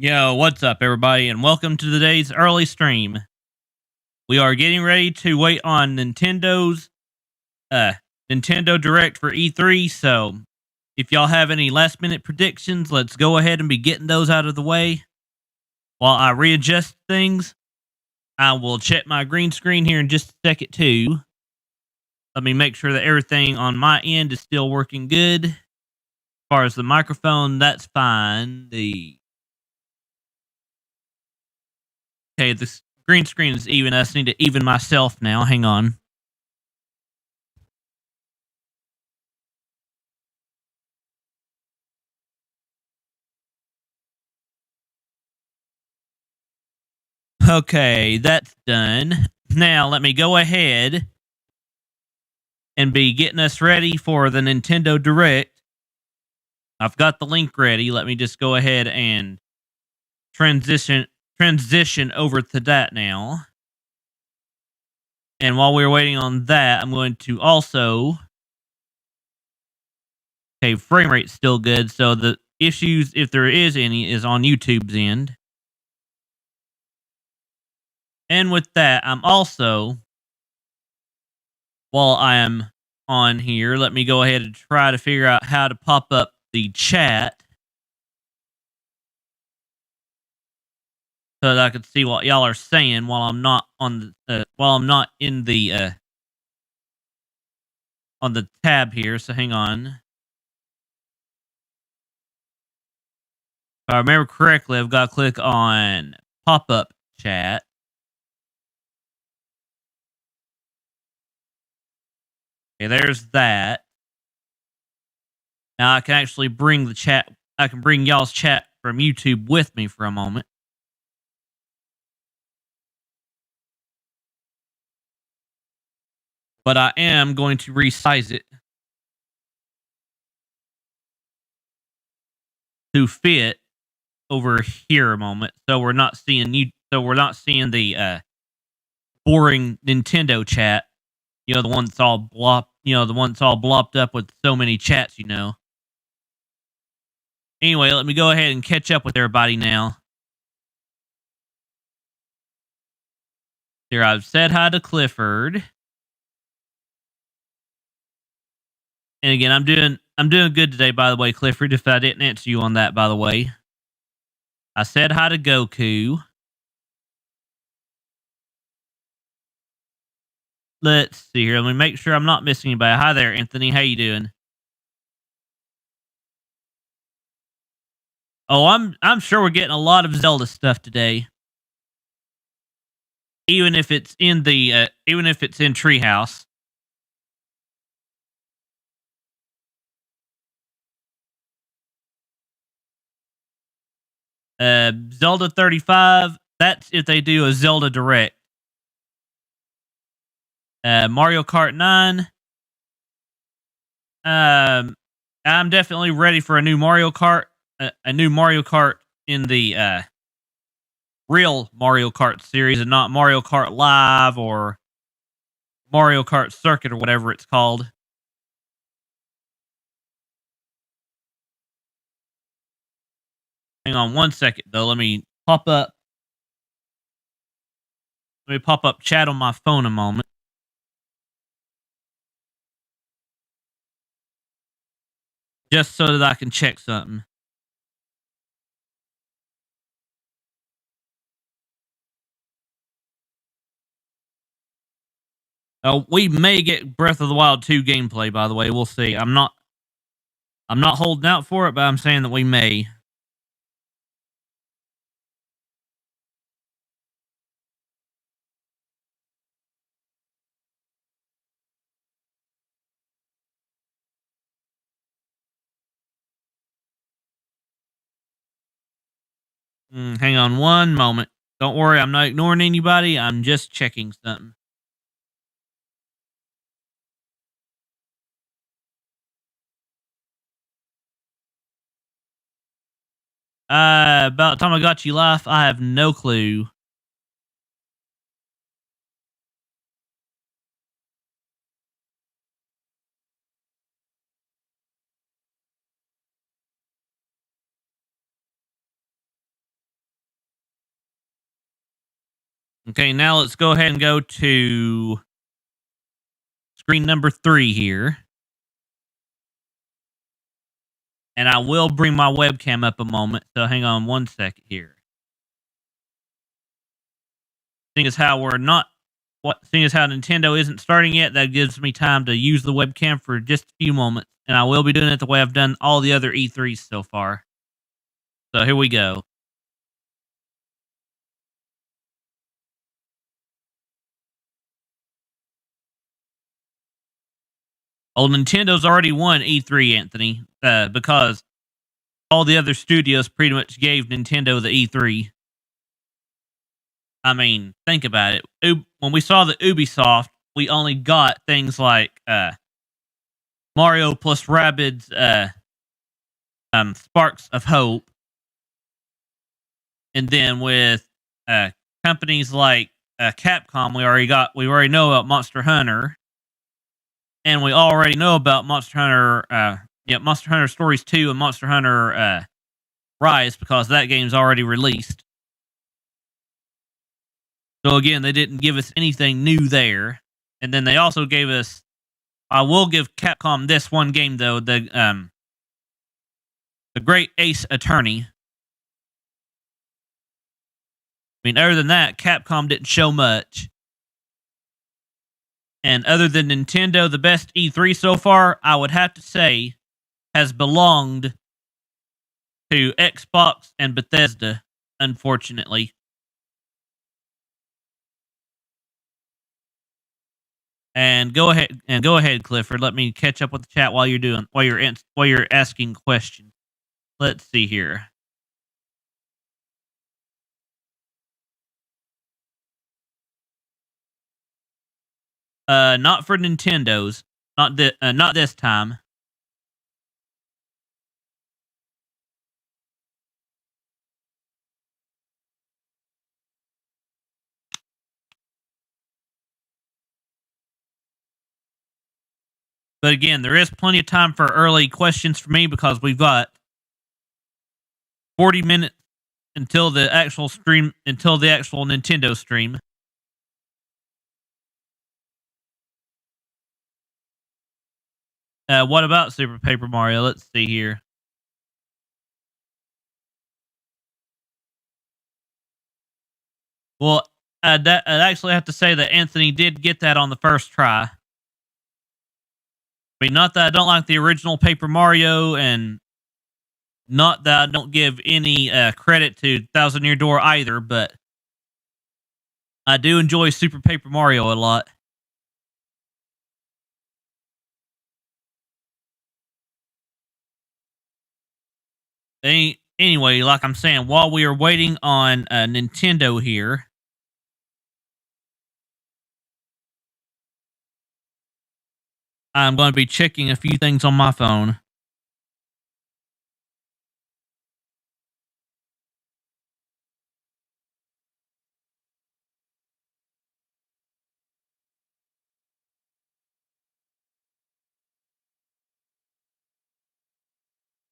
Yo, what's up, everybody, and welcome to today's early stream. We are getting ready to wait on Nintendo Direct for E3. So, if y'all have any last minute predictions, let's go ahead and be getting those out of the way. While I readjust things, I will check my green screen here in just a second too. Let me make sure that everything on my end is still working good. As far as the microphone, that's fine. Okay, the green screen is even. I just need to even myself now. Hang on. Okay, that's done. Now, let me go ahead and be getting us ready for the Nintendo Direct. I've got the link ready. Let me just go ahead and transition over to that now. And while we're waiting on that, I'm going to also... Okay, frame rate's still good, so the issues, if there is any, is on YouTube's end. And with that, I'm also... While I am on here, let me go ahead and try to figure out how to pop up the chat so that I can see what y'all are saying while I'm not on the in the on the tab here. So hang on. If I remember correctly, I've got to click on pop up chat. Okay, there's that. Now I can actually bring the chat. I can bring y'all's chat from YouTube with me for a moment. But I am going to resize it to fit over here a moment, so we're not seeing the boring Nintendo chat. You know, the one that's all blopped up with so many chats, you know. Anyway, let me go ahead and catch up with everybody now. Here, I've said hi to Clifford. And again, I'm doing good today, by the way, Clifford, if I didn't answer you on that, by the way. I said hi to Goku. Let's see here. Let me make sure I'm not missing anybody. Hi there, Anthony. How you doing? Oh, I'm sure we're getting a lot of Zelda stuff today. Even if it's in Treehouse. Zelda 35, that's if they do a Zelda Direct. Mario Kart 9. I'm definitely ready for a new Mario Kart. A new Mario Kart in the real Mario Kart series and not Mario Kart Live or Mario Kart Circuit or whatever it's called. Hang on one second, though. Let me pop up chat on my phone a moment. Just so that I can check something. We may get Breath of the Wild 2 gameplay, by the way. We'll see. I'm not holding out for it, but I'm saying that we may. Hang on one moment. Don't worry, I'm not ignoring anybody. I'm just checking something. About the time I got you live, I have no clue. Okay, now let's go ahead and go to screen number 3 here. And I will bring my webcam up a moment, so hang on one second here. Seeing as how seeing as how Nintendo isn't starting yet, that gives me time to use the webcam for just a few moments, and I will be doing it the way I've done all the other E3s so far. So here we go. Oh, Nintendo's already won E3, Anthony, because all the other studios pretty much gave Nintendo the E3. I mean, think about it. When we saw the Ubisoft, we only got things like Mario plus Rabbids Sparks of Hope. And then with companies like Capcom, we already know about Monster Hunter. And we already know about Monster Hunter Stories 2 and Monster Hunter Rise, because that game's already released. So again, they didn't give us anything new there. And then they also gave us, I will give Capcom this one game though, the Great Ace Attorney. I mean, other than that, Capcom didn't show much. And other than Nintendo, the best E3 so far, I would have to say, has belonged to Xbox and Bethesda, unfortunately. And go ahead, Clifford. Let me catch up with the chat while you're asking questions. Let's see here. Not for Nintendo's. Not this time. But again, there is plenty of time for early questions for me, because we've got 40 minutes until the actual Nintendo stream. What about Super Paper Mario? Let's see here. Well, I'd actually have to say that Anthony did get that on the first try. I mean, not that I don't like the original Paper Mario, and not that I don't give any credit to Thousand Year Door either, but I do enjoy Super Paper Mario a lot. Anyway, like I'm saying, while we are waiting on Nintendo here, I'm going to be checking a few things on my phone.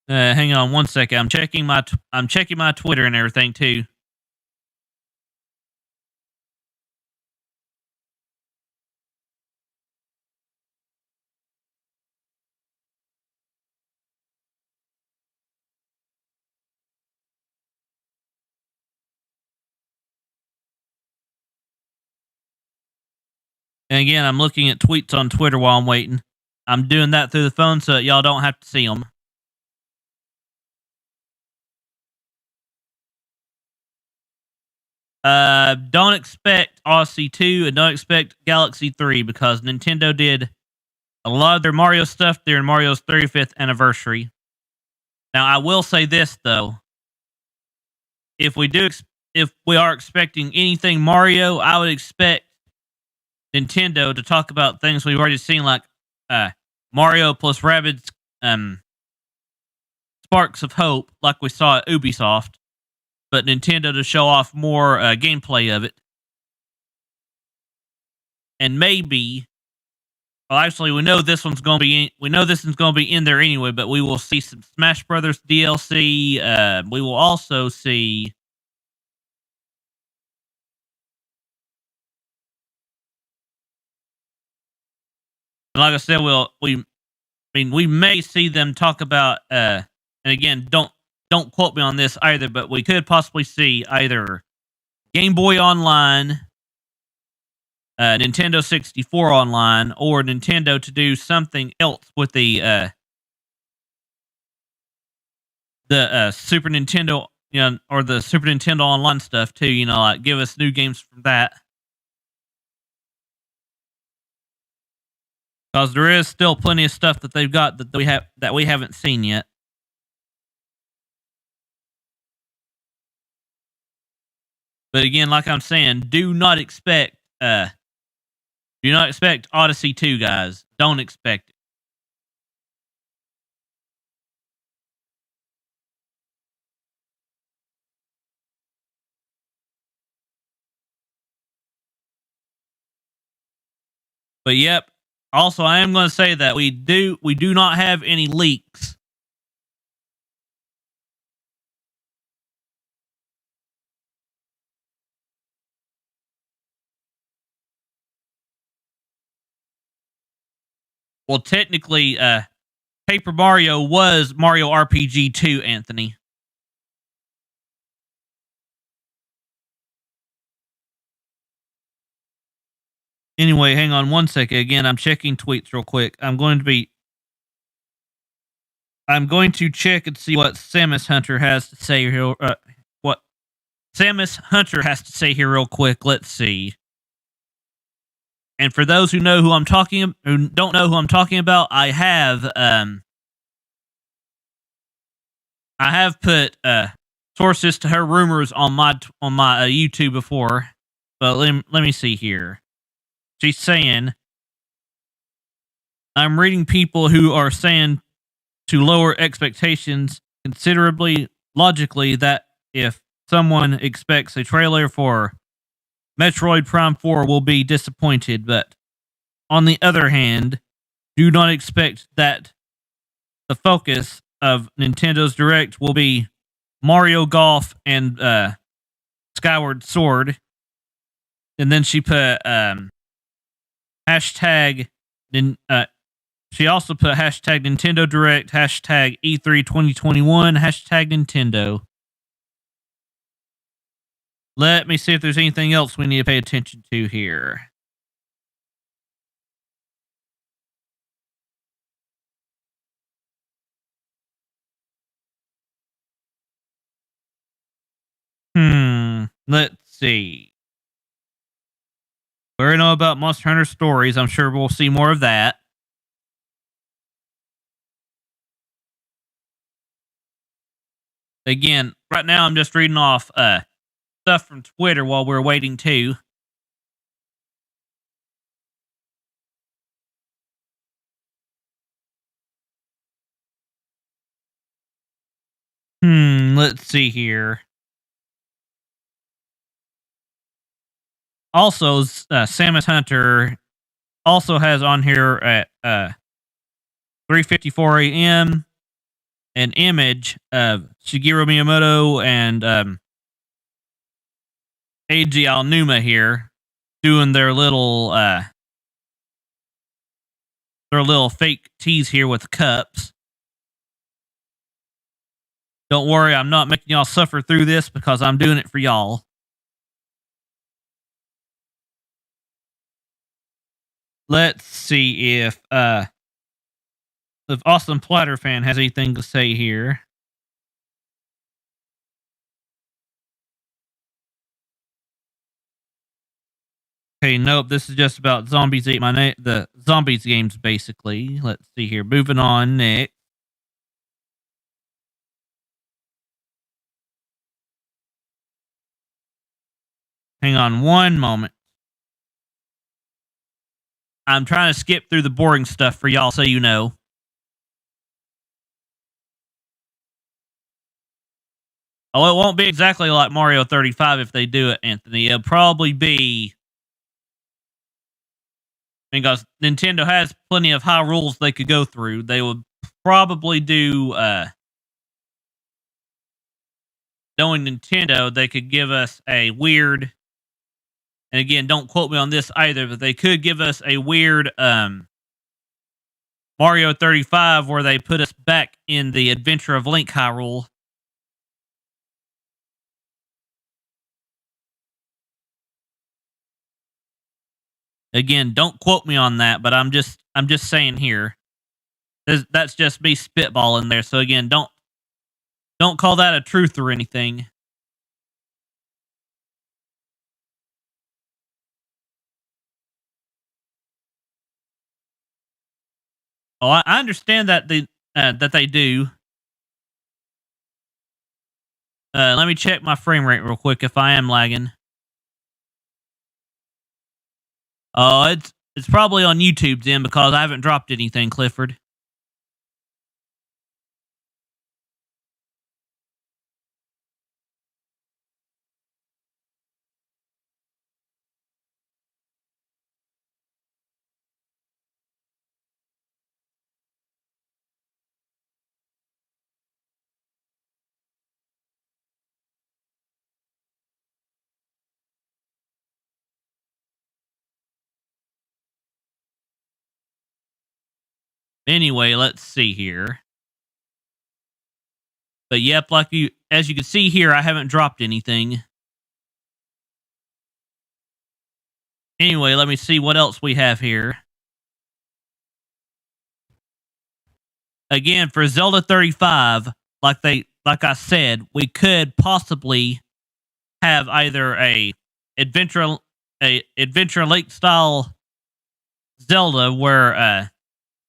Hang on one second. I'm checking my Twitter and everything too. And again, I'm looking at tweets on Twitter while I'm waiting. I'm doing that through the phone so that y'all don't have to see them. Don't expect Odyssey 2 and don't expect Galaxy 3, because Nintendo did a lot of their Mario stuff during Mario's 35th anniversary. Now, I will say this though: if we are expecting anything Mario, I would expect Nintendo to talk about things we've already seen, like Mario plus Rabbids Sparks of Hope, like we saw at Ubisoft, but Nintendo to show off more gameplay of it. And maybe, well, actually, we know this one's going to be in there anyway, but we will see some Smash Brothers DLC. We will also see Like I said, we may see them talk about and again, don't quote me on this either, but we could possibly see either Game Boy Online, Nintendo 64 Online, or Nintendo to do something else with the Super Nintendo, or the Super Nintendo Online stuff too. Like give us new games from that, because there is still plenty of stuff that they've got that we haven't seen yet. But again, like I'm saying, do not expect Odyssey 2, guys. Don't expect it. But yep. Also, I am going to say that we do not have any leaks. Well, technically, Paper Mario was Mario RPG 2, Anthony. Anyway, hang on one second. Again, I'm checking tweets real quick. I'm going to check and see what Samus Hunter has to say here. What Samus Hunter has to say here real quick. Let's see. And for those who don't know who I'm talking about, I have put sources to her rumors on my YouTube before. But let me see here. She's saying, I'm reading people who are saying to lower expectations considerably, logically, that if someone expects a trailer for Metroid Prime 4 will be disappointed, but on the other hand, do not expect that the focus of Nintendo's Direct will be Mario Golf and Skyward Sword. And then she put hashtag. She also put hashtag Nintendo Direct, hashtag E3 2021, hashtag Nintendo. Let me see if there's anything else we need to pay attention to here. Let's see. We already know about Monster Hunter Stories. I'm sure we'll see more of that. Again, right now I'm just reading off stuff from Twitter while we're waiting too. Let's see here. Also, Samus Hunter also has on here at 3:54 a.m. an image of Shigeru Miyamoto and Eiji Aonuma here doing their little fake tease here with cups. Don't worry, I'm not making y'all suffer through this because I'm doing it for y'all. Let's see if Awesome Platter fan has anything to say here. Okay, nope. This is just about Zombies Ate My Name. The Zombies games, basically. Let's see here. Moving on next. Hang on one moment. I'm trying to skip through the boring stuff for y'all so you know. Oh, it won't be exactly like Mario 35 if they do it, Anthony. It'll probably be, because Nintendo has plenty of high rules they could go through. They would probably do, knowing Nintendo, they could give us a weird, and again, don't quote me on this either, but they could give us a weird Mario 35, where they put us back in the Adventure of Link Hyrule. Again, don't quote me on that, but I'm just saying here. That's just me spitballing there. So again, don't call that a truth or anything. Oh, I understand that they do. Let me check my frame rate real quick if I am lagging. Oh, it's probably on YouTube's end because I haven't dropped anything, Clifford. Anyway, let's see here. But yep, as you can see here, I haven't dropped anything. Anyway, let me see what else we have here. Again, for Zelda 35, like I said, we could possibly have either a adventure link style Zelda where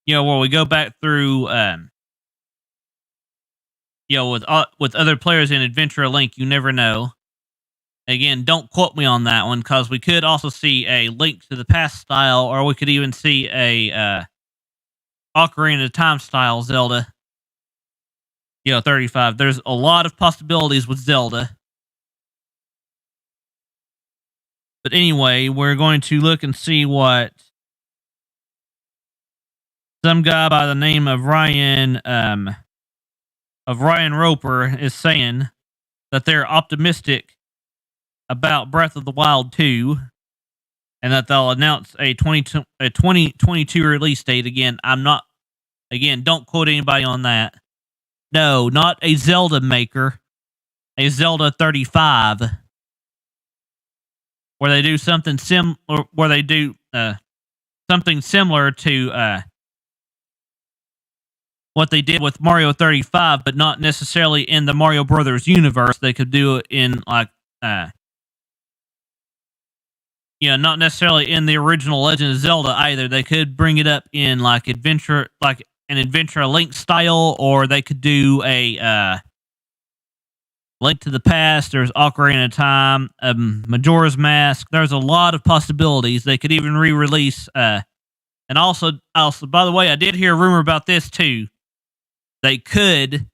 where we go back through with other players in Adventure Link. You never know. Again, don't quote me on that one because we could also see a Link to the Past style, or we could even see a Ocarina of Time style Zelda. 35. There's a lot of possibilities with Zelda. But anyway, we're going to look and see what some guy by the name of Ryan Roper is saying, that they're optimistic about Breath of the Wild 2 and that they'll announce a 2022 release date. Again, don't quote anybody on that. No, not a Zelda maker, a Zelda 35, where they do something something similar to what they did with Mario 35, but not necessarily in the Mario Brothers universe. They could do it in not necessarily in the original Legend of Zelda either. They could bring it up in an Adventure Link style, or they could do a Link to the Past. There's Ocarina of Time, Majora's Mask. There's a lot of possibilities. They could even re-release. And also, by the way, I did hear a rumor about this too. They could,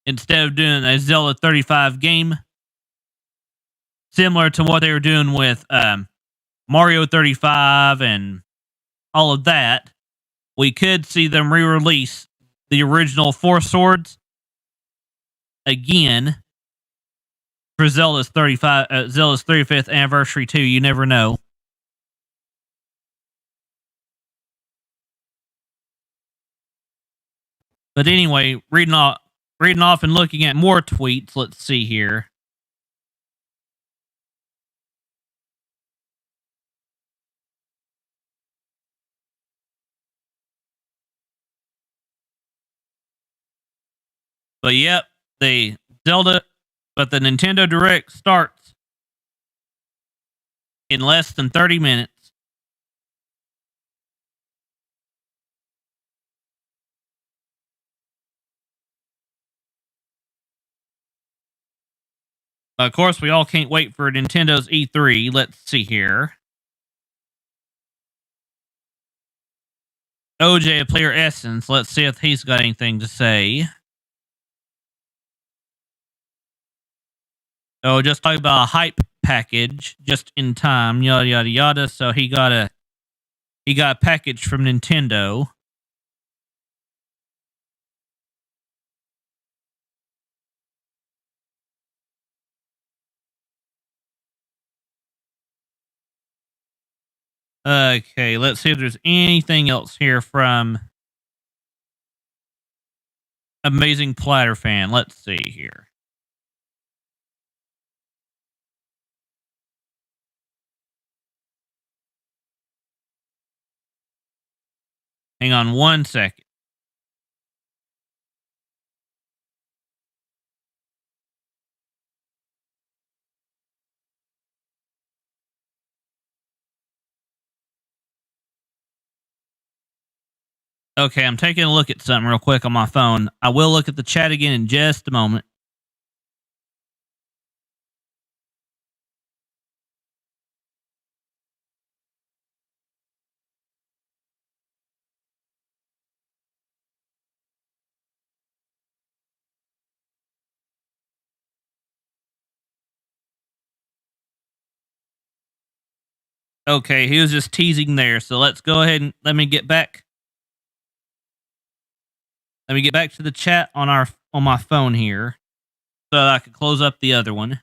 instead of doing a Zelda 35 game, similar to what they were doing with Mario 35 and all of that, we could see them re-release the original Four Swords again for Zelda's 35th anniversary too. You never know. But anyway, reading off and looking at more tweets. Let's see here. But yep, the Nintendo Direct starts in less than 30 minutes. Of course, we all can't wait for Nintendo's E3. Let's see here. OJ, Player Essence. Let's see if he's got anything to say. Oh, just talking about a hype package just in time, yada yada yada. So he got a package from Nintendo. Okay, let's see if there's anything else here from Amazing platter fan. Let's see here. Hang on 1 second. Okay, I'm taking a look at something real quick on my phone. I will look at the chat again in just a moment. Okay, he was just teasing there. So let's go ahead and let me get back. Let me get back to the chat on my phone here, so I can close up the other one.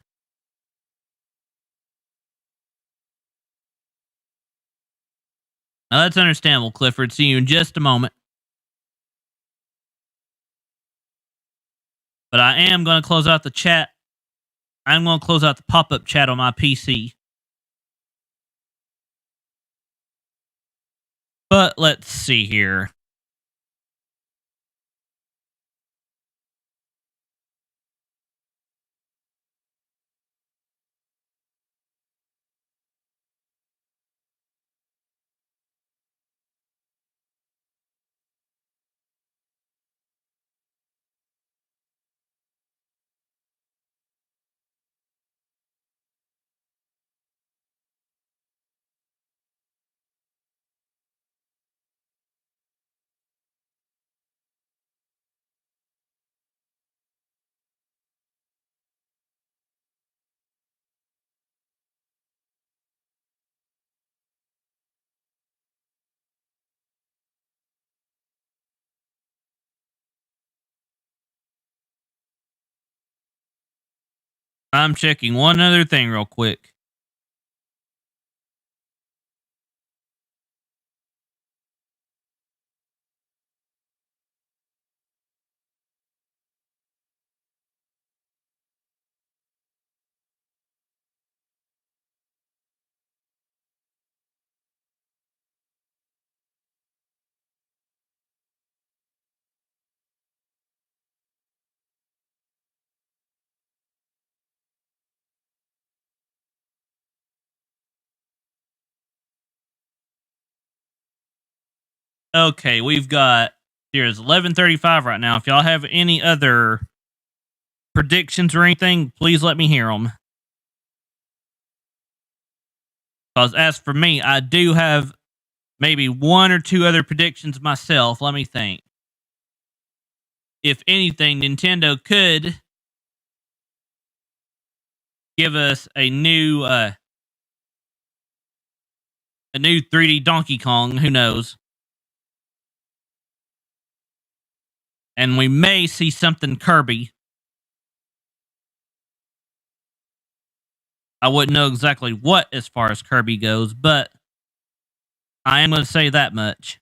Now that's understandable, Clifford. See you in just a moment. But I am going to close out the chat. I'm going to close out the pop-up chat on my PC. But let's see here. I'm checking one other thing real quick. Okay, we've got here's 11:35 right now. If y'all have any other predictions or anything, please let me hear them. Because as for me, I do have maybe one or two other predictions myself. Let me think. If anything, Nintendo could give us a new 3D Donkey Kong. Who knows? And we may see something Kirby. I wouldn't know exactly what as far as Kirby goes, but I am going to say that much.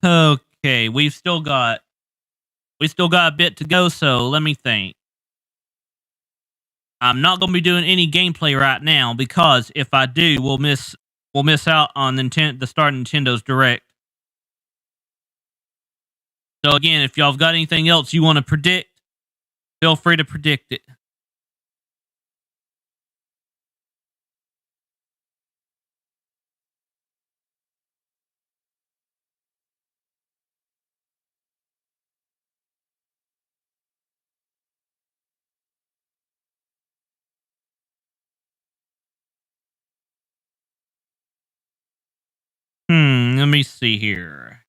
Okay, we still got a bit to go, so let me think. I'm not going to be doing any gameplay right now because if I do, we'll miss out on the start of Nintendo's Direct. So again, if y'all have got anything else you want to predict, feel free to predict it. Let me see here.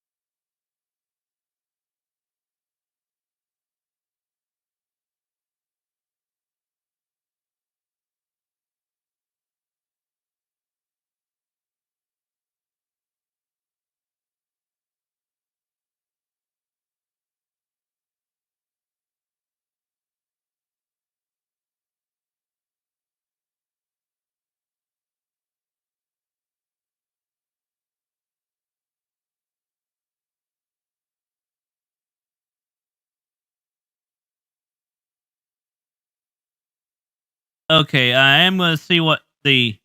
Okay, I am going to see what the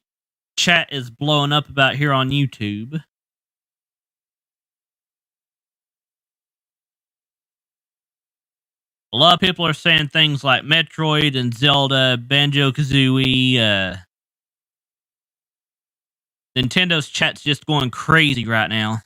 chat is blowing up about here on YouTube. A lot of people are saying things like Metroid and Zelda, Banjo-Kazooie. Nintendo's chat's just going crazy right now.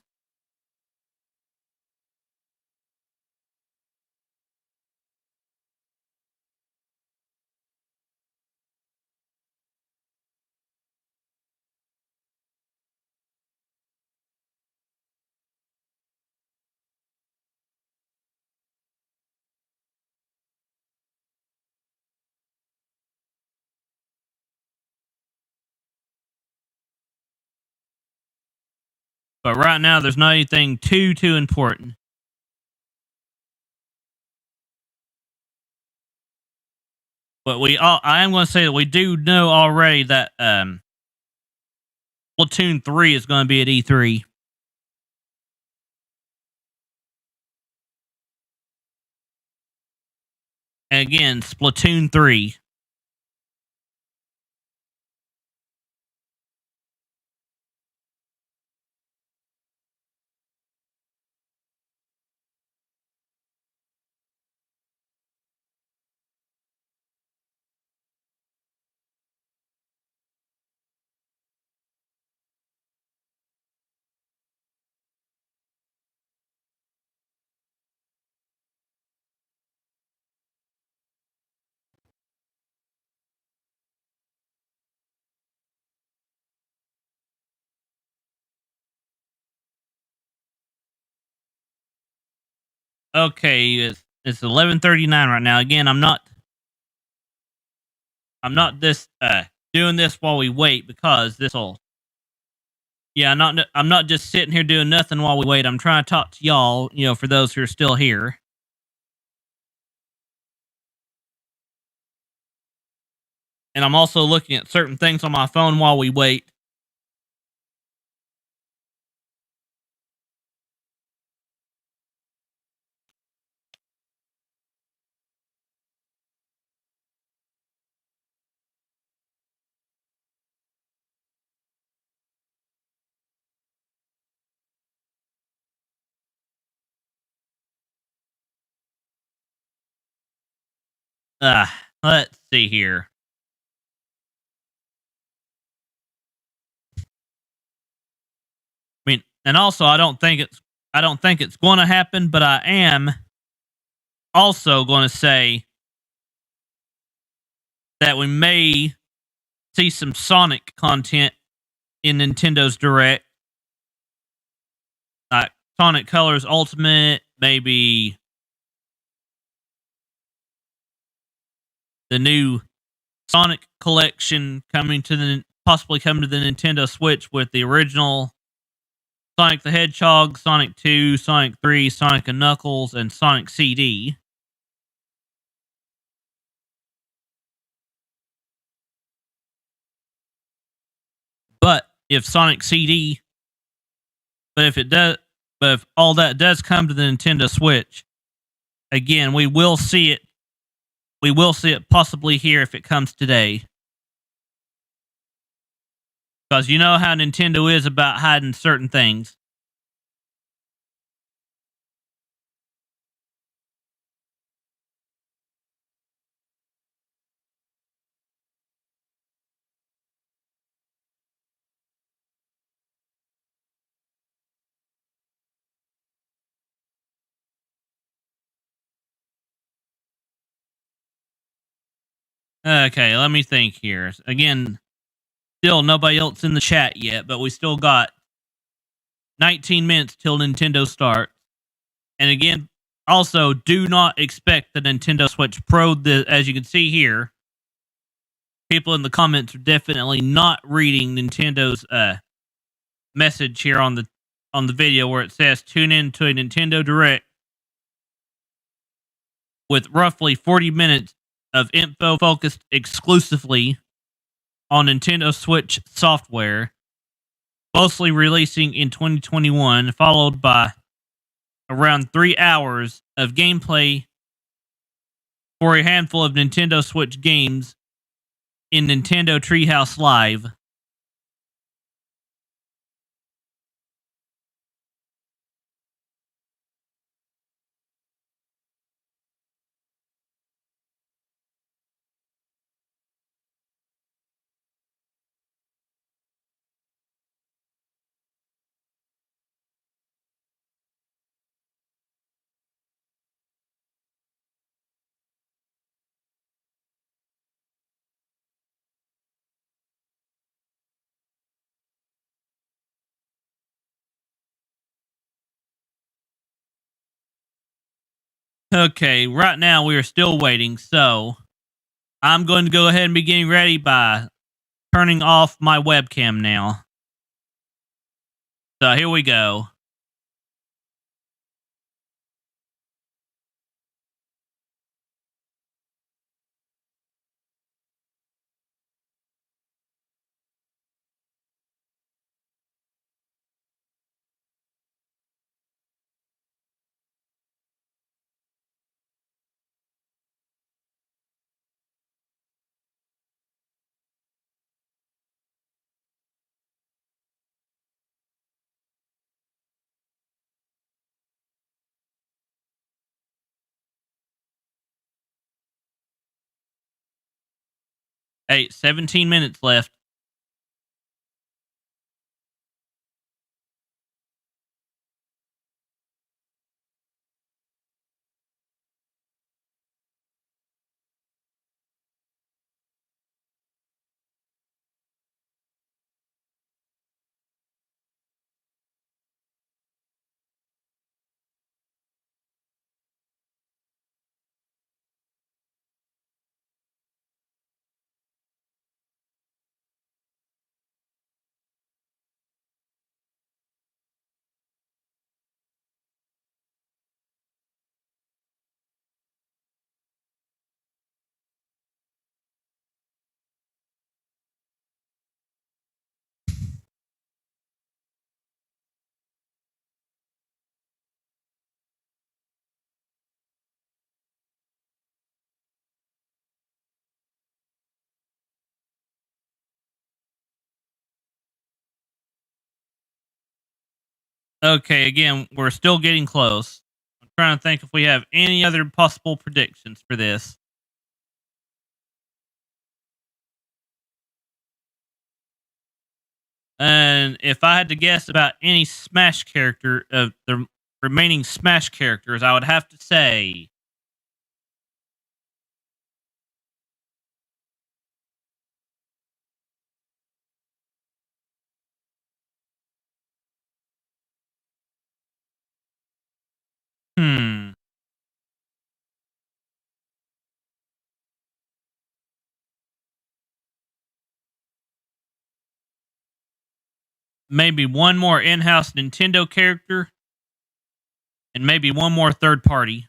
But right now, there's not anything too important. But I am going to say that we do know already that Splatoon 3 is going to be at E3. And again, Splatoon 3. Okay, it's 11:39 right now. Again, I'm not this doing this while we wait because this'll. Yeah, I'm not just sitting here doing nothing while we wait. I'm trying to talk to y'all, for those who are still here. And I'm also looking at certain things on my phone while we wait. Let's see here. I mean, and also I don't think it's going to happen, but I am also going to say that we may see some Sonic content in Nintendo's Direct, like Sonic Colors Ultimate, maybe the new Sonic collection possibly coming to the Nintendo Switch with the original Sonic the Hedgehog, Sonic 2, Sonic 3, Sonic and Knuckles, and Sonic CD. But if all that does come to the Nintendo Switch, again, we will see it. We will see it possibly here if it comes today. Because you know how Nintendo is about hiding certain things. Okay, let me think here. Again, still nobody else in the chat yet, but we still got 19 minutes till Nintendo starts. And again, also do not expect the Nintendo Switch Pro. As you can see here, people in the comments are definitely not reading Nintendo's message here on the video where it says tune in to a Nintendo Direct with roughly 40 minutes of info focused exclusively on Nintendo Switch software, mostly releasing in 2021, followed by around 3 hours of gameplay for a handful of Nintendo Switch games in Nintendo Treehouse Live. Okay, right now we are still waiting, so I'm going to go ahead and be getting ready by turning off my webcam now. So here we go. Hey, 17 minutes left. Okay, again, we're still getting close. I'm trying to think if we have any other possible predictions for this. And if I had to guess about any Smash character of the remaining Smash characters, I would have to say hmm, maybe one more in-house Nintendo character and maybe one more third party.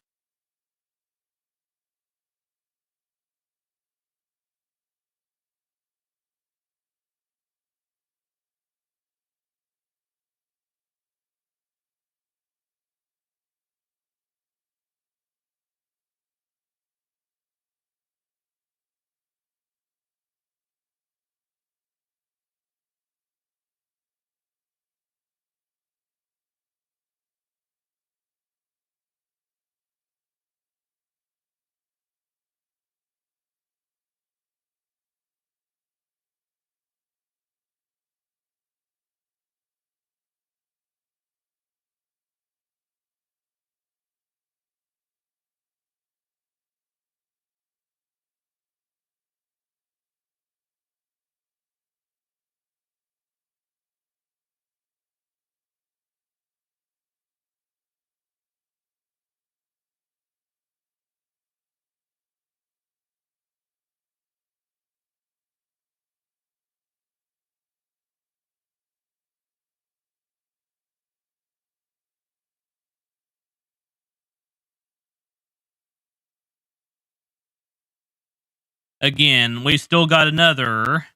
Again, we still got another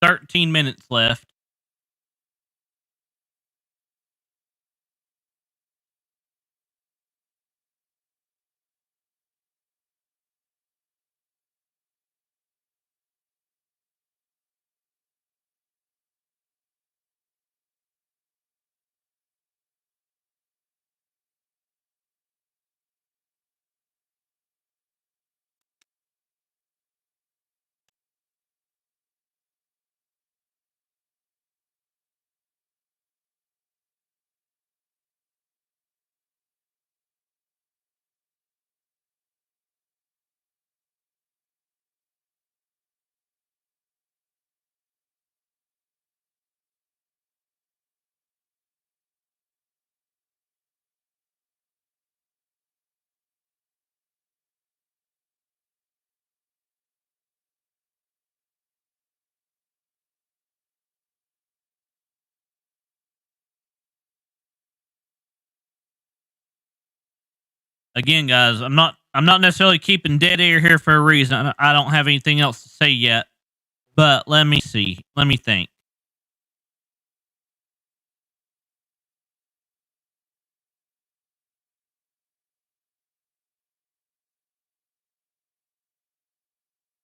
13 minutes left. Again, guys, I'm not necessarily keeping dead air here for a reason. I don't have anything else to say yet. But let me see. Let me think.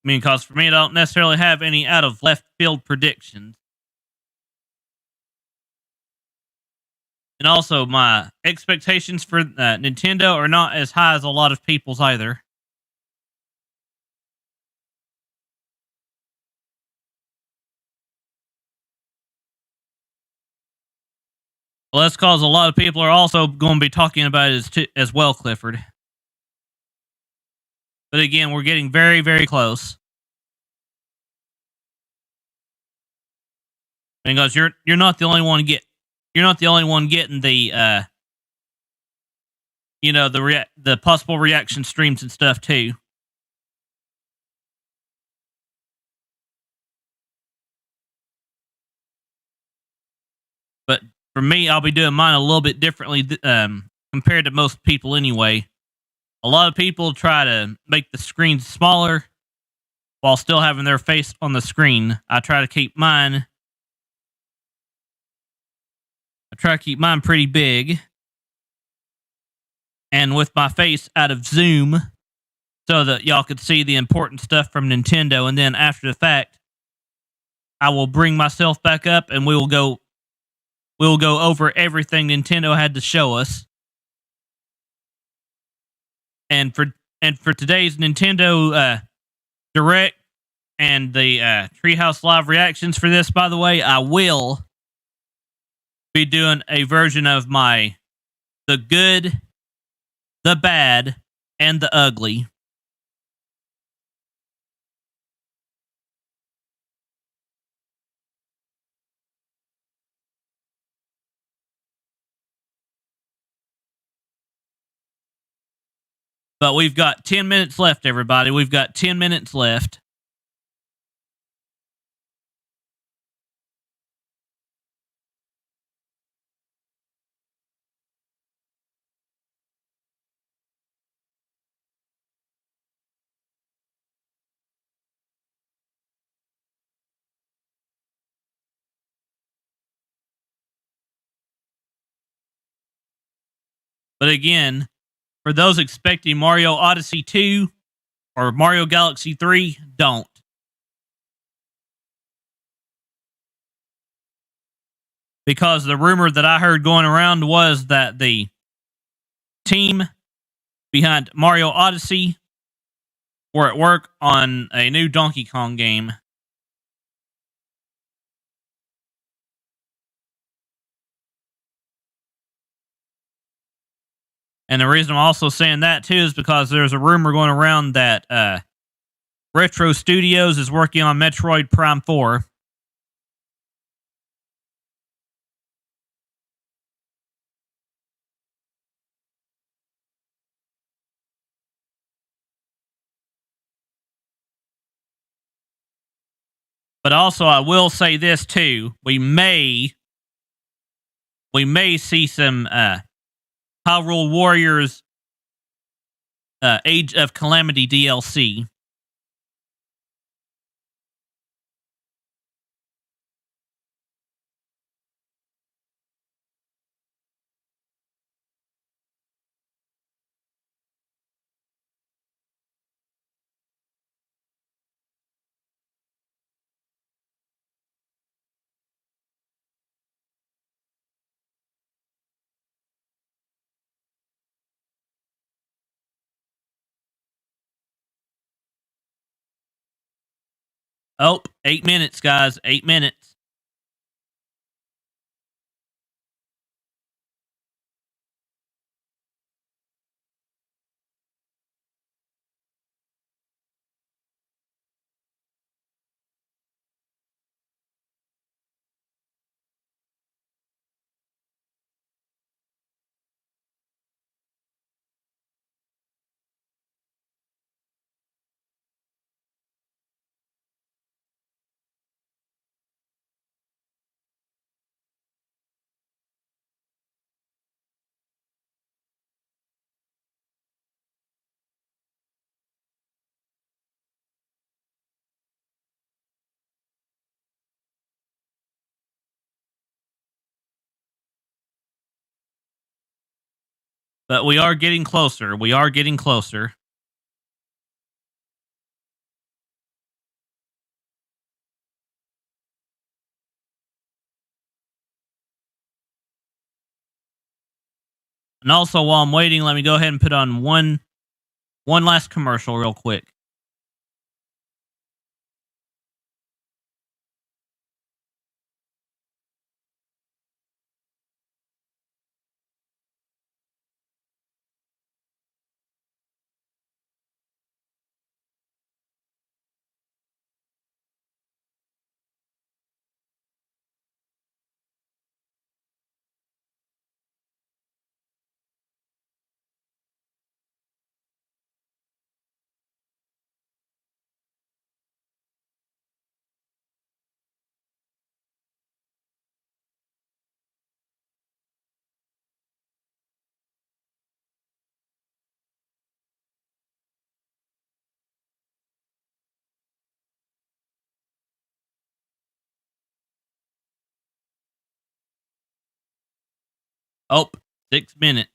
I mean, because for me, I don't necessarily have any out of left field predictions. And also, my expectations for Nintendo are not as high as a lot of people's either. Well, that's because a lot of people are also going to be talking about it as well, Clifford. But again, we're getting very, very close. Because you're not the only one getting the the possible reaction streams and stuff too. But for me, I'll be doing mine a little bit differently compared to most people anyway. A lot of people try to make the screen smaller while still having their face on the screen. I try to keep mine pretty big and with my face out of zoom so that y'all could see the important stuff from Nintendo, and then after the fact I will bring myself back up and we'll go over everything Nintendo had to show us. And for today's Nintendo Direct and the Treehouse Live reactions for this, by the way, I will be doing a version of the good, the bad, and the ugly. But we've got 10 minutes left, everybody. We've got 10 minutes left. But again, for those expecting Mario Odyssey 2 or Mario Galaxy 3, don't. Because the rumor that I heard going around was that the team behind Mario Odyssey were at work on a new Donkey Kong game. And the reason I'm also saying that too is because there's a rumor going around that Retro Studios is working on Metroid Prime 4. But also, I will say this too: we may see some Hyrule Warriors Age of Calamity DLC. Oh, 8 minutes, guys. 8 minutes. But we are getting closer. We are getting closer. And also, while I'm waiting, let me go ahead and put on one last commercial real quick. Oh, 6 minutes.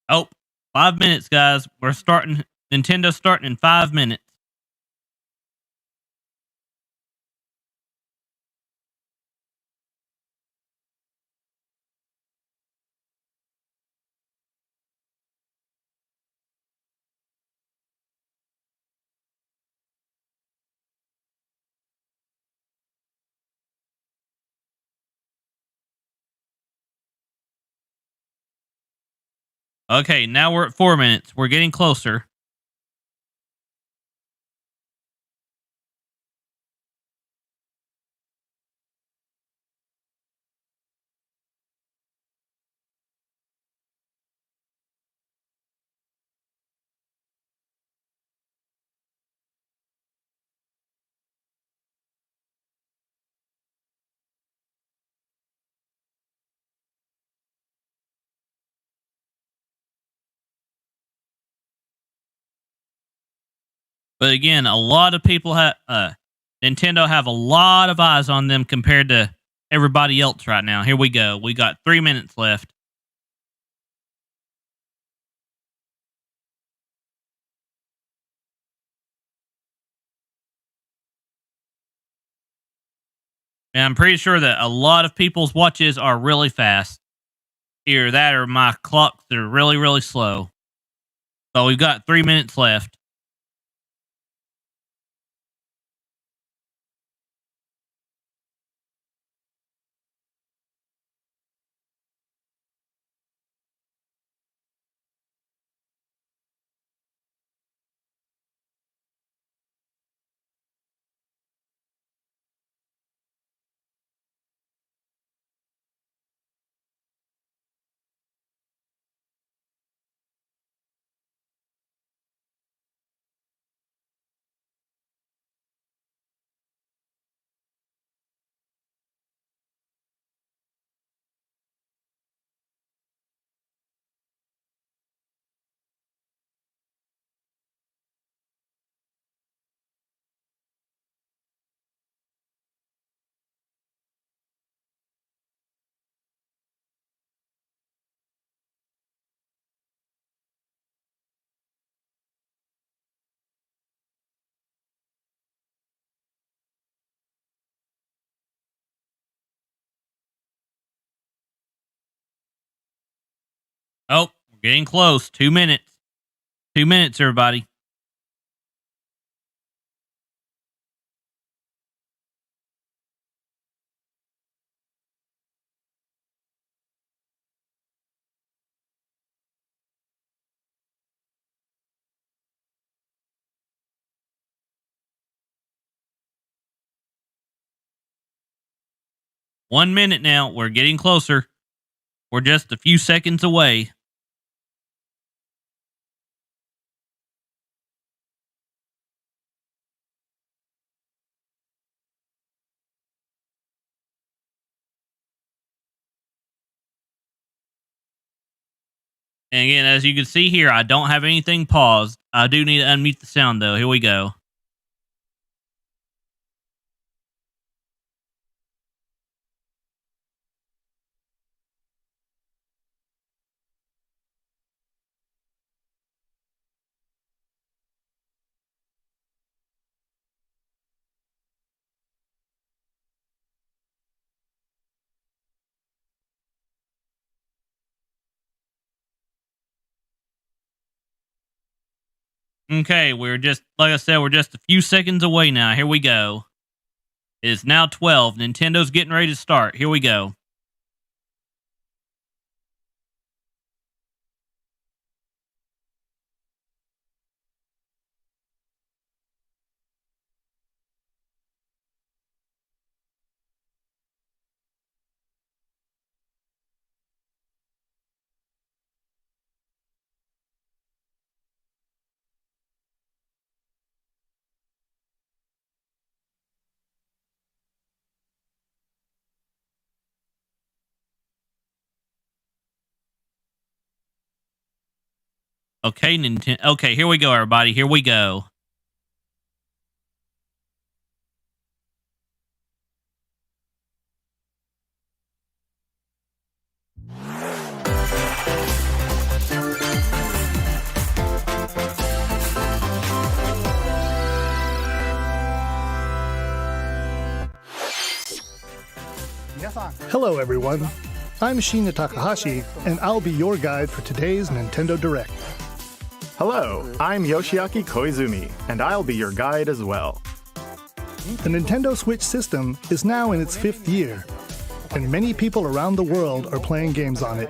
Oh, 5 minutes, guys. We're starting. Nintendo's starting in 5 minutes. Okay, now we're at 4 minutes. We're getting closer. But again, a lot of people have Nintendo have a lot of eyes on them compared to everybody else right now. Here we go. We got 3 minutes left. And I'm pretty sure that a lot of people's watches are really fast. Either that or my clocks are really, really slow. So we've got 3 minutes left. Oh, we're getting close. 2 minutes. 2 minutes, everybody. One minute now. We're getting closer. We're just a few seconds away. And again, as you can see here, I don't have anything paused. I do need to unmute the sound, though. Here we go. Okay, we're just, like I said, we're just a few seconds away now. Here we go. It is now 12. Nintendo's getting ready to start. Here we go. Okay, Nintendo. Okay, here we go, everybody. Here we go. Hello everyone, I'm Shinya Takahashi, and I'll be your guide for today's Nintendo Direct. Hello, I'm Yoshiaki Koizumi, and I'll be your guide as well. The Nintendo Switch system is now in its 5th year, and many people around the world are playing games on it.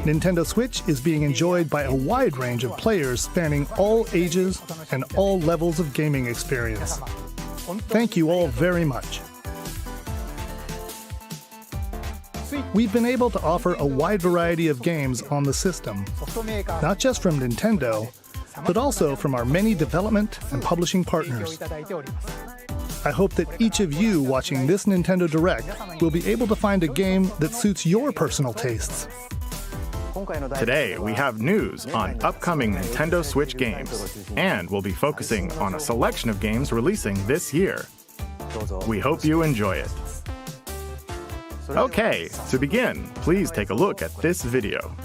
Nintendo Switch is being enjoyed by a wide range of players spanning all ages and all levels of gaming experience. Thank you all very much. We've been able to offer a wide variety of games on the system, not just from Nintendo, but also from our many development and publishing partners. I hope that each of you watching this Nintendo Direct will be able to find a game that suits your personal tastes. Today, we have news on upcoming Nintendo Switch games, and we'll be focusing on a selection of games releasing this year. We hope you enjoy it. Okay, to begin, please take a look at this video.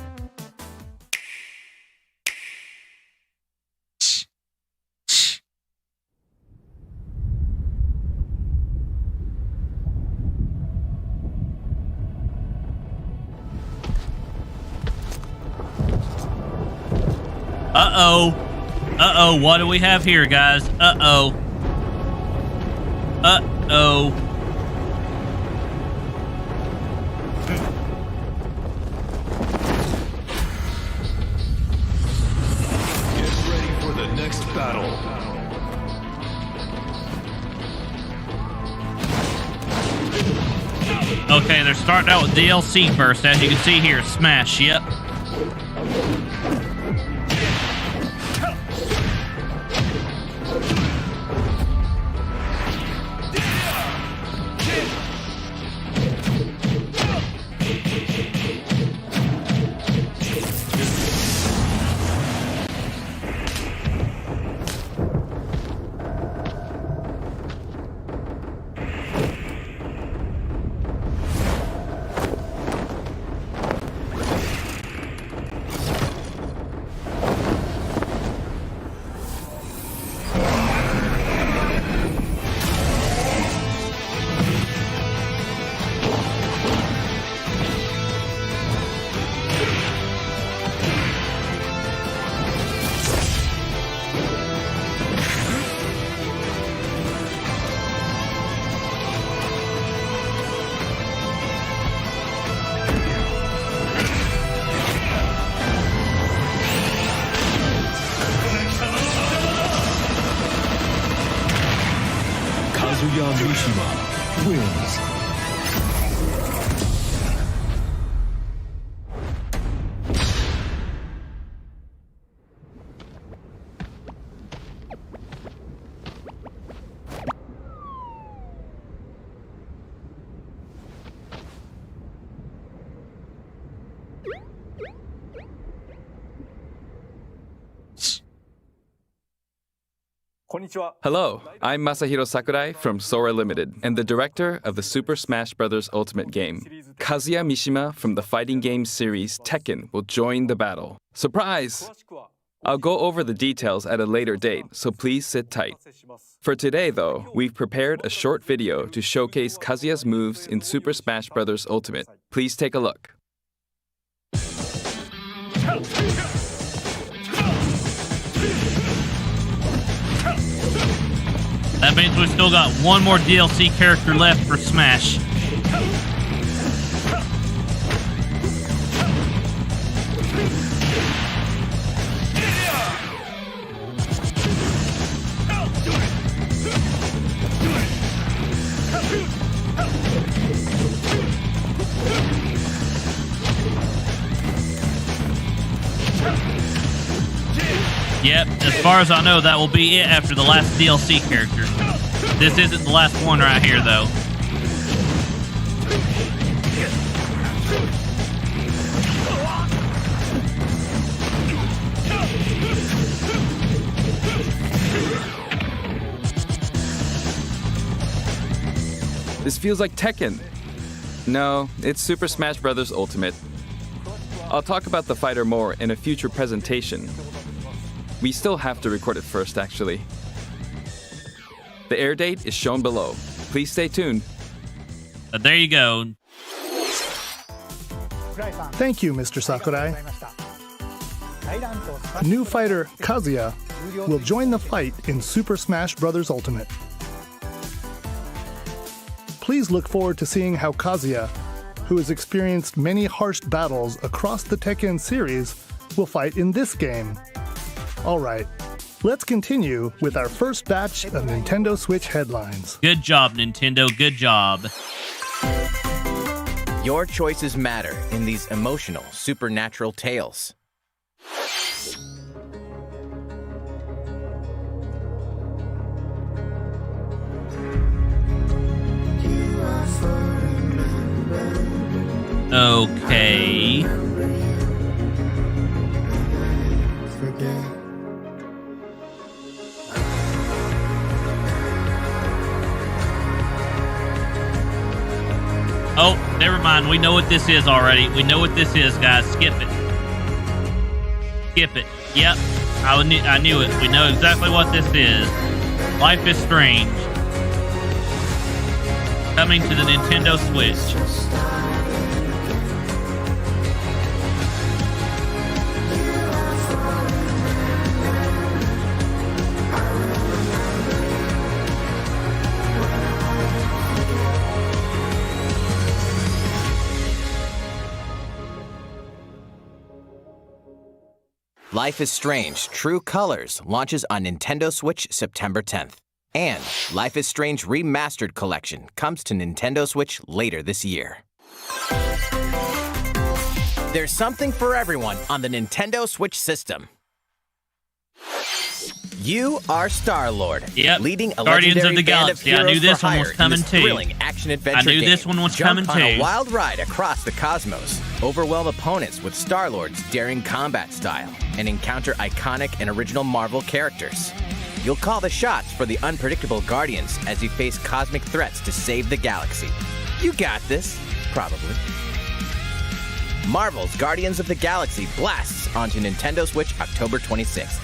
Uh-oh. Uh-oh, what do we have here, guys? Uh-oh. Uh-oh. Battle. Okay, they're starting out with DLC first, as you can see here. Smash, yep. Kazuya Mishima wins. Hello, I'm Masahiro Sakurai from Sora Limited and the director of the Super Smash Bros. Ultimate game. Kazuya Mishima from the fighting game series Tekken will join the battle. Surprise! I'll go over the details at a later date, so please sit tight. For today, though, we've prepared a short video to showcase Kazuya's moves in Super Smash Bros. Ultimate. Please take a look. That means we've still got one more DLC character left for Smash. Yep, as far as I know, that will be it after the last DLC character. This isn't the last one right here, though. This feels like Tekken. No, it's Super Smash Bros. Ultimate. I'll talk about the fighter more in a future presentation. We still have to record it first, actually. The air date is shown below. Please stay tuned. But there you go. Thank you, Mr. Sakurai. A new fighter, Kazuya, will join the fight in Super Smash Bros. Ultimate. Please look forward to seeing how Kazuya, who has experienced many harsh battles across the Tekken series, will fight in this game. Alright, let's continue with our first batch of Nintendo Switch headlines. Good job, Nintendo. Good job. Your choices matter in these emotional, supernatural tales. Okay. Oh, never mind. We know what this is already. We know what this is, guys. Skip it. Skip it. Yep. I knew it. We know exactly what this is. Life is Strange. Coming to the Nintendo Switch. Life is Strange True Colors launches on Nintendo Switch September 10th. And Life is Strange Remastered Collection comes to Nintendo Switch later this year. There's something for everyone on the Nintendo Switch system. You are Star-Lord, yep. leading a Guardians legendary of the band Galaxy. of heroes I knew this for one was hire coming in this too. thrilling action-adventure I knew game. this one was Jump coming on too. a wild ride across the cosmos, overwhelm opponents with Star-Lord's daring combat style, and encounter iconic and original Marvel characters. You'll call the shots for the unpredictable Guardians as you face cosmic threats to save the galaxy. You got this, probably. Marvel's Guardians of the Galaxy blasts onto Nintendo Switch October 26th.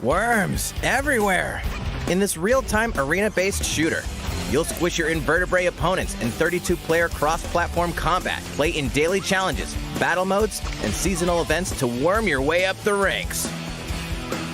Worms everywhere! In this real-time arena-based shooter, you'll squish your invertebrate opponents in 32-player cross-platform combat, play in daily challenges, battle modes, and seasonal events to worm your way up the ranks.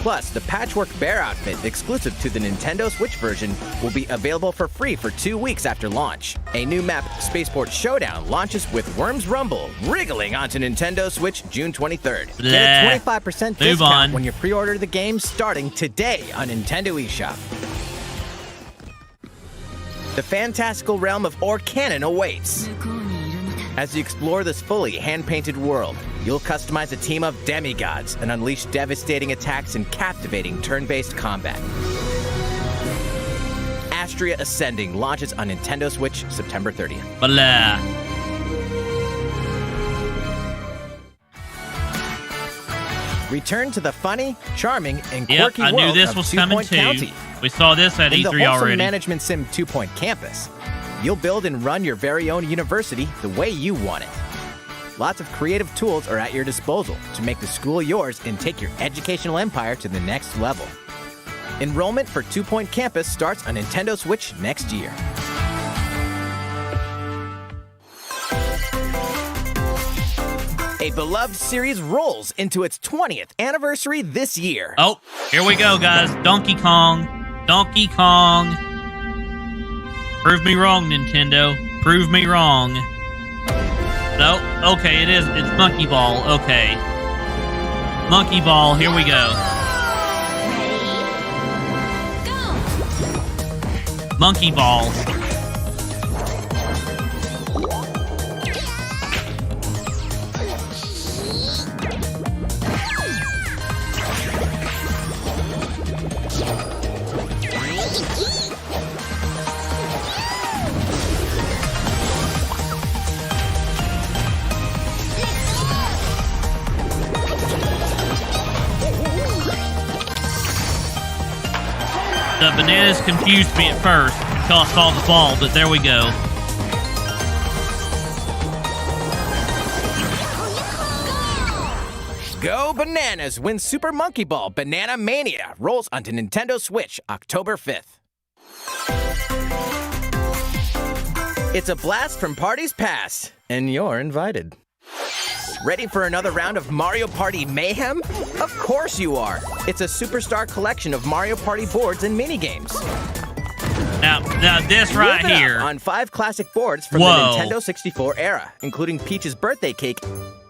Plus, the Patchwork Bear outfit exclusive to the Nintendo Switch version will be available for free for 2 weeks after launch. A new map, Spaceport Showdown, launches with Worms Rumble, wriggling onto Nintendo Switch June 23rd. Get a 25% discount when you pre-order the game starting today on Nintendo eShop. The fantastical realm of Orcanon awaits. As you explore this fully hand-painted world, you'll customize a team of demigods and unleash devastating attacks and captivating turn-based combat. Astria Ascending launches on Nintendo Switch September 30th. Blah. Return to the funny, charming, and Yep, quirky I world knew this of was 2 coming Point too. County. We saw this at In the E3 wholesome already. management sim 2 Point Campus, you'll build and run your very own university the way you want it. Lots of creative tools are at your disposal to make the school yours and take your educational empire to the next level. Enrollment for 2 Point Campus starts on Nintendo Switch next year. A beloved series rolls into its 20th anniversary this year. Oh, here we go, guys. Donkey Kong. Donkey Kong. Prove me wrong, Nintendo. Prove me wrong. No, okay, it is. It's Monkey Ball. Okay. Monkey Ball, here we go. Monkey Ball. The bananas confused me at first until I saw the ball, but there we go. Go Bananas wins Super Monkey Ball Banana Mania rolls onto Nintendo Switch October 5th. It's a blast from parties past, and you're invited. Ready for another round of Mario Party mayhem? Of course you are. It's a superstar collection of Mario Party boards and minigames. Now this right Live it up here. on 5 classic boards from Whoa. the Nintendo 64 era, including Peach's Birthday Cake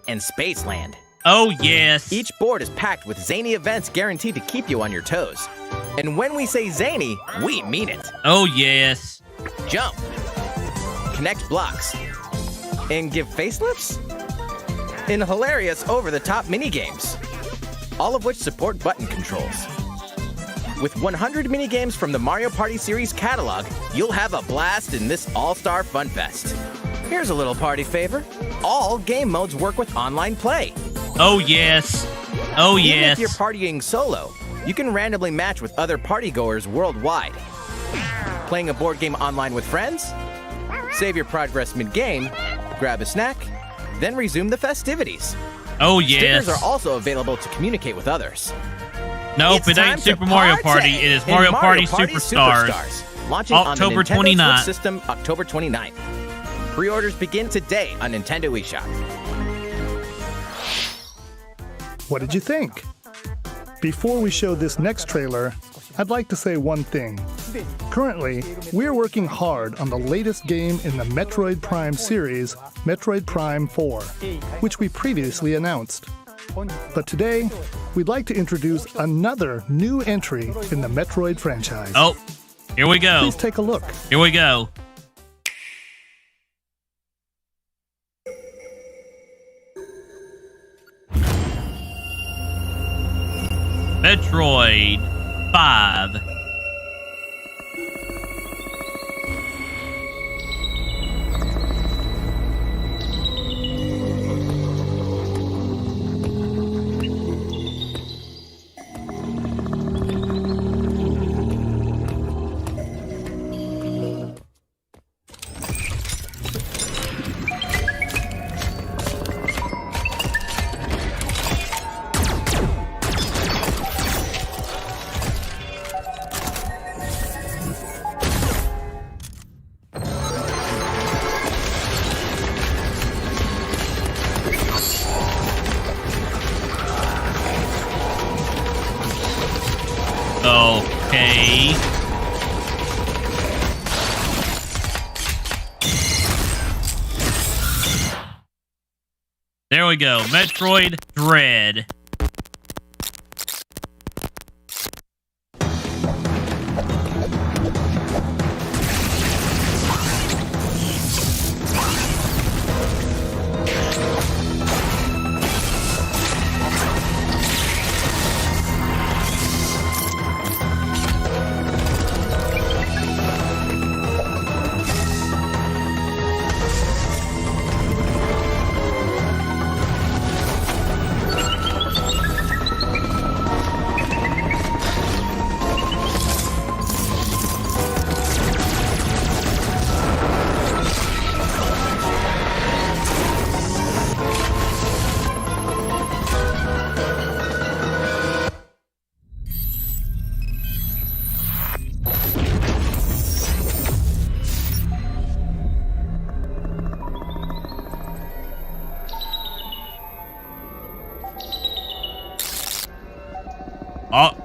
and Spaceland. Oh, yes. Each board is packed with zany events guaranteed to keep you on your toes. And when we say zany, we mean it. Oh, yes. Jump, connect blocks, and give facelifts? In hilarious over-the-top minigames, all of which support button controls. With 100 minigames from the Mario Party series catalog, you'll have a blast in this all-star fun fest. Here's a little party favor. All game modes work with online play. Oh, yes. Oh, Even yes. if you're partying solo, you can randomly match with other partygoers worldwide. Playing a board game online with friends? Save your progress mid-game, grab a snack, then resume the festivities. Oh, yes. Stickers are also available to communicate with others. Nope, It's it time ain't to Super Mario Party. partay It is in Mario Party Superstars. Launching on the October Nintendo 29th. Switch system October 29th. Pre-orders begin today on Nintendo eShop. What did you think? Before we show this next trailer, I'd like to say one thing. Currently, we're working hard on the latest game in the Metroid Prime series, Metroid Prime 4, which we previously announced. But today, we'd like to introduce another new entry in the Metroid franchise. Oh, here we go. Please take a look. Here we go. Metroid 5. Okay. There we go. Metroid Dread.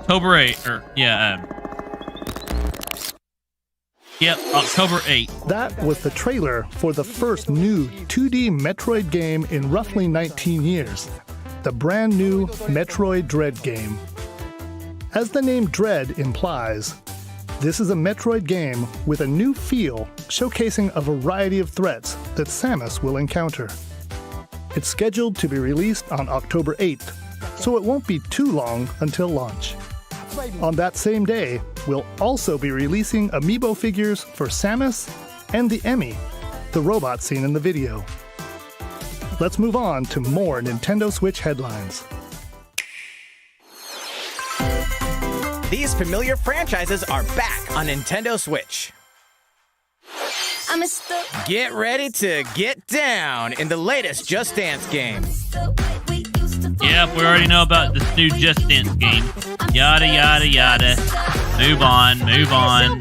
October 8th. Yep, October 8th. That was the trailer for the first new 2D Metroid game in roughly 19 years, the brand new Metroid Dread game. As the name Dread implies, this is a Metroid game with a new feel, showcasing a variety of threats that Samus will encounter. It's scheduled to be released on October 8th, so it won't be too long until launch. On that same day, we'll also be releasing amiibo figures for Samus and the Emmy, the robot seen in the video. Let's move on to more Nintendo Switch headlines. These familiar franchises are back on Nintendo Switch. Get ready to get down in the latest Just Dance game. Yep, we already know about this new Just Dance game. Yada, yada, yada. Move on, move on.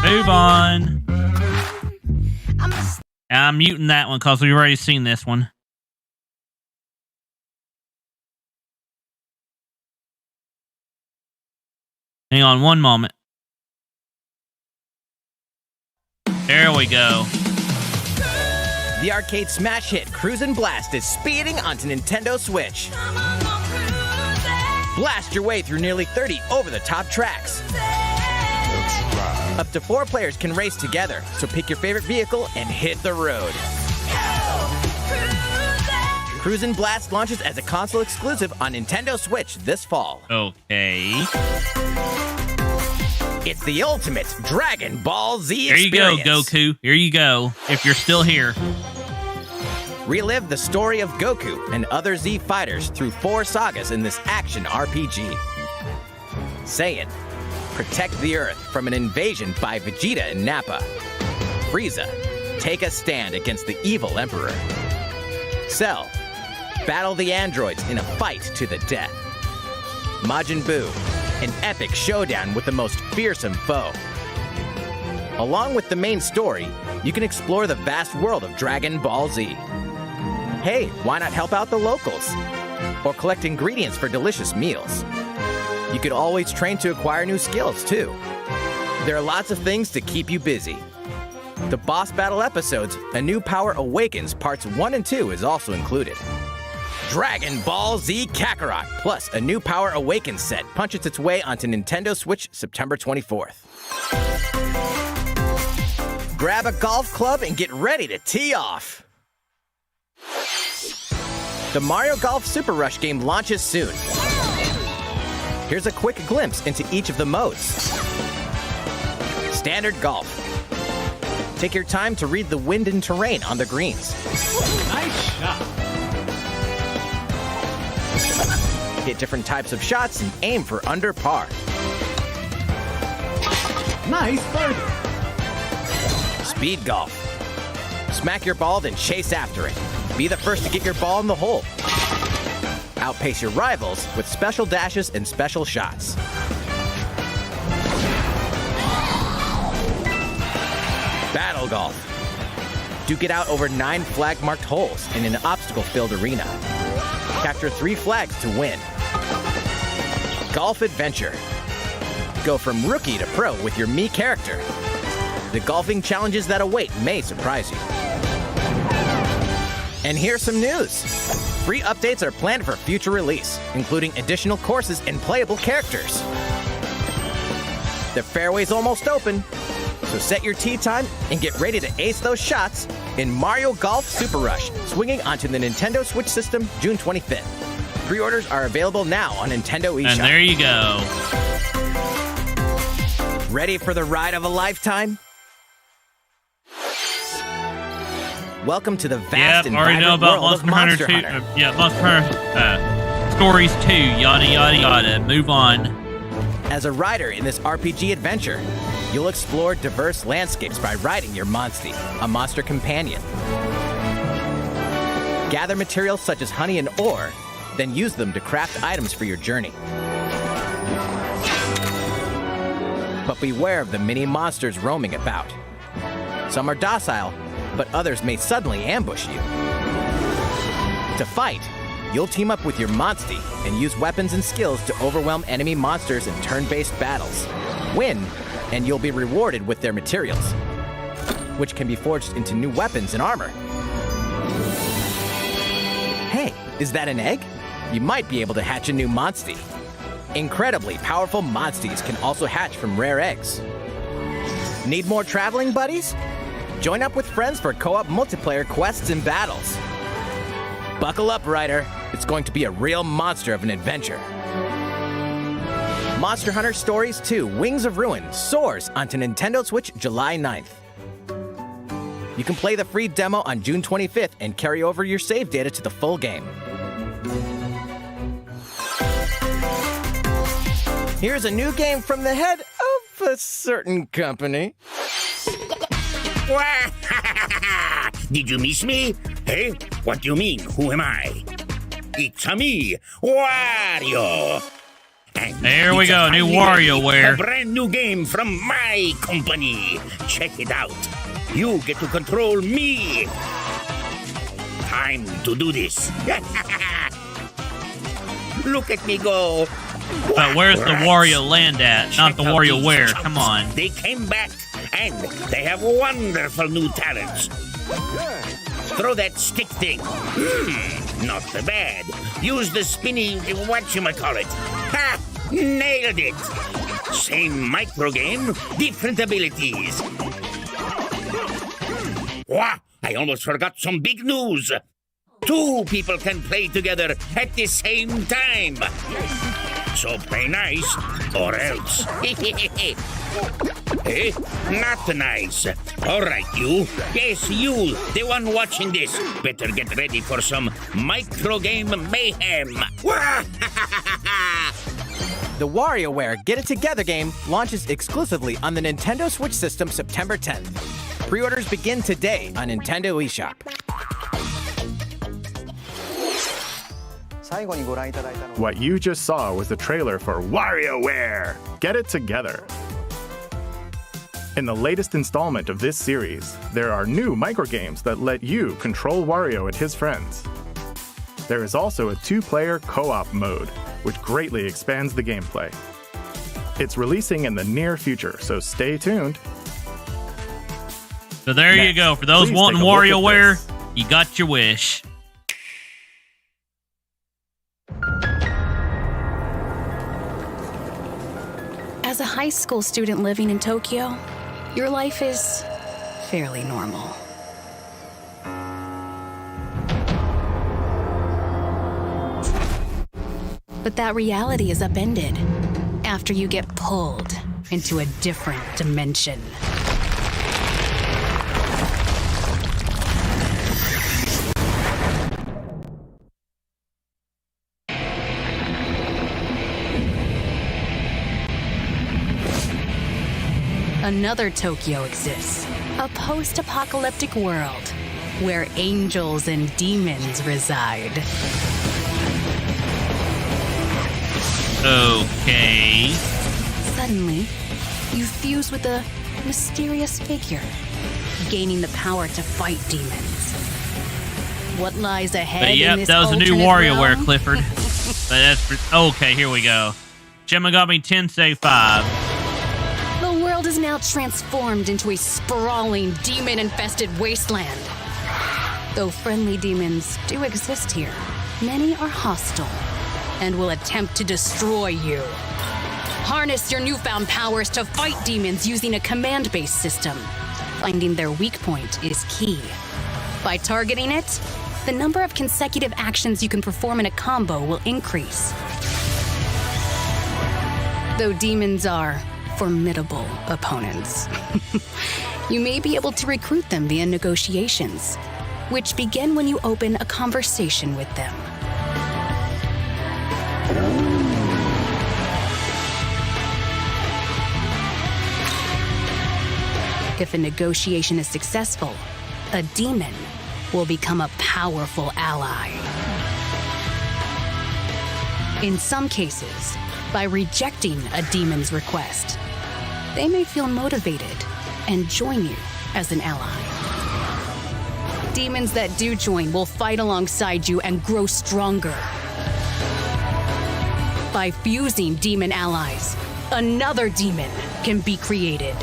Move on. I'm muting that one because we've already seen this one. Hang on one moment. There we go. The arcade smash hit Cruisin' Blast is speeding onto Nintendo Switch. Blast your way through nearly 30 over-the-top tracks. Up to 4 players can race together, so pick your favorite vehicle and hit the road. Cruisin' Blast launches as a console exclusive on Nintendo Switch this fall. Okay. It's the ultimate Dragon Ball Z Here you experience. go, Goku. Here you go. If you're still here. Relive the story of Goku and other Z fighters through 4 sagas in this action RPG. Saiyan, protect the Earth from an invasion by Vegeta and Nappa. Frieza, take a stand against the evil Emperor. Cell, battle the androids in a fight to the death. Majin Buu, an epic showdown with the most fearsome foe. Along with the main story, you can explore the vast world of Dragon Ball Z. Hey, why not help out the locals? Or collect ingredients for delicious meals. You could always train to acquire new skills, too. There are lots of things to keep you busy. The boss battle episodes, A New Power Awakens Parts 1 and 2 is also included. Dragon Ball Z Kakarot, plus A New Power Awakens set punches its way onto Nintendo Switch September 24th. Grab a golf club and get ready to tee off. The Mario Golf Super Rush game launches soon. Here's a quick glimpse into each of the modes. Standard Golf. Take your time to read the wind and terrain on the greens. Nice shot. Hit different types of shots and aim for under par. Nice birdie. Speed Golf. Smack your ball, then chase after it. Be the first to get your ball in the hole. Outpace your rivals with special dashes and special shots. Battle Golf. Duke it out over 9 flag-marked holes in an obstacle-filled arena. Capture 3 flags to win. Golf Adventure. Go from rookie to pro with your Mii character. The golfing challenges that await may surprise you. And here's some news. Free updates are planned for future release, including additional courses and playable characters. The fairway's almost open, so set your tee time and get ready to ace those shots in Mario Golf Super Rush, swinging onto the Nintendo Switch system June 25th. Pre-orders are available now on Nintendo eShop. And there you go. Ready for the ride of a lifetime? Welcome to the vast and already know vibrant about world of Monster Monster Hunter 2. Hunter. Monster Hunter Stories 2. Yada, yada, yada. Move on. As a rider in this RPG adventure, you'll explore diverse landscapes by riding your Monstie, a monster companion. Gather materials such as honey and ore, then use them to craft items for your journey. But beware of the many monsters roaming about. Some are docile, but others may suddenly ambush you. To fight, You'll team up with your Monstie and use weapons and skills to overwhelm enemy monsters in turn-based battles. Win, and you'll be rewarded with their materials, which can be forged into new weapons and armor. Hey, is that an egg? You might be able to hatch a new Monstie. Incredibly powerful Monsties can also hatch from rare eggs. Need more traveling buddies? Join up with friends for co-op multiplayer quests and battles. Buckle up, Ryder. It's going to be a real monster of an adventure. Monster Hunter Stories 2 Wings of Ruin soars onto Nintendo Switch July 9th. You can play the free demo on June 25th and carry over your save data to the full game. Here's a new game from the head of a certain company. Did you miss me? Hey, what do you mean? Who am I? It's me, Wario. And There we it's a go, new finally WarioWare. A brand new game from my company. Check it out. You get to control me. Time to do this. Look at me go. But where's the Rats. Wario Land at? Not the Check out WarioWare. these Come chumps. on. They came back, and they have wonderful new talents. Throw that stick thing. Not so bad. Use the spinny whatchamacallit. Ha! Nailed it. Same micro game, different abilities. Wah! I almost forgot some big news. 2 people can play together at the same time. So play nice, or else. Eh? Not nice. All right, you. Yes, you, the one watching this. Better get ready for some micro game mayhem. The WarioWare Get It Together game launches exclusively on the Nintendo Switch system September 10th. Pre-orders begin today on Nintendo eShop. What you just saw was the trailer for WarioWare! Get It Together! In the latest installment of this series, there are new microgames that let you control Wario and his friends. There is also a 2-player co-op mode, which greatly expands the gameplay. It's releasing in the near future, so stay tuned. So there you Next, go. For those please wanting take a look at WarioWare, this. you got your wish. As a high school student living in Tokyo, your life is fairly normal. But that reality is upended after you get pulled into a different dimension. Another Tokyo exists, a post-apocalyptic world where angels and demons reside. Okay. Suddenly, you fuse with a mysterious figure, gaining the power to fight demons. What lies ahead in Yep, this that was a new alternate WarioWare, realm? Clifford. But that's okay. Here we go. Shin Megami Tensei 5. The world is now transformed into a sprawling, demon-infested wasteland. Though friendly demons do exist here, many are hostile and will attempt to destroy you. Harness your newfound powers to fight demons using a command-based system. Finding their weak point is key. By targeting it, the number of consecutive actions you can perform in a combo will increase. Though demons are formidable opponents, you may be able to recruit them via negotiations, which begin when you open a conversation with them. If a negotiation is successful, a demon will become a powerful ally. In some cases, by rejecting a demon's request, they may feel motivated and join you as an ally. demons that do join will fight alongside you and grow stronger. By fusing demon allies, another demon can be created.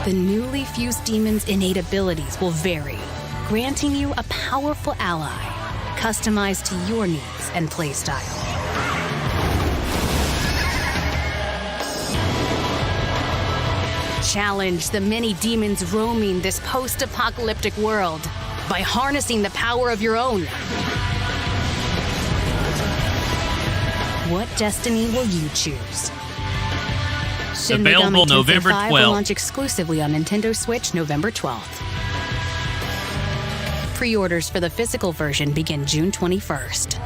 The newly fused demon's innate abilities will vary, granting you a powerful ally, customized to your needs and playstyle. Challenge the many demons roaming this post-apocalyptic world by harnessing the power of your own. What destiny will you choose? Shin Available Megami Tensei November 5 will 12th. launch exclusively on Nintendo Switch November 12th. Pre-orders for the physical version begin June 21st.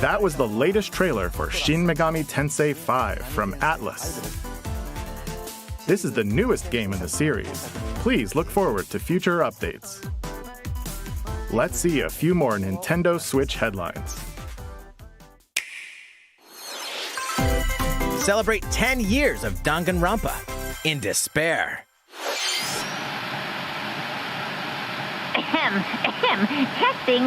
That was the latest trailer for Shin Megami Tensei 5 from Atlus. This is the newest game in the series. Please look forward to future updates. Let's see a few more Nintendo Switch headlines. Celebrate 10 years of Danganronpa in despair. Testing.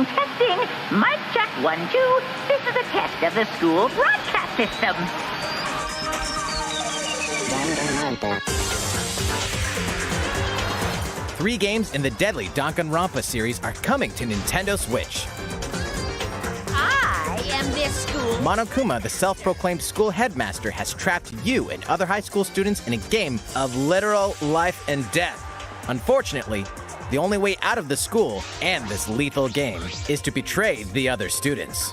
Mic check 1, 2. This is a test of the school broadcast system. Three games in the deadly Danganronpa series are coming to Nintendo Switch. I am this school. Monokuma, the self-proclaimed school headmaster, has trapped you and other high school students in a game of literal life and death. Unfortunately, the only way out of the school and this lethal game is to betray the other students.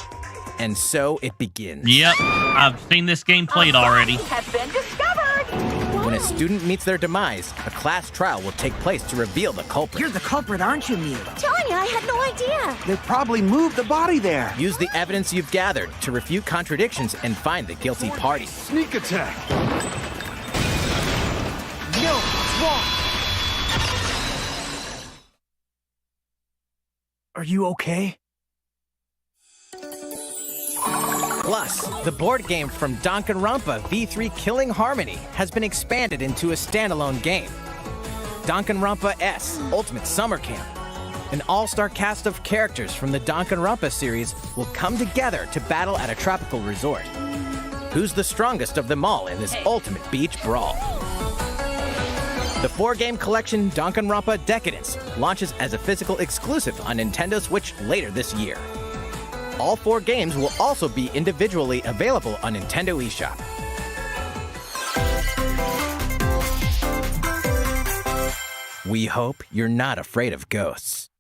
And so it begins. Yep, I've seen this game played already. Has been discovered. When a student meets their demise, a class trial will take place to reveal the culprit. You're the culprit, aren't you, Mia? Tanya, I had no idea. They probably moved the body there. Use the evidence you've gathered to refute contradictions and find the guilty party. Sneak attack. Yo, what's wrong? Are you okay? Plus, the board game from Danganronpa V3 Killing Harmony has been expanded into a standalone game. Danganronpa S Ultimate Summer Camp. An all-star cast of characters from the Danganronpa series will come together to battle at a tropical resort. Who's the strongest of them all in this ultimate beach brawl? The 4-game collection Danganronpa Decadence launches as a physical exclusive on Nintendo Switch later this year. All 4 games will also be individually available on Nintendo eShop. We hope you're not afraid of ghosts.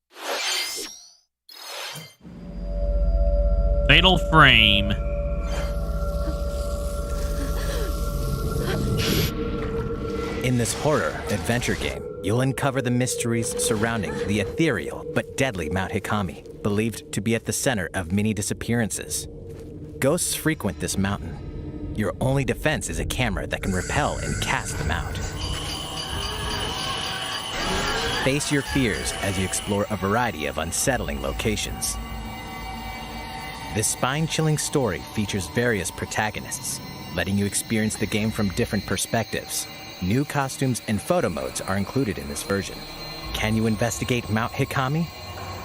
Fatal Frame. In this horror adventure game, you'll uncover the mysteries surrounding the ethereal but deadly Mount Hikami, believed to be at the center of many disappearances. Ghosts frequent this mountain. Your only defense is a camera that can repel and cast them out. Face your fears as you explore a variety of unsettling locations. This spine-chilling story features various protagonists, letting you experience the game from different perspectives. New costumes and photo modes are included in this version. Can you investigate Mount Hikami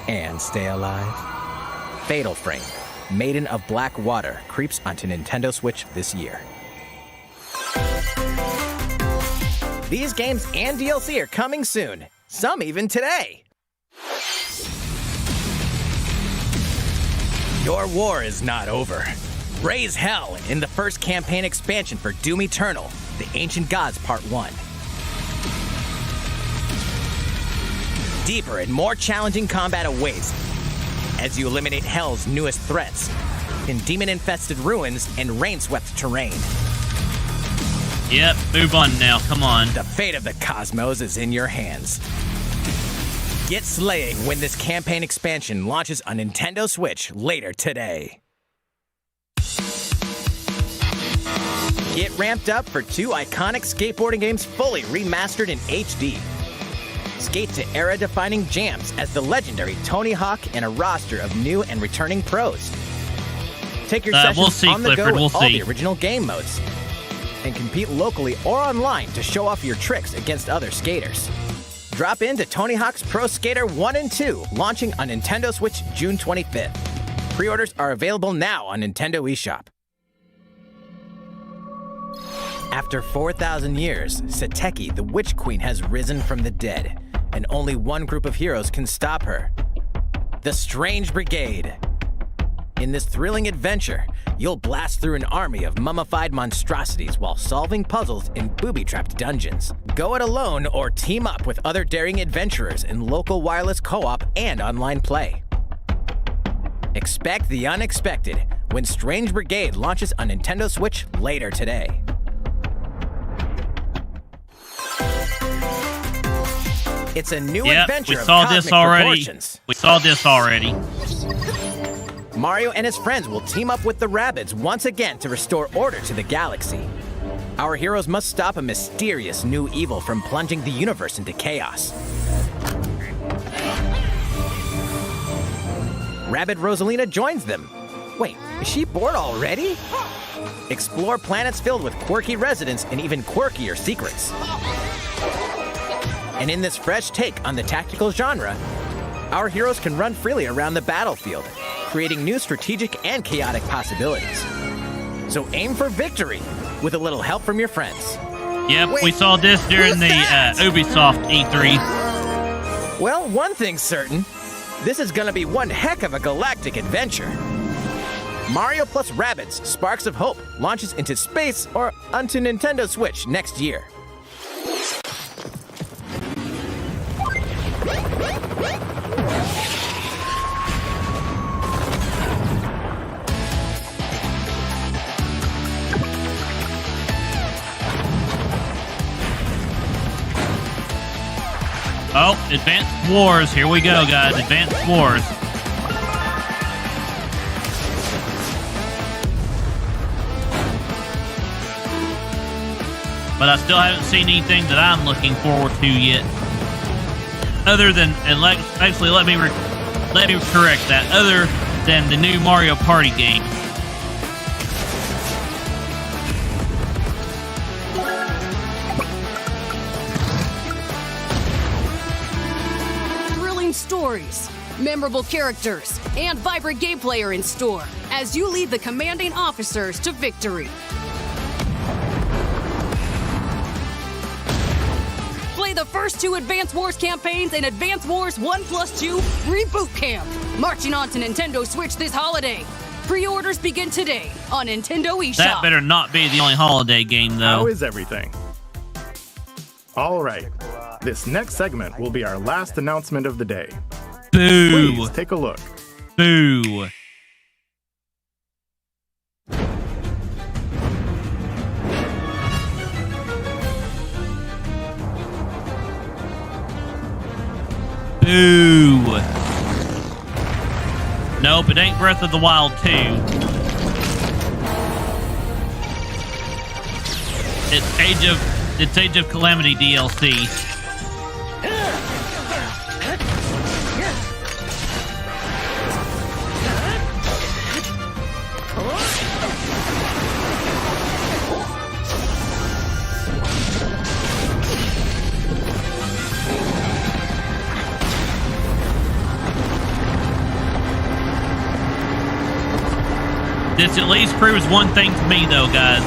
and stay alive? Fatal Frame, Maiden of Black Water, creeps onto Nintendo Switch this year. These games and DLC are coming soon, some even today. Your war is not over. Raise hell in the first campaign expansion for Doom Eternal, The Ancient Gods Part 1. Deeper and more challenging combat awaits as you eliminate Hell's newest threats in demon-infested ruins and rain-swept terrain. Yep, move on now, come on. The fate of the cosmos is in your hands. Get slaying when this campaign expansion launches on Nintendo Switch later today. Get ramped up for 2 iconic skateboarding games fully remastered in HD. Skate to era-defining jams as the legendary Tony Hawk and a roster of new and returning pros. Take your sessions we'll see, on the Clifford, go with we'll all see. the original game modes. and compete locally or online to show off your tricks against other skaters. Drop in to Tony Hawk's Pro Skater 1 and 2, launching on Nintendo Switch June 25th. Pre-orders are available now on Nintendo eShop. After 4,000 years, Sateki, the Witch Queen, has risen from the dead, and only one group of heroes can stop her: the Strange Brigade. In this thrilling adventure, you'll blast through an army of mummified monstrosities while solving puzzles in booby-trapped dungeons. Go it alone or team up with other daring adventurers in local wireless co-op and online play. Expect the unexpected when Strange Brigade launches on Nintendo Switch later today. It's a new adventure of cosmic proportions. We saw this already. Mario and his friends will team up with the Rabbids once again to restore order to the galaxy. Our heroes must stop a mysterious new evil from plunging the universe into chaos. Rabbid Rosalina joins them. Wait, is she bored already? Explore planets filled with quirky residents and even quirkier secrets. And in this fresh take on the tactical genre, our heroes can run freely around the battlefield, creating new strategic and chaotic possibilities. So aim for victory with a little help from your friends. Yep, wait, we saw this during the Ubisoft E3. Well, one thing's certain. This is gonna be one heck of a galactic adventure. Mario plus Rabbids Sparks of Hope launches into space or onto Nintendo Switch next year. Oh, Advanced Wars. Here we go, guys. Advanced Wars. But I still haven't seen anything that I'm looking forward to yet. Other than, and actually, let me correct that. Other than the new Mario Party game. Stories, memorable characters, and vibrant gameplay are in store as you lead the commanding officers to victory. Play the first two Advance Wars campaigns in Advance Wars 1+2 Reboot Camp, marching on to Nintendo Switch this holiday. Pre-orders begin today on Nintendo eShop. That better not be the only holiday game, though. How is everything? All right. This next segment will be our last announcement of the day. Boo! Please take a look. Boo! Boo! Nope, it ain't Breath of the Wild 2. It's Age of Calamity DLC. This at least proves one thing to me, though, guys,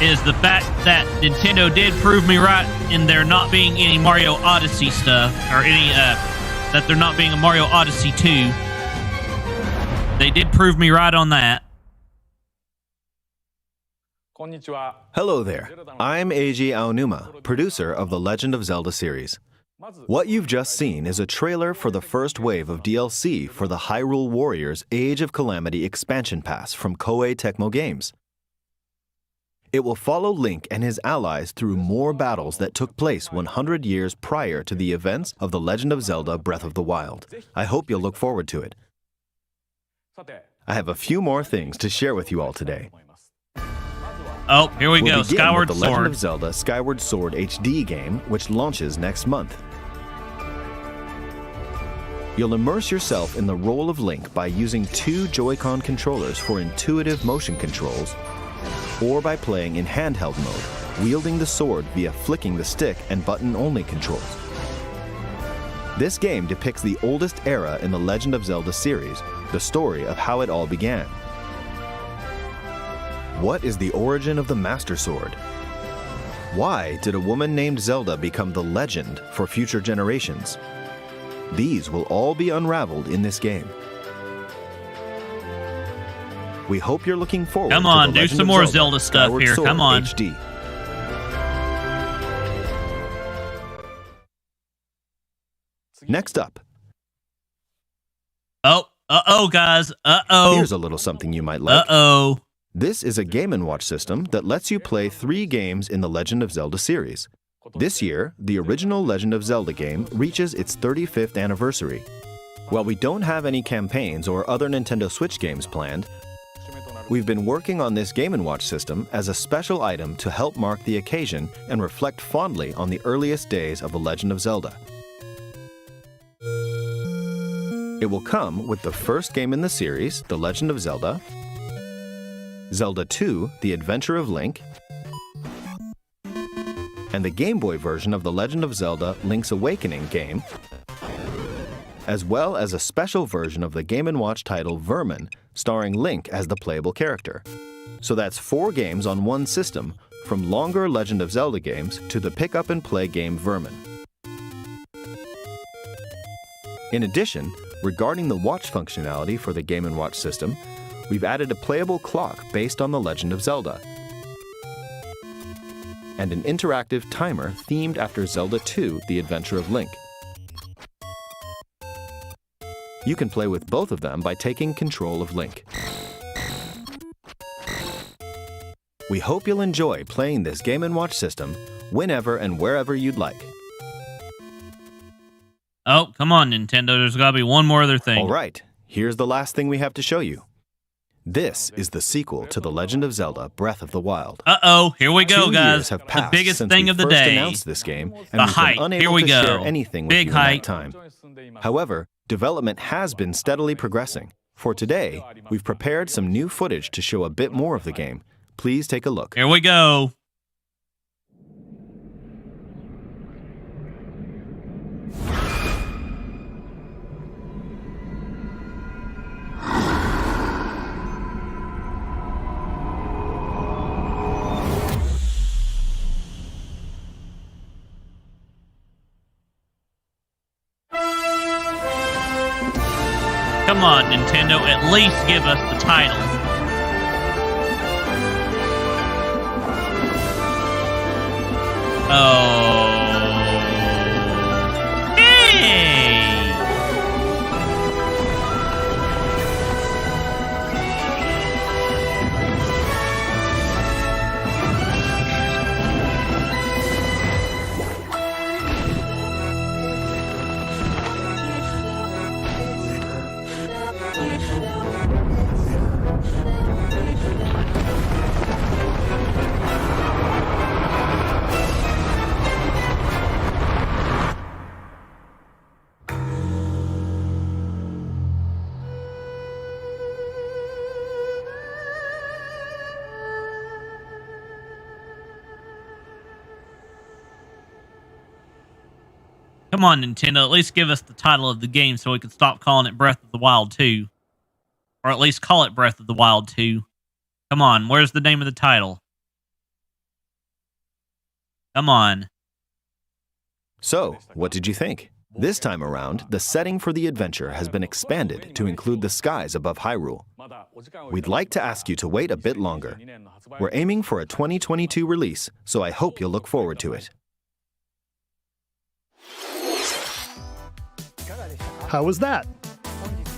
is the fact that Nintendo did prove me right in there not being any Mario Odyssey stuff, or any, that there not being a Mario Odyssey 2. They did prove me right on that. Hello there. I'm Eiji Aonuma, producer of the Legend of Zelda series. What you've just seen is a trailer for the first wave of DLC for the Hyrule Warriors Age of Calamity expansion pass from Koei Tecmo Games. It will follow Link and his allies through more battles that took place 100 years prior to the events of The Legend of Zelda Breath of the Wild. I hope you'll look forward to it. I have a few more things to share with you all today. Oh, here we go. We'll begin Skyward with the Legend Sword. of Zelda Skyward Sword HD game, which launches next month. You'll immerse yourself in the role of Link by using two Joy-Con controllers for intuitive motion controls or by playing in handheld mode, wielding the sword via flicking the stick and button-only controls. This game depicts the oldest era in the Legend of Zelda series, the story of how it all began. What is the origin of the Master Sword? Why did a woman named Zelda become the legend for future generations? These will all be unraveled in this game. We hope you're looking forward Come to on, The do Legend some of more Zelda Zelda stuff Skyward here. Sword Come on. HD. Next up, Uh-oh, guys. Uh-oh. here's a little something you might like. Uh-oh. This is a Game & Watch system that lets you play 3 games in the Legend of Zelda series. This year, the original Legend of Zelda game reaches its 35th anniversary. While we don't have any campaigns or other Nintendo Switch games planned, we've been working on this Game & Watch system as a special item to help mark the occasion and reflect fondly on the earliest days of The Legend of Zelda. It will come with the first game in the series, The Legend of Zelda, Zelda 2, The Adventure of Link, and the Game Boy version of The Legend of Zelda Link's Awakening game, as well as a special version of the Game & Watch title Vermin, starring Link as the playable character. So that's 4 games on one system, from longer Legend of Zelda games to the pick-up-and-play game Vermin. In addition, regarding the watch functionality for the Game & Watch system, we've added a playable clock based on The Legend of Zelda, and an interactive timer themed after Zelda 2, The Adventure of Link. You can play with both of them by taking control of Link. We hope you'll enjoy playing this Game & Watch system whenever and wherever you'd like. Oh, come on, Nintendo. There's got to be one more other thing. All right, here's the last thing we have to show you. This is the sequel to The Legend of Zelda Breath of the Wild. Uh-oh, here we go, 2 guys. years have The passed biggest since thing we of the first day. announced this game, and The we've hype. been Here unable we to go. share anything with Big you in hype. that time. However, development has been steadily progressing. For today, we've prepared some new footage to show a bit more of the game. Please take a look. Here we go. Come on, Nintendo, at least give us the title. Oh. Hey! Come on, Nintendo, at least give us the title of the game so we can stop calling it Breath of the Wild 2. Or at least call it Breath of the Wild 2. Come on, where's the name of the title? Come on. So, what did you think? This time around, the setting for the adventure has been expanded to include the skies above Hyrule. We'd like to ask you to wait a bit longer. We're aiming for a 2022 release, so I hope you'll look forward to it. How was that?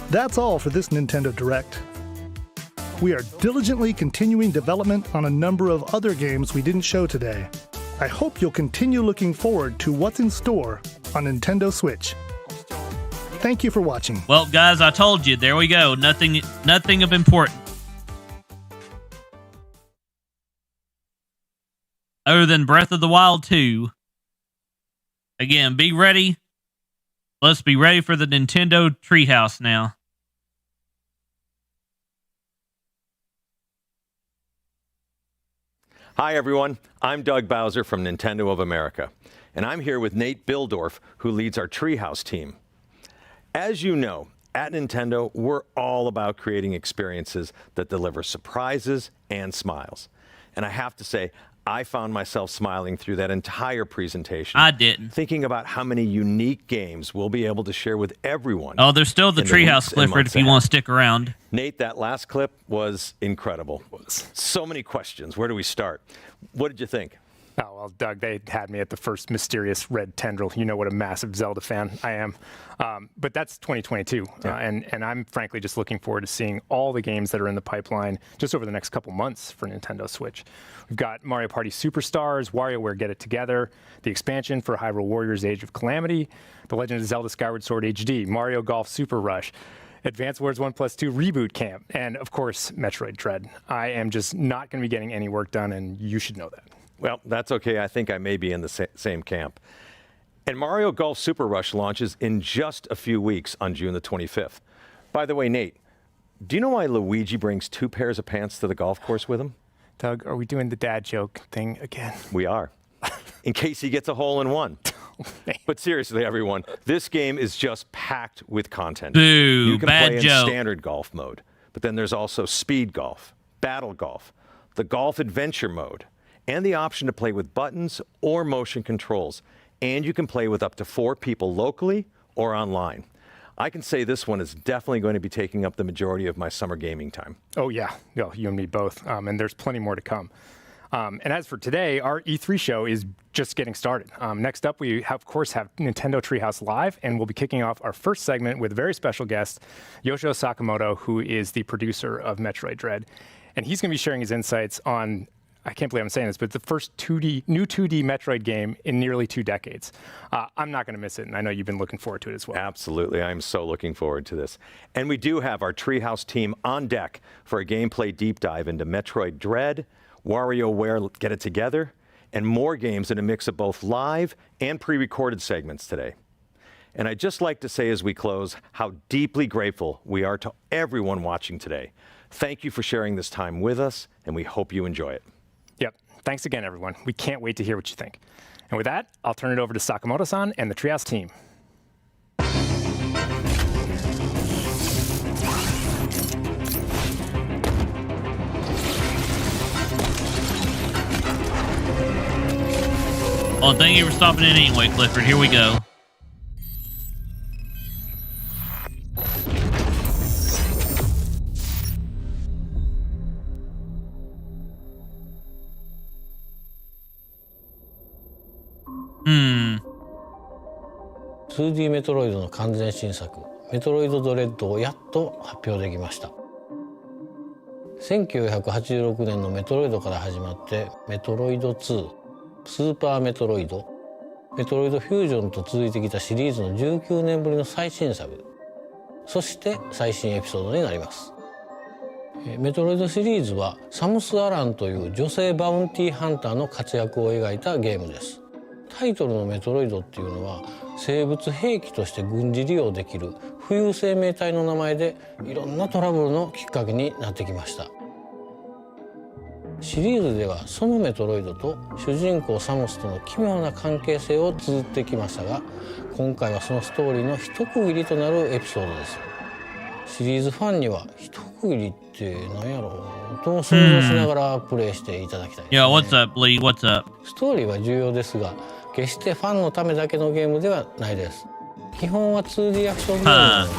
That's all for this Nintendo Direct. We are diligently continuing development on a number of other games we didn't show today. I hope you'll continue looking forward to what's in store on Nintendo Switch. Thank you for watching. Well, guys, I told you. There we go. Nothing of importance. Other than Breath of the Wild 2. Again, be ready. Let's be ready for the Nintendo Treehouse now. Hi, everyone. I'm Doug Bowser from Nintendo of America, and I'm here with Nate Bildorf, who leads our Treehouse team. As you know, at Nintendo, we're all about creating experiences that deliver surprises and smiles. And I have to say, I found myself smiling through that entire presentation. I didn't. Thinking about how many unique games we'll be able to share with everyone. Oh, there's still the Treehouse, Clifford, if you want to stick around. Nate, that last clip was incredible. So many questions. Where do we start? What did you think? Oh, well, Doug, they had me at the first mysterious red tendril. You know what a massive Zelda fan I am. But that's 2022. Yeah. And I'm frankly just looking forward to seeing all the games that are in the pipeline just over the next couple months for Nintendo Switch. We've got Mario Party Superstars, WarioWare Get It Together, the expansion for Hyrule Warriors Age of Calamity, The Legend of Zelda Skyward Sword HD, Mario Golf Super Rush, Advance Wars 1+2 Reboot Camp, and of course, Metroid Dread. I am just not going to be getting any work done, and you should know that. Well, that's okay. I think I may be in the same camp. And Mario Golf Super Rush launches in just a few weeks on June the 25th. By the way, Nate, do you know why Luigi brings 2 pairs of pants to the golf course with him? Doug, are we doing the dad joke thing again? We are. In case he gets a hole in one. But seriously, everyone, this game is just packed with content. Boo, you can bad play joke. in standard golf mode, but then there's also speed golf, battle golf, the golf adventure mode, and the option to play with buttons or motion controls. And you can play with up to 4 people locally or online. I can say this one is definitely going to be taking up the majority of my summer gaming time. Oh, yeah. No, you and me both. And there's plenty more to come. And as for today, our E3 show is just getting started. Next up, we, of course, have Nintendo Treehouse Live, and we'll be kicking off our first segment with a very special guest, Yoshio Sakamoto, who is the producer of Metroid Dread. And he's going to be sharing his insights on, I can't believe I'm saying this, but the first new 2D Metroid game in nearly 2 decades. I'm not going to miss it, and I know you've been looking forward to it as well. Absolutely. I'm so looking forward to this. And we do have our Treehouse team on deck for a gameplay deep dive into Metroid Dread, WarioWare Get It Together, and more games in a mix of both live and pre-recorded segments today. And I'd just like to say as we close how deeply grateful we are to everyone watching today. Thank you for sharing this time with us, and we hope you enjoy it. Yep. Thanks again, everyone. We can't wait to hear what you think. And with that, I'll turn it over to Sakamoto-san and the Treehouse team. Well, thank you for stopping in anyway, Clifford. Here we go.2D メトロイドの完全新作メトロイドドレッドをやっと発表できました。1986年のメトロイドから始まってメトロイド2、スーパーメトロイド、メトロイドフュージョンと続いてきたシリーズの19年ぶりの最新作、そして最新エピソードになります。メトロイドシリーズはサムス・アランという女性バウンティーハンターの活躍を描いたゲームです。タイトルのメトロイドっていうのは生物兵器として軍事利用できる浮遊生命体の名前でいろんなトラブルのきっかけになってきました。シリーズではそのメトロイドと主人公サムスとの奇妙な関係性を綴ってきましたが、今回はそのストーリーの一区切りとなるエピソードです。シリーズファンには一区切りって何やろうと想像しながらプレイしていただきたいですね。Yeah, what's up, Lee? What's up? ストーリーは重要ですが、決してファンのためだけのゲームではないです。基本は 2D アクションゲームなので、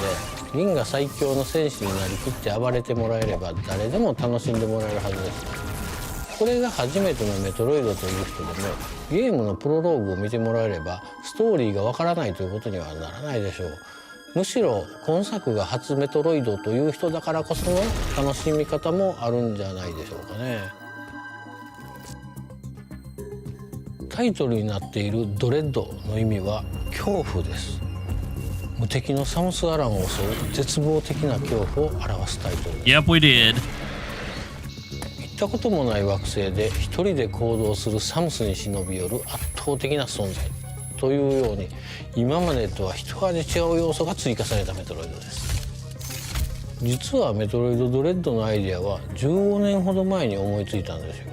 銀が最強の戦士になりきって暴れてもらえれば誰でも楽しんでもらえるはずです。これが初めてのメトロイドという人でもゲームのプロローグを見てもらえればストーリーがわからないということにはならないでしょう。むしろ今作が初メトロイドという人だからこその楽しみ方もあるんじゃないでしょうかね。タイトルになっているドレッドの意味は恐怖です。無敵のサムス・アランを襲う絶望的な恐怖を表すタイトルです。Yep, we did. 行ったこともない惑星で一人で行動するサムスに忍び寄る圧倒的な存在というように今までとは一味違う要素が追加されたメトロイドです。実はメトロイドドレッドのアイデアは15年ほど前に思いついたんですよ。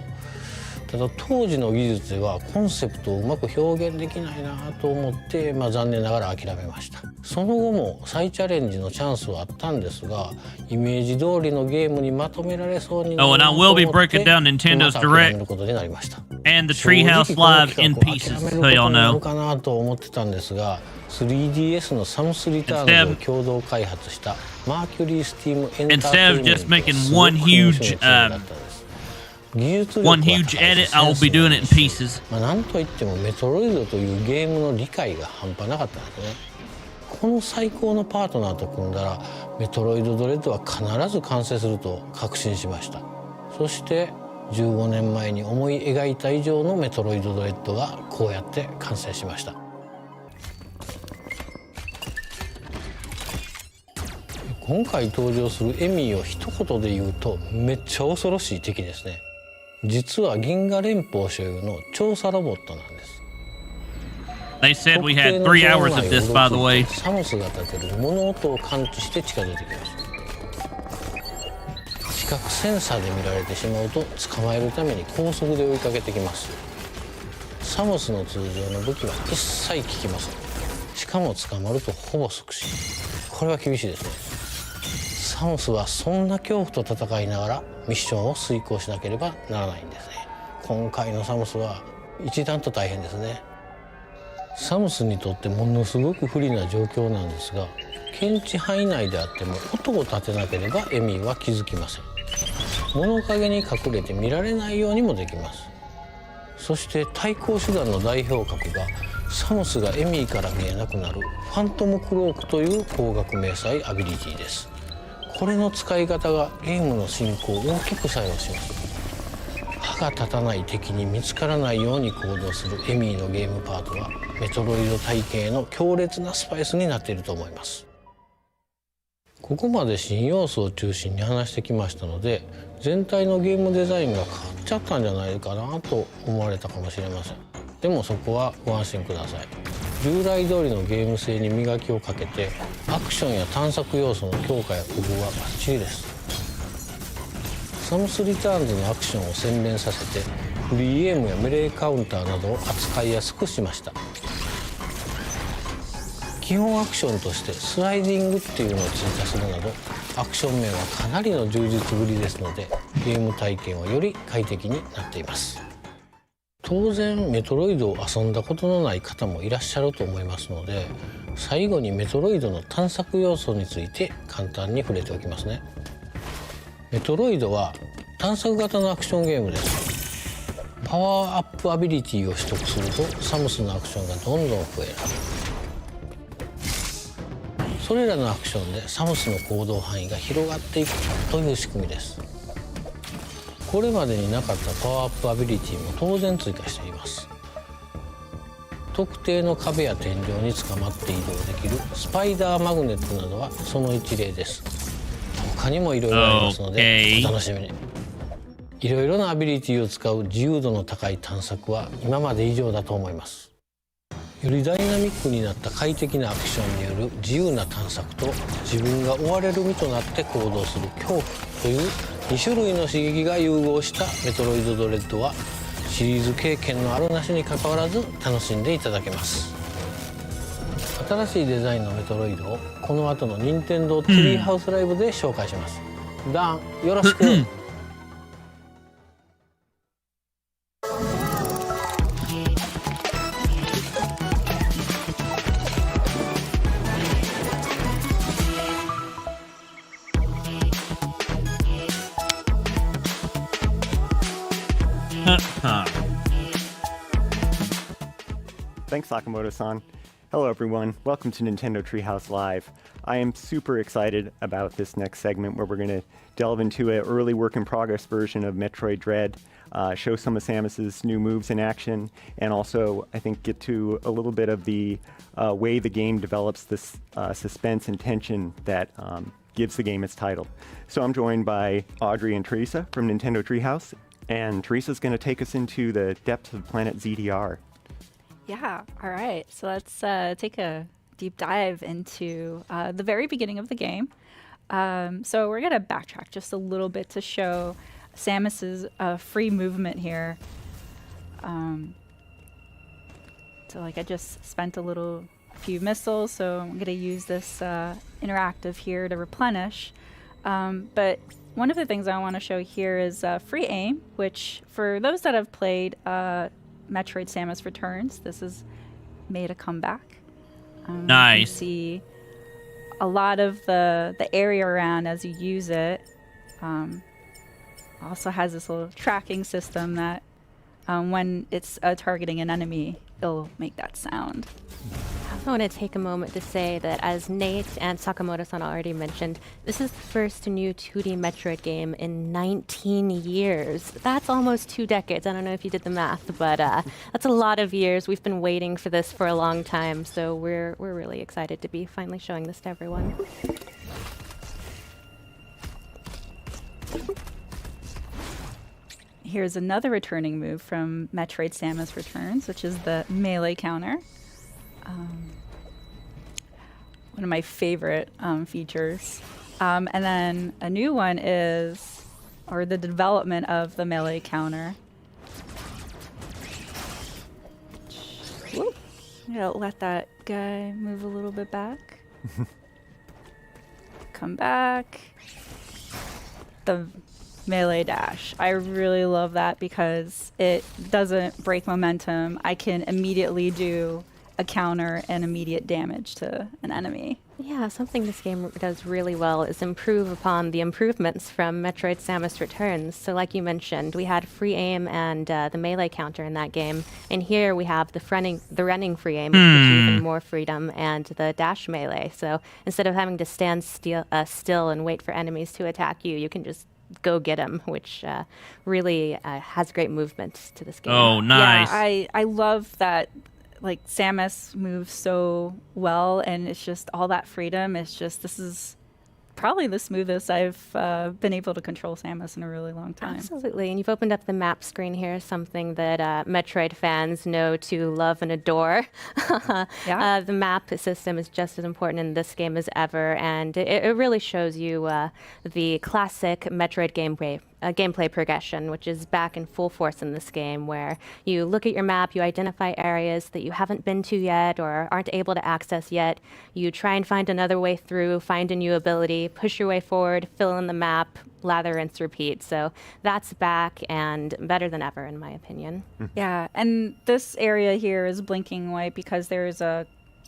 ただ当時の技術ではコンセプトをうまく表現できないなと思って、残念ながら諦めました。その後も再チャレンジのチャンスはあったんですが、イメージ通りのゲームにまとめられそうになる Oh, and I will be breaking down Nintendo's Direct and the Treehouse Live in pieces, so y'all know. かなと思ってたんですが、3DS のサムスリターンズを共同開発したマーキュリースティームエンターテインメント Instead of just making one huge edit, I'll be doing it in pieces. なんといってもメトロイドというゲームの理解が半端なかったんですね。この最高のパートナーと組んだらメトロイドドレッドは必ず完成すると確信しました。そして15年前に思い描いた以上のメトロイドドレッドがこうやって完成しました。今回登場するエミーを一言で言うとめっちゃ恐ろしい敵ですね。実は銀河連邦所有の調査ロボットなんです。They said we had 3 hours of this, by the way. サムスが立てる物音を感知して近づいてきます。視覚センサーで見られてしまうと捕まえるために高速で追いかけてきます。サムスの通常の武器は一切効きません。しかも捕まるとほぼ即死。これは厳しいですね。サムスはそんな恐怖と戦いながらミッションを遂行しなければならないんですね。今回のサムスは一段と大変ですね。サムスにとってものすごく不利な状況なんですが、検知範囲内であっても音を立てなければエミーは気づきません。物陰に隠れて見られないようにもできます。そして対抗手段の代表格がサムスがエミーから見えなくなるファントムクロークという光学迷彩アビリティです。これの使い方がゲームの進行を大きく作用します。歯が立たない敵に見つからないように行動するエミーのゲームパートはメトロイド体系の強烈なスパイスになっていると思います。ここまで新要素を中心に話してきましたので、全体のゲームデザインが変わっちゃったんじゃないかなと思われたかもしれません。でもそこはご安心ください。従来通りのゲーム性に磨きをかけて、アクションや探索要素の強化や工夫はバッチリです。サムスリターンズのアクションを洗練させて、フリーエイムやメレーカウンターなどを扱いやすくしました。基本アクションとしてスライディングっていうのを追加するなど、アクション面はかなりの充実ぶりですので、ゲーム体験はより快適になっています。当然メトロイドを遊んだことのない方もいらっしゃると思いますので、最後にメトロイドの探索要素について簡単に触れておきますね。メトロイドは探索型のアクションゲームです。パワーアップアビリティを取得するとサムスのアクションがどんどん増える。それらのアクションでサムスの行動範囲が広がっていくという仕組みです。これまでになかったパワーアップアビリティも当然追加しています。特定の壁や天井に捕まって移動できるスパイダーマグネットなどはその一例です。他にもいろいろありますので、お楽しみに。いろいろなアビリティを使う自由度の高い探索は今まで以上だと思います。よりダイナミックになった快適なアクションによる自由な探索と、自分が追われる身となって行動する恐怖という2種類の刺激が融合したメトロイドドレッドは、シリーズ経験のあるなしにかかわらず楽しんでいただけます。新しいデザインのメトロイドをこの後の任天堂ツリーハウスライブで紹介します。ダン、よろしく。Thanks, Sakamoto-san. Hello, everyone. Welcome to Nintendo Treehouse Live. I am super excited about this next segment where we're going to delve into an early work-in-progress version of Metroid Dread, show some of Samus's new moves in action, and also, I think, get to a little bit of the way the game develops this suspense and tension that gives the game its title. So I'm joined by Audrey and Teresa from Nintendo Treehouse, and Teresa's going to take us into the depths of Planet ZDR. Yeah, all right. So let's take a deep dive into the very beginning of the game. So we're going to backtrack just a little bit to show Samus's free movement here. So like I just spent a few missiles, so I'm going to use this interactive here to replenish. But one of the things I want to show here is free aim, which for those that have played Metroid Samus Returns, this has made a comeback. Nice. You can see a lot of the area around as you use it. Also has this little tracking system that when it's targeting an enemy, it'll make that sound. I want to take a moment to say that, as Nate and Sakamoto-san already mentioned, this is the first new 2D Metroid game in 19 years. That's almost 2 decades. I don't know if you did the math, but that's a lot of years. We've been waiting for this for a long time, so we're really excited to be finally showing this to everyone. Here's another returning move from Metroid Samus Returns, which is the melee counter. One of my favorite features. And then a new one is, or the development of the melee counter. Whoop. I'm gonna let that guy move a little bit back. Come back. The melee dash. I really love that because it doesn't break momentum. I can immediately do a counter and immediate damage to an enemy. Yeah, something this game does really well is improve upon the improvements from Metroid Samus Returns. So like you mentioned, we had free aim and the melee counter in that game. And here we have the running free aim, which gives you even more freedom, and the dash melee. So instead of having to stand still and wait for enemies to attack you, you can just go get them, which really has great movement to this game. Oh, nice. Yeah, I love that. Like, Samus moves so well, and it's just all that freedom. It's just, this is probably the smoothest I've been able to control Samus in a really long time. Absolutely, and you've opened up the map screen here, something that Metroid fans know to love and adore. Yeah. The map system is just as important in this game as ever, and it really shows you the classic Metroid gameplay progression, which is back in full force in this game, where you look at your map, you identify areas that you haven't been to yet or aren't able to access yet. You try and find another way through, find a new ability, push your way forward, fill in the map, lather, rinse, repeat. So that's back and better than ever, in my opinion. Yeah, and this area here is blinking white because there's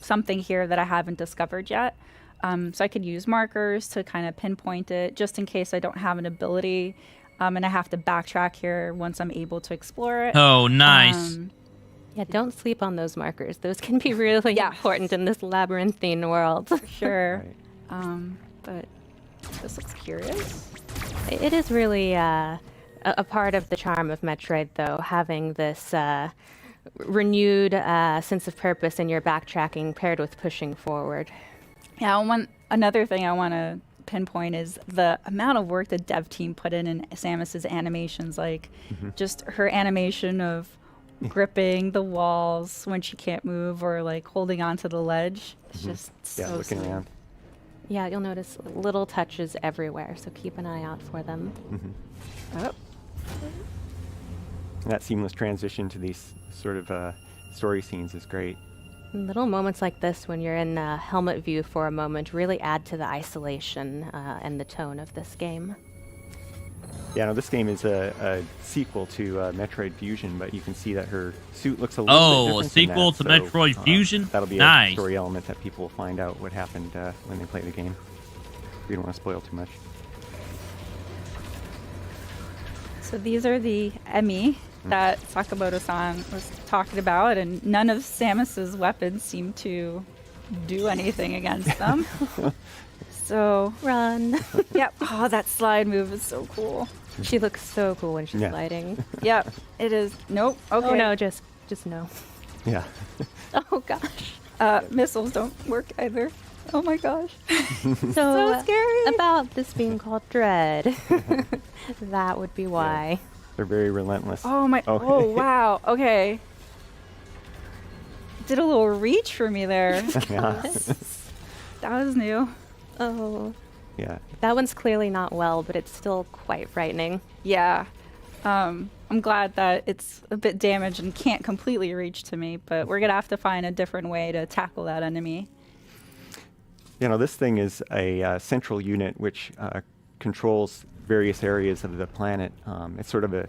something here that I haven't discovered yet. So I could use markers to kind of pinpoint it just in case I don't have an ability. And I have to backtrack here once I'm able to explore it. Oh, nice. Yeah, don't sleep on those markers. Those can be really important in this labyrinthine world. For sure. But this looks curious. It is really a part of the charm of Metroid, though, having this renewed sense of purpose in your backtracking paired with pushing forward. Yeah, another thing I want to pinpoint is the amount of work the dev team put in Samus's animations. Like, just her animation of gripping the walls when she can't move, or like holding onto the ledge. It's just so looking smooth. around. Yeah, you'll notice little touches everywhere, so keep an eye out for them. Oh. That seamless transition to these sort of story scenes is great. Little moments like this, when you're in helmet view for a moment, really add to the isolation and the tone of this game. Yeah, no, this game is a sequel to Metroid Fusion, but you can see that her suit looks a little bit different. Oh, a sequel to Metroid Fusion? That'll be Nice. a story element that people will find out what happened when they play the game. We don't want to spoil too much. So these are the Emi that Sakamoto-san was talking about, and none of Samus's weapons seem to do anything against them. So run. Yep. Oh, that slide move is so cool. She looks so cool when she's sliding. Yep, it is. Nope. Okay. Oh no, just no. Yeah. Oh gosh. Missiles don't work either. Oh my gosh. So scary. About this being called Dread, that would be why. Yeah. They're very relentless. Oh my. Okay. Oh wow. Okay. Did a little reach for me there. Yeah. That was new. Oh. Yeah. That one's clearly not well, but it's still quite frightening. Yeah. I'm glad that it's a bit damaged and can't completely reach to me, but we're going to have to find a different way to tackle that enemy. You know, this thing is a central unit which controls various areas of the planet. It's sort of a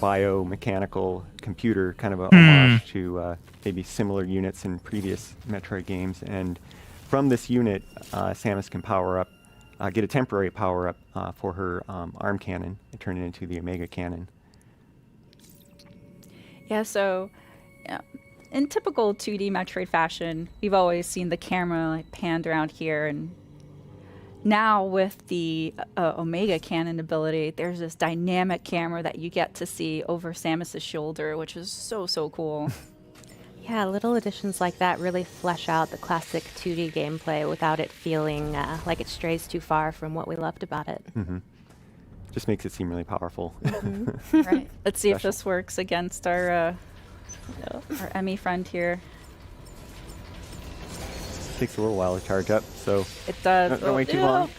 biomechanical computer, kind of a homage to maybe similar units in previous Metroid games. And from this unit, Samus can power up, get a temporary power up for her arm cannon and turn it into the Omega cannon. Yeah, so in typical 2D Metroid fashion, we've always seen the camera like panned around here, and now with the Omega cannon ability, there's this dynamic camera that you get to see over Samus's shoulder, which is so cool. Yeah, little additions like that really flesh out the classic 2D gameplay without it feeling like it strays too far from what we loved about it. Just makes it seem really powerful. Right. Let's see if this works against our Emmy friend here. Takes a little while to charge up, so it does. Don't wait too long.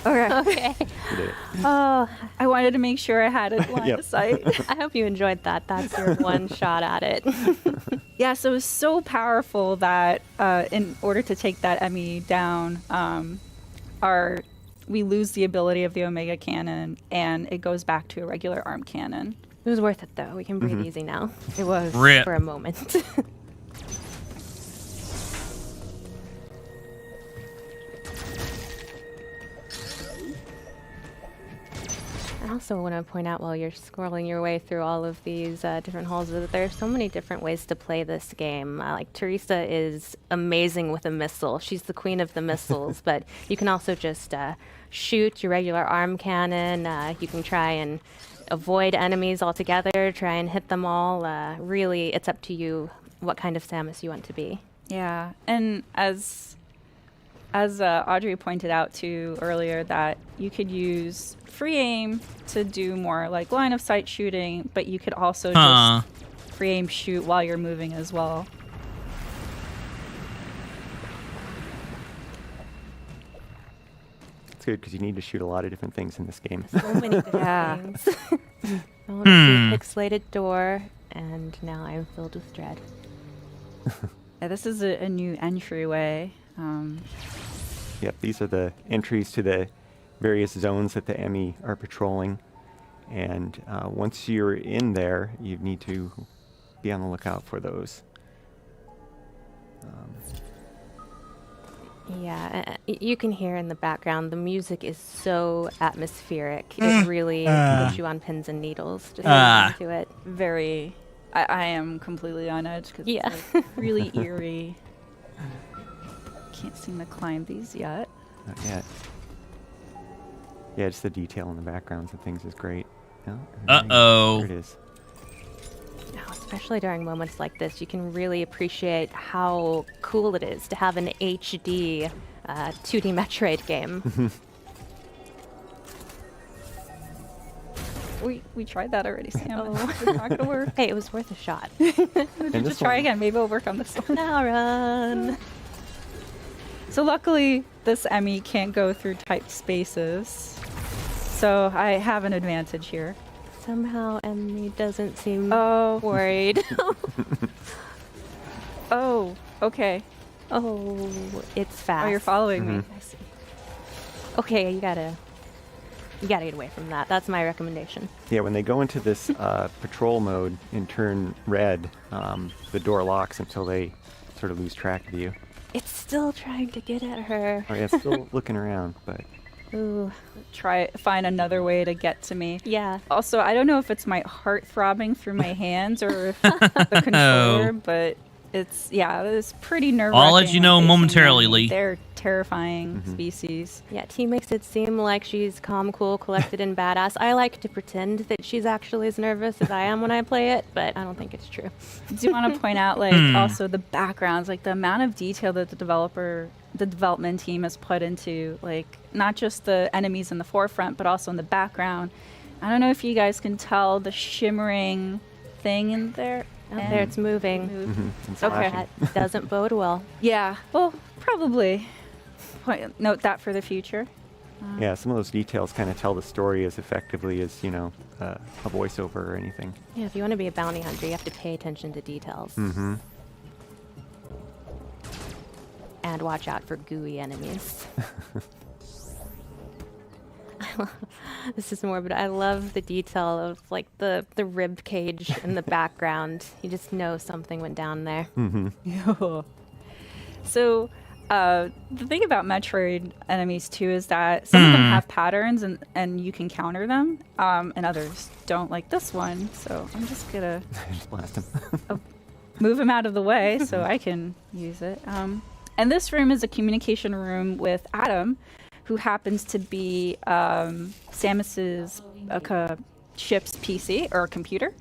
Okay. You did it. Oh, I wanted to make sure I had it line of sight. I hope you enjoyed that. That's your one shot at it. Yeah, so it was so powerful that in order to take that Emmy down, we lose the ability of the Omega cannon, and it goes back to a regular arm cannon. It was worth it, though. We can breathe easy now. It was. Rip. For a moment. I also want to point out while you're scrolling your way through all of these different halls that there are so many different ways to play this game. Like Teresa is amazing with a missile. She's the queen of the missiles, but you can also just shoot your regular arm cannon. You can try and avoid enemies altogether, try and hit them all. Really, it's up to you what kind of Samus you want to be. Yeah, and as Audrey pointed out too earlier, that you could use free aim to do more like line of sight shooting, but you could also just free aim shoot while you're moving as well. It's good because you need to shoot a lot of different things in this game. So many different things. I want to see a pixelated door, and now I'm filled with dread. Yeah, this is a new entryway. Yep, these are the entries to the various zones that the Emmy are patrolling. And once you're in there, you need to be on the lookout for those. Yeah, you can hear in the background, the music is so atmospheric. It really puts you on pins and needles just listening to it. Very, I am completely on edge because it's like really eerie. Can't seem to climb these yet. Not yet. Yeah, just the detail in the backgrounds and things is great. Uh-oh. There it is. Oh, especially during moments like this, you can really appreciate how cool it is to have an HD 2D Metroid game. We tried that already, Sam. It's not gonna work. Hey, it was worth a shot. Just try again. Maybe we'll work on this one. Now run. So luckily, this Emmy can't go through tight spaces, so I have an advantage here. Somehow Emmy doesn't seem worried. Oh, okay. Oh, it's fast. Oh, you're following me. I see. Okay, you gotta get away from that. That's my recommendation. Yeah, when they go into this patrol mode and turn red, the door locks until they sort of lose track of you. It's still trying to get at her. Oh, yeah, it's still looking around, but... Ooh. Find another way to get to me. Yeah. Also, I don't know if it's my heart throbbing through my hands or if the controller, but it's pretty nerve-wracking. I'll let you know momentarily, Lee. They're terrifying species. Yeah, T makes it seem like she's calm, cool, collected, and badass. I like to pretend that she's actually as nervous as I am when I play it, but I don't think it's true. Do you want to point out, like, also the backgrounds, like the amount of detail that the development team has put into, like, not just the enemies in the forefront, but also in the background. I don't know if you guys can tell the shimmering thing in there. Out there, it's moving. Okay. That doesn't bode well. Yeah, well, probably. Note that for the future. Yeah, some of those details kind of tell the story as effectively as, a voiceover or anything. Yeah, if you want to be a bounty hunter, you have to pay attention to details. Mm-hmm. And watch out for gooey enemies. This is morbid. I love the detail of like the rib cage in the background. You just know something went down there. Mm-hmm. So the thing about Metroid enemies too is that some of them have patterns and you can counter them, and others don't, like this one. So I'm just gonna just blast him. move him out of the way so I can use it. And this room is a communication room with Adam, who happens to be Samus's ship's PC or computer.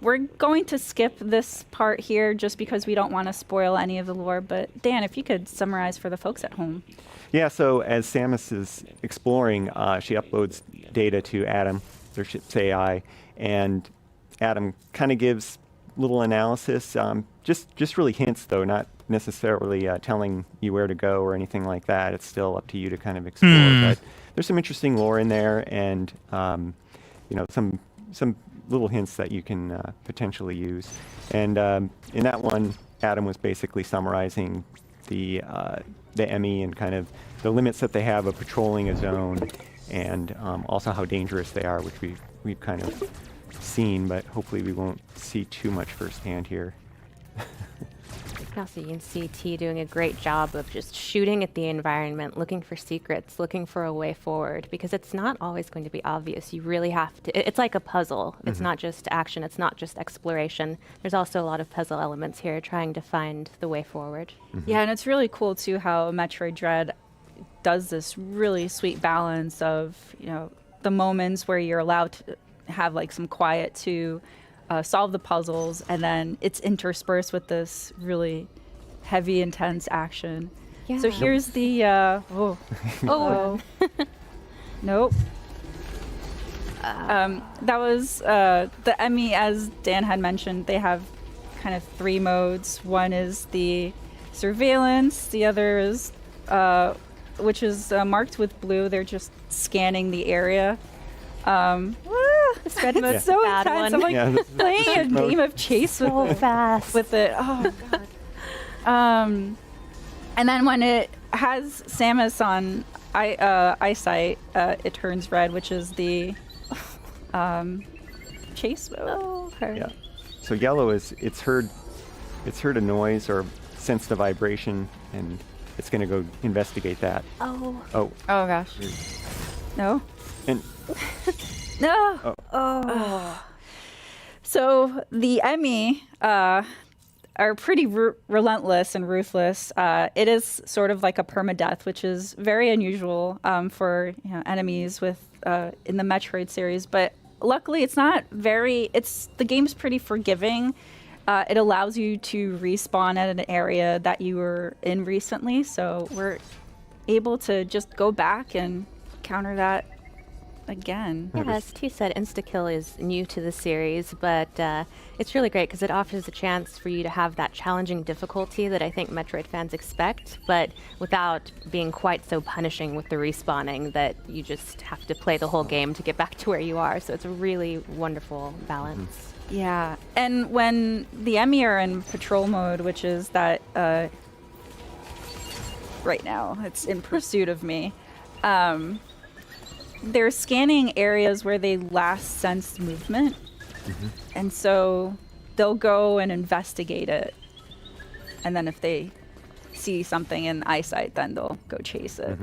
We're going to skip this part here just because we don't want to spoil any of the lore, but Dan, if you could summarize for the folks at home. Yeah, so as Samus is exploring, she uploads data to Adam, their ship's AI, and Adam kind of gives little analysis, just really hints though, not necessarily telling you where to go or anything like that. It's still up to you to kind of explore, but there's some interesting lore in there, and some little hints that you can potentially use. And in that one, Adam was basically summarizing the ME and kind of the limits that they have of patrolling a zone, and also how dangerous they are, which we've kind of seen, but hopefully we won't see too much firsthand here. Also, you can see T doing a great job of just shooting at the environment, looking for secrets, looking for a way forward, because it's not always going to be obvious. You really have to, it's like a puzzle. It's not just action, it's not just exploration. There's also a lot of puzzle elements here, trying to find the way forward. Yeah, and it's really cool too how Metroid Dread does this really sweet balance of, the moments where you're allowed to have like some quiet to solve the puzzles, and then it's interspersed with this really heavy, intense action. Yeah. So here's the nope. That was the ME, as Dan had mentioned. They have kind of 3 modes. One is the surveillance. The other is which is marked with blue. They're just scanning the area. This red mode's It's so bad intense. one. I'm like playing a game of chase with it. Fast with it. Oh god. And then when it has Samus on eyesight, it turns red, which is the chase mode. Oh, okay. Yeah. So yellow is it's heard a noise or sensed a vibration, and it's going to go investigate that. Oh. Oh. Oh gosh. No. And no. Oh. So the ME are pretty relentless and ruthless. It is sort of like a permadeath, which is very unusual for enemies with in the Metroid series. But luckily, it's not very. The game's pretty forgiving. It allows you to respawn at an area that you were in recently, so we're able to just go back and counter that again. Yeah, as T said, insta-kill is new to the series, but it's really great because it offers a chance for you to have that challenging difficulty that I think Metroid fans expect, but without being quite so punishing with the respawning that you just have to play the whole game to get back to where you are. So it's a really wonderful balance. Yeah, and when the ME are in patrol mode, which is that right now, it's in pursuit of me, they're scanning areas where they last sensed movement, and so they'll go and investigate it, and then if they see something in eyesight, then they'll go chase it.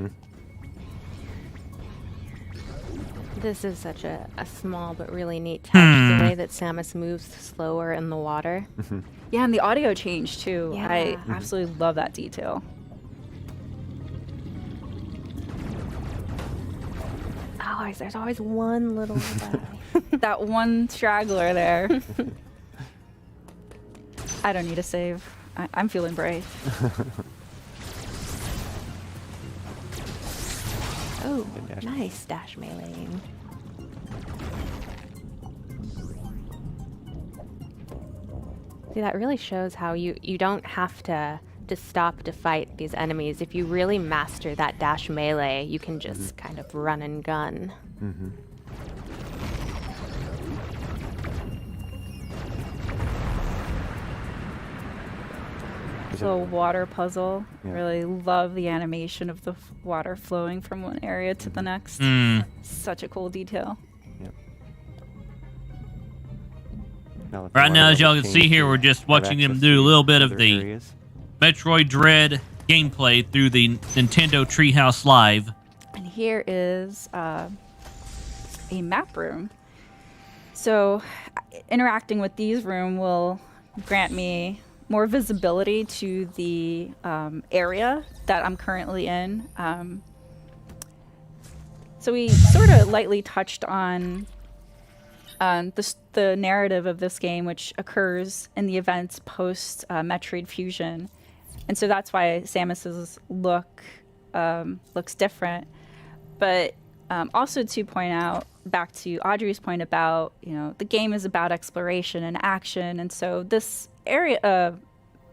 This is such a small but really neat touch, the way that Samus moves slower in the water. Yeah, and the audio change too. Yeah. I absolutely love that detail. Always, there's always one little guy. That one straggler there. I don't need a save. I'm feeling brave. Oh, nice dash meleeing. See, that really shows how you don't have to have to stop to fight these enemies. If you really master that dash melee, you can just kind of run and gun. This little water puzzle. Yeah. Really love the animation of the water flowing from one area to the next. Such a cool detail. Right now, as y'all can see here, we're just watching them do a little bit of the Metroid Dread gameplay through the Nintendo Treehouse Live. And here is a map room. So interacting with these rooms will grant me more visibility to the area that I'm currently in. So we sort of lightly touched on the narrative of this game, which occurs in the events post Metroid Fusion, and so that's why Samus's look looks different. But also to point out, back to Audrey's point about, the game is about exploration and action, and so this area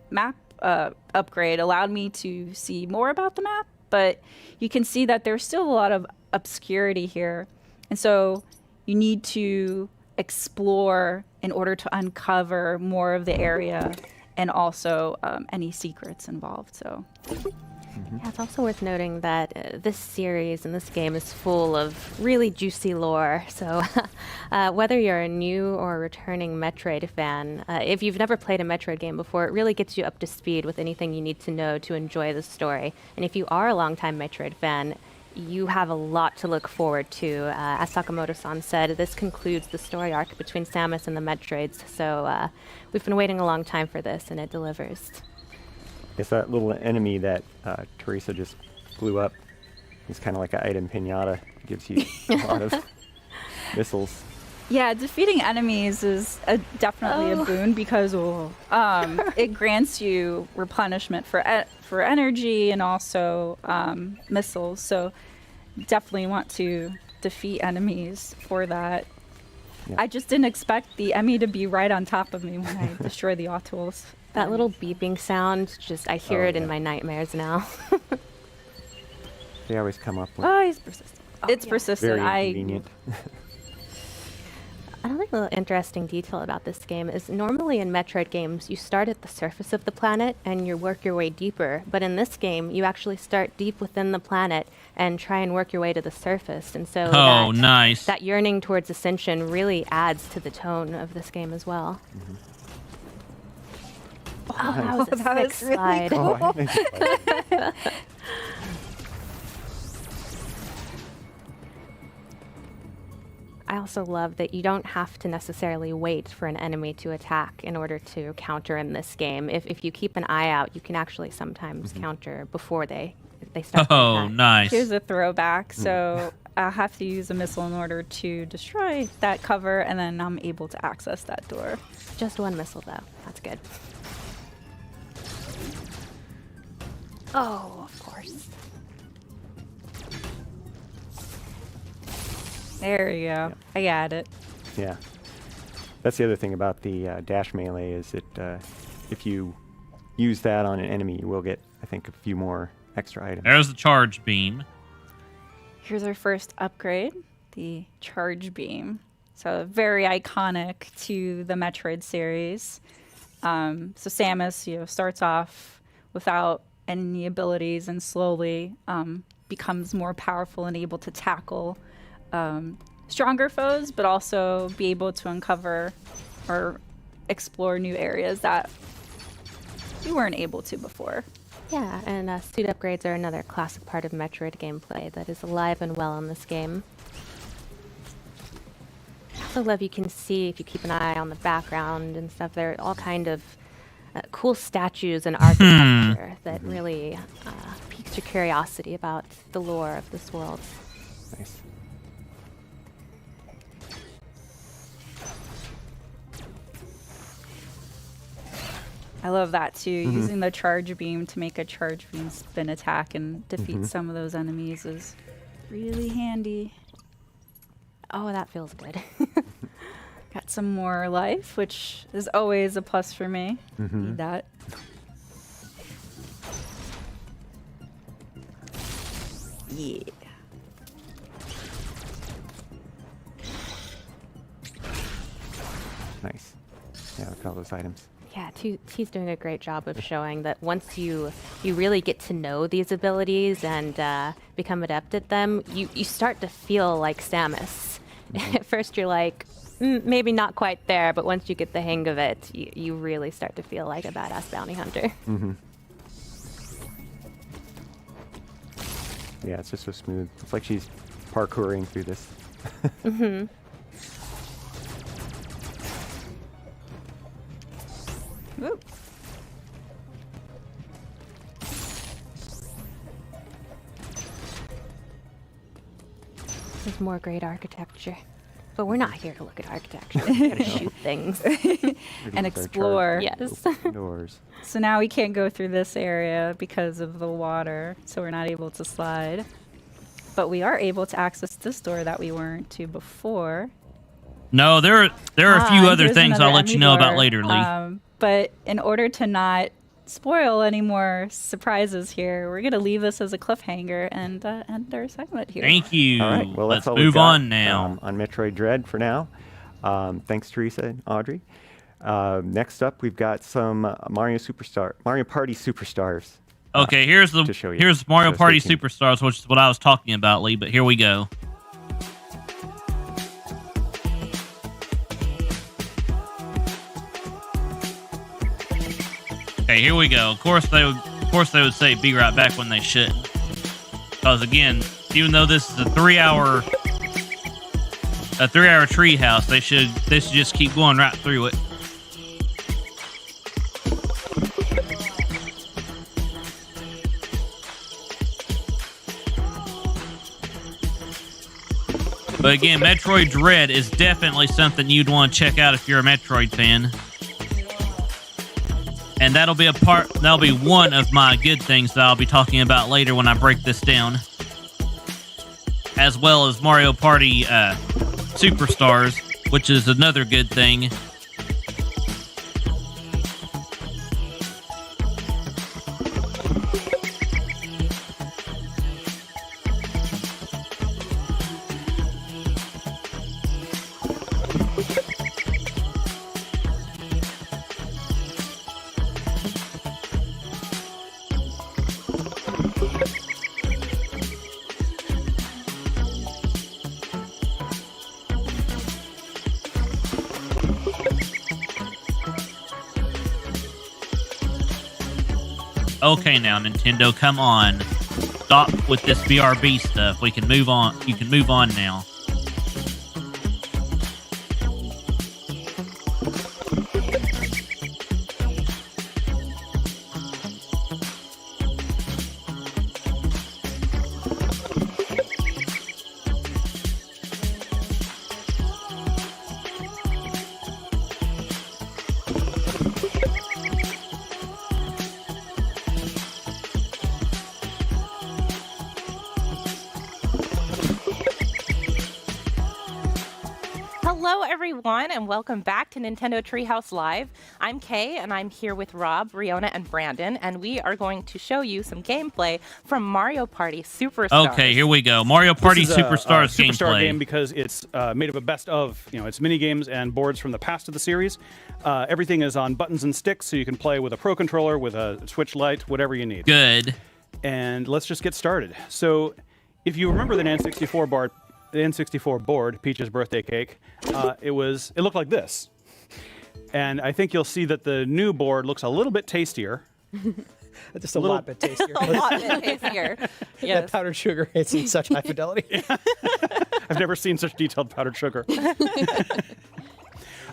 map upgrade allowed me to see more about the map. But you can see that there's still a lot of obscurity here, and so you need to explore in order to uncover more of the area and also any secrets involved. So Yeah, it's also worth noting that this series and this game is full of really juicy lore. So whether you're a new or returning Metroid fan, if you've never played a Metroid game before, it really gets you up to speed with anything you need to know to enjoy the story. And if you are a longtime Metroid fan, you have a lot to look forward to. As Sakamoto-san said, this concludes the story arc between Samus and the Metroids. So we've been waiting a long time for this, and it delivers. It's that little enemy that Teresa just blew up. It's kind of like an item pinata. It gives you a lot of missiles. Yeah, defeating enemies is definitely a boon because it grants you replenishment for energy and also missiles. So definitely want to defeat enemies for that. Yeah. I just didn't expect the Emmy to be right on top of me when I destroy the Autols. That little beeping sound, I hear it in my nightmares now. They always come up with. Oh, he's persistent. It's persistent. Very inconvenient. Another little interesting detail about this game is normally in Metroid games, you start at the surface of the planet and you work your way deeper. But in this game, you actually start deep within the planet and try and work your way to the surface. And so nice. That yearning towards ascension really adds to the tone of this game as well. Mm-hmm. Oh, that was a sick slide. Really cool. I also love that you don't have to necessarily wait for an enemy to attack in order to counter in this game. If you keep an eye out, you can actually sometimes counter before they start to attack. Nice. Here's a throwback. So I have to use a missile in order to destroy that cover, and then I'm able to access that door. Just one missile, though. That's good. Oh, of course. There you go. Yep. I got it. Yeah. That's the other thing about the dash melee is that if you use that on an enemy, you will get, I think, a few more extra items. There's the charge beam. Here's our first upgrade, the charge beam. So very iconic to the Metroid series. So Samus, starts off without any abilities and slowly becomes more powerful and able to tackle stronger foes, but also be able to uncover or explore new areas that you weren't able to before. Yeah, and suit upgrades are another classic part of Metroid gameplay that is alive and well in this game. I also love you can see, if you keep an eye on the background and stuff, there are all kind of cool statues and architecture that really piques your curiosity about the lore of this world. Nice. I love that too. Using the charge beam to make a charge beam spin attack and defeat some of those enemies is really handy. Oh, that feels good. Got some more life, which is always a plus for me. Need that. Yeah. Nice. Yeah, look at all those items. Yeah, he's doing a great job of showing that once you really get to know these abilities and become adept at them, you start to feel like Samus. At first you're like, maybe not quite there, but once you get the hang of it, you really start to feel like a badass bounty hunter. Yeah, it's just so smooth. It's like she's parkouring through this. Ooh. There's more great architecture. But we're not here to look at architecture. We're here to shoot things. And explore. Yes. Doors. So now we can't go through this area because of the water, so we're not able to slide. But we are able to access this door that we weren't to before. No, there are a few other here's things another I'll let you know about door. later, Lee. But in order to not spoil any more surprises here, we're going to leave this as a cliffhanger and end our segment here. Thank you. All right, well, Let's that's all we've move got, on now. on Metroid Dread for now. Thanks, Teresa and Audrey. Next up, we've got some Mario Party Superstars. Okay, here's Mario So Party stay tuned. Superstars, which is what I was talking about, Lee, but here we go. Okay, here we go. Of course they would say be right back when they shouldn't. Because again, even though this is a 3-hour treehouse, they should just keep going right through it. But again, Metroid Dread is definitely something you'd want to check out if you're a Metroid fan. And that'll be one of my good things that I'll be talking about later when I break this down. As well as Mario Party Superstars, which is another good thing. Okay, now Nintendo, come on. Stop with this BRB stuff. We can move on. You can move on now. Hello, everyone, and welcome back to Nintendo Treehouse Live. I'm Kay, and I'm here with Rob, Riona, and Brandon, and we are going to show you some gameplay from Mario Party Superstars. Okay, here we go. Mario Party This is Superstars a Superstar gameplay. game because it's made of a best of, it's mini games and boards from the past of the series. Everything is on buttons and sticks, so you can play with a Pro Controller, with a Switch Lite, whatever you need. Good. And let's just get started. So, if you remember the N64 board, Peach's birthday cake, it looked like this. And I think you'll see that the new board looks a little bit tastier. Just a lot bit tastier. A lot bit tastier. Yes. That powdered sugar is in such high fidelity. I've never seen such detailed powdered sugar.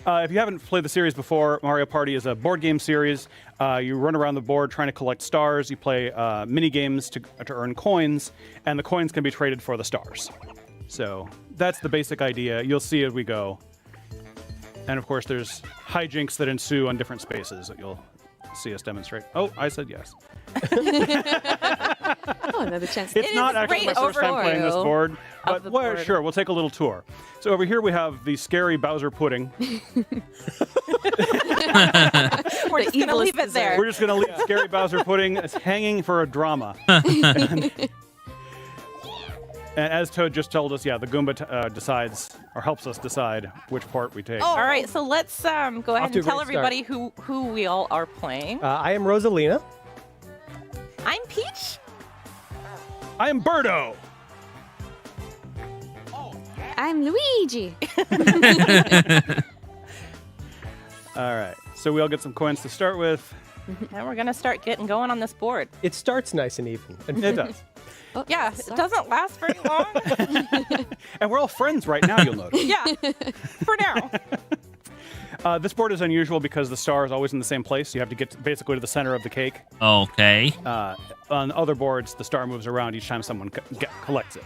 If you haven't played the series before, Mario Party is a board game series. You run around the board trying to collect stars. You play mini games to earn coins, and the coins can be traded for the stars. So that's the basic idea. You'll see as we go. And of course, there's hijinks that ensue on different spaces that you'll see us demonstrate. Oh, I said yes. Oh, another chance. It's not actually my first time playing this board, but well, sure, we'll take a little tour. So over here we have the scary Bowser pudding. We're just going to leave it there. We're just going to leave scary Bowser pudding. It's hanging for a drama. And as Toad just told us, yeah, the Goomba decides or helps us decide which part we take. All right, so let's go ahead to a and tell great everybody who we all are playing. I am Rosalina. I'm Peach. I am Birdo. I'm Luigi. All right, so we all get some coins to start with. And we're going to start getting going on this board. It starts nice and even. It does. Yeah, it doesn't last very long. And we're all friends right now, you'll notice. Yeah, for now. This board is unusual because the star is always in the same place. You have to get basically to the center of the cake. Okay. On other boards, the star moves around each time someone collects it.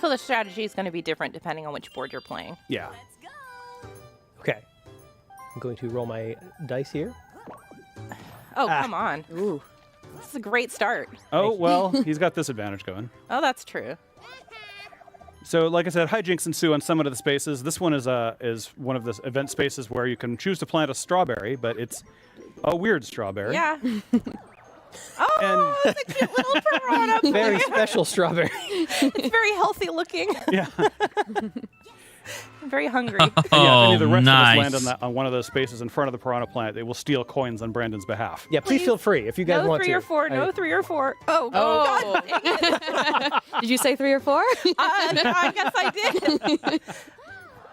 So the strategy is going to be different depending on which board you're playing. Yeah. Okay. I'm going to roll my dice here. Oh, come on. Ooh. This is a great start. Oh, well, he's got this advantage going. Oh, that's true. So, like I said, hijinks ensue on some of the spaces. This one is one of the event spaces where you can choose to plant a strawberry, but it's a weird strawberry. Yeah. Oh, it's a cute little piranha. Very special strawberry. It's very healthy looking. Yeah. I'm very hungry. Yeah, if any of the rest nice. of us land on one of those spaces in front of the piranha plant, they will steal coins on Brandon's behalf. Yeah, please feel free if you guys No want 3 to. or 4. No 3 or 4. Oh, God. Dang it. Did you say 3 or 4? I guess I did.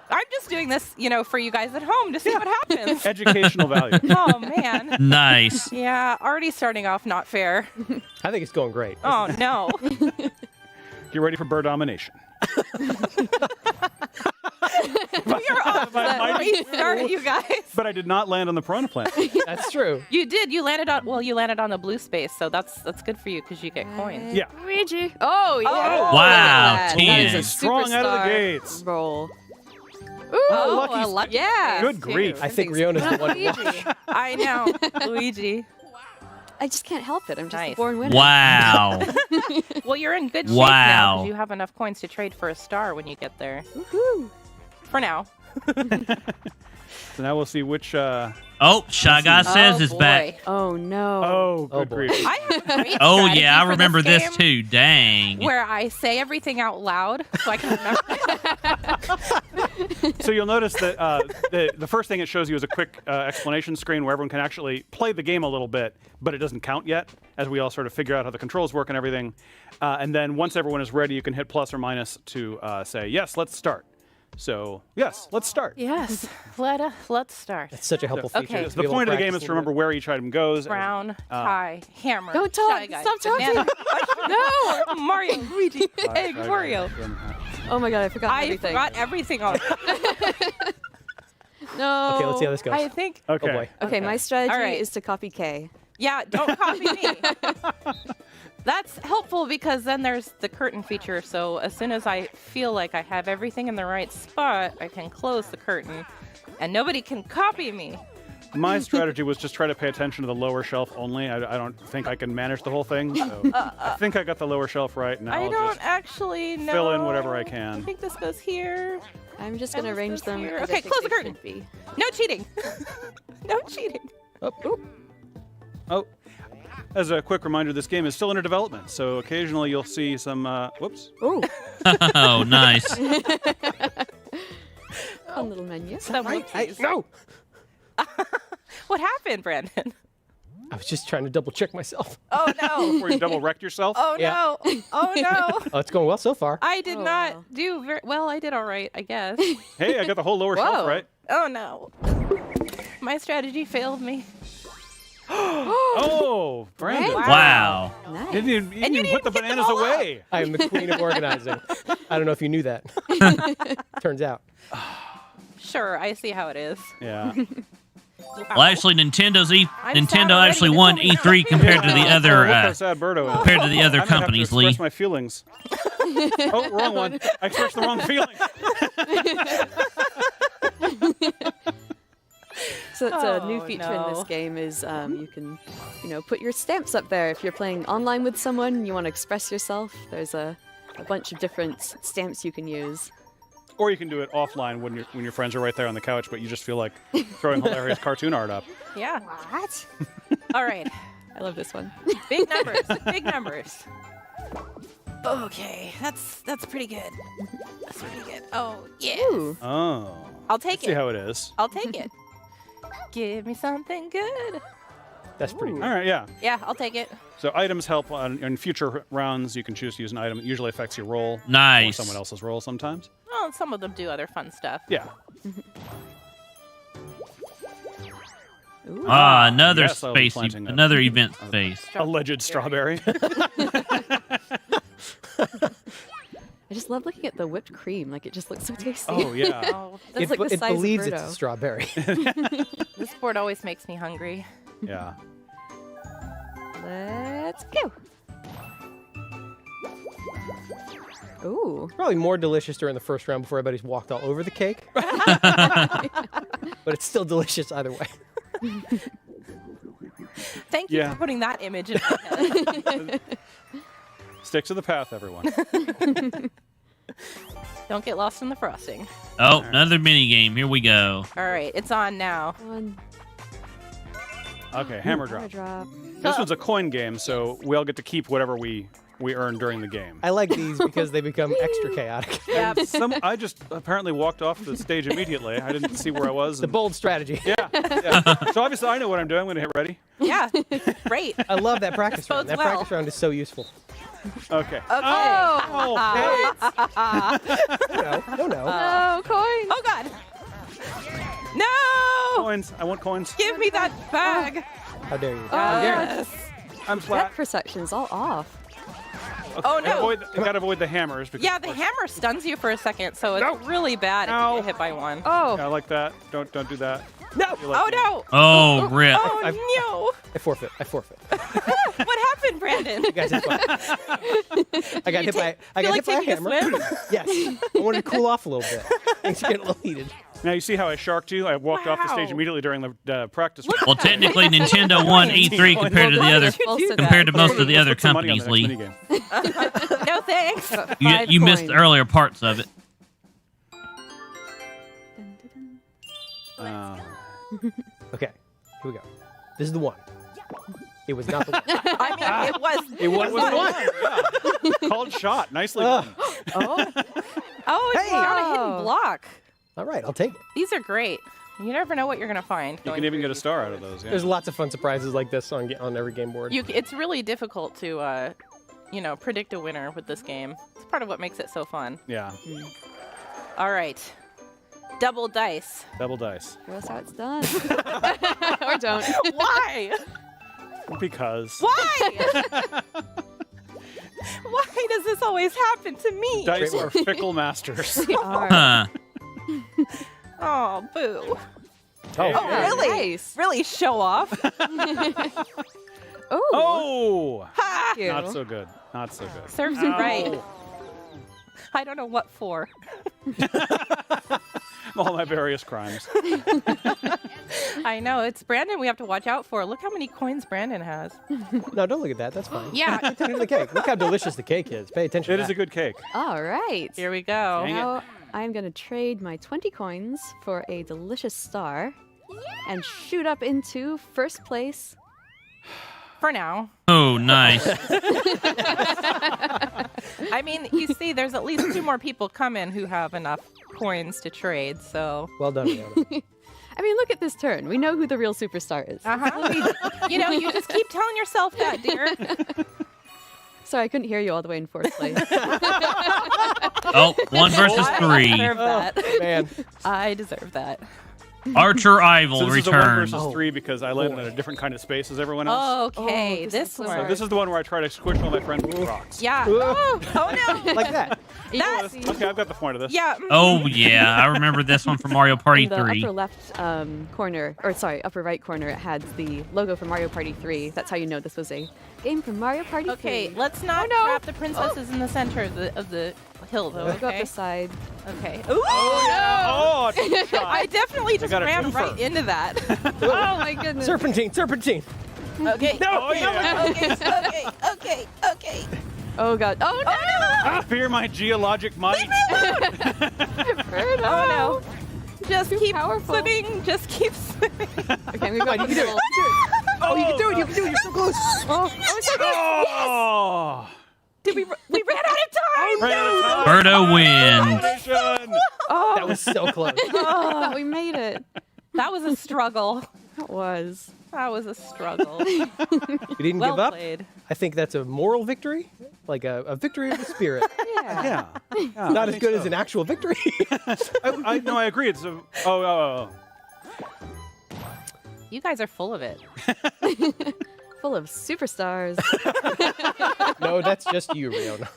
I'm just doing this, for you guys at home to see what happens. Educational value. Oh, man. Nice. Yeah, already starting off not fair. I think it's going great. Oh, no. Get ready for bird domination. You're upset when we start, you guys. But I did not land on the piranha plant. That's true. You did. You landed on the blue space, so that's good for you because you get coins. Yeah. Luigi. Oh, yeah. Oh, Wow, That 10. is a Strong out of the superstar gates. roll. Ooh, lucky lucky. Yeah. Good grief. I think Riona's the one to watch. Luigi. I know. Luigi. I just can't help it. I'm just a Nice. born winner. Wow. Well, you're in good shape now Wow. because you have enough coins to trade for a star when you get there. Woohoo. For now. So now we'll see which. Oh, Shy Guy says is back. Oh, no. Oh, good boy. grief. I have a great Oh, strategy yeah, I for remember this game too. Dang. Where I say everything out loud so I can remember. So you'll notice that the first thing it shows you is a quick explanation screen where everyone can actually play the game a little bit, but it doesn't count yet, as we all sort of figure out how the controls work and everything. And then once everyone is ready, you can hit plus or minus to say, yes, let's start. So, yes, let's start. Yes. Let's start. That's such a helpful feature. Okay. to The be able point to of the game practice is a to little remember where each item goes. Brown, tie, hammer. Don't talk. Shy Guy, Stop talking. banana, No. Mario, Luigi, egg, Wario. Oh, my God. I forgot I everything. forgot everything on No. Okay, let's see how this goes. I think. Okay. Oh, boy. Okay, my strategy All right. is to copy K. Yeah, don't copy me. That's helpful because then there's the curtain feature. So as soon as I feel like I have everything in the right spot, I can close the curtain and nobody can copy me. My strategy was just try to pay attention to the lower shelf only. I don't think I can manage the whole thing. So I think I got the lower shelf right. Now I I'll don't just actually know. fill in whatever I I can. think this goes here. I'm just going to arrange them. here. as I Okay, think close the they curtain. should be. No cheating. No cheating. Oh, as a quick reminder, this game is still under development, so occasionally you'll see some. Whoops. Ooh. Oh, nice. Fun little menu. No. What happened, Brandon? I was just trying to double check myself. Oh no. Where you double wrecked yourself? Oh Yeah. no. Oh no. Oh, it's going well so far. I did not do very well. I did all right, I guess. Hey, I got the whole lower shelf right. Oh no. My strategy failed me. Oh, Brandon. Wow. Nice. Didn't even put the bananas away. I am the queen of organizing. I don't know if you knew that. Turns out. Sure, I see how it is. Yeah. Well, actually, Nintendo sad already. actually won E3 compared to the other Look how sad Birdo is. compared to the other I might have to companies, express Lee. my feelings. Oh, wrong one. I expressed the wrong feeling. So it's a new Oh, feature in this no. game is you can, put your stamps up there. If you're playing online with someone and you want to express yourself, there's a bunch of different stamps you can use. Or you can do it offline when your friends are right there on the couch, but you just feel like throwing hilarious cartoon art up. Yeah. What? All right. I love this one. Big numbers. Big numbers. Okay, that's pretty good. That's pretty good. Oh, yeah. Oh. I'll take Let's it. see how it is. I'll take it. Give me something good. That's pretty good. All right, yeah. Yeah, I'll take it. So items help in future rounds. You can choose to use an item. It usually affects your roll. Nice. Or someone else's roll sometimes. Well, some of them do other fun stuff. Yeah. Another Yes, I'll be space, planting another event space. Alleged strawberry. I just love looking at the whipped cream. Like, it just looks so tasty. Oh, yeah. That's like the It size believes of it's Birdo. a strawberry. This board always makes me hungry. Yeah. Let's go. Ooh. Probably more delicious during the first round before everybody's walked all over the cake. But it's still delicious either way. Thank you Yeah. for putting that image in my head. Stick to the path, everyone. Don't get lost in the frosting. Oh, another mini game. Here we go. All right, it's on now. Okay, hammer drop. drop. This one's a coin game, so we all get to keep whatever we earn during the game. I like these because they become extra chaotic. Yeah. I just apparently walked off the stage immediately. I didn't see where I was. The bold strategy. Yeah. So obviously I know what I'm doing. I'm going to hit ready. Yeah, great. I love that practice round. bodes That well. practice round is so useful. Okay. Okay. Oh, No. Oh, coins. Oh, God. No! Coins. I want coins. Give me that bag. How dare you? Yes. I'm flat. That perception's all off. Oh, no. You gotta avoid the hammers. Because Yeah, the hammer stuns you for a second, so it's really bad if you get hit by one. Oh. Yeah, I like that. Don't do that. No. Oh, no. Oh, rip. Oh, I forfeit. What happened, Brandon? You guys had fun. I got hit by a hammer. Yes. I wanted to cool off a little bit. Things are getting a little heated. Now you see how I sharked you? I walked off the stage immediately during the practice. Well, technically, Nintendo won E3 compared to the other, compared to most of the other companies, Lee. No thanks. You missed the earlier parts of it. Okay, here we go. This is the one. It was not the one. I mean, it was. It was the one. Yeah. Called shot. Nicely done. Oh, it's on a hidden block. All right, I'll take it. These are great. You never know what you're gonna find. You can even get a star out of those. Yeah. There's lots of fun surprises like this on every game board. It's really difficult to, predict a winner with this game. It's part of what makes it so fun. Yeah. All right. Double dice. Double dice. That's how it's done. Or don't. Why? Because. Why? Why does this always happen to me? Dice are fickle masters. They are. Oh, boo. Oh, really? Nice. Really show off. Oh! Ha! Not so good. Not so good. Serves you right. I don't know what for. All my various crimes. I know. It's Brandon we have to watch out for. Look how many coins Brandon has. No, don't look at that. That's fine. Yeah. Pay attention to the cake. Look how delicious the cake is. Pay attention It to is that. a good cake. All right. Here we go. Dang it. Now I'm going to trade my 20 coins for a delicious star and shoot up into first place. For now. Oh, nice. I mean, you see, there's at least 2 more people coming who have enough coins to trade, so. Well done, Leona. I mean, look at this turn. We know who the real superstar is. You just keep telling yourself that, dear. Sorry, I couldn't hear you all the way in fourth place. Oh, 1 versus I 3. deserve that. Man. I deserve that. Archer Ival So this is a 1 returns. versus 3 because I landed in a different kind of space as everyone else. Okay, Oh, this so one. So this is the one where I try to squish all my friends with rocks. Yeah. Oh no. Like that. That's, Okay, I've got the point of this. yeah. Oh, yeah. I remember this one from Mario Party In the 3. upper left upper right corner, it had the logo for Mario Party 3. That's how you know this was a game from Mario Party 3. Okay, let's not trap the princesses in the center of the hill, though. I'll go up Okay. the side. Okay. Oh, shot. I definitely just got a ran twofer. right into that. Oh my goodness. Serpentine. Okay. No, yeah. Okay. Oh god. Oh no! Ah, fear my geologic might. Oh no. Just keep swimming. Just keep swimming. Okay, we got You can do it. Oh, you can do it. You're so close. Oh, so good. Oh. Did we ran out Birdo wins. That was so close. Oh, we made it. That was a struggle. That was. That was a struggle. You didn't well give up. played. I think that's a moral victory, like a victory of the spirit. Yeah. Not as good as an actual victory. I agree. It's a You guys are full of it. Full of superstars. No, that's just you, Riona.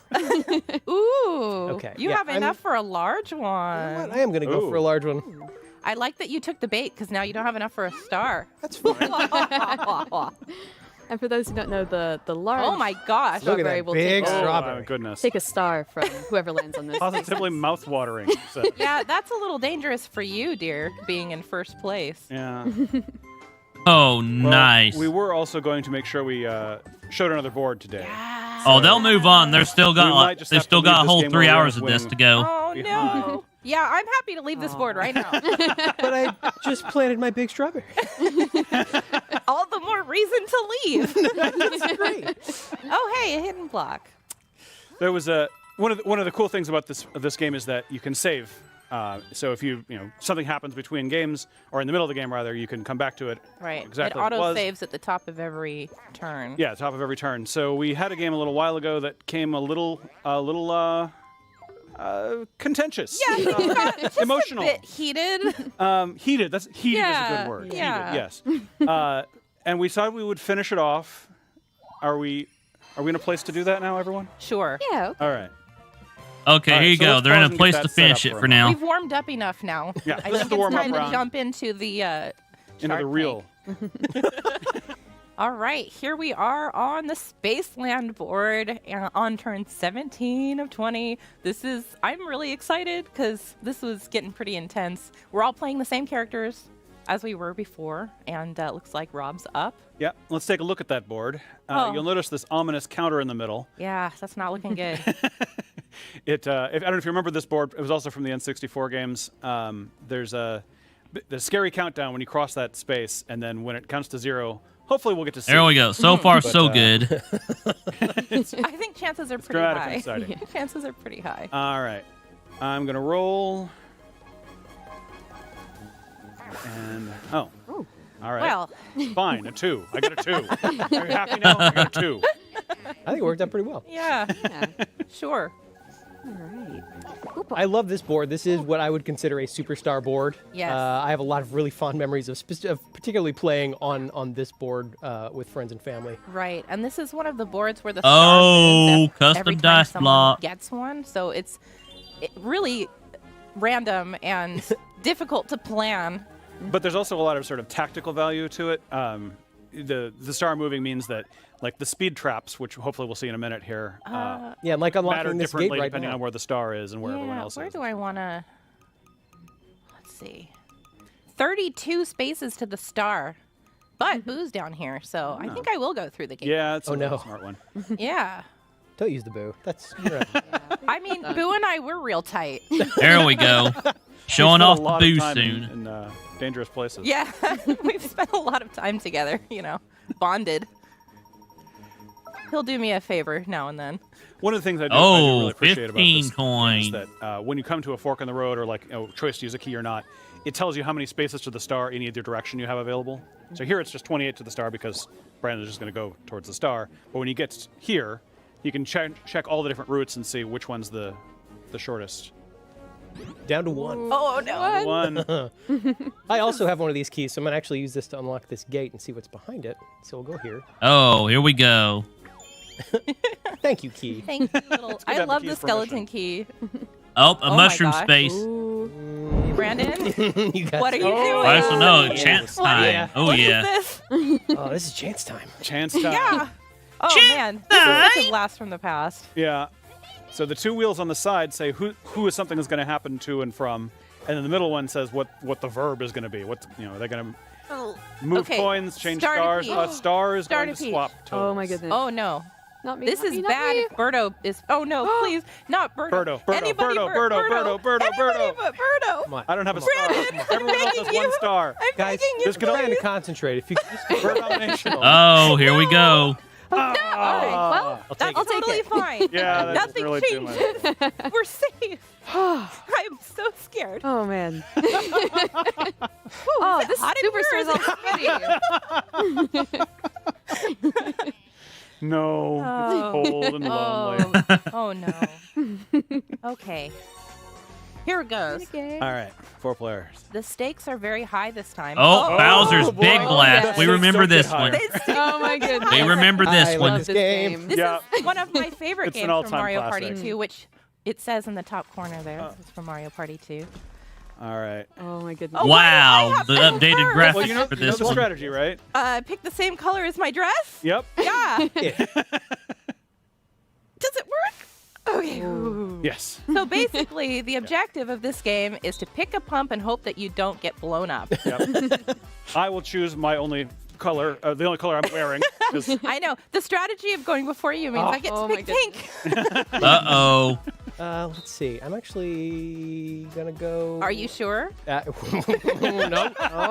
Ooh. Okay, You yeah, have enough for a large one. I am going to go for a large one. I like that you took the bait because now you don't have enough for a star. That's fine. And for those who don't know, the large Oh my gosh. strawberry will big take, strawberry. Oh, my goodness. take a star from whoever lands on this. Positively mouth-watering. So. Yeah, that's a little dangerous for you, dear, being in first place. Yeah. Oh, nice. We were also going to make sure we showed another board today. Oh, they'll move on. They've still We got might just they've have to still leave got a this whole game 3 where we're hours of this winning. to go. Oh, no. Yeah, I'm happy to leave this board right now. But I just planted my big strawberry. All the more reason to leave. That's great. Oh, hey, a hidden block. There was one of the cool things about this game is that you can save. So if something happens between games or in the middle of the game rather, you can come back to it. Right. Exactly. It what it auto was. saves at the top of every turn. Yeah, top of every turn. So we had a game a little while ago that came a little contentious. Yeah, things got just emotional. a bit heated. Heated. That's heated is a Yeah, good word. yeah. Heated, yes. And we thought we would finish it off. Are we in a place to do that now, everyone? Sure. Yeah. All right. Okay, All right, here you so go. let's They're in pause a and get place that to set finish up it for for us. now. We've warmed up enough now. Yeah, I this is think the it's warm-up time to round. jump into the Into the Shark real. All right, here we are on the Spaceland board on turn 17 of 20. I'm really excited because this was getting pretty intense. We're all playing the same characters as we were before, and it looks like Rob's up. Yeah, let's take a look at that board. Oh. You'll notice this ominous counter in the middle. Yeah, that's not looking good. I don't know if you remember this board. It was also from the N64 games. There's the scary countdown when you cross that space, and then when it counts to 0, hopefully we'll get to see. There we go. So far, But, so good. I think chances are pretty dramatic and high. exciting. Chances are pretty high. All right. I'm going to roll. And, all right. Well. Fine, a 2. I got a 2. Are you happy now? I got a 2. I think it worked out pretty well. Yeah. Sure. All right. I love this board. This is what I would consider a superstar board. Yes. I have a lot of really fond memories of particularly playing on this board with friends and family. Right, and this is one of the boards where the Oh, star custom every time dice someone block. gets one, so it's really random and difficult to plan. But there's also a lot of sort of tactical value to it. The star moving means that, like the speed traps, which hopefully we'll see in a minute here, Yeah, like matter unlocking this gate differently right depending now. on where the star is and where everyone Yeah, else where is. do I want to? Let's see. 32 spaces to the star, but Boo's down here, so I think I will go through the gate. Yeah, it's Oh, a no. smart one. Yeah. Don't use the boo. That's right. I mean, Boo and I, we're real tight. There we go. Showing We spent off a the lot of boost time soon. in dangerous places. Yeah, we've spent a lot of time together, bonded. He'll do me a favor now and then. One of the things I do Oh, really appreciate about 15 this coin. is that when you come to a fork in the road or choice to use a key or not, it tells you how many spaces to the star in either direction you have available. So here it's just 28 to the star because Brandon's just going to go towards the star. But when you get here, you can check all the different routes and see which one's the shortest. Down to 1. Oh, no. 1. I also have one of these keys, so I'm going to actually use this to unlock this gate and see what's behind it. So we'll go here. Oh, here we go. Thank you, key. Thank you, little. I have the love keys the for skeleton key. Oh, a Oh my mushroom gosh. space. Ooh. Brandon, You got what are you some- doing? I also know. yeah. Chance What- time. Yeah. Oh, What is yeah. this? Oh, this is chance time. Chance time. Yeah. Oh man, this is such a blast from the past. Yeah. So the 2 wheels on the side say who is something is going to happen to and from, and then the middle one says what the verb is going to be. They're going to move Okay, coins, change star to stars. peach. Star is Star going to to swap peach. toes. Oh my goodness. Oh no. Not me. This not is me, not bad me. if Birdo is. Oh no, please, not Birdo. Birdo, Anybody Birdo, but Birdo, Birdo, Anybody Birdo. but Birdo. Come on. I don't have a Brandon, star. I'm Everyone else begging has you. 1 star. I'm Guys, begging you, just get on trying please. to concentrate. If you could just Bird domination. Oh, here we go. Well, that's totally fine. Yeah, that Nothing really do changes. We're safe. I'm so scared. Oh man. Ooh, This hot in superstar's here? all sweaty. No, it's cold and lonely. Oh no. Okay. Here it goes. All right, 4 players. The stakes are very high this time. Oh, Bowser's boy. Big Blast. We remember Don't get this one. Oh my goodness. We remember this I one. love this game. This is one of my favorite It's an games from all-time Mario classic. Party 2, which it says in the top corner there. This is from Mario Party 2. All right. Oh my goodness. Wow, the updated graphics Well, you know for the this one. strategy, right? Pick the same color as my dress? Yep. Yeah. Does it work? Okay. Yes. So basically, the objective of this game is to pick a pump and hope that you don't get blown up. Yep. I will choose my only color, the only color I'm wearing. 'Cause I know. The strategy of going before you means I get to pick pink. Uh-oh. Let's see. I'm actually gonna go. Are you sure? No.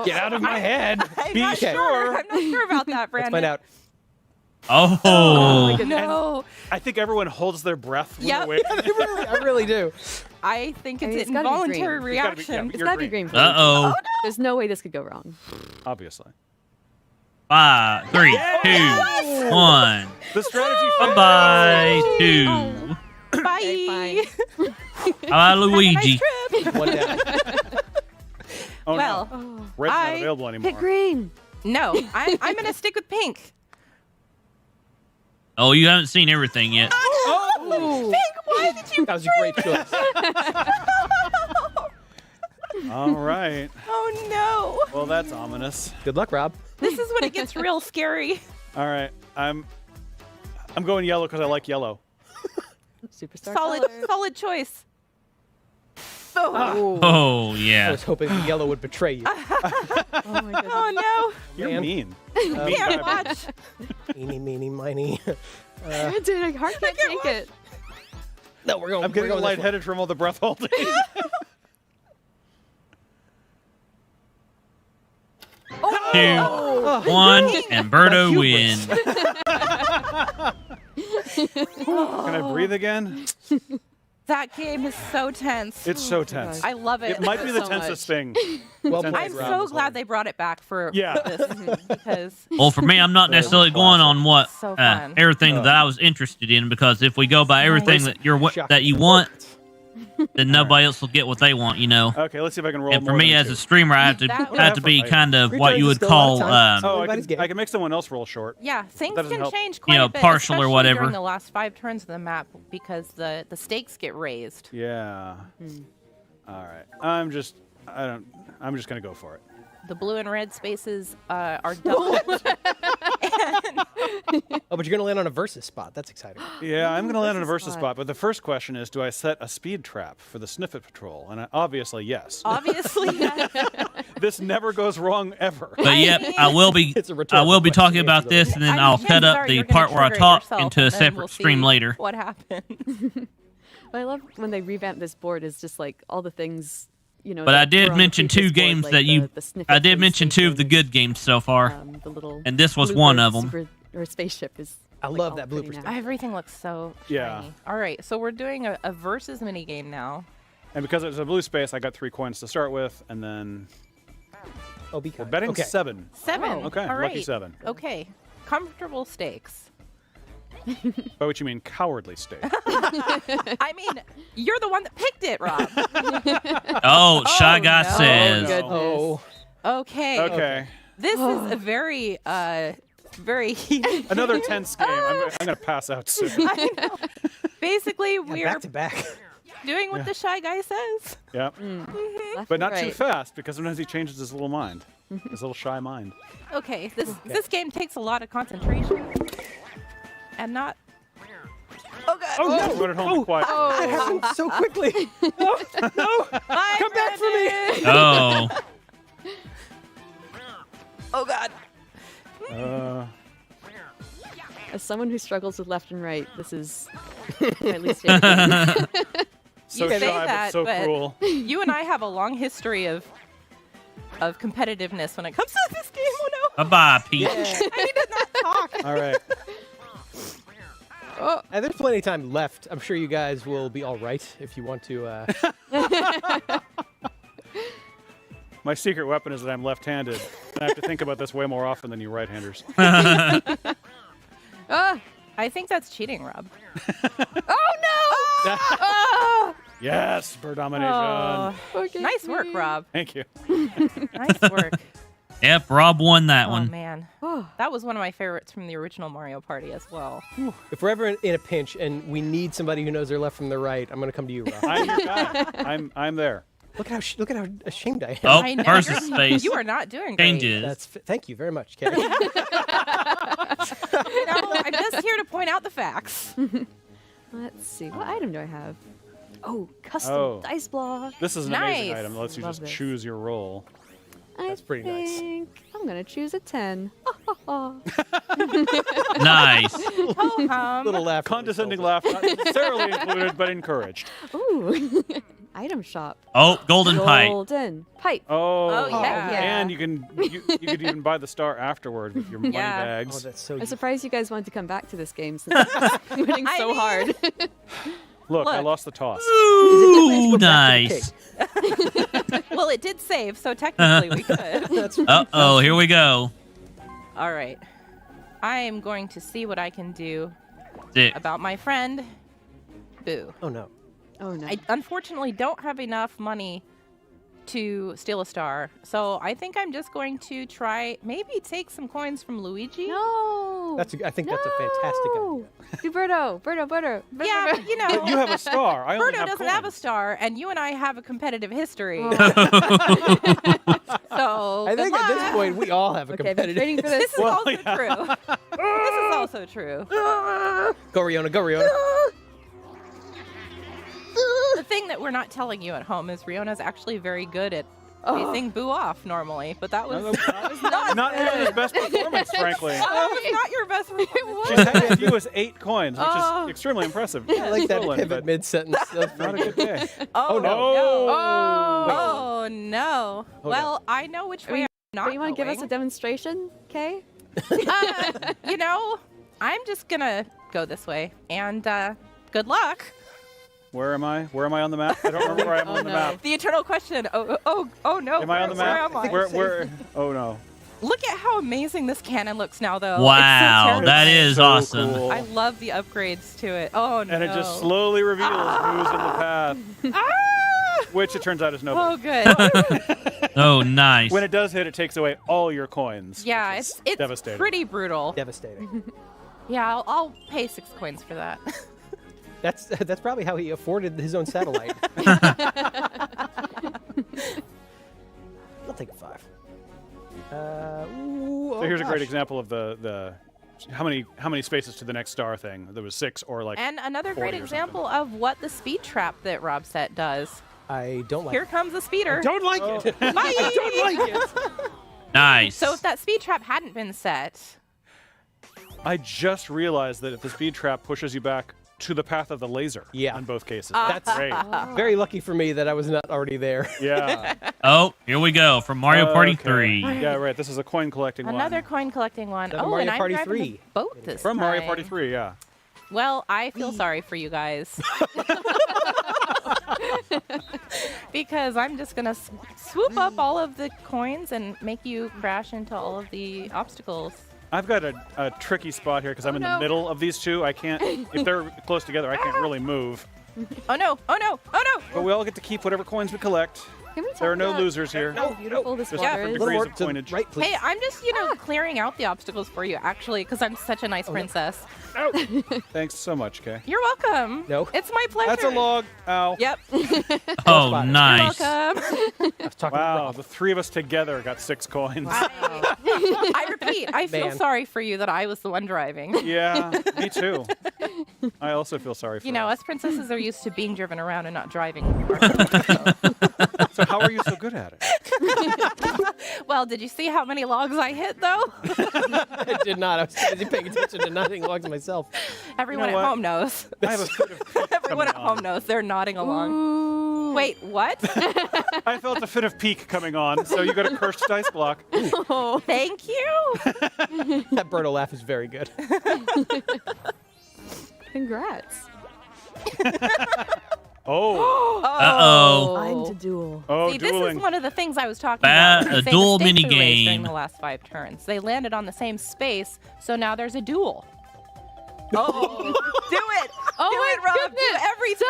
Get out of my head. I'm not sure. I'm not sure about that, Brandon. Let's find out. Oh. No. I think everyone holds their breath when Yep. they're waiting. I really do. I think it's it's an gotta be involuntary green. It's gotta be- reaction. yeah, It's you're gotta be green. green. for me. Uh-oh. There's no way this could go wrong. Obviously. 5, 3, 2, 1. The strategy. Bye-bye, 2. Bye. Bye, Luigi. One down. Oh, Well, no. Red's not available anymore. Pick green. no, I'm going to stick with pink. Oh, you haven't seen everything yet. Oh, pink, why did you That was a great choice. All right. Oh, no. Well, that's ominous. Good luck, Rob. This is when it gets real scary. All right. I'm going yellow because I like yellow. Superstar. Solid choice. Oh, I yeah. was hoping the yellow would betray you. Oh my goodness. Oh, no. You're Man. mean. Can't watch. Eeny, meeny, miny. Dude, I hard can't take it. No, we're going. I'm getting we're going this way. lightheaded from all the breath holding. 2, 1, and Berto wins. Can I breathe again? That game is so tense. It's so tense. I love it. It might be the so tensest thing. Well Tense played, I'm Rob. so glad they brought it back for Yeah. this because Well, for me, I'm not necessarily going on what So fun. everything that I was interested in, because if we go by everything that that you want, then nobody else will get what they want, you know. Okay, let's see if I can roll And for more me, than as two. a streamer, I have to be kind of what you would call, Oh, I can make someone else roll short. yeah, things That doesn't can help. change quite a bit, partial or especially whatever. during the last 5 turns of the map because the stakes get raised. Yeah. All right. I'm just gonna go for it. The blue and red spaces are double. Oh, but you're gonna land on a versus spot. That's exciting. Yeah, I'm gonna land on a versus spot, but the first question is, do I set a speed trap for the Sniffit Patrol? And obviously, yes. Obviously, This never goes wrong ever. But yep, I will be talking about this, and then I'll cut up the part where I talk into a separate stream later. What happened? But I love when they revamp this board. Is just like all the things, you know. But I that were did on the mention 2 previous board, games like that you. the sniffet I did and mention 2 of the good games so far, the little and this was one of them. super, or spaceship is. I like, love all that pretty blooper nice. Everything looks so Yeah. shiny. All right, so we're doing a versus mini game now. And because it's a blue space, I got 3 coins to start with, and then Oh, be we're kind. betting Okay. 7. 7. Okay, All lucky right. 7. Okay, comfortable stakes. By which you mean cowardly stake. I mean, you're the one that picked it, Rob. Oh, Shy Guy no. says. Oh. Okay. Okay. This is a very, very heated. Another tense game. I'm gonna pass out soon. I know. Basically, we are Back to back. doing what the Shy Guy says. Yeah. Left But and not too right. fast, because sometimes he changes his little mind. His little shy mind. Okay, this game takes a lot of concentration, and not. Oh God! Oh, no. Run it home and quiet. It happened so quickly. No. Come back for me. Oh. Oh God! As someone who struggles with left and right, this is my least favorite. So You say shy, that, but so cruel. You and I have a long history of competitiveness when it comes to this game. Oh no! Bye-bye, Peach. I need to not talk. All right. And there's plenty of time left. I'm sure you guys will be all right if you want to. My secret weapon is that I'm left-handed. And I have to think about this way more often than you right-handers. I think that's cheating, Rob. Oh, no! Oh! Yes, bird domination. Oh. Nice work, Rob. Thank you. Nice work. Yep, Rob won that Oh, one. man. That was one of my favorites from the original Mario Party as well. If we're ever in a pinch and we need somebody who knows their left from their right, I'm going to come to you, Rob. I'm your guy. I'm there. Look at how ashamed I am. Oh, I know, versus space. You are not doing great. Changes. Thank you very much, Carrie. I'm just here to point out the facts. Let's see. What item do I have? Oh, custom dice block. This is an amazing Nice. item. It lets you Love just this. choose your roll. That's pretty nice. I'm going to choose a 10. Nice. Ho-hum. Little laugh. Condescending laugh, not necessarily included, but encouraged. Ooh. Item shop. Oh, golden pipe. Golden pipe. Oh, yeah. And you could even buy the star afterward with your money Yeah. bags. Oh, that's so I'm useful. surprised you guys wanted to come back to this game since it's winning so hard. Look, I Look. lost the toss. Ooh, nice. Well, it did save, so technically we could. Uh-oh, here we go. All right. I am going to see what I can do Sick. about my friend, Boo. Oh, no. Oh, no. I unfortunately don't have enough money to steal a star, so I think I'm just going to try maybe take some coins from Luigi. No. I think that's a fantastic idea. Do Birdo. Yeah, but, you know, But you have a star. I only Birdo have doesn't coins. have a star, and you and I have a competitive history. Oh. So I good think at this luck. point we all have a Okay, I've been competitive. trading for this. This is also true. This is also true. Go, Riona. Go, Riona. The thing that we're not telling you at home is Riona's actually very good at facing Boo off normally, but that was, that was not Not Riona's best performance, frankly. That was not your best performance. She had as few as 8 coins, which Oh. is extremely impressive. I like that Stolen, pivot but mid-sentence. That's Not a pretty good day. Oh, no. Oh, no. Well, I know which way I'm not But you want to give us a going. demonstration, Kay? You know, I'm just going to go this way, and good luck. Where am I? Where am I on the map? I don't remember where I am on the map. The eternal question. Oh no. Am I on the Where map? am I? Where? Oh no. Look at how amazing this cannon looks now, though. Wow, It's so that is So awesome. cool. I love the upgrades to it. Oh no. And it just slowly reveals who's in the path. Which it turns out is nobody. Oh good. Oh, nice. When it does hit, it takes away all your coins. Yeah, which is it's devastating. pretty brutal. Devastating. Yeah, I'll pay 6 coins for that. That's probably how he afforded his own satellite. I'll take a 5. So here's a great example of the how many spaces to the next star thing. There was 6 or like. And another 40 great or example of what the speed trap that Rob set does. I don't like Here it. comes the speeder. I don't like it. Bye. I don't like it. Nice. So if that speed trap hadn't been set, I just realized that if the speed trap pushes you back to the path of the laser. Yeah. In both cases. That's great. Very lucky for me that I was not already there. Yeah. Oh, here we go from Mario Party 3. Yeah, right. This is a coin collecting one. another coin collecting one. Another Oh, Mario and I'm Party driving 3. the boat this From time. Mario Party 3, yeah. Well, I feel sorry for you guys. Because I'm just going to swoop up all of the coins and make you crash into all of the obstacles. I've got a tricky spot here because I'm in the middle of these two. I can't, if they're close together, I can't really move. Oh no, oh no, oh no! But we all get to keep whatever coins we collect. Can we talk There are no about losers here. how beautiful this Just water different is? degrees of coinage. Right, please. Hey, I'm just, clearing out the obstacles for you, actually, because I'm such a nice princess. Thanks so much, Kay. You're welcome. No. It's my pleasure. That's a log. Ow. Yep. Oh, nice. You're welcome. I was talking Wow, Rob. the 3 of us together got 6 coins. I repeat, I feel Man. sorry for you that I was the one driving. Yeah, me too. I also feel sorry for You know, us. us princesses are used to being driven around and not driving. So how are you so good at it? Well, did you see how many logs I hit, though? I did not. I was busy paying attention to nothing logs myself. Everyone You know at what? home knows. I have a fit of pique Everyone coming at home on. knows. They're nodding along. Wait, what? I felt a fit of pique coming on, so you got a cursed dice block. Oh, thank you. That Birdo laugh is very good. Congrats. Oh. Uh-oh. I'm to duel. Oh, See, dueling. this is one of the things I was talking about. A Say duel the stakes were raised minigame. during the last 5 turns. They landed on the same space, so now there's a duel. Oh, do it! Oh do my it, Rob! goodness. Do everything!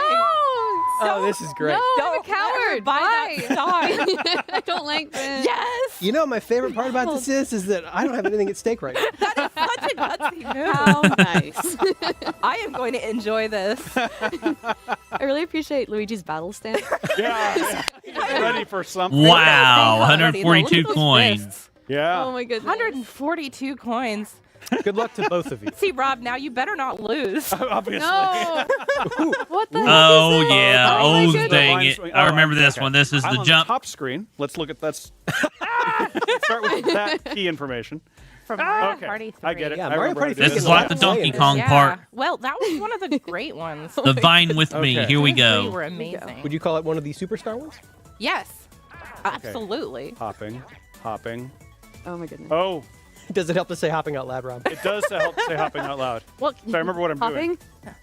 Oh, this is great. No, Don't I'm a coward. buy Bye. that stock. I don't like this. Yes! You know, my favorite part about this is that I don't have anything at stake right now. That is such a gutsy move. How nice. I am going to enjoy this. I really appreciate Luigi's battle stance. Yeah. Ready for something. Wow, Already, though. Look 142 at those coins. fists. Yeah. Oh my goodness. 142 coins. Good luck to both of you. See, Rob, now you better not lose. Obviously. No. What the heck Oh, is this? yeah. Oh, my Oh, goodness. dang it. I remember this Okay. one. This is I'm the on jump. The top screen. Let's look at that. Start with that key information. From Mario Okay. Party 3. I get it. Yeah, I Mario remember Party I did This it. is like the Donkey Kong part. Well, that was one of the great ones. The Vine with me. Okay. Here we They go. were amazing. Would you call it one of the superstar ones? Yes. Absolutely. Hopping. Oh my goodness. Oh, Does it help to say hopping out loud, Rob? it does help say hopping out loud. Well, So I remember what I'm doing. Hopping?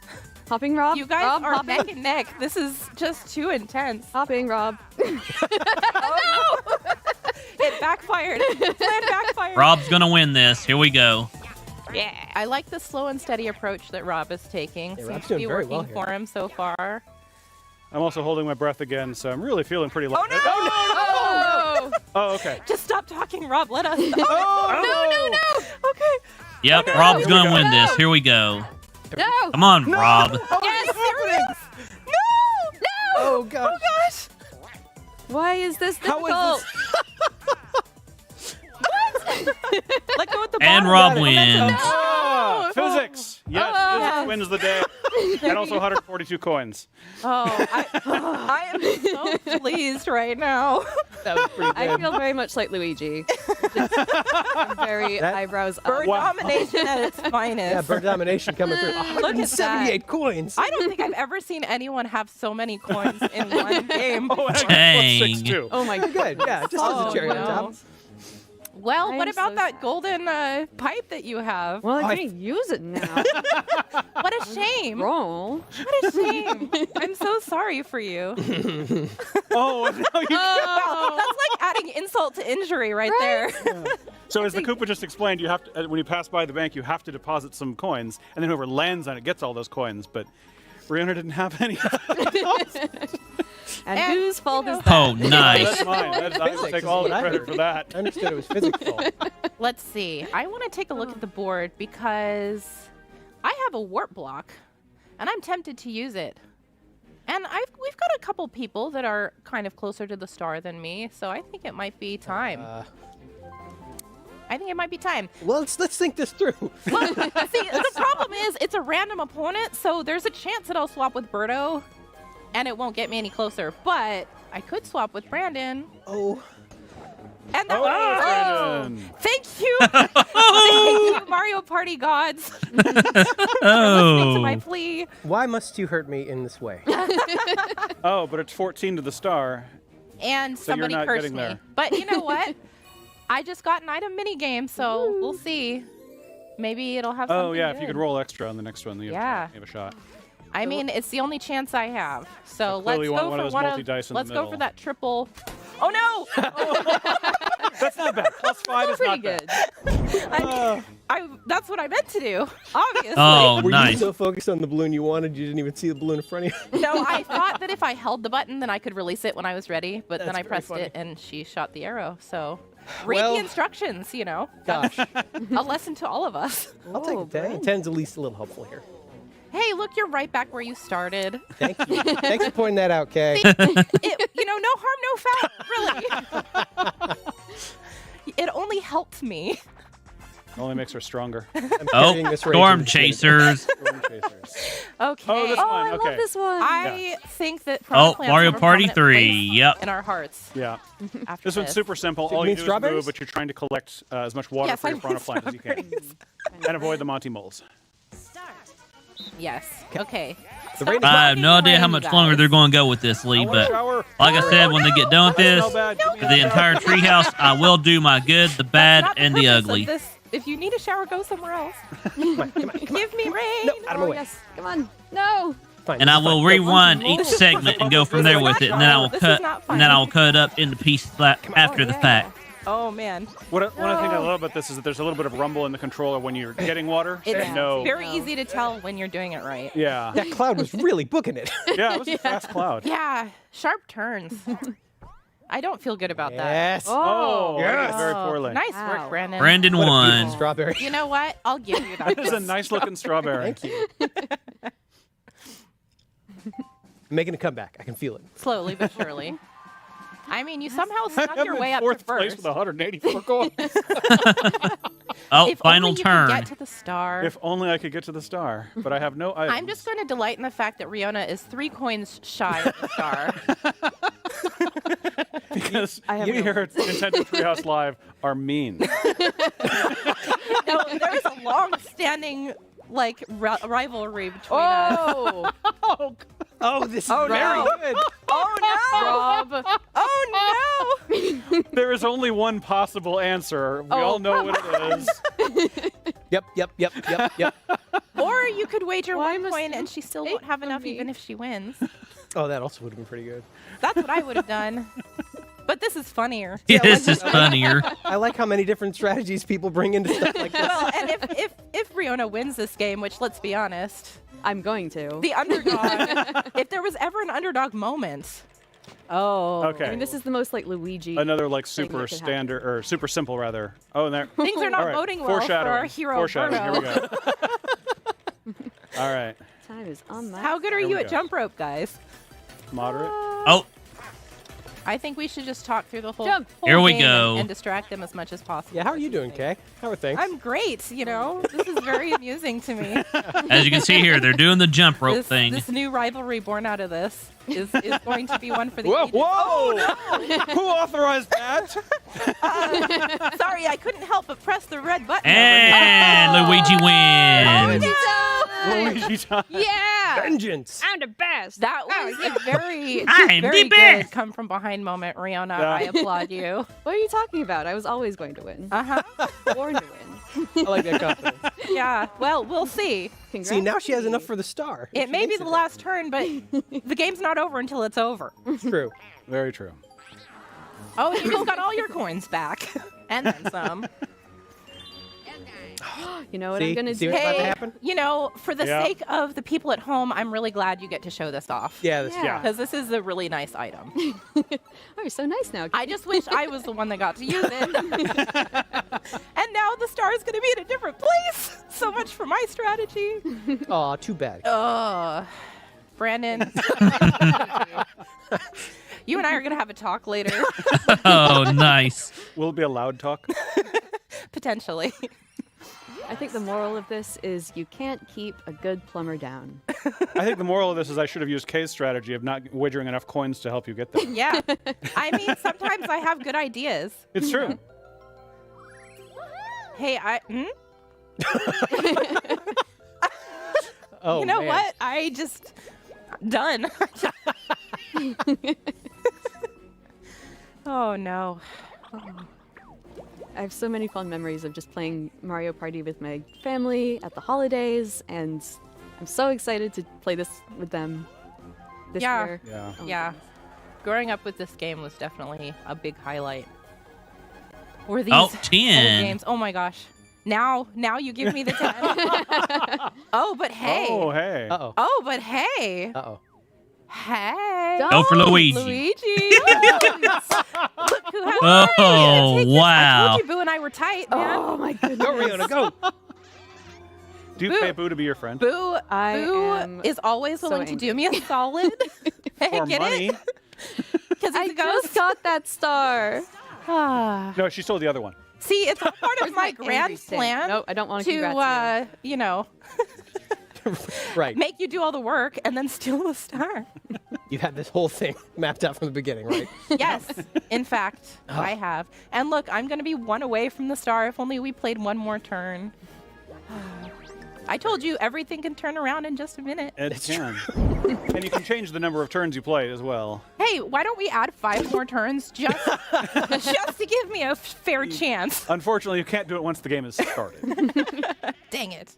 Hopping, Rob? you guys Rob, are hopping? neck and neck. This is just too intense. Hopping, Rob. Oh, no! It backfired. Plan backfired. Rob's going to win this. Here we go. Yeah. I like the slow and steady approach that Rob is taking. Yeah, Seems Rob's to doing be very working well here. for him so far. I'm also holding my breath again, so I'm really feeling pretty light. Oh, no! Oh, okay. Just stop talking, Rob. Let us. Oh, no. Okay. Yep, Okay, Rob's here we going to go. win this. Here we go. No. Come on, Rob. Yes, serious. No. Oh, gosh. Oh gosh. Why is this difficult? How is Let go at the And bottom. Rob Momentum. wins. No. Ah, physics. Yes, Oh. physics wins the day. And also 142 coins. Oh, I am so pleased right now. That was pretty good. I feel very much like Luigi. Just very eyebrows up. Bird domination at its finest. Yeah, bird domination coming through. Look at 178 coins. I don't think I've ever seen anyone have so many coins in one game. Oh, and I got Dang. +6 too. Oh my Good. Yeah, just as Oh, a cherry on no. top. Well, I what am about so that sad. golden pipe that you have? Well, I can't use it now. What a shame. Roll. What a shame. I'm so sorry for you. Oh, no, you Wow, that's like adding insult to injury right there. So as the Koopa just explained, you have to, when you pass by the bank, you have to deposit some coins, and then whoever lands on it gets all those coins. But Rihanna didn't have any. And whose fault is that? Oh, nice. That's mine. I will take all the credit for that. I understood it was physics fault. Let's see. I want to take a look at the board because I have a warp block, and I'm tempted to use it. And we've got a couple people that are kind of closer to the star than me, so I think it might be time. I think it might be time. Well, let's think this through. Well, see, the problem is it's a random opponent, so there's a chance that I'll swap with Birdo, and it won't get me any closer. But I could swap with Brandon. Oh. And that Brandon. Thank you. Thank you, Mario Party gods. For listening to my plea. Why must you hurt me in this way? Oh, but it's 14 to the star. And So you're somebody not cursed getting me. there. But you know what? I just got an item mini game, so we'll see. Maybe it'll have something Oh, yeah, if you good. could roll extra on the next one, then you Yeah. have a shot. I mean, it's the only chance I have. So let's clearly you want go one of for those one multi-dice in the let's go for middle. that triple. Oh no! That's not bad. +5 is not Pretty bad. good. That's what I meant to do. Obviously. Oh, Were nice. you so focused on the balloon you wanted, you didn't even see the balloon in front of you? No, I thought that if I held the button, then I could release it when I was ready. But then That's I very pressed funny. it, and she shot the arrow. So read Well, the instructions. You know, Gosh. a lesson to all of us. I'll take a 10. 10's at least a little helpful here. Hey, look, you're right back where you started. Thank you. Thanks for pointing that out, Kay. No harm, no foul. Really. It only helped me. Only makes her stronger. Oh, carrying this rage Storm into the Chasers. Storm Chasers. Okay. Oh, this one. I Okay. love this one. I think that Oh, Piranha Plants Mario have a Party prominent 3. place Yep. in our hearts. Yeah. After This one's super simple. Do you All mean you do is strawberries? move, but you're trying to collect as much water Yes, for I your mean piranha plant as you can. And avoid the Monty moles. Yes. Okay. The rain is I have no Stop idea how being much lame, longer guys. they're going to go with this, Lee, I want a but shower. like I said, when they get done with this, Smell bad. Give me for a the shower. entire treehouse, I will do my good, the bad, Not and the purpose of ugly. this If you need a shower, go somewhere else. Come on. Give me rain. No, out of my way. Yes, come on. No. Fine, And I fine. will rewind each segment and go from there with it, and then I will cut, and then I will cut it up into pieces after the fact. Oh man. One thing I love about this is that there's a little bit of rumble in the controller when you're getting water. So It's you know. very easy to tell when you're doing it right. Yeah. That cloud was really booking it. Yeah, it was a fast cloud. Yeah, sharp turns. I don't feel good about that. Yes. Oh, yes. Very poorly. Nice work, Brandon. Brandon What a won. beautiful strawberry. You know what? I'll give you that. That is a nice looking strawberry. Thank you. I'm making a comeback. I can feel it. Slowly but surely. I mean, you somehow snuck your way up to fourth place first. with 184 coins. Oh, If final only you turn. could get to the star. If only I could get to the star, but I have no items. I'm just going to delight in the fact that Riona is 3 coins shy of the star. because I have you no here at Nintendo Treehouse Live are mean. No, there is a long-standing rivalry between us. Oh, this is Oh, very no. good. Oh no! Rob. Oh no! There is only one possible answer. We all know what it is. Yep. Or you could wager Why 1 must coin you and she still take won't have from enough me? even if she wins. Oh, that also would have been pretty good. That's what I would have done. But this is funnier. This is funnier. I like how many different strategies people bring into stuff like this. Well, and if Riona wins this game, which let's be honest, I'm going to. the underdog. If there was ever an underdog moment, Okay. I mean, this is the most like Luigi. Another thing super that could standard or super simple rather. Oh, and there. things are not All right. boding well for our hero Foreshadowing. Here we Bruno. go. All right. Time is on my. How good are There you we at go. jump rope, guys? Moderate. Oh, I think we should just talk through the whole, Jump. whole Here we game go. and distract them as much as possible. Yeah, how are you doing, Kay? How are things? I'm great. You know, this is very amusing to me. as you can see here, they're doing the jump rope This, thing. this new rivalry born out of this is going to be one for the Whoa! ages. Whoa! Who authorized that? Sorry, I couldn't help but press the red button. And Luigi wins. Luigi time. Yeah, Vengeance. I'm the best. that was a very, I'm very the good best. come from behind moment, Riona. Yeah. I applaud you. What are you talking about? I was always going to win. Born to win. I like that confidence. Yeah. Well, we'll see. See, now she has enough for the star. It may be the last turn, but the game's not over until it's over. It's true. Very true. Oh, you just got all your coins back, and then some. You know what See? I'm gonna See do? what's about to Hey, happen? you know, for the Yeah. sake of the people at home, I'm really glad you get to show this off. Yeah, this, Yeah. Because this is a really nice item. Oh, you're so nice now. I just wish I was the one that got to use it. And now the star is going to be in a different place. So much for my strategy. Aw, too bad. Brandon. You and I are going to have a talk later. Oh, nice. Will it be a loud talk? Potentially. I think the moral of this is you can't keep a good plumber down. I think the moral of this is I should have used Kay's strategy of not wagering enough coins to help you get there. Yeah. I mean, sometimes I have good ideas. It's true. Hey, Oh, you know man. what? I just done. Oh no. I have so many fond memories of just playing Mario Party with my family at the holidays, and I'm so excited to play this with them this year. Yeah. Oh my Yeah. goodness. Growing up with this game was definitely a big highlight. Were these Oh, old 10. games? Oh my gosh. Now you give me the 10. Oh, but hey. Oh, hey. Uh-oh. Oh, but hey. Uh-oh. Hey. Go for Luigi. Luigi. Look who has Oh, I wow. told you Boo and I were tight, man. Oh my goodness. Go, Riona, go. Do you Boo. pay Boo to be your friend? Boo, I Boo am is always so willing to do angry. me a solid. Hey, For get money? it? Because I he's a ghost. just got that star. No, she stole the other one. See, it's all part of my angry grand state? plan. No, I don't want to to congrats you know, Right. make you do all the work and then steal the star. You had this whole thing mapped out from the beginning, right? Yes, in fact, I have. And look, I'm going to be one away from the star if only we played one more turn. I told you everything can turn around in just a minute. It can. And you can change the number of turns you play as well. Hey, why don't we add 5 more turns just to give me a fair chance? Unfortunately, you can't do it once the game is started. Dang it.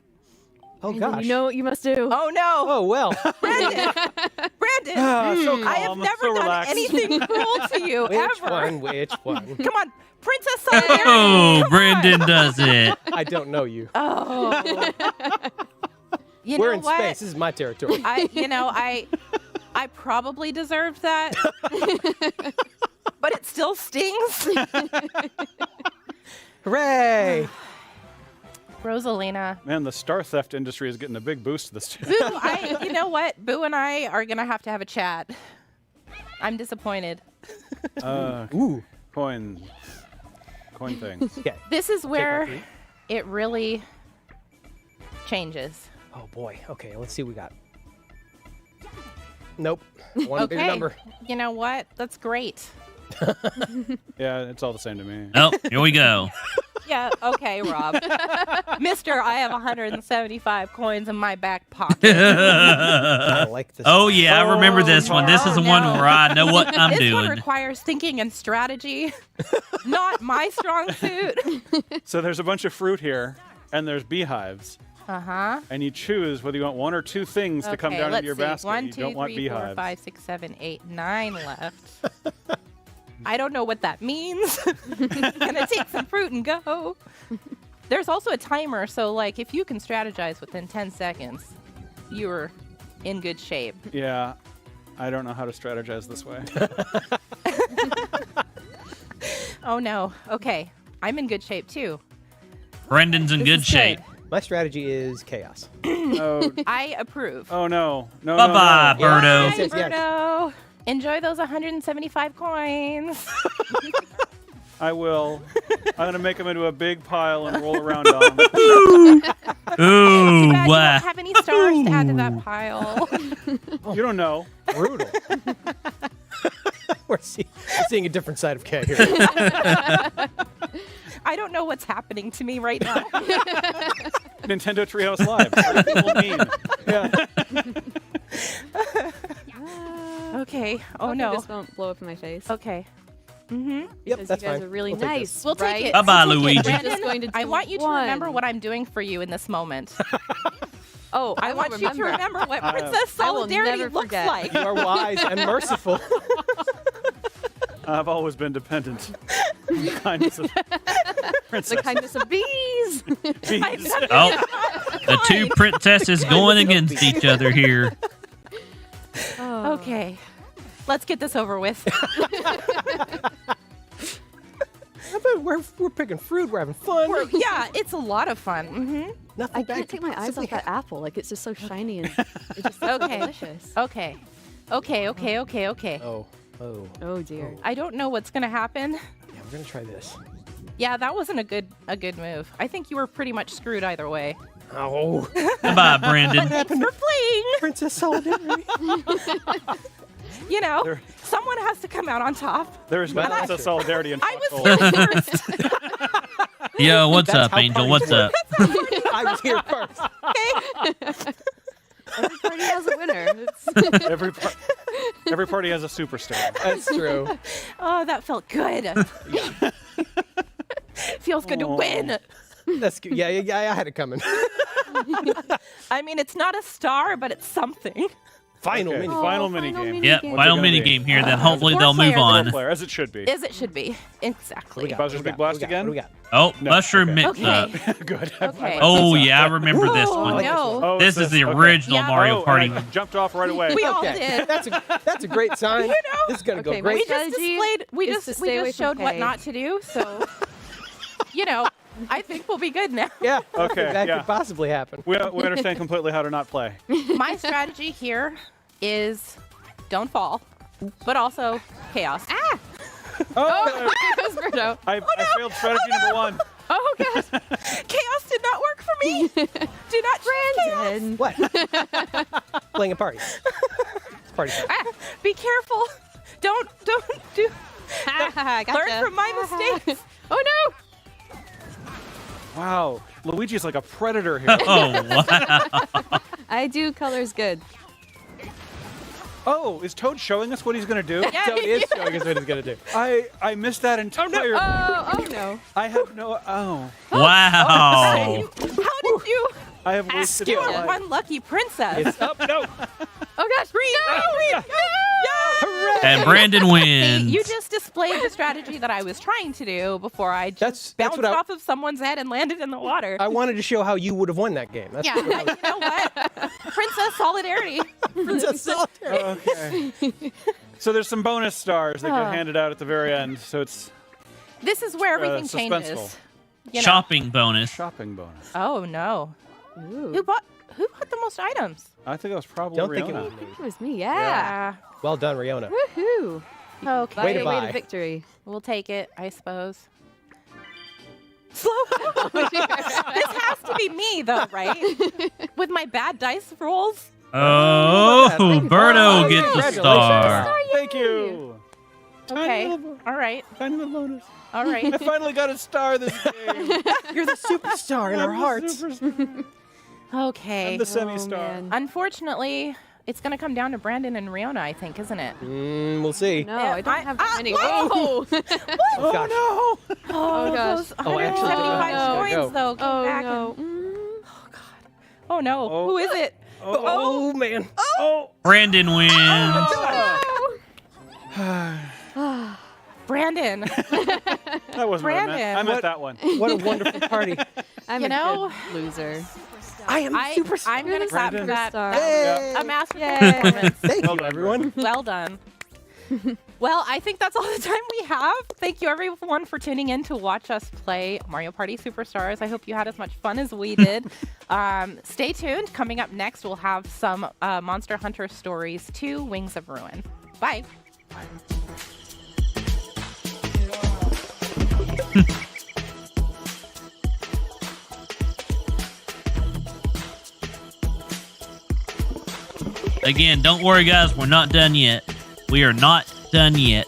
Oh, gosh. You know what you must do. Oh, no. Oh, well. Brandon, so I have calm, never so done relaxed. anything cruel to you, Which ever. one? Which one? Come on, Princess Solidarity. Oh, Come Brendan on. does it. I don't know you. Oh. You We're know in what? space. This is my territory. I probably deserved that. But it still stings. Hooray! Rosalina. Man, the star theft industry is getting a big boost this year. Boo, you know what? Boo and I are going to have a chat. I'm disappointed. Ooh. Coin thing. Okay. This is where it really changes. Oh, boy. Okay, let's see what we got. Nope. One bigger number. You know what? That's great. Yeah, it's all the same to me. Oh, here we go. Yeah, okay, Rob. Mister, I have 175 coins in my back pocket. I like this. Oh, yeah, I remember this one. This is the one where I know what I'm This doing. one requires thinking and strategy. Not my strong suit. So there's a bunch of fruit here, and there's beehives. Uh-huh. And you choose whether you want 1 or 2 things to come down into your basket. 1, You 2, don't want 3, 4, beehives. 5, 6, 7, 8, 9 left. I don't know what that means. Gonna take some fruit and go. There's also a timer, so like if you can strategize within 10 seconds, you're in good shape. Yeah, I don't know how to strategize this way. Oh no. Okay. I'm in good shape too. Brendan's in good shape. My strategy is chaos. Oh, I approve. oh no. No, Bye-bye, no, no. Birdo. Bye, Birdo. Enjoy those 175 coins. I will. I'm going to make them into a big pile and roll around on them. Ooh, Too bad you wow. don't have any stars to add to that pile. You don't know. Brutal. We're seeing a different side of Kay here. I don't know what's happening to me right now. Nintendo Treehouse Live. What do people mean? Yeah. Okay. Oh Hopefully no. This won't blow up in my face. Okay. Mm-hmm. Yep, Because that's you guys fine. are really We'll take nice. this. We'll right? take it. Bye-bye, We'll take it. Luigi. Brandon, Just going to I do want you to one. remember what I'm doing for you in this moment. Oh, I want you to remember what Princess I will Solidarity never looks forget. like. You are wise and merciful. I've always been dependent. The kindness of princess. The kindness of bees. Bees. Oh, the two princesses going against each other here. Oh. Okay. Let's get this over with. We're picking fruit. We're having fun. Yeah, it's a lot of fun. Mm-hmm. Nothing I can't take my eyes off that apple. Like it's just so shiny and it's just so Okay. delicious. Okay. Okay. Oh dear. I don't know what's gonna happen. Yeah, we're gonna try this. Yeah, that wasn't a good move. I think you were pretty much screwed either way. Oh. Bye-bye, Brandon. Thanks for playing. Princess Solidarity. You know, someone has to come out on top. There is no Princess Solidarity in I Foxhole. was here first. Yo, what's That's up, how Angel? parties What's work. up? I was here first. Every party has a winner. It's Every party has a superstar. That's true. Oh, that felt good. Feels good to win. That's good. Yeah, I had it coming. I mean, it's not a star, but it's something. Final Okay, mini. final mini game. Yep, What's it final gonna mini be? game here. Then hopefully Four they'll move player, on. Player, as it should be. As it should be. Exactly. Buzzer's Big Blast again? What do we got? Oh, No, mushroom okay. mix up. Good. Okay. Oh yeah, I remember this Oh, one. no. Oh, This it's is the okay. original Yeah. Mario Oh, Party. and I jumped off right away. We all Okay. did. That's a great sign. You know? This is gonna Okay, go my great. We just strategy displayed. We is just to stay away from showed what Kay. not to do. So, you know, I think we'll be good now. Yeah. Okay, That yeah. could possibly happen. We understand completely how to not play. My strategy here is don't fall, but also chaos. Ah! Oh, Goes Birdo. I failed strategy number 1. Oh god. Chaos did not work for me. Do not Brandon. What? Playing a party. It's party time. Ah, be careful. Don't do. Gotcha. Learn from my mistakes. Oh no. Wow, Luigi's like a predator here. Oh, wow. I do colors good. Oh, is Toad showing us what he's going to do? Yeah, Toad is showing us what he's going to do. I missed that entire... Oh no. I have no... Oh. Wow. How did you... I have wasted You my are life. one lucky princess. It's up. No. Oh gosh, green! And Brandon wins. You just displayed the strategy that I was trying to do before I just bounced off of someone's head and landed in the water. I wanted to show how you would have won that game. That's Yeah, you know what? Princess solidarity. Princess solidarity. Okay. So there's some bonus stars that get handed out at the very end. So it's This is where everything suspenseful. changes. You know? Shopping bonus. Shopping bonus. Oh no. Who bought the most items? I think it was probably Don't Riona. think it I think it was me. Yeah. Well done, Riona. Woohoo. Okay. Way to Way buy. to victory. We'll take it, I suppose. Slow. This has to be me, though, right? With my bad dice rolls. Oh, Berto gets a Congratulations. star. Thank you. Okay. All right. Tiny little bonus. All right. I finally got a star this game. You're the superstar in our hearts. Okay. I'm the semi-star. Unfortunately, it's going to come down to Brandon and Riona, I think, isn't it? We'll see. No, I don't have that many. Whoa! Oh, gosh. no. Oh, gosh. those Oh, actually, 175 go. coins, though. Came Oh back no. and- Oh, God. Oh, no. Oh. Who is it? Oh, man. Oh. Brandon wins. Brandon. That wasn't what I meant. I meant that one. What a wonderful party. I'm You a know, good loser. I am superstar. I'm going to clap for that. Superstar. That was a masterful performance. Thank you, everyone. Well done. Well, I think that's all the time we have. Thank you, everyone, for tuning in to watch us play Mario Party Superstars. I hope you had as much fun as we did. Stay tuned. Coming up next, we'll have some Monster Hunter Stories 2 Wings of Ruin. Bye. Again, don't worry, guys. We're not done yet. We are not done yet.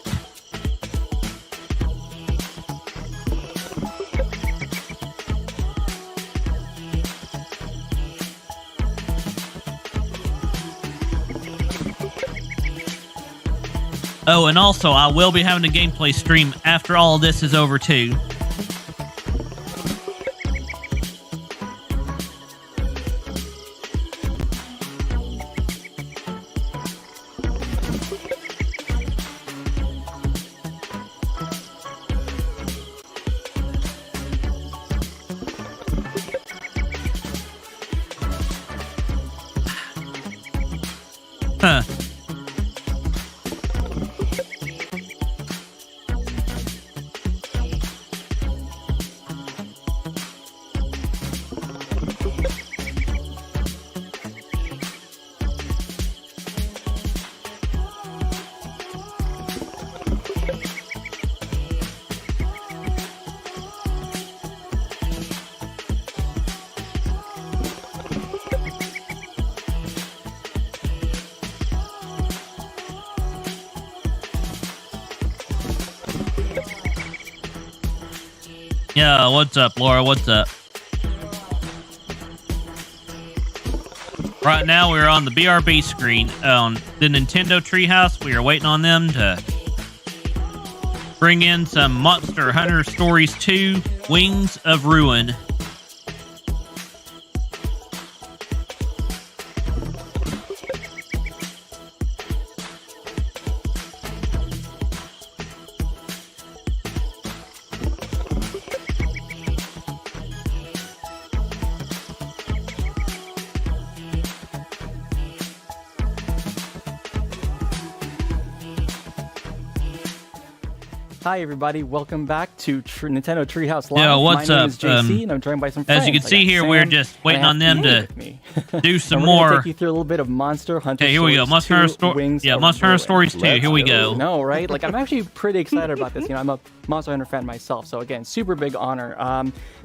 Oh, and also, I will be having a gameplay stream after all of this is over, too. Huh. Yeah, what's up, Laura? What's up? Right now, we're on the BRB screen on the Nintendo Treehouse. We are waiting on them to bring in some Monster Hunter Stories 2 Wings of Ruin. Hi everybody, welcome back to Nintendo Treehouse Live. Yeah, what's My name up? is JC, and I'm joined by some friends. As you can see here, Sam, we're just waiting on them to do some and we're gonna more. take you through a little bit of Monster Hunter. Okay, here we go. Stories Monster Hunter 2, Sto- Wings yeah, of Monster Hunter Ruin. Stories 2. Here we go. No, right? Like I'm actually pretty excited about this. You know, I'm a Monster Hunter fan myself, so again, super big honor.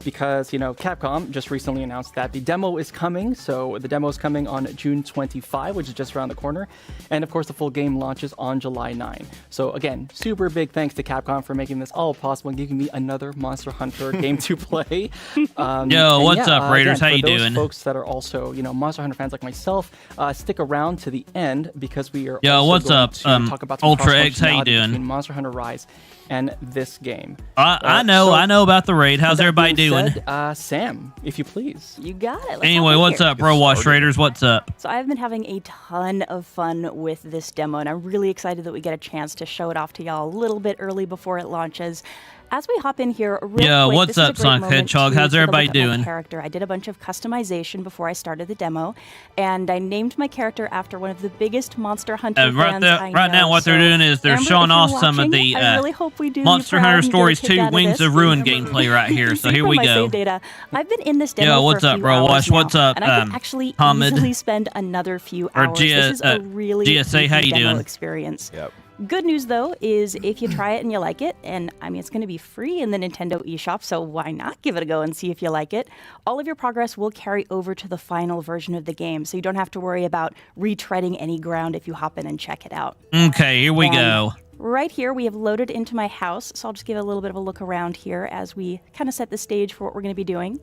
Because you know, Capcom just recently announced that the demo is coming. So the demo is coming on June 25, which is just around the corner, and of course, the full game launches on July 9. So again, super big thanks to Capcom Capcom for making this all possible and giving me another Monster Hunter game to play. Yo, what's up, Raiders? How you for those doing? Folks that are also, Monster Hunter fans like myself, stick around to the end because we are. Yo, also what's going up, to talk about some Ultra X? How you cross-functionality doing? between Monster Hunter Rise and this game. I know about the raid. How's everybody doing? Sam, if you please. You got it. Let's Anyway, hop in what's here. up, Bro Wash Raiders? What's up? So I've been having a ton of fun with this demo, and I'm really excited that we get a chance to show it off to y'all a little bit early before it launches. As we hop in here, real Yo, quick, what's this is a up, great Sonic moment Hedgehog? to How's take a everybody look at my doing? character. I did a bunch of customization before I started the demo, and I named my character after one of the biggest Monster Hunter fans I know. Right now, what they're doing is they're Amber, showing if you're off some of watching, the I really hope we do you Monster proud Hunter and get a Stories kick 2 out of Wings this. of Ruin gameplay right here. So here we My go. save data. I've been in this demo Yo, for what's a up, few Bro hours Wash? now, What's up, and I can actually Hamid? easily spend another few Or hours. This is a really GSA, how easy you demo doing? experience. Yep. Good news, though, is if you try it and you like it, and I mean, it's going to be free in the Nintendo eShop, so why not give it a go and see if you like it? All of your progress will carry over to the final version of the game, so you don't have to worry about retreading any ground if you hop in and check it out. Okay, here we And go. Right here, we have loaded into my house, so I'll just give a little bit of a look around here as we kind of set the stage for what we're going to be doing.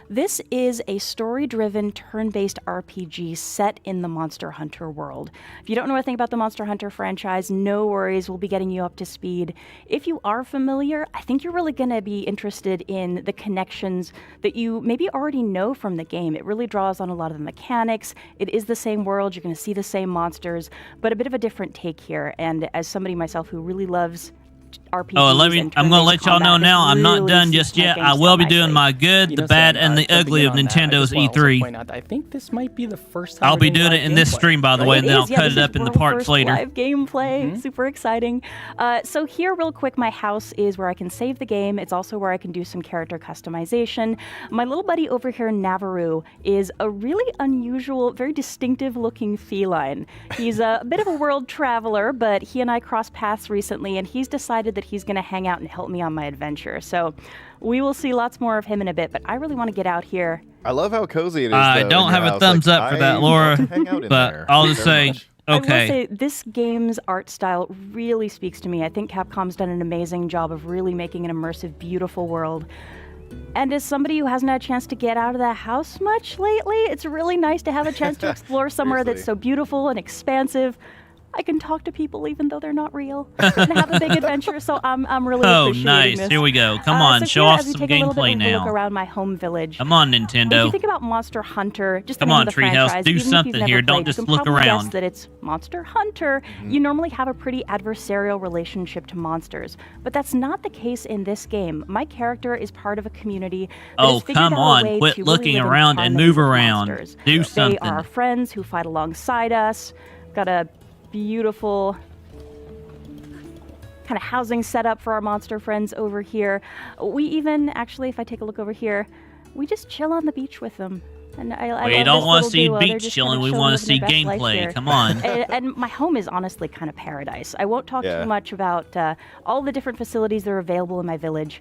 This is a story-driven, turn-based RPG set in the Monster Hunter world. If you don't know anything about the Monster Hunter franchise, no worries, we'll be getting you up to speed. If you are familiar, I think you're really going to be interested in the connections that you maybe already know from the game. It really draws on a lot of the mechanics. It is the same world, you're going to see the same monsters, but a bit of a different take here. And as somebody myself who really loves RPGs. Oh, I'm going to let y'all know now, I'm not done just yet. I will be doing my good, the bad, and the ugly of Nintendo's E3. I think this might be the first time I'll be doing it in this stream, by the way, and then I'll cut it up in the parts later. Live gameplay, super exciting. So here, real quick, my house is where I can save the game. It's also where I can do some character customization. My little buddy over here, Navaroo, is a really unusual, very distinctive-looking feline. He's a bit of a world traveler, but he and I crossed paths recently, and he's decided that he's going to hang out and help me on my adventure. So we will see lots more of him in a bit, but I really want to get out here. I love how cozy it is. I don't have a thumbs up for that, Laura, but I'll just say, okay. I will say this game's art style really speaks to me. I think Capcom's done an amazing job of really making an immersive, beautiful world. And as somebody who hasn't had a chance to get out of the house much lately, it's really nice to have a chance to explore somewhere that's so beautiful and expansive. I can talk to people even though they're not real and have a big adventure, so I'm really appreciating nice. this. Here we go. Come on, so show here, off as we some take a little bit gameplay of a look now. around my home village. Come on, If you Nintendo. think about Monster Hunter, just the Come name on, of the Treehouse, franchise, do even if you've something never here. Don't played, just you can look probably around. guess that it's Monster Hunter. You normally have a pretty adversarial relationship to monsters, but that's not the case in this game. My character is part of a community that has figured come out a on. way Quit to looking really live in around and harmony move with around. monsters. Do They something. are our friends who fight alongside us. Got a beautiful kind of housing setup for our monster friends over here. We even, actually, if I take a look over here, we just chill on the beach with them. And I We love don't this want to little see duo. They're beach just chilling. kinda We chilling, want to living see their best life gameplay. here. Come on. And my home is honestly kind of paradise. I won't talk Yeah. too much about all the different facilities that are available in my village.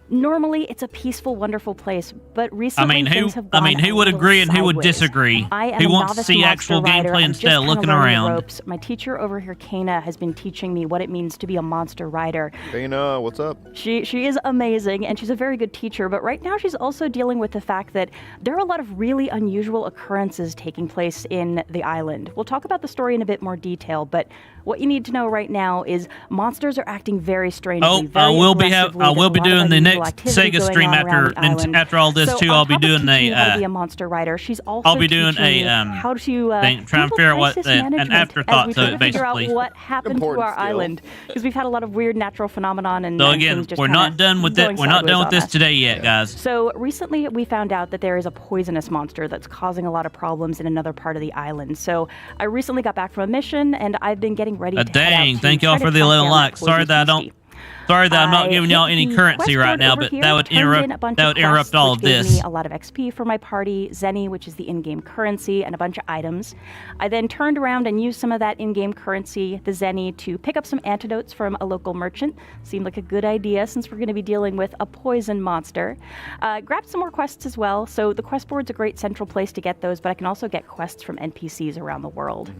Normally, it's a peaceful, wonderful place, but recently things have gone who would a little agree and who would sideways. disagree? I am Who a wants to novice see monster actual rider. gameplay I'm instead just of kinda looking learning the around? ropes. My teacher over here, Kana, has been teaching me what it means to be a monster rider. Dana, what's up? She is amazing, and she's a very good teacher, but right now she's also dealing with the fact that there are a lot of really unusual occurrences taking place in the island. We'll talk about the story in a bit more detail, but what you need to know right now is monsters are acting very strangely. Oh, very I will be aggressively. I will There's be a lot of doing the unusual next activity Sega going stream on around the after all this so too. on I'll be top of doing teaching you how to a be a monster rider. She's also I'll be doing teaching a you how to thing, trying to figure out what an afterthought as we to try it to figure out basically. what happened to our island, because we've had a lot of weird natural phenomenon and So and again, things just we're kinda not done with it. going We're not sideways done with on this us. today yet, guys. So recently we found out that there is a poisonous monster that's causing a lot of problems in another part of the island. So I recently got back from a mission and I've been getting ready to head out Dang, to thank try y'all to for the track 11 down likes. that Sorry that I poisonous don't. Sorry that I'm not I giving y'all hit any the currency quest right board now, over but here, that would turned in interrupt a bunch that of would interrupt quests, all which of gave this. me a lot of XP for my party, Zenny, which is the in-game currency, and a bunch of items. I then turned around and used some of that in-game currency, the Zenny, to pick up some antidotes from a local merchant. Seemed like a good idea since we're going to be dealing with a poison monster. Grabbed some more quests as well. So the quest board's a great central place to get those, but I can also get quests from NPCs around the world.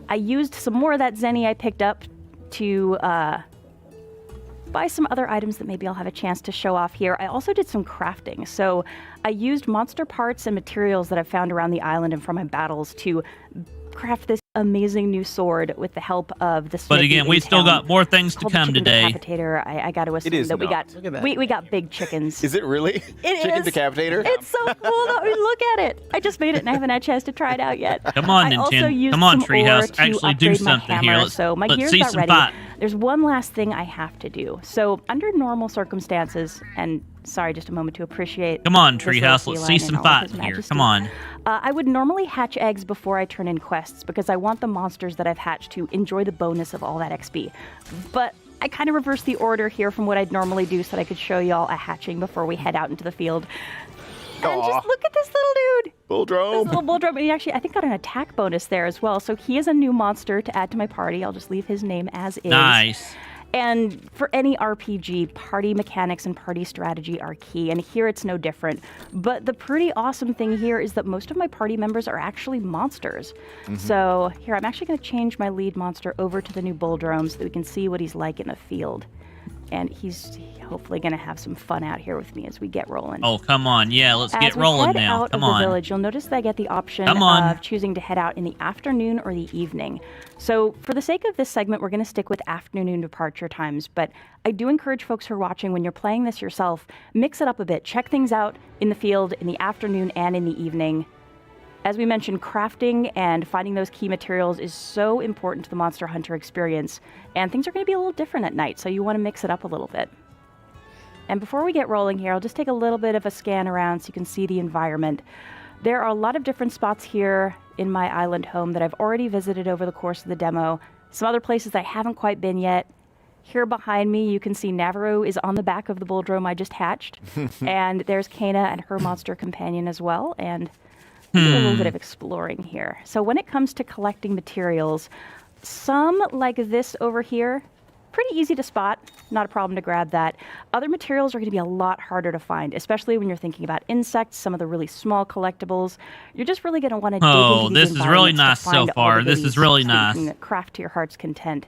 I used some more of that Zenny I picked up to by some other items that maybe I'll have a chance to show off here. I also did some crafting. So I used monster parts and materials that I've found around the island and from my battles to craft this amazing new sword with the help of the But again, we still got more things to come today. Decapitator. I got to assume is that we not. got Look at that. we got big chickens. Is it really? It Chicken is. Decapitator? It's so cool. Though. I mean, look at it. I just made it and I haven't had a chance to try it out yet. Come on, I also Nintendo. used Come on, some ore Treehouse. to Actually do upgrade my something here. hammer, Let's, so my let's gears see got some ready. fight. There's one last thing I have to do. So under normal circumstances, and sorry, just a moment to appreciate. Come on, this little Treehouse. Let's see feline some and all of his fighting here. majesty. Come on. I would normally hatch eggs before I turn in quests because I want the monsters that I've hatched to enjoy the bonus of all that XP. But I kind of reversed the order here from what I'd normally do so that I could show y'all a hatching before we head out into the field. And just look at this little dude. Bulldrome. This little Bulldrome. He actually, I think, got an attack bonus there as well. So he is a new monster to add to my party. I'll just leave his name as is. Nice. And for any RPG, party mechanics and party strategy are key, and here it's no different. But the pretty awesome thing here is that most of my party members are actually monsters. So here, I'm actually going to change my lead monster over to the new Bulldrome so that we can see what he's like in the field. And he's hopefully going to have some fun out here with me as we get rolling. Oh, come on. Yeah, let's As get we rolling head now. out Come of the on. village, you'll notice that I get the option Come on. of choosing to head out in the afternoon or the evening. So for the sake of this segment, we're going to stick with afternoon departure times, but I do encourage folks who are watching, when you're playing this yourself, mix it up a bit. Check things out in the field in the afternoon and in the evening. As we mentioned, crafting and finding those key materials is so important to the Monster Hunter experience, and things are going to be a little different at night, so you want to mix it up a little bit. And before we get rolling here, I'll just take a little bit of a scan around so you can see the environment. There are a lot of different spots here in my island home that I've already visited over the course of the demo. Some other places I haven't quite been yet. Here behind me, you can see Navarro is on the back of the Bulldrome I just hatched. And there's Kana and her monster companion as well. And a little bit of exploring here. So when it comes to collecting materials, some like this over here, pretty easy to spot, not a problem to grab that. Other materials are going to be a lot harder to find, especially when you're thinking about insects, some of the really small collectibles. You're just really going to want to dig Oh, into these this is really environments to nice so find all far. the This is goodies really so nice. you can craft to your heart's content.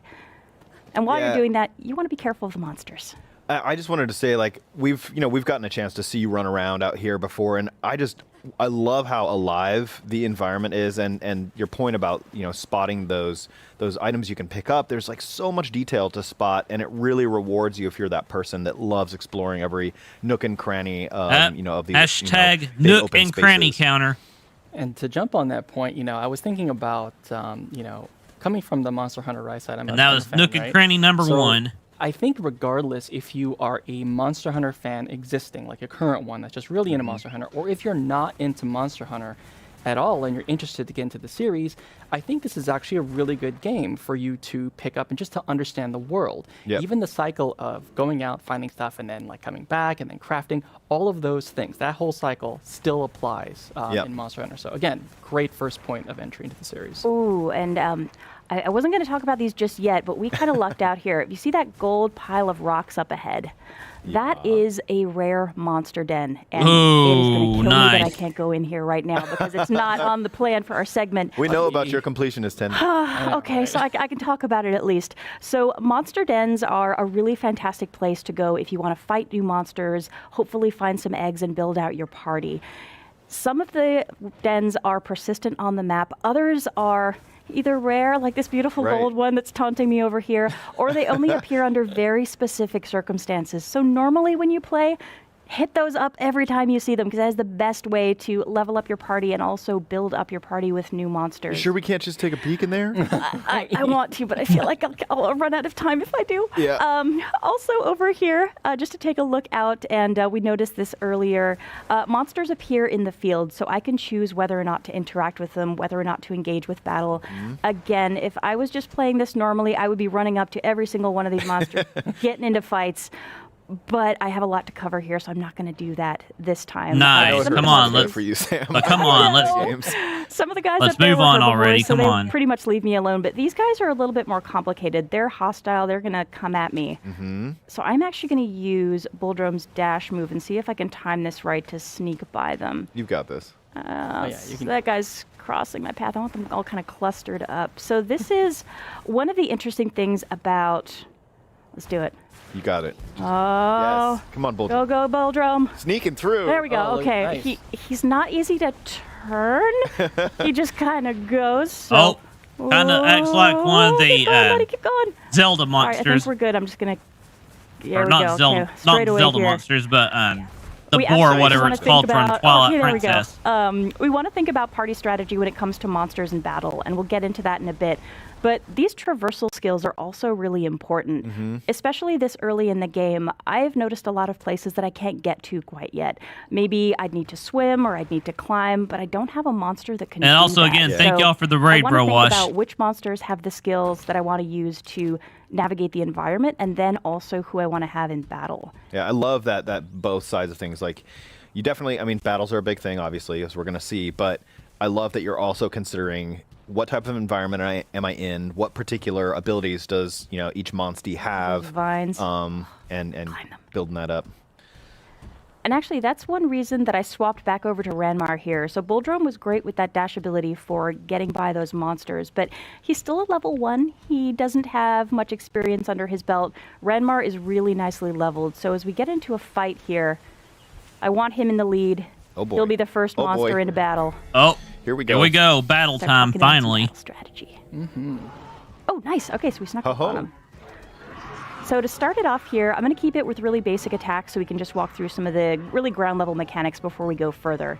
And while Yeah. you're doing that, you want to be careful of the monsters. I just wanted to say, like, we've gotten a chance to see you run around out here before, and I love how alive the environment is, and your point about spotting those items you can pick up. There's like so much detail to spot, and it really rewards you if you're that person that loves exploring every nook and cranny of these hashtag big nook open and cranny spaces. counter. And to jump on that point, I was thinking about, coming from the Monster Hunter Rise side. I'm And a that was fan, nook and right? cranny number So, one. I think regardless if you are a Monster Hunter fan existing, like a current one that's just really into Monster Hunter, or if you're not into Monster Hunter at all and you're interested to get into the series, I think this is actually a really good game for you to pick up and just to understand the world. Yep. Even the cycle of going out, finding stuff, and then like coming back and then crafting, all of those things, that whole cycle still applies Yep. in Monster Hunter. So again, great first point of entry into the series. Ooh, and I wasn't going to talk about these just yet, but we kind of lucked out here. You see that gold pile of rocks up ahead? That is a rare monster den, and it is going to kill me that I nice. can't go in here right now because it's not on the plan for our segment. We know about your completionist tendency. Okay, so I can talk about it at least. So monster dens are a really fantastic place to go if you want to fight new monsters, hopefully find some eggs and build out your party. Some of the dens are persistent on the map. Others are either rare, like this beautiful Right. gold one that's taunting me over here, or they only appear under very specific circumstances. So normally when you play, hit those up every time you see them because that is the best way to level up your party and also build up your party with new monsters. You sure we can't just take a peek in there? I want to, but I feel like I'll run out of time if I do. Yeah. Also over here, just to take a look out, and we noticed this earlier, monsters appear in the field, so I can choose whether or not to interact with them, whether or not to engage with battle. Again, if I was just playing this normally, I would be running up to every single one of these monsters, getting into fights. But I have a lot to cover here, so I'm not going to do that this time. Nice. Come on, let's. for you, Sam. But come on, let's. Some of the guys Let's up there move were on herbivores, already, so come they on. pretty much leave me alone. But these guys are a little bit more complicated. They're hostile. They're going to come at me. So I'm actually going to use Bulldrome's dash move and see if I can time this right to sneak by them. You've got this. So that guy's crossing my path. I want them all kind of clustered up. So this is one of the interesting things about Let's do it. You got it. Oh. Yes. Come on, Bull. Go, Bulldrum. Sneaking through. There we go. Oh, okay. nice. He's not easy to turn. He just kind of goes. So. Oh, kind of acts like one of the keep going. Zelda All right, I monsters. think we're good. I'm just going to... Or not Zelda, Okay, not straight away Zelda here. monsters, but the We boar, actually whatever wanna it's think called from about- Twilight okay, there Princess. We go. We want to think about party strategy when it comes to monsters in battle, and we'll get into that in a bit. But these traversal skills are also really important, especially this early in the game. I've noticed a lot of places that I can't get to quite yet. Maybe I'd need to swim or I'd need to climb, but I don't have a monster that can And do also, that. again, thank y'all for the raid, I Bro want to Wash. think about which monsters have the skills that I want to use to navigate the environment, and then also who I want to have in battle. Yeah, I love that both sides of things. Like, you definitely, I mean, battles are a big thing, obviously, as we're going to see, but I love that you're also considering what type of environment am I in, what particular abilities does, each monstie have, Vines. and building that up. And actually, that's one reason that I swapped back over to Ranmar here. So Bulldrum was great with that dash ability for getting by those monsters, but he's still a level 1. He doesn't have much experience under his belt. Ranmar is really nicely leveled, so as we get into a fight here, I want him in the lead. Oh boy. He'll be the first Oh monster boy. into battle. Oh, here we go. Here we go. Battle Start time, talking about some finally. battle strategy. Oh, nice. Okay, so we snuck up on him. So to start it off here, I'm going to keep it with really basic attacks so we can just walk through some of the really ground level mechanics before we go further.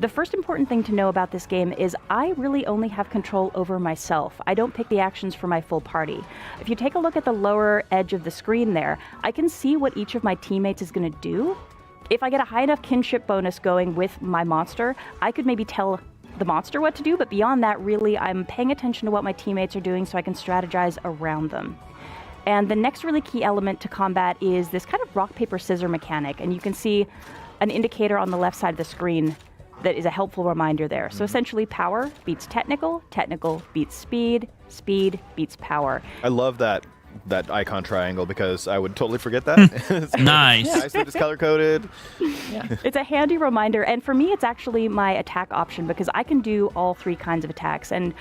The first important thing to know about this game is I really only have control over myself. I don't pick the actions for my full party. If you take a look at the lower edge of the screen there, I can see what each of my teammates is going to do. If I get a high enough kinship bonus going with my monster, I could maybe tell the monster what to do, but beyond that, really, I'm paying attention to what my teammates are doing so I can strategize around them. And the next really key element to combat is this kind of rock, paper, scissor mechanic. And you can see an indicator on the left side of the screen that is a helpful reminder there. So essentially, power beats technical, technical beats speed, speed beats power. I love that icon triangle because I would totally forget that. Nice. Nice that it's color-coded. It's a handy reminder, and for me, it's actually my attack option because I can do all 3 kinds of attacks. And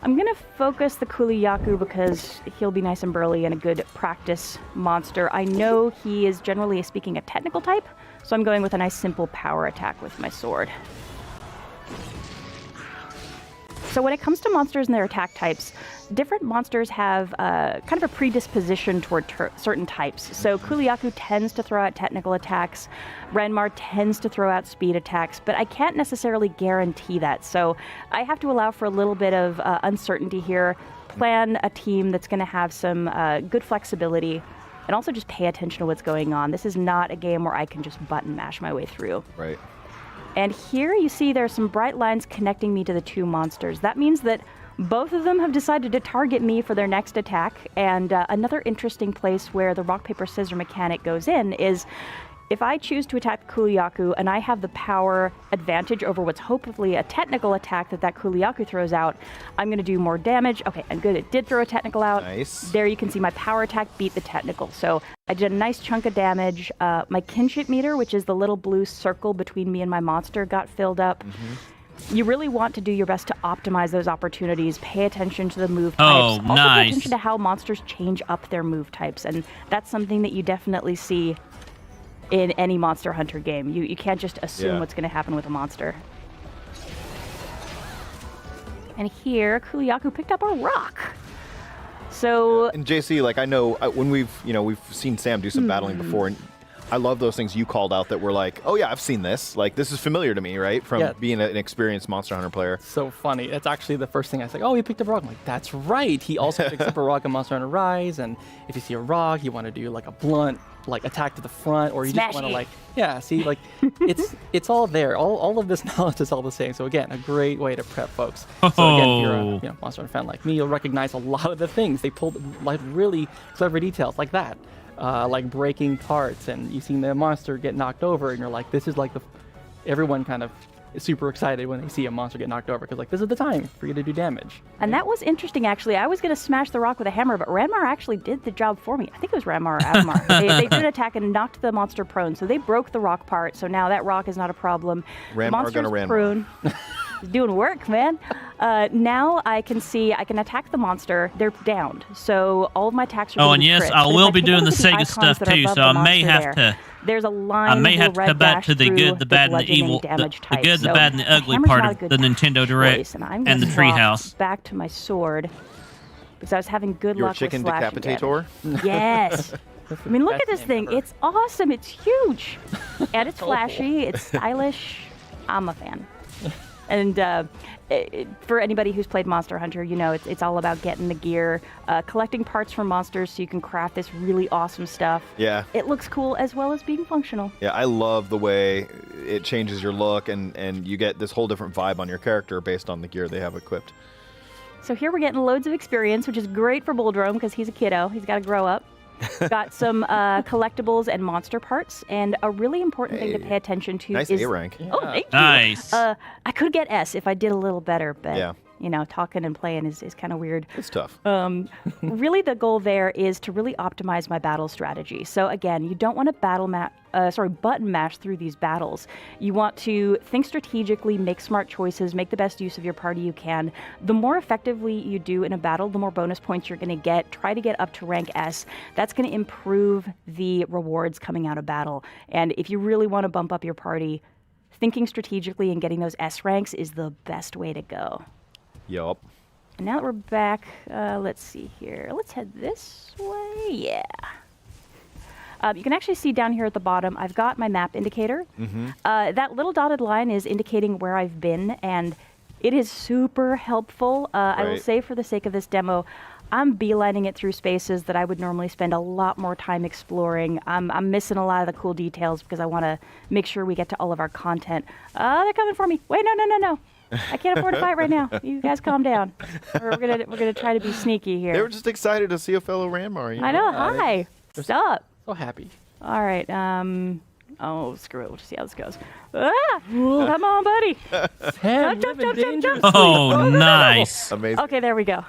I'm going to focus the Kuliyaku because he'll be nice and burly and a good practice monster. I know he is generally speaking a technical type, so I'm going with a nice simple power attack with my sword. So when it comes to monsters and their attack types, different monsters have kind of a predisposition toward certain types. So Kuliyaku tends to throw out technical attacks, Ranmar tends to throw out speed attacks, but I can't necessarily guarantee that. So I have to allow for a little bit of uncertainty here, plan a team that's going to have some good flexibility, and also just pay attention to what's going on. This is not a game where I can just button mash my way through. Right. And here you see there's some bright lines connecting me to the 2 monsters. That means that both of them have decided to target me for their next attack. And another interesting place where the rock, paper, scissor mechanic goes in is if I choose to attack Kuliyaku and I have the power advantage over what's hopefully a technical attack that Kuliyaku throws out, I'm going to do more damage. Okay, and good, it did throw a technical out. Nice. There you can see my power attack beat the technical. So I did a nice chunk of damage. My kinship meter, which is the little blue circle between me and my monster, got filled up. You really want to do your best to optimize those opportunities. Pay attention to the move types. Also pay attention to how monsters change up their move types. And that's something that you definitely see in any Monster Hunter game. You can't just assume what's going to happen with a monster. And here, Kuliyaku picked up a rock. So, And JC, like I know when we've seen Sam do some battling before, and I love those things you called out that were like, oh yeah, I've seen this. Like this is familiar to me, right? From being an experienced Monster Hunter player. So funny. It's actually the first thing I say. Oh, he picked up a rock. I'm like, that's right. He also picks up a rock in Monster Hunter Rise. And if you see a rock, you want to do like a blunt, like attack to the front, or you just want to like, see, like it's all there. All of this knowledge is all the same. So again, a great way to prep folks. So again, if you're a Monster Hunter fan like me, you'll recognize a lot of the things they pulled, like really clever details like that. Like breaking parts, and you seen the monster get knocked over, and you're like, this is like everyone kind of is super excited when they see a monster get knocked over, because like this is the time for you to do damage. And that was interesting, actually. I was going to smash the rock with a hammer, but Ranmar actually did the job for me. I think it was Ranmar or Avmar. they did an attack and knocked the monster prone, so they broke the rock part, so now that rock is not a problem. Ranmar gonna Ranmar. Prone. It's doing work, man. Now I can see, I can attack the monster. They're downed. So all of my attacks are Oh, gonna and be yes, crits. I But if will be take a doing the look at Sega icons stuff that are too, above so the I may monster have there, to. There's a line I may with a have to red come back dash to the through good, the bad, and the bludgeoning evil, damage the type. good, the So bad, and the ugly hammer's part not a of good the Nintendo Direct choice, and I'm and the gonna swap Treehouse. back to my sword because I was having good Your luck chicken with slashing decapitator? damage. Yes. I mean, look at this thing. It's awesome. It's huge. And it's flashy. It's stylish. I'm a fan. And for anybody who's played Monster Hunter, you know it's all about getting the gear, collecting parts from monsters so you can craft this really awesome stuff. Yeah. It looks cool as well as being functional. Yeah, I love the way it changes your look and you get this whole different vibe on your character based on the gear they have equipped. So here we're getting loads of experience, which is great for Bulldrome because he's a kiddo. He's got to grow up. Got some collectibles and monster parts, and a really important thing to pay attention to Nice is... A rank. Oh, thank you. Nice. I could get S if I did a little better, but Yeah. you know, talking and playing is kind of weird. It's tough. Really, the goal there is to really optimize my battle strategy. So again, you don't want to button mash through these battles. You want to think strategically, make smart choices, make the best use of your party you can. The more effectively you do in a battle, the more bonus points you're going to get. Try to get up to rank S. That's going to improve the rewards coming out of battle. And if you really want to bump up your party, thinking strategically and getting those S ranks is the best way to go. Yup. And now that we're back, let's see here. Let's head this way. Yeah. You can actually see down here at the bottom, I've got my map indicator. That little dotted line is indicating where I've been, and it is super helpful. I will Right. say for the sake of this demo, I'm beelining it through spaces that I would normally spend a lot more time exploring. I'm missing a lot of the cool details because I want to make sure we get to all of our content. They're coming for me. Wait, no. I can't afford to fight right now. You guys calm down. We're gonna try to be sneaky here. They were just excited to see a fellow Ranmar. You I know. Hi. What's up? So happy. All right. Oh, screw it. We'll just see how this goes. Ah! Come on, buddy. Jump. Oh, nice. Amazing. Okay, there we go.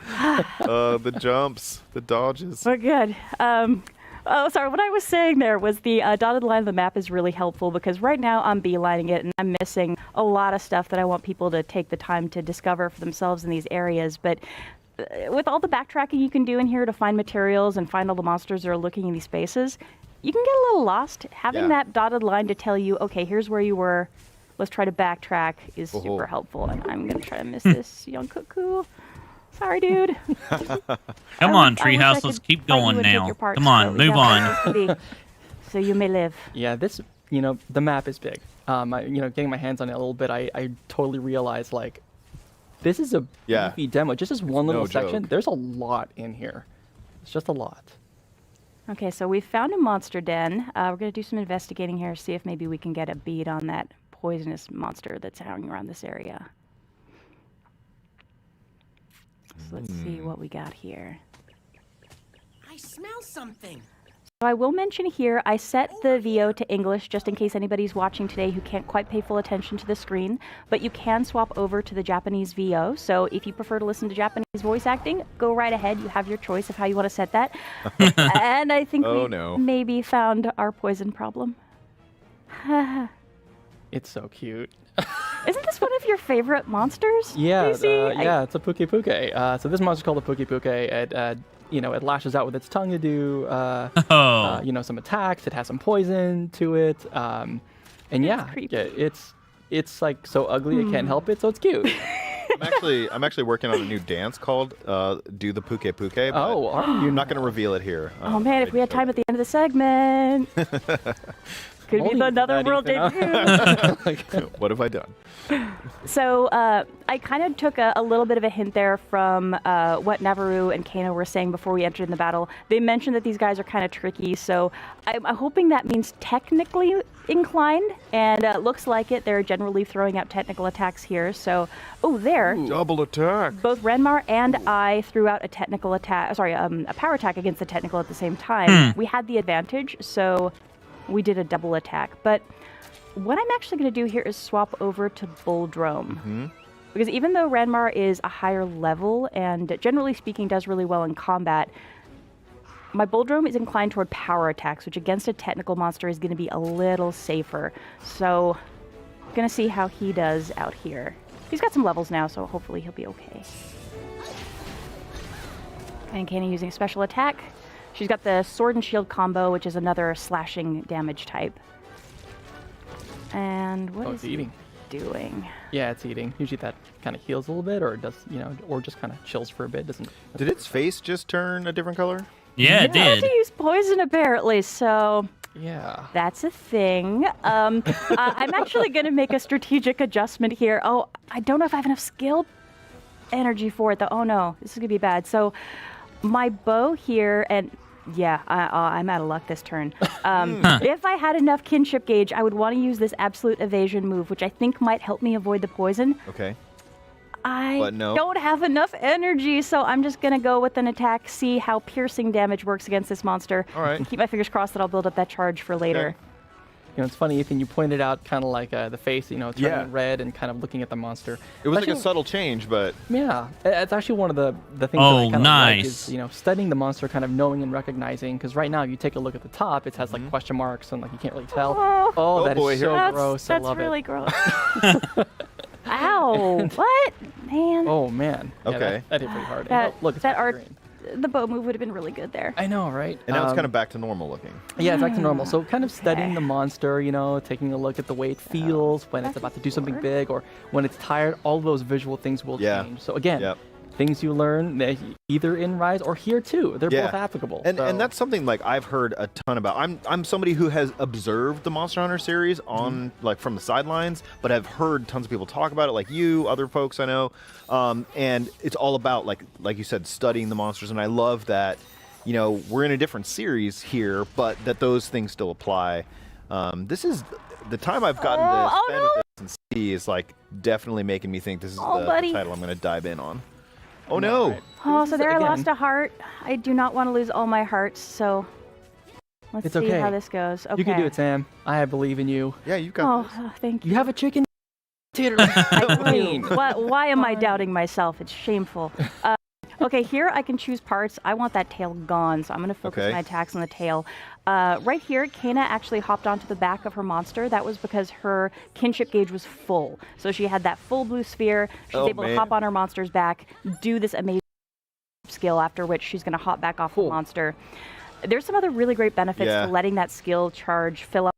The jumps, the dodges. We're good. Oh, sorry. What I was saying there was the dotted line of the map is really helpful because right now I'm beelining it and I'm missing a lot of stuff that I want people to take the time to discover for themselves in these areas. But with all the backtracking you can do in here to find materials and find all the monsters that are looking in these spaces, you can get a little lost. Having that dotted line to tell you, okay, here's where you were, let's try to backtrack is super helpful. And I'm going to try to miss this young cuckoo. Sorry, dude. Come on, Treehouse, let's keep going now. Come on, move on. So you may live. Yeah, this, the map is big. Getting my hands on it a little bit, I totally realized, like, this is a beefy demo. Just this one little section, there's a lot in here. It's just a lot. Okay, so we found a monster den. We're going to do some investigating here, see if maybe we can get a bead on that poisonous monster that's hanging around this area. So let's see what we got here. I smell something. So I will mention here, I set the VO to English just in case anybody's watching today who can't quite pay full attention to the screen, but you can swap over to the Japanese VO. So if you prefer to listen to Japanese voice acting, go right ahead. You have your choice of how you want to set that. And I think we maybe found our poison problem. It's so cute. Isn't this one of your favorite monsters? Yeah, it's a Puke Puke. So this monster's called a Puke Puke. It lashes out with its tongue to do, some attacks. It has some poison to it, it's like so ugly it can't help it. So it's cute. I'm actually working on a new dance called "Do the Puke Puke." But oh, are you? I'm not going to reveal it here. Oh man, if we had time at the end of the segment. Could be another world debut. What have I done? So I kind of took a little bit of a hint there from what Navarro and Kano were saying before we entered in the battle. They mentioned that these guys are kind of tricky, so I'm hoping that means technically inclined, and looks like it. They're generally throwing out technical attacks here. So, double attack. Both Renmar and I threw out a technical attack. A power attack against the technical at the same time. We had the advantage, so we did a double attack. But what I'm actually going to do here is swap over to Bulldrome. Because even though Renmar is a higher level and generally speaking does really well in combat, my Bulldrome is inclined toward power attacks, which against a technical monster is going to be a little safer. So I'm going to see how he does out here. He's got some levels now, so hopefully he'll be okay. And Kana using a special attack. She's got the sword and shield combo, which is another slashing damage type. And what is eating. Doing? Yeah, it's eating. Usually that kind of heals a little bit, or it does, or just kind of chills for a bit. Doesn't? Did its face just turn a different color? Yeah, it I had did. to use poison apparently, so yeah, that's a thing. I'm actually going to make a strategic adjustment here. Oh, I don't know if I have enough skill energy for it though. Oh no, this is going to be bad. So my bow here, and yeah, I'm out of luck this turn. If I had enough kinship gauge, I would want to use this absolute evasion move, which I think might help me avoid the poison. Okay. I don't have enough energy, so I'm just going to go with an attack, see how piercing damage works against this monster. All right. And keep my fingers crossed that I'll build up that charge for later. Okay. It's funny, Ethan, you pointed out kind of like the face, turning red and kind of looking at the monster. It was like a subtle change, but... Yeah, it's actually one of the things that I kind of like is, studying the monster, kind of knowing and recognizing, because right now, you take a look at the top, it has like question marks and like you can't really tell. Oh, that is so gross. I That's love really it. gross. Ow! What? Man. Oh, man. Yeah, Okay. that hit pretty hard. Look, it's that art, the bow move would have been really good there. I know, right? And now it's kind of back to normal looking. Yeah, it's back to normal. So kind of studying the monster, taking a look at the way it feels when it's about to do something big or when it's tired, all those visual things will change. So again, things you learn either in Rise or here too. They're both applicable. And that's something like I've heard a ton about. I'm somebody who has observed the Monster Hunter series on like from the sidelines, but I've heard tons of people talk about it, like you, other folks I know. And it's all about like you said, studying the monsters. And I love that, we're in a different series here, but that those things still apply. This is the time I've gotten to spend with this and see is like definitely making me think this is the title I'm going to dive in on. Oh no! Oh, so there I lost a heart. I do not want to lose all my hearts, so let's see how this goes. Okay. You can do it, Sam. I believe in you. Yeah, you got this. Oh, thank you. You have a chicken tater. Why am I doubting myself? It's shameful. Okay, here I can choose parts. I want that tail gone, so I'm going to focus my attacks on the tail. Right here, Kana actually hopped onto the back of her monster. That was because her kinship gauge was full. So she had that full blue sphere. She's able to hop on her monster's back, do this amazing skill, after which she's going to hop back off the monster. There's some other really great benefits to letting that skill charge fill up.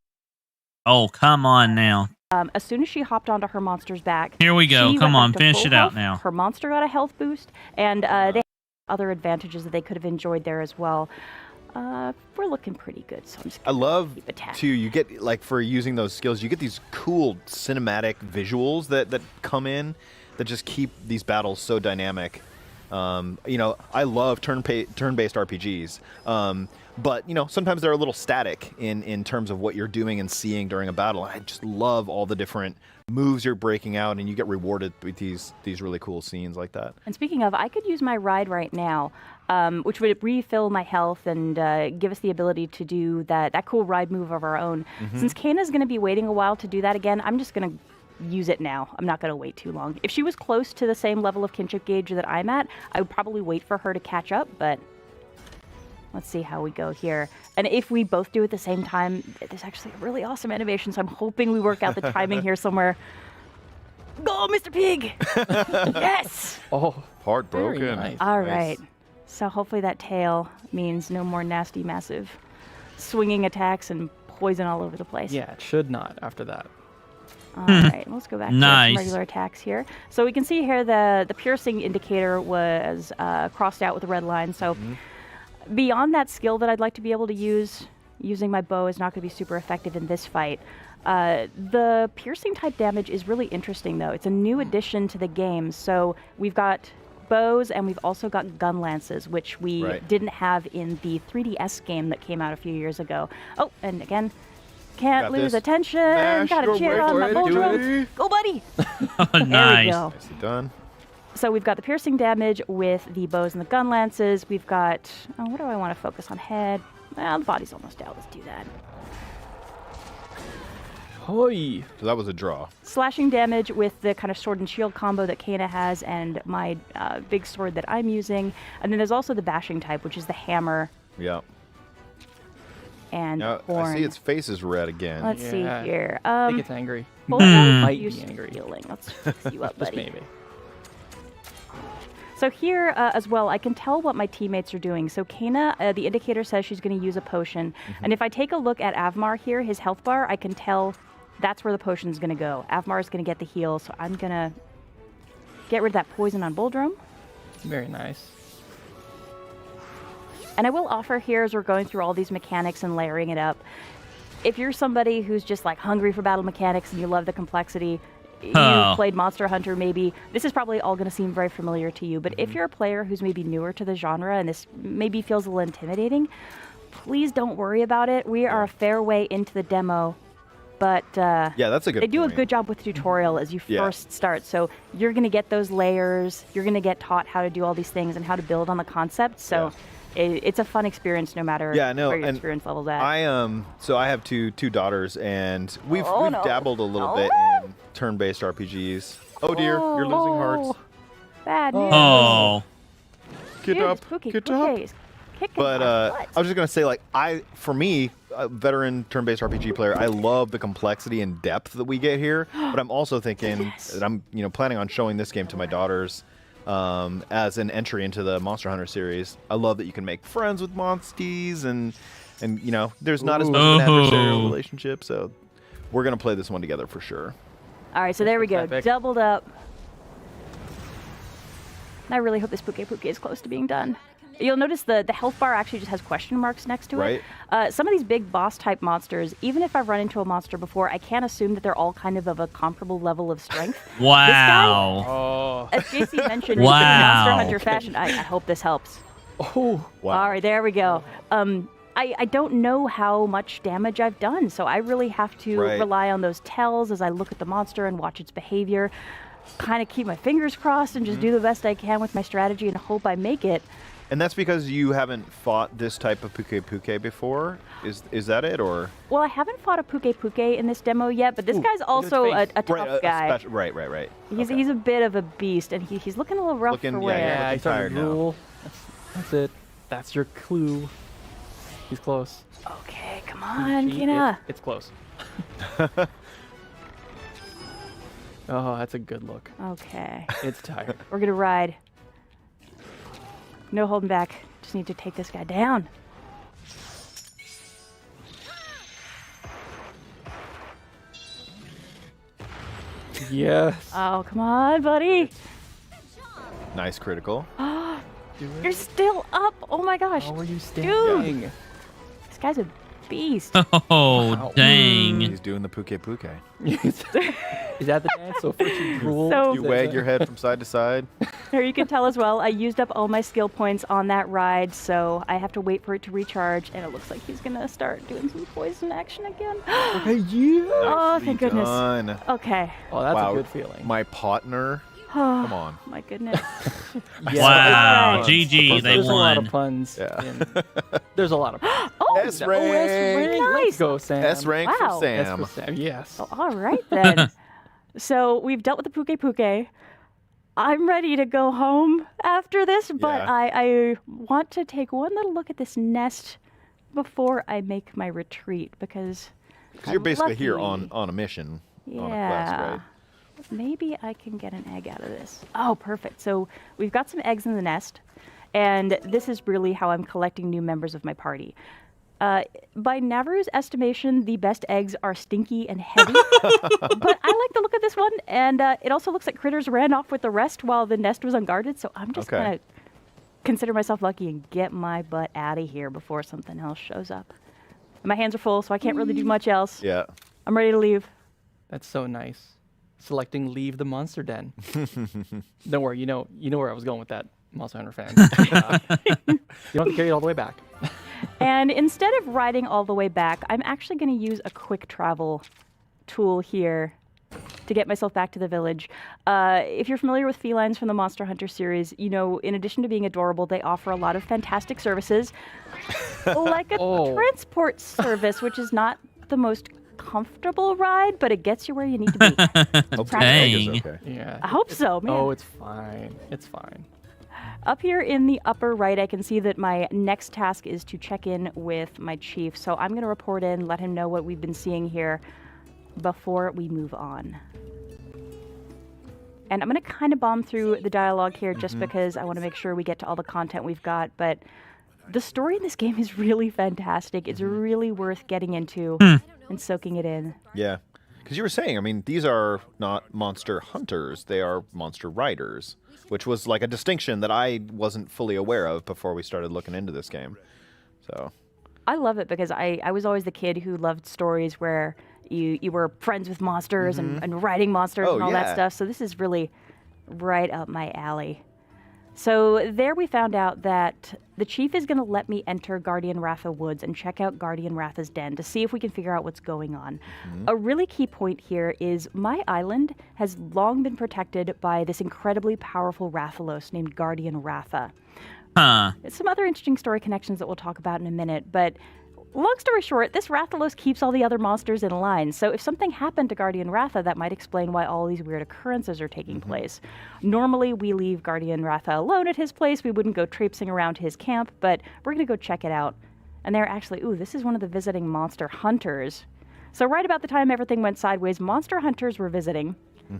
Oh, come on now. As soon as she hopped onto her monster's back, here we go. Come on, finish it out now. Her monster got a health boost, and they had other advantages that they could have enjoyed there as well. We're looking pretty good, so I'm just I love too. You get like for using those skills, you get these cool cinematic visuals that come in that just keep these battles so dynamic. I love turn-based RPGs. But, sometimes they're a little static in terms of what you're doing and seeing during a battle. I just love all the different moves you're breaking out, and you get rewarded with these really cool scenes like that. And speaking of, I could use my ride right now, which would refill my health and give us the ability to do that cool ride move of our own. Since Kana's going to be waiting a while to do that again, I'm just going to use it now. I'm not going to wait too long. If she was close to the same level of kinship gauge that I'm at, I would probably wait for her to catch up, but let's see how we go here. And if we both do it at the same time, there's actually a really awesome animation, so I'm hoping we work out the timing here somewhere. Go, Mr. Pig! Yes! Oh, heartbroken. Nice. All right. So hopefully that tail means no more nasty, massive swinging attacks and poison all over the place. Yeah, it should not after that. All right, let's go back to some regular attacks here. So we can see here the piercing indicator was crossed out with a red line. So beyond that skill that I'd like to be able to use, using my bow is not going to be super effective in this fight. The piercing type damage is really interesting, though. It's a new addition to the game. So we've got bows and we've also got gun lances, which we didn't have in the 3DS game that came out a few years ago. Oh, and again, can't lose attention. Gotta cheer on my bull drums. Go, buddy. Nice. There we go. Nicely done. So we've got the piercing damage with the bows and the gun lances. We've got, what do I want to focus on? Head. Well, the body's almost out. Let's do that. Hoi. So that was a draw. Slashing damage with the kind of sword and shield combo that Kana has and my big sword that I'm using. And then there's also the bashing type, which is the hammer. Yeah. and Now, corn. I see its face is red again. Let's see here. I think it's angry. Might be angry. Let's fix you up, buddy. Maybe. So here as well, I can tell what my teammates are doing. So Kana, the indicator says she's going to use a potion. And if I take a look at Avmar here, his health bar, I can tell that's where the potion's going to go. Avmar is going to get the heal, so I'm going to get rid of that poison on Buldrum. Very nice. And I will offer here, as we're going through all these mechanics and layering it up, if you're somebody who's just like hungry for battle mechanics and you love the complexity, you played Monster Hunter maybe, this is probably all going to seem very familiar to you. But if you're a player who's maybe newer to the genre and this maybe feels a little intimidating, please don't worry about it. We are a fair way into the demo. But yeah, that's a good they do point. a good job with the tutorial as you first start. So you're going to get those layers. You're going to get taught how to do all these things and how to build on the concept. So it's a fun experience no matter where your experience level's at. So I have two daughters, and we've dabbled a little bit in turn-based RPGs. Oh dear, you're losing hearts. Bad news. Oh. Get up. But I was just gonna say, like, for me, a veteran turn-based RPG player, I love the complexity and depth that we get here. But I'm also thinking that I'm, planning on showing this game to my daughters as an entry into the Monster Hunter series. I love that you can make friends with monsties, and there's not as much of an adversarial relationship. So we're gonna play this one together for sure. All right, so there we go, doubled up. I really hope this Puke is close to being done. You'll notice the health bar actually just has question marks next to it. Some of these big boss-type monsters, even if I've run into a monster before, I can't assume that they're all kind of a comparable level of strength. Wow. This guy, as JC mentioned, in Monster Hunter fashion, I hope this helps. Oh, wow. All right, there we go. I don't know how much damage I've done, so I really have to rely on those tells as I look at the monster and watch its behavior, kind of keep my fingers crossed and just do the best I can with my strategy and hope I make it. And that's because you haven't fought this type of Puke before? Is that it, or? Well, I haven't fought a Puke in this demo yet, but this guy's also a tough guy. Right. He's a bit of a beast, and he's looking a little rough for wear. Yeah, he's tired now. That's it. That's your clue. He's close. Okay, come on, Kina. It's close. Oh, that's a good look. Okay. It's tired. We're gonna ride. No holding back. Just need to take this guy down. Yes. Oh, come on, buddy. Nice critical. You're still up. Oh my gosh. How are you standing? Dude. This guy's a beast. Oh, wow. Dang. He's doing the Puke. Is that the dance? So first you drool. So, you wag your head from side to side. Here you can tell as well, I used up all my skill points on that ride, so I have to wait for it to recharge, and it looks like he's going to start doing some poison action again. Oh, thank goodness. Done. Okay. Oh, that's a good feeling. My partner. Come on. My goodness. Wow. GG, they There's won. a lot of puns. Yeah. There's a lot of S-rank. Nice. Let's go, Sam. S-rank for Sam. S for Sam. Yes. Oh, all right, then. So we've dealt with the Puke. I'm ready to go home after this, but I want to take one little look at this nest before I make my retreat, because you're basically here on a mission, on a quest, right? Maybe I can get an egg out of this. Oh, perfect. So we've got some eggs in the nest, and this is really how I'm collecting new members of my party. By Navru's estimation, the best eggs are stinky and heavy. But I like the look of this one, and it also looks like critters ran off with the rest while the nest was unguarded, so I'm just going to consider myself lucky and get my butt out of here before something else shows up. My hands are full, so I can't really do much else. Yeah. I'm ready to leave. That's so nice. Selecting leave the monster den. Don't worry, you know where I was going with that, Monster Hunter fan. You don't have to carry it all the way back. And instead of riding all the way back, I'm actually going to use a quick travel tool here to get myself back to the village. If you're familiar with felines from the Monster Hunter series, in addition to being adorable, they offer a lot of fantastic services, like a transport service, which is not the most comfortable ride, but it gets you where you need to be. Dang. Okay. Yeah. I hope so, man. Oh, it's fine. It's fine. Up here in the upper right, I can see that my next task is to check in with my chief. So I'm going to report in, let him know what we've been seeing here before we move on. And I'm going to kind of bomb through the dialogue here just because I want to make sure we get to all the content we've got. But the story in this game is really fantastic. It's really worth getting into and soaking it in. Yeah. Because you were saying, I mean, these are not monster hunters. They are monster riders, which was like a distinction that I wasn't fully aware of before we started looking into this game. So I love it because I was always the kid who loved stories where you were friends with monsters and riding monsters and all that stuff. So this is really right up my alley. So there we found out that the chief is going to let me enter Guardian Ratha Woods and check out Guardian Ratha's den to see if we can figure out what's going on. A really key point here is my island has long been protected by this incredibly powerful Rathalos named Guardian Ratha. Some other interesting story connections that we'll talk about in a minute, but long story short, this Rathalos keeps all the other monsters in line, so if something happened to Guardian Ratha, that might explain why all these weird occurrences are taking place. Normally, we leave Guardian Ratha alone at his place. We wouldn't go traipsing around his camp, but we're going to go check it out. And they're actually, this is one of the visiting monster hunters. So right about the time everything went sideways, monster hunters were visiting.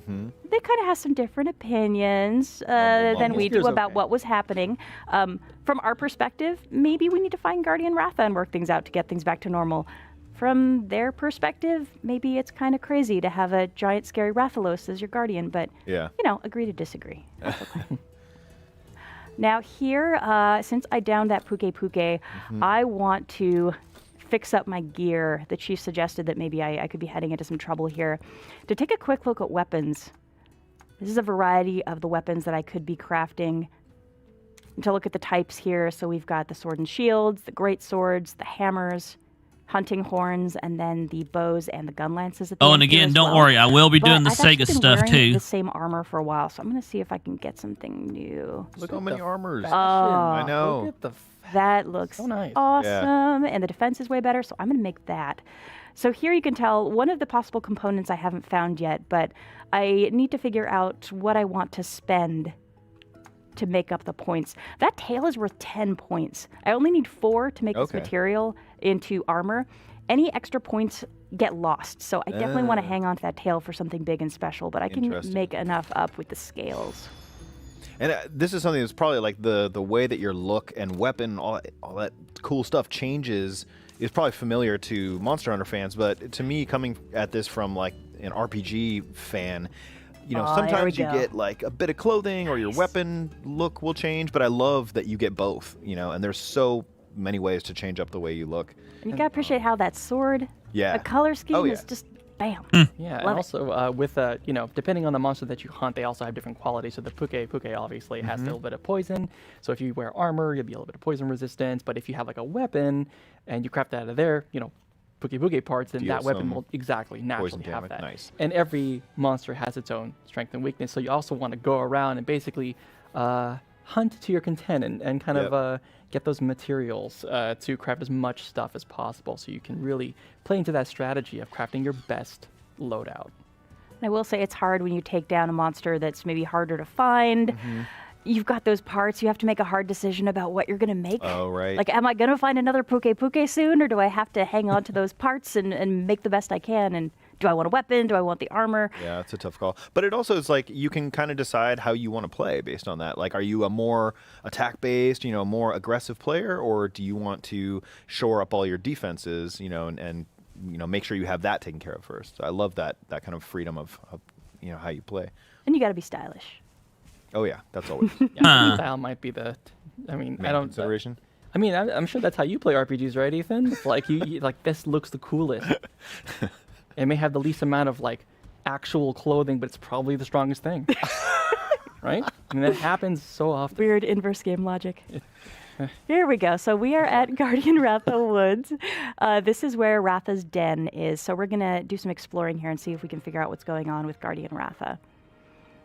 They kind of have some different opinions than we do about what was happening. From our perspective, maybe we need to find Guardian Ratha and work things out to get things back to normal. From their perspective, maybe it's kind of crazy to have a giant scary Rathalos as your guardian, but, agree to disagree. That's okay. Now here, since I downed that Puke, I want to fix up my gear. The chief suggested that maybe I could be heading into some trouble here. To take a quick look at weapons, this is a variety of the weapons that I could be crafting. And to look at the types here, so we've got the sword and shields, the great swords, the hammers, hunting horns, and then the bows and the gun lances. At the and again, don't worry, I will be doing the Sega stuff too. The same armor for a while, so I'm going to see if I can get something new. Look how many armors. I know. Look at the that looks so nice. Awesome, and the defense is way better, so I'm going to make that. So here you can tell one of the possible components I haven't found yet, but I need to figure out what I want to spend to make up the points. That tail is worth 10 points. I only need 4 to make this material into armor. Any extra points get lost, so I definitely want to hang on to that tail for something big and special, but I can make enough up with the scales. And this is something that's probably like the way that your look and weapon, all that cool stuff changes is probably familiar to Monster Hunter fans, but to me, coming at this from like an RPG fan, sometimes you get like a bit of clothing or your weapon look will change, but I love that you get both, and there's so many ways to change up the way you look. And you gotta appreciate how that sword, the color scheme is just bam. Yeah, and also with depending on the monster that you hunt, they also have different qualities. So the Puke obviously has a little bit of poison. So if you wear armor, you'll be a little bit of poison resistance. But if you have like a weapon and you craft that out of their, Puke parts, then that weapon will naturally have that. Nice. And every monster has its own strength and weakness. So you also want to go around and basically hunt to your content and kind of get those materials to craft as much stuff as possible, so you can really play into that strategy of crafting your best loadout. I will say it's hard when you take down a monster that's maybe harder to find. You've got those parts. You have to make a hard decision about what you're going to make. Oh, right. Like, am I going to find another Puke soon, or do I have to hang on to those parts and make the best I can? And do I want a weapon? Do I want the armor? Yeah, it's a tough call. But it also is like you can kind of decide how you want to play based on that. Like, are you a more attack-based, more aggressive player, or do you want to shore up all your defenses, and make sure you have that taken care of first? So I love that kind of freedom of how you play. And you got to be stylish. Oh yeah, that's always. Style might be the. I mean, main consideration. I'm sure that's how you play RPGs, right, Ethan? It's like you like this looks the coolest. It may have the least amount of like actual clothing, but it's probably the strongest thing. Right? I mean, that happens so often. Weird inverse game logic. Here we go. So we are at Guardian Ratha Woods. This is where Ratha's den is. So we're going to do some exploring here and see if we can figure out what's going on with Guardian Ratha.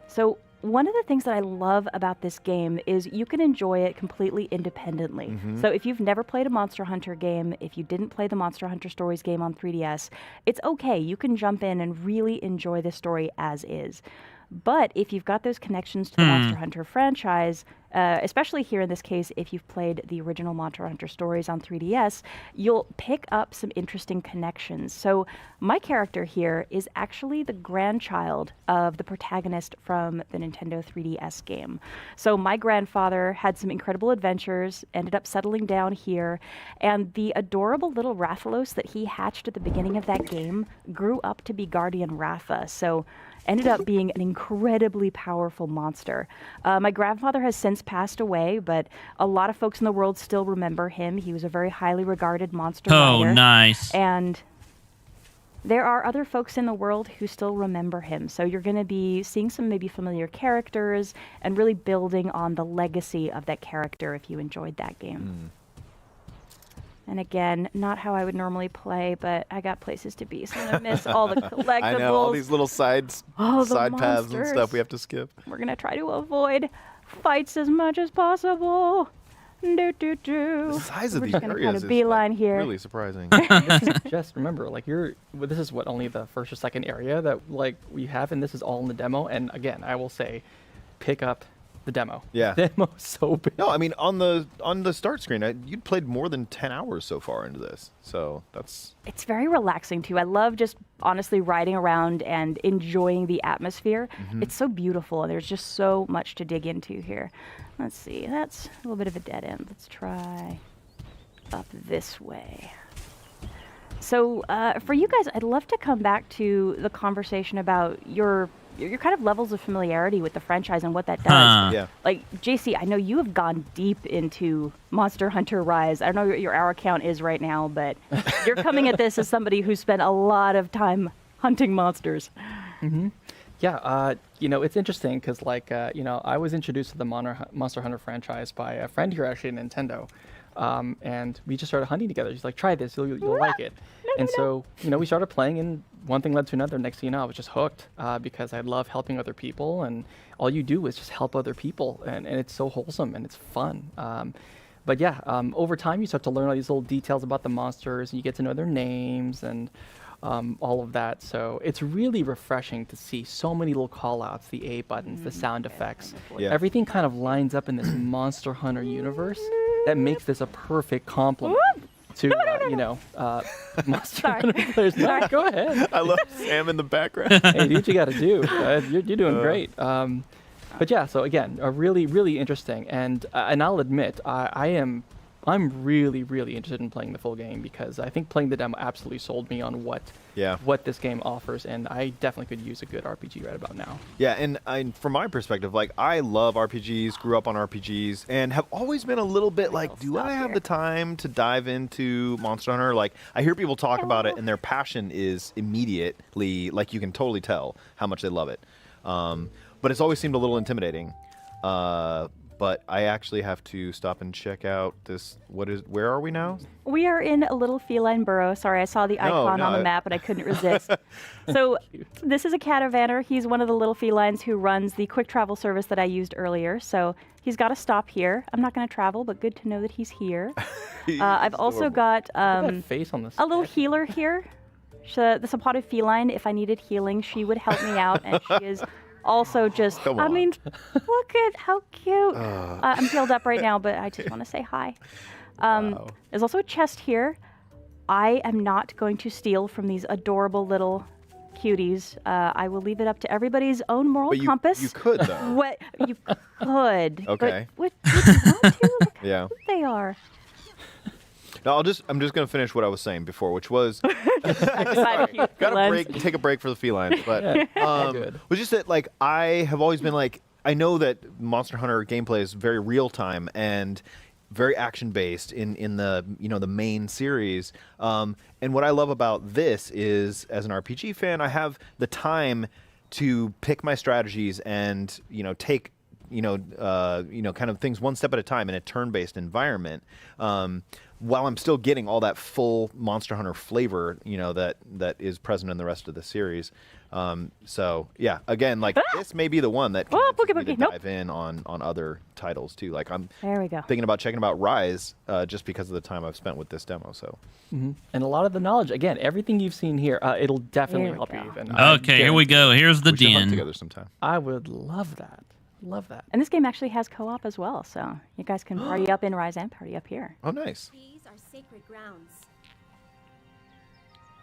So one of the things that I love about this game is you can enjoy it completely independently. So if you've never played a Monster Hunter game, if you didn't play the Monster Hunter Stories game on 3DS, it's okay. You can jump in and really enjoy the story as is. But if you've got those connections to the Monster Hunter franchise, especially here in this case, if you've played the original Monster Hunter stories on 3DS, you'll pick up some interesting connections. So my character here is actually the grandchild of the protagonist from the Nintendo 3DS game. So my grandfather had some incredible adventures, ended up settling down here, and the adorable little Rathalos that he hatched at the beginning of that game grew up to be Guardian Ratha. So ended up being an incredibly powerful monster. My grandfather has since passed away, but a lot of folks in the world still remember him. He was a very highly regarded monster rider. Oh, nice. And there are other folks in the world who still remember him. So you're going to be seeing some maybe familiar characters and really building on the legacy of that character if you enjoyed that game. And again, not how I would normally play, but I got places to be, so I'm going to miss all the collectibles. I know, all these little side paths and stuff we have to skip. We're going to try to avoid fights as much as possible. The size of these areas is beeline here. really surprising. Just remember, like this is what only the first or second area that like we have, and this is all in the demo. And again, I will say, pick up the demo. Yeah, the demo's so big. No, I mean on the start screen, you'd played more than 10 hours so far into this, so that's. It's very relaxing too. I love just honestly riding around and enjoying the atmosphere. It's so beautiful, and there's just so much to dig into here. Let's see, that's a little bit of a dead end. Let's try up this way. So for you guys, I'd love to come back to the conversation about your kind of levels of familiarity with the franchise and what that does. Yeah. Like, JC, I know you have gone deep into Monster Hunter Rise. I don't know what your hour count is right now, but you're coming at this as somebody who spent a lot of time hunting monsters. Yeah, it's interesting because, like, I was introduced to the Monster Hunter franchise by a friend here actually at Nintendo, and we just started hunting together. She's like, "Try this, you'll like it." So, we started playing, and one thing led to another. Next thing you know, I was just hooked because I love helping other people, and all you do is just help other people, and it's so wholesome and it's fun. But yeah, over time you start to learn all these little details about the monsters, and you get to know their names and all of that. So it's really refreshing to see so many little call-outs, the A buttons, the sound effects. Yeah. Everything kind of lines up in this Monster Hunter universe that makes this a perfect complement to, Monster Hunter players. No, go ahead. I love Sam in the background. Hey, do what you got to do. You're doing great. But yeah, so again, really, really interesting. And I'll admit, I'm really, really interested in playing the full game because I think playing the demo absolutely sold me on what this game offers, and I definitely could use a good RPG right about now. Yeah, and from my perspective, like, I love RPGs, grew up on RPGs, and have always been a little bit like, do I have the time to dive into Monster Hunter? Like, I hear people talk about it, and their passion is immediately, like, you can totally tell how much they love it. But it's always seemed a little intimidating. But I actually have to stop and check out this. Where are we now? We are in a little feline burrow. Sorry, I saw the icon on the map and I couldn't resist. So this is a catavanner. He's one of the little felines who runs the quick travel service that I used earlier. So he's got to stop here. I'm not going to travel, but good to know that he's here. I've also got face on a little healer here. The Sapota feline, if I needed healing, she would help me out, and she is also just, I mean, look at how cute. I'm healed up right now, but I just want to say hi. There's also a chest here. I am not going to steal from these adorable little cuties. I will leave it up to everybody's own moral compass. You could, though. What you could. Okay. But would you want to? Look how Yeah. cute they are. No, I'm just going to finish what I was saying before, which was take a break for the felines, but was just that, like, I have always been like, I know that Monster Hunter gameplay is very real time and very action based in the the main series. And what I love about this is, as an RPG fan, I have the time to pick my strategies and take kind of things one step at a time in a turn-based environment. While I'm still getting all that full Monster Hunter flavor, that is present in the rest of the series. So yeah, again, like this may be the one that convinces me to dive in on other titles too. Like I'm thinking about checking out Rise just because of the time I've spent with this demo. So and a lot of the knowledge, again, everything you've seen here, it'll definitely help you. Okay, here we go. Here's the we should hunt den. together sometime. I would love that. Love that. And this game actually has co-op as well, so you guys can party up in Rise and party up here. Oh, nice. These are sacred grounds.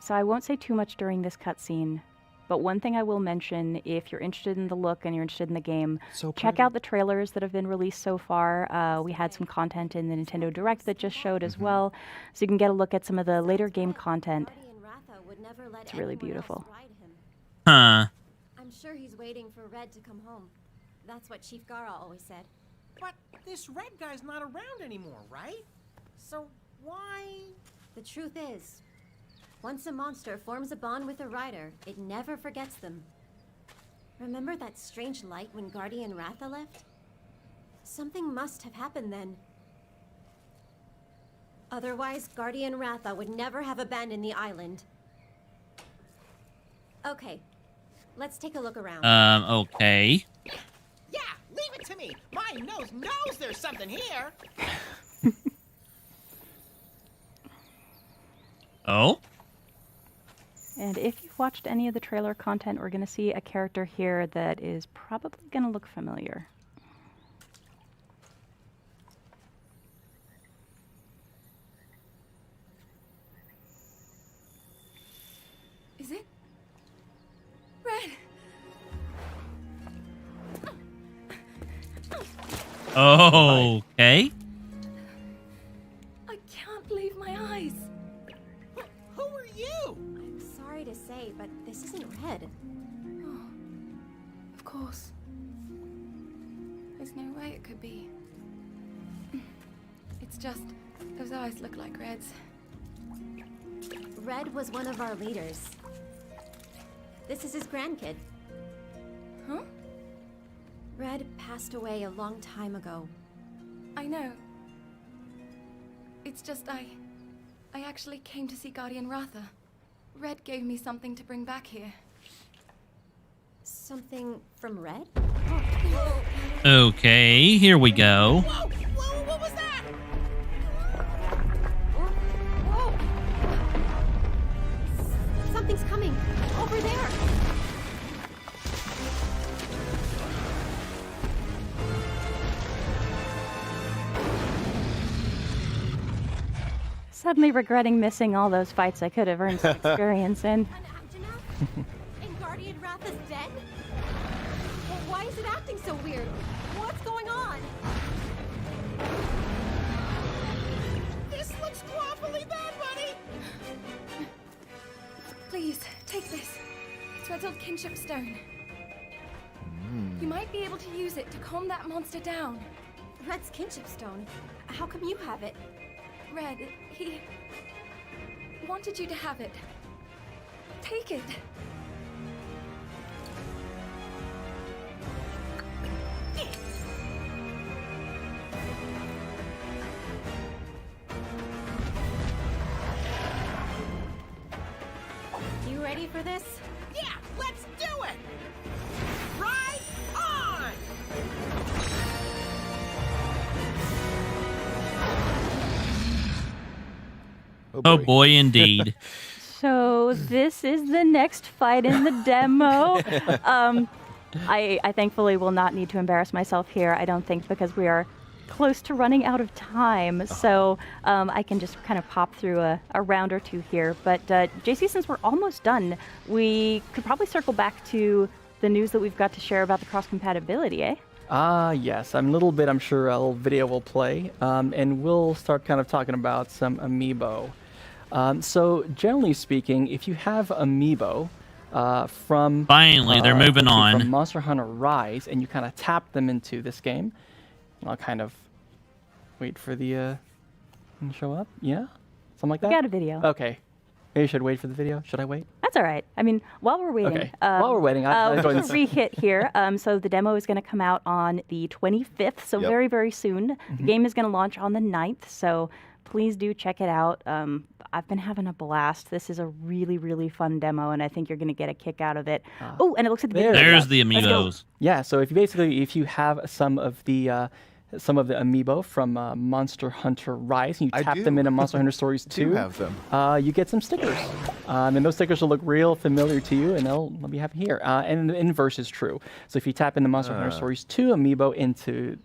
So I won't say too much during this cutscene, but one thing I will mention, if you're interested in the look and you're interested in the game, check out the trailers that have been released so far. We had some content in the Nintendo Direct that just showed as well, so you can get a look at some of the later game content. It's really beautiful. Huh. I'm sure he's waiting for Red to come home. That's what Chief Gara always said. But this red guy's not around anymore, right? So why? The truth is, once a monster forms a bond with a rider, it never forgets them. Remember that strange light when Guardian Ratha left? Something must have happened then. Otherwise, Guardian Ratha would never have abandoned the island. Okay, let's take a look around. Okay. Yeah, leave it to me. My nose knows there's something here. Oh? And if you've watched any of the trailer content, we're going to see a character here that is probably going to look familiar. Is it? Red! Okay. I can't believe my eyes. Who are you? I'm sorry to say, but this isn't Red. Oh, of course. There's no way it could be. It's just those eyes look like Red's. Red was one of our leaders. This is his grandkid. Huh? Red passed away a long time ago. I know. It's just I actually came to see Guardian Ratha. Red gave me something to bring back here. Something from Red? Okay, here we go. Whoa, what was that? Whoa! Something's coming. Over there! Suddenly regretting missing all those fights I could have earned some experience in. And Guardian Ratha's dead? Well, why is it acting so weird? What's going on? This looks awfully bad, buddy. Please, take this. It's Red's old kinship stone. You might be able to use it to calm that monster down. Red's kinship stone? How come you have it? Red, he wanted you to have it. Take it. You ready for this? Yeah, let's do it. Ride on. Oh boy, indeed. So this is the next fight in the demo. I thankfully will not need to embarrass myself here, I don't think, because we are close to running out of time. So I can just kind of pop through a round or two here. But JC, since we're almost done, we could probably circle back to the news that we've got to share about the cross-compatibility, eh? Yes. I'm a little bit, I'm sure a little video will play. And we'll start kind of talking about some amiibo. So generally speaking, if you have amiibo from... Finally, they're moving on. From Monster Hunter Rise, and you kind of tap them into this game, I'll kind of wait for the to show up. Yeah? Something like that? We got a video. Okay. Maybe I should wait for the video. Should I wait? That's all right. I mean, while we're waiting... Okay. While we're waiting, we'll re-hit here. So the demo is going to come out on the 25th, so very, very soon. The game is going to launch on the 9th, so please do check it out. I've been having a blast. This is a really, really fun demo, and I think you're going to get a kick out of it. Oh, and it looks like the video. There's the amiibos. Yeah, so if you have some of the some of the amiibo from Monster Hunter Rise. And you I tap do. them into Monster Hunter Stories 2. do have them. You get some stickers. And those stickers will look real familiar to you, and they'll be happy here. And the inverse is true. So if you tap in the Monster Hunter Stories 2 amiibo into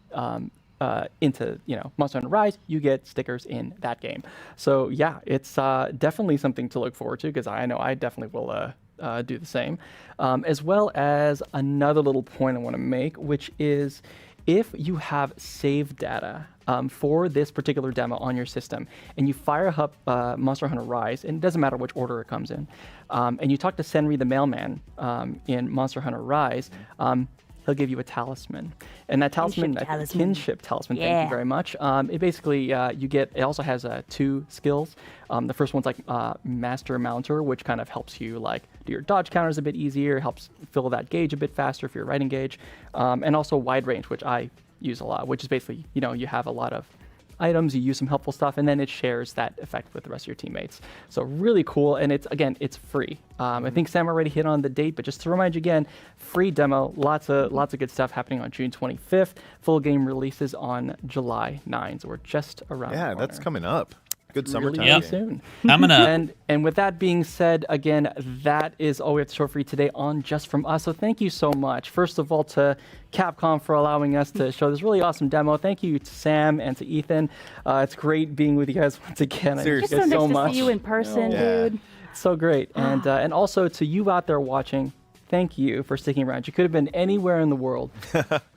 Monster Hunter Rise, you get stickers in that game. So yeah, it's definitely something to look forward to, because I know I definitely will do the same. As well as another little point I want to make, which is if you have save data for this particular demo on your system, and you fire up Monster Hunter Rise, and it doesn't matter which order it comes in, and you talk to Senri the mailman in Monster Hunter Rise, he'll give you a talisman. And that talisman, kinship talisman, thank you very much. It basically, it also has 2 skills. The first one's like Master Mounter, which kind of helps you like do your dodge counters a bit easier, helps fill that gauge a bit faster if you're riding gauge. And also Wide Range, which I use a lot, which is basically, you have a lot of items, you use some helpful stuff, and then it shares that effect with the rest of your teammates. So really cool, and it's free. I think Sam already hit on the date, but just to remind you again, free demo, lots of good stuff happening on June 25th. Full game releases on July 9th, so we're just around the corner. That's coming up. Good summertime. Really soon. I'm gonna and with that being said, again, that is all we have to show for you today on Just From Us. So thank you so much. First of all, to Capcom for allowing us to show this really awesome demo. Thank you to Sam and to Ethan. It's great being with you guys once again. Seriously. It's so nice much. to see you in person, dude. It's so great. And also to you out there watching, thank you for sticking around. You could have been anywhere in the world,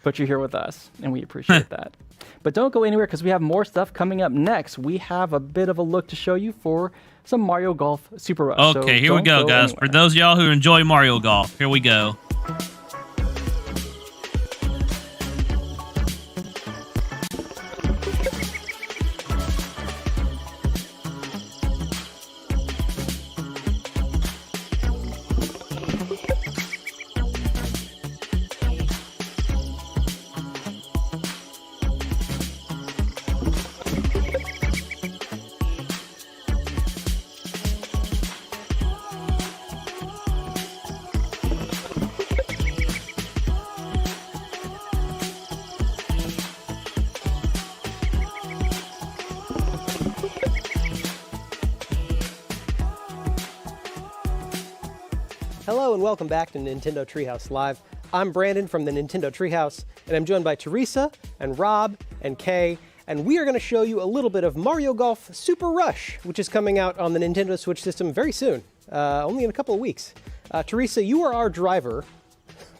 but you're here with us, and we appreciate that. But don't go anywhere, because we have more stuff coming up next. We have a bit of a look to show you for some Mario Golf Super Rush. Okay, here we go, guys. For those of y'all who enjoy Mario Golf, here we go. Hello and welcome back to Nintendo Treehouse Live. I'm Brandon from the Nintendo Treehouse, and I'm joined by Teresa and Rob and Kay, and we are going to show you a little bit of Mario Golf Super Rush, which is coming out on the Nintendo Switch system very soon, only in a couple of weeks. Teresa, you are our driver,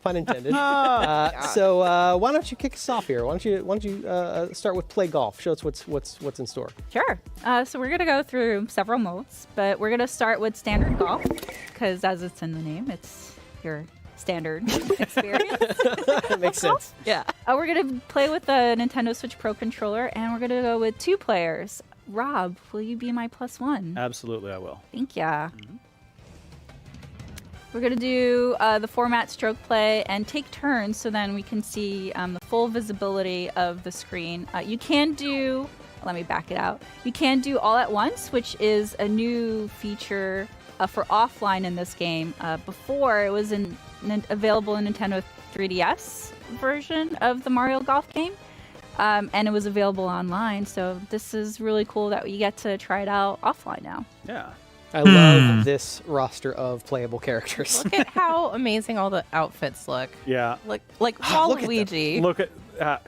pun intended. So why don't you kick us off here? Why don't you start with Play Golf? Show us what's in store. Sure. So we're going to go through several modes, but we're going to start with standard golf, because as it's in the name, it's your standard experience. That makes sense. Yeah. We're going to play with the Nintendo Switch Pro controller, and we're going to go with 2 players. Rob, will you be my +1? Absolutely, I will. Thank ya. We're going to do the format stroke play and take turns, so then we can see the full visibility of the screen. You can do, let me back it out. You can do all at once, which is a new feature for offline in this game. Before, it was available in Nintendo 3DS version of the Mario Golf game, and it was available online. So this is really cool that we get to try it out offline now. Yeah. I love this roster of playable characters. Look at how amazing all the outfits look. Yeah. Like Look at Waluigi. Look at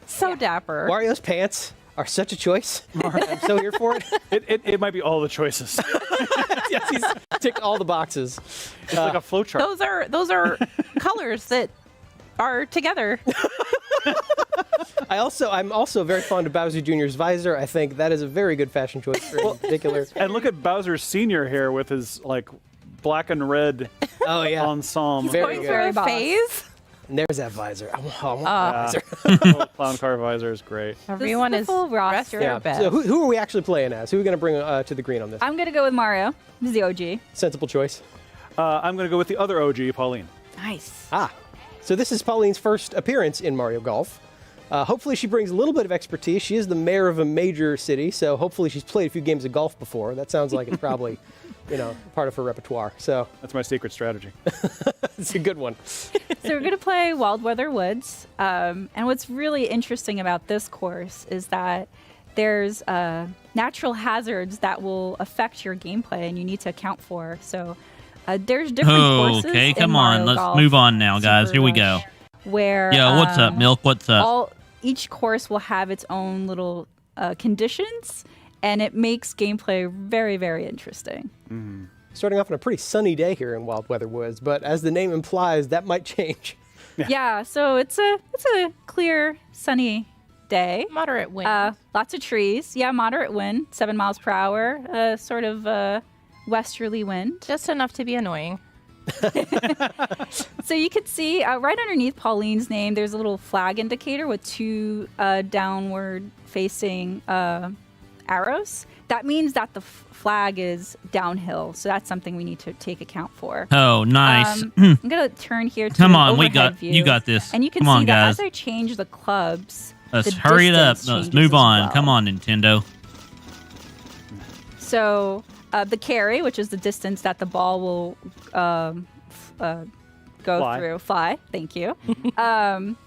So dapper. Wario's pants are such a choice. I'm so here for it. It might be all the choices. Yes, he's ticked all the boxes. It's like a flowchart. Those are colors that are together. I'm also very fond of Bowser Jr.'s visor. I think that is a very good fashion choice for in particular. And look at Bowser Sr. here with his like black and red ensemble. Very good. For a phase. And there's that visor. I want that visor. Clown car visor is great. Everyone is full roster. Yeah. So who are we actually playing as? Who are we going to bring to the green on this? I'm going to go with Mario. He's the OG. Sensible choice. I'm going to go with the other OG, Pauline. Nice. So this is Pauline's first appearance in Mario Golf. Hopefully she brings a little bit of expertise. She is the mayor of a major city, so hopefully she's played a few games of golf before. That sounds like it's probably part of her repertoire. So that's my secret strategy. It's a good one. So we're going to play Wild Weather Woods. And what's really interesting about this course is that there's natural hazards that will affect your gameplay and you need to account for. So there's different courses. Okay, come in on. Mario Let's Golf move on now, guys. Super Here we Rush go. Where Yo, what's up, Milk? What's up? Each course will have its own little conditions, and it makes gameplay very, very interesting. Starting off on a pretty sunny day here in Wild Weather Woods, but as the name implies, that might change. Yeah, so it's a clear, sunny day. Moderate wind. Lots of trees. Yeah, moderate wind, 7 miles per hour. Sort of westerly wind. Just enough to be annoying. So you could see right underneath Pauline's name, there's a little flag indicator with 2 downward facing arrows. That means that the flag is downhill. So that's something we need to take account for. Oh, nice. I'm going to turn here to Come an on, overhead view. you got this. And you can Come see on, that guys. as I change the clubs, Let's the hurry it up. distance Let's changes move as on. well. Come on, Nintendo. So the carry, which is the distance that the ball will go fly, thank you,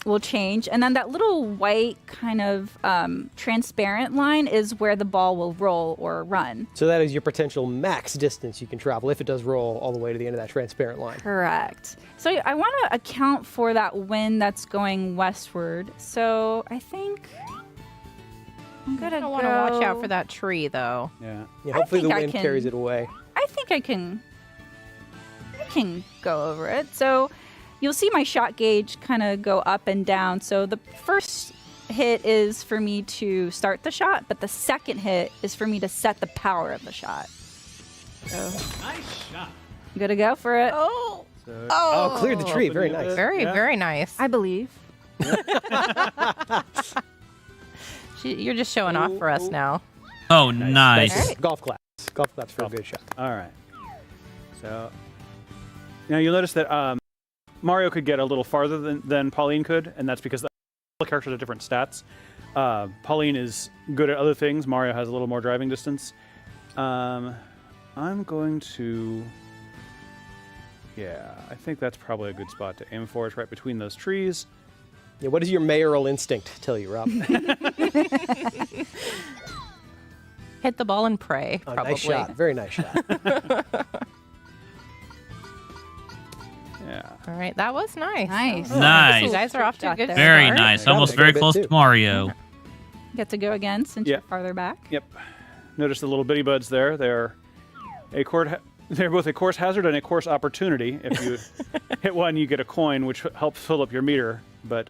will change. And then that little white kind of transparent line is where the ball will roll or run. So that is your potential max distance you can travel if it does roll all the way to the end of that transparent line. Correct. So I want to account for that wind that's going westward. So I think I'm going to want to watch out for that tree, though. Yeah. Hopefully the wind carries it away. I think I can go over it. So you'll see my shot gauge kind of go up and down. So the first hit is for me to start the shot, but the second hit is for me to set the power of the shot. So Nice shot. I'm gonna go for it. Oh, cleared the tree. Very nice. Very nice. I believe. You're just showing off for us now. Oh, nice. Right. Golf claps. Golf claps for a good shot. All right. So now you'll notice that Mario could get a little farther than Pauline could, and that's because the characters have different stats. Pauline is good at other things. Mario has a little more driving distance. I'm going to... Yeah, I think that's probably a good spot to aim for. It's right between those trees. Yeah, what does your mayoral instinct tell you, Rob? Hit the ball and pray, probably. Nice shot. Very nice shot. Yeah. All right, that was nice. Nice. Nice. You guys are off to a good Very start. nice. Almost very close to Mario. Get to go again since you're farther back. Yep. Notice the little bitty buds there. They're both a course hazard and a course opportunity. If you hit one, you get a coin, which helps fill up your meter, but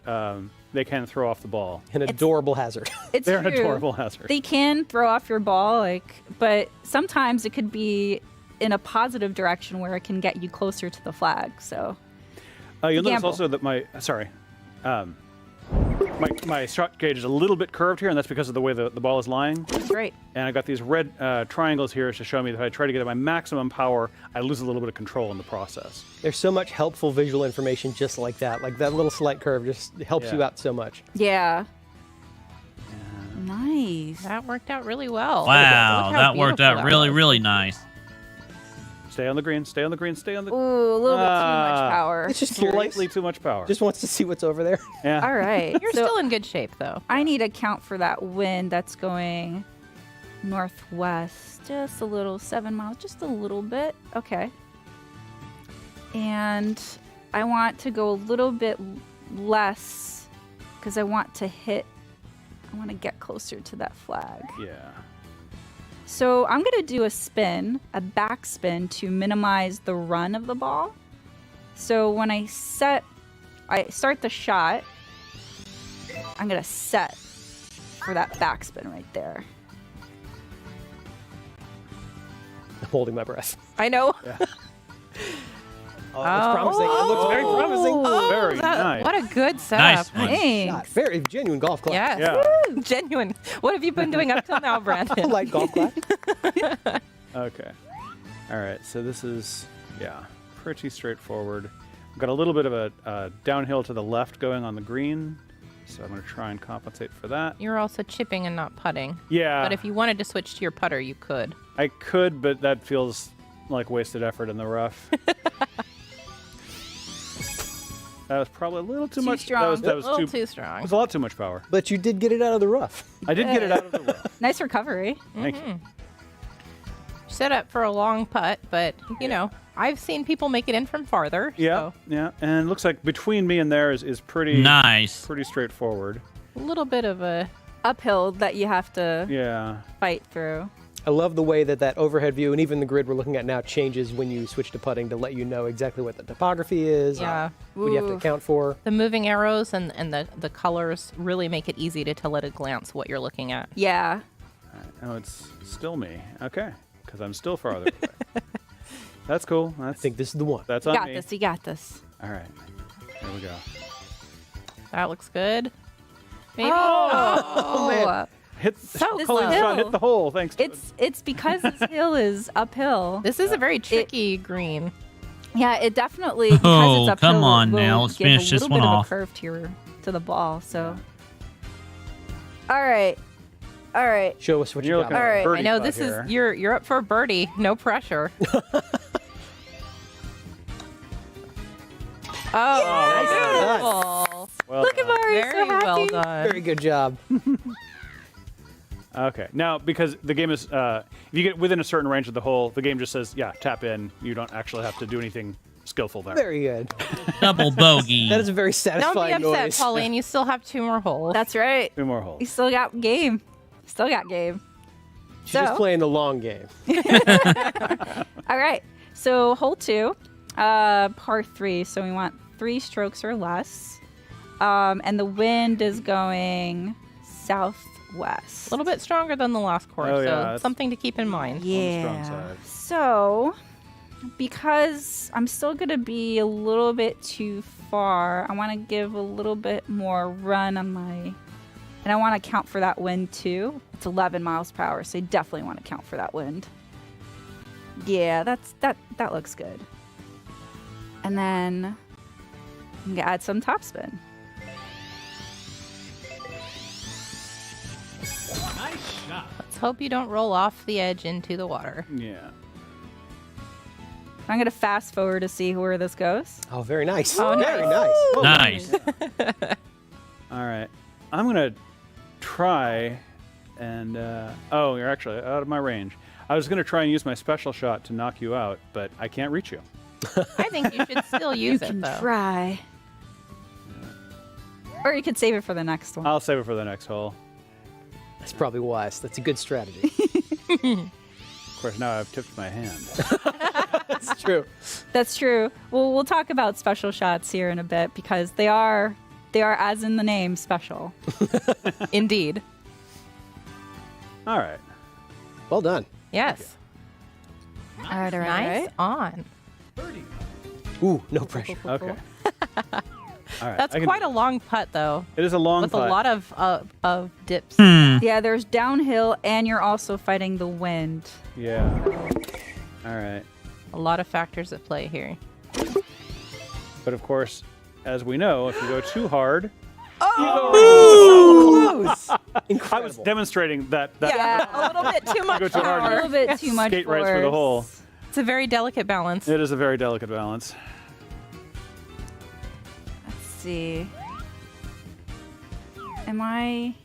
they can throw off the ball. An adorable hazard. They're True. an adorable hazard. They can throw off your ball, but sometimes it could be in a positive direction where it can get you closer to the flag. So You'll notice gamble. also that my shot gauge is a little bit curved here, and that's because of the way the ball is lying. Great. And I got these red triangles here to show me that if I try to get at my maximum power, I lose a little bit of control in the process. There's so much helpful visual information just like that. Like that little slight curve just helps you out so much. Yeah. Nice. That worked out really well. Wow, Look how that worked beautiful out that really, was. really nice. Stay on the green, stay on the green, stay on the... Ooh, a little bit too much power. It's just curious. Slightly too much power. Just wants to see what's over there. Yeah. All right. You're so still in good shape, though. I need to account for that wind that's going northwest. Just a little, 7 miles, just a little bit. Okay. And I want to go a little bit less because I want to get closer to that flag. Yeah. So I'm going to do a spin, a back spin to minimize the run of the ball. So when I start the shot, I'm going to set for that backspin right there. I'm holding my breath. I know. Yeah. Oh, it looks promising. It looks very promising. Very nice. What a good setup. Nice one. Thanks. Shot. Very genuine golf clap. Yes. Yeah. Woo, genuine. What have you been doing up till now, Brandon? Light golf clap. Okay. All right, so this is, pretty straightforward. I've got a little bit of a downhill to the left going on the green, so I'm going to try and compensate for that. You're also chipping and not putting. Yeah. But if you wanted to switch to your putter, you could. I could, but that feels like wasted effort in the rough. That was probably a little too much. Strong. That was a little too strong. It was a lot too much power. But you did get it out of the rough. I did get it out of the rough. Nice recovery. Thank you. Set up for a long putt, but you know, I've seen people make it in from farther. Yeah, yeah, and it looks like between me and there is pretty nice, pretty straightforward. A little bit of a uphill that you have to fight through. I love the way that overhead view and even the grid we're looking at now changes when you switch to putting to let you know exactly what the topography is. Yeah. What you have to account for. The moving arrows and the colors really make it easy to tell at a glance what you're looking at. Yeah. Oh, it's still me. Okay, because I'm still farther away. That's cool. I think this is the one. That's You on got me. this. You got this. All right. Here we go. That looks good. Maybe. Oh, man. Hit So Colleen hill. shot hit the hole. Thanks. It's because this hill is uphill. This is a very tricky green. Yeah, it definitely because Oh, it's uphill. come on will now. Let's give finish a this little one bit off. Of a curve to the ball. So, all right. Show us what You're you got. looking at All right. birdie I know putt this here. is you're up for a birdie. No pressure. Oh, beautiful. Well Look at done. Mario, Very so happy. well done. Very good job. Okay. Now, because the game is, if you get within a certain range of the hole, the game just says, yeah, tap in. You don't actually have to do anything skillful there. Very good. Double bogey. That is a very Don't be satisfying upset, noise. Pauline. You still have 2 more holes. That's right. 2 more holes. You still got game. Still got game. She's just playing the long game. All right. So hole 2, par 3. So we want 3 strokes or less. And the wind is going southwest. A little bit stronger than the last course, Oh, yeah, so that's something to keep in mind. On the strong Yeah. side. So, because I'm still going to be a little bit too far, I want to give a little bit more run on my... And I want to count for that wind too. It's 11 miles per hour, so you definitely want to count for that wind. Yeah, that looks good. And then I'm going to add some topspin. Let's hope you don't roll off the edge into the water. Yeah. I'm going to fast forward to see where this goes. Oh, very nice. Oh, very nice. nice. Nice. All right. I'm going to try and, oh, you're actually out of my range. I was going to try and use my special shot to knock you out, but I can't reach you. I think you should still use it, though. Try. Or you could save it for the next one. I'll save it for the next hole. That's probably wise. That's a good strategy. Of course, now I've tipped my hand. That's true. That's true. Well, we'll talk about special shots here in a bit because they are as in the name, special. Indeed. All right. Well done. Yes. All right. Nice on. Ooh, no pressure. Okay. All right. That's quite a long putt, though. It is a long with putt. a lot of dips. Yeah, there's downhill, and you're also fighting the wind. Yeah. All right. A lot of factors at play here. But of course, as we know, if you go too hard, Oh, so close. I was demonstrating that. Yeah, a little bit too much go too hard, A little bit too much skate right through the force. hole. It's a very delicate balance. It is a very delicate balance. Let's see. Am I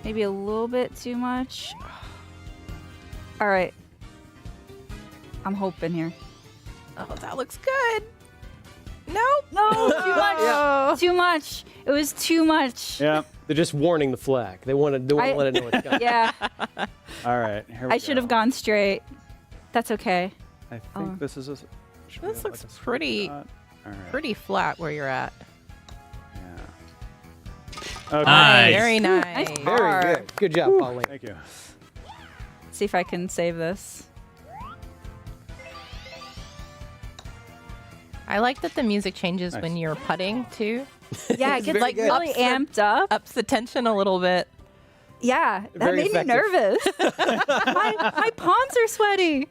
maybe a little bit too much? All right. I'm hoping here. Oh, that looks good. Nope. No, too much. Yeah. Too much. It was too much. Yeah. They're just warning the flag. They want to let it know it's coming. Yeah. All right. Here we I should have gone straight. That's okay. I think this is a. This looks pretty flat where you're at. Okay. Nice. Very nice. Very good. Good job, Pauline. Thank you. Let's see if I can save this. I like that the music changes when you're putting too. Yeah, it gets like really amped up. Ups the tension a little bit. Yeah, that Very made effective. me nervous. my palms are sweaty.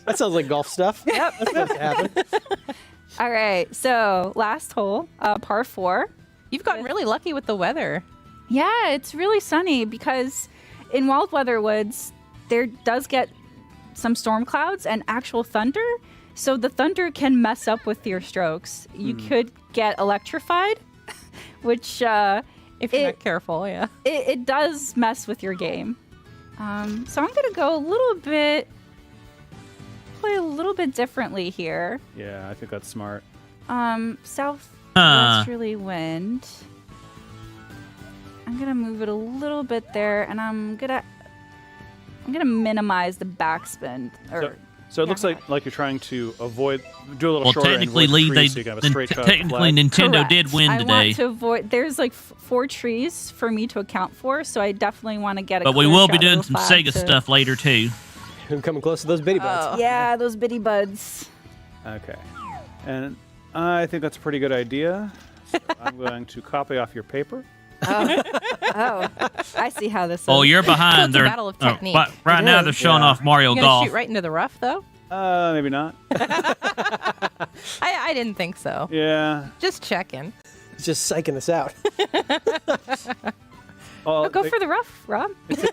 That sounds like golf stuff. Yep. That's supposed to happen. All right, so last hole, par 4. You've gotten really lucky with the weather. Yeah, it's really sunny because in wild weather woods, there does get some storm clouds and actual thunder. So the thunder can mess up with your strokes. You could get electrified, which if you're not careful, it does mess with your game. So I'm gonna go play a little bit differently here. Yeah, I think that's smart. Southwesterly wind. I'm gonna move it a little bit there, and I'm gonna minimize the backspin. So it looks like you're trying to do a little shorter technically, and avoid Lee, trees, so you can have a straight shot technically Nintendo Correct. did win I today. want to avoid. There's like 4 trees for me to account for, so I definitely want to get a. But we clear will be shot of doing the some flag Sega to- stuff later too. I'm coming close to those bitty buds. Yeah, those bitty buds. Okay. And I think that's a pretty good idea. So I'm going to copy off your paper. Oh, I see how this is. Oh, you're behind. It's a battle of technique. Right now they're showing off Mario You gonna Golf. shoot right into the rough, though? Maybe not. I didn't think so. Yeah. Just checking. It's just psyching us out. Oh, go for the rough, Rob. It's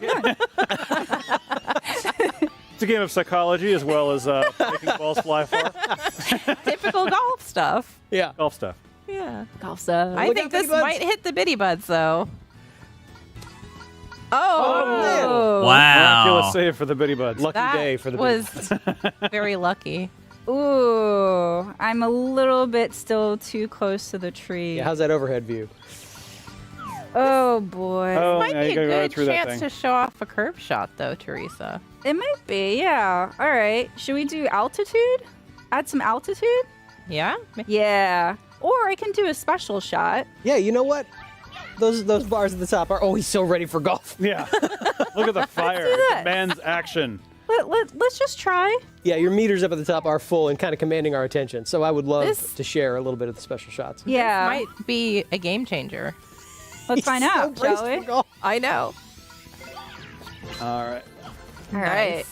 a game of psychology as well as making balls fly far. Typical golf stuff. Yeah. Golf stuff. Yeah. Golf stuff. I think this might hit the bitty buds, though. Oh! Wow. Miraculous save for the bitty buds. Lucky That day for the bitty was buds. very lucky. Ooh, I'm a little bit still too close to the tree. Yeah, how's that overhead view? Oh boy. Oh, Might yeah, be you gotta a go good through that chance thing. to show off a curb shot, though, Teresa. It might be, yeah. All right. Should we do altitude? Add some altitude? Yeah? Yeah. Or I can do a special shot. Yeah, you know what? Those bars at the top are always so ready for golf. Yeah. Look at the fire. do It that. demands action. Let's just try. Yeah, your meters up at the top are full and kind of commanding our attention. So I would love to share a little bit of the special shots. Yeah. This might be a game changer. Let's find out, shall we? I know. All right. All right.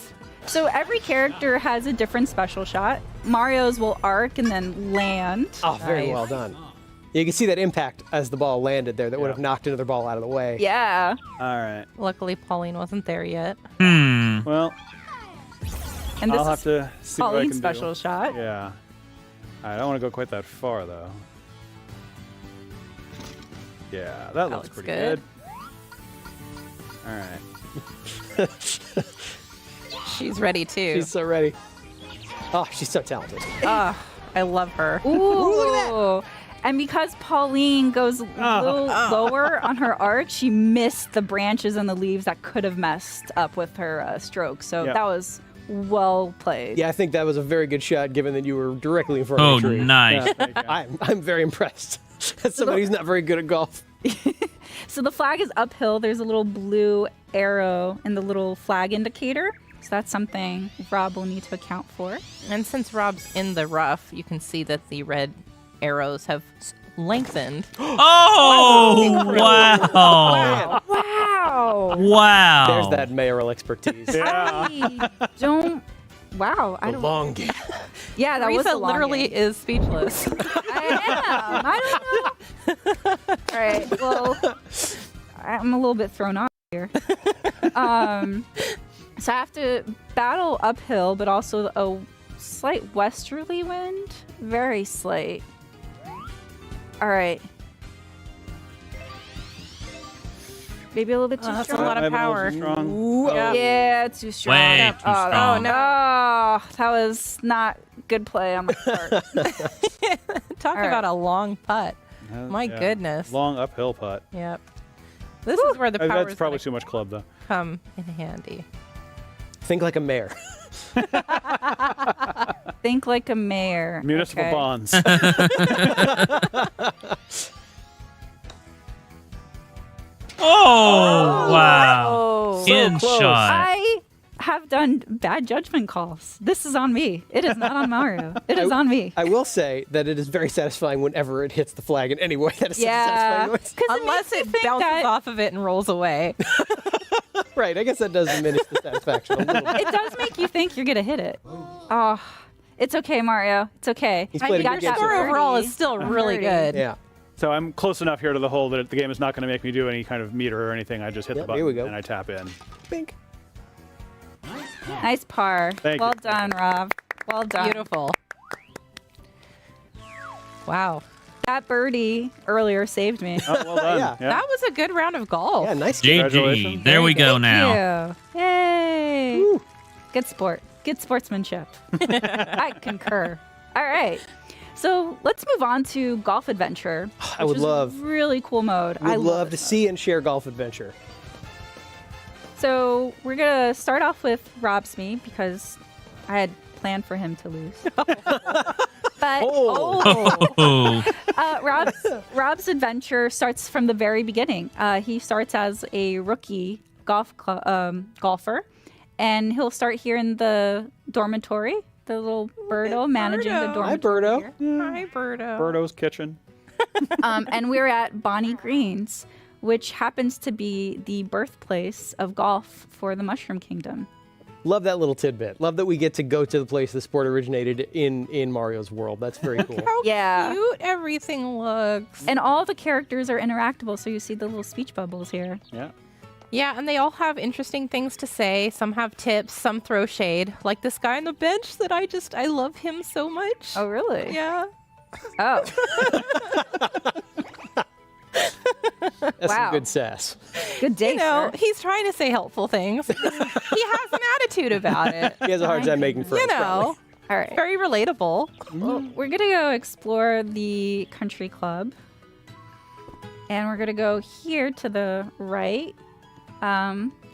So every character has a different special shot. Mario's will arc and then land. Oh, very well done. You can see that impact as the ball landed there that would have knocked another ball out of the way. Yeah. All right. Luckily, Pauline wasn't there yet. Well, And this I'll have is to see what I Pauline's can special do. shot. Yeah. I don't want to go quite that far, though. Yeah, that looks pretty good. All right. She's ready, too. She's so ready. Oh, she's so talented. I love her. Ooh, look at that. And because Pauline goes a little lower on her arc, she missed the branches and the leaves that could have messed up with her stroke. So Yep. that was well played. Yeah, I think that was a very good shot given that you were directly in front Oh, of the tree. nice. Yeah, I'm very impressed. As somebody who's not very good at golf. So the flag is uphill. There's a little blue arrow in the little flag indicator. So that's something Rob will need to account for. And since Rob's in the rough, you can see that the red arrows have lengthened. Oh, wow. Wow. Wow. There's that mayoral expertise. I don't. Wow. I don't. Long game. Yeah, that was Teresa a long literally game. is speechless. I don't know. All right. Well, I'm a little bit thrown off here. So I have to battle uphill, but also a slight westerly wind. Very slight. All right. Maybe a little bit too That's strong. a lot of power. Ooh, Yeah. yeah, too strong. Way too strong. Oh no, that was not good play on my part. Talk All about right. a long putt. My Yeah. goodness. Long uphill putt. Yep. This is where the power That's is probably gonna too much club, though. come in handy. Think like a mayor. Think like a mayor. Municipal Okay. bonds. Oh, wow. Oh. In shot. I have done bad judgment calls. This is on me. It is not on Mario. It is on me. I will say that it is very satisfying whenever it hits the flag in any way. That is such a Yeah. satisfying noise. Unless it bounces off of it and rolls away. Right, I guess that does diminish the satisfaction a little bit. It does make you think you're gonna hit it. Oh, it's okay, Mario. It's okay. He's played a got good game that so far. birdie. Overall is still really good. Yeah. So I'm close enough here to the hole that the game is not going to make me do any kind of meter or anything. I just hit the Yep, button here we go. and I tap in. Bink. Nice par. Thank well you. done, Rob. Well done. Beautiful. Wow. That birdie earlier saved me. Oh, well done. Yeah. That was a good round of golf. Yeah, nice. GG. There we go now. You. Yay. Good sport. Good sportsmanship. I concur. All right. So let's move on to Golf Adventure. I would which is love. a really cool mode. I I would love to see and share Golf Adventure. So we're gonna start off with Rob's me because I had planned for him to lose. But Rob's adventure starts from the very beginning. He starts as a rookie golfer, and he'll start here in the dormitory. The little Birdo managing the dormitory. Hi, Birdo. Hi, Birdo. Birdo's kitchen. And we're at Bonnie Green's, which happens to be the birthplace of golf for the Mushroom Kingdom. Love that little tidbit. Love that we get to go to the place the sport originated in Mario's world. That's very cool. How cute everything looks. And all the characters are interactable, so you see the little speech bubbles here. Yeah. Yeah, and they all have interesting things to say. Some have tips, some throw shade. Like this guy on the bench that I love him so much. Oh, really? Yeah. Oh. That's some good sass. Good day, sir. He's trying to say helpful things. He has an attitude about it. He has a hard time making friends. You know. All right. Very relatable. Well, we're going to go explore the country club. And we're going to go here to the right.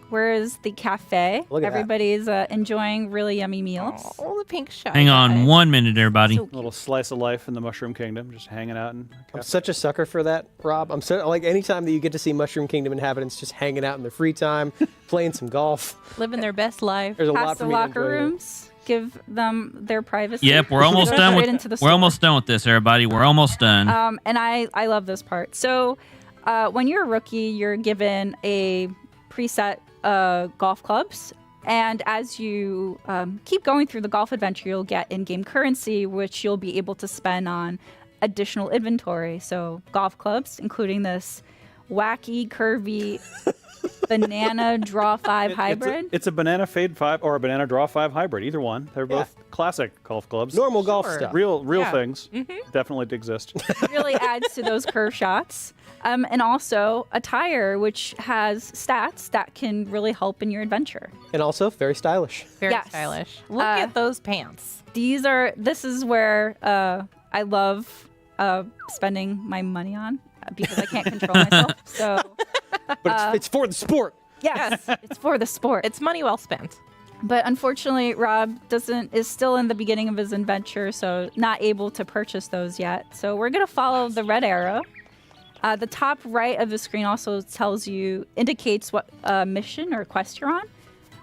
Where is the cafe? Look at that. Everybody's enjoying really yummy meals. Oh, the pink shy. Hang on 1 minute, everybody. A little slice of life in the Mushroom Kingdom, just hanging out. I'm such a sucker for that, Rob. I'm so like anytime that you get to see Mushroom Kingdom inhabitants just hanging out in their free time, playing some golf. Living their best life. There's a Past lot for the me to locker enjoy here. rooms. Give them their privacy. Yep, we're almost Go done straight into the with. We're store. almost done with this, everybody. We're almost done. And I love this part. So when you're a rookie, you're given a preset golf clubs. And as you keep going through the golf adventure, you'll get in-game currency, which you'll be able to spend on additional inventory. So golf clubs, including this wacky, curvy banana draw 5 hybrid. It's a banana fade 5 or a banana draw 5 hybrid. Either one. They're both classic golf clubs. Normal golf stuff. Real Yeah. things. Definitely exist. Really adds to those curve shots. And also a tire, which has stats that can really help in your adventure. And also very stylish. Very Yes. stylish. Look at those pants. This is where I love spending my money on because I can't control myself. So, But it's for the sport. Yes, it's for the sport. It's money well spent. But unfortunately, Rob is still in the beginning of his adventure, so not able to purchase those yet. So we're gonna follow the red arrow. The top right of the screen also indicates what mission or quest you're on,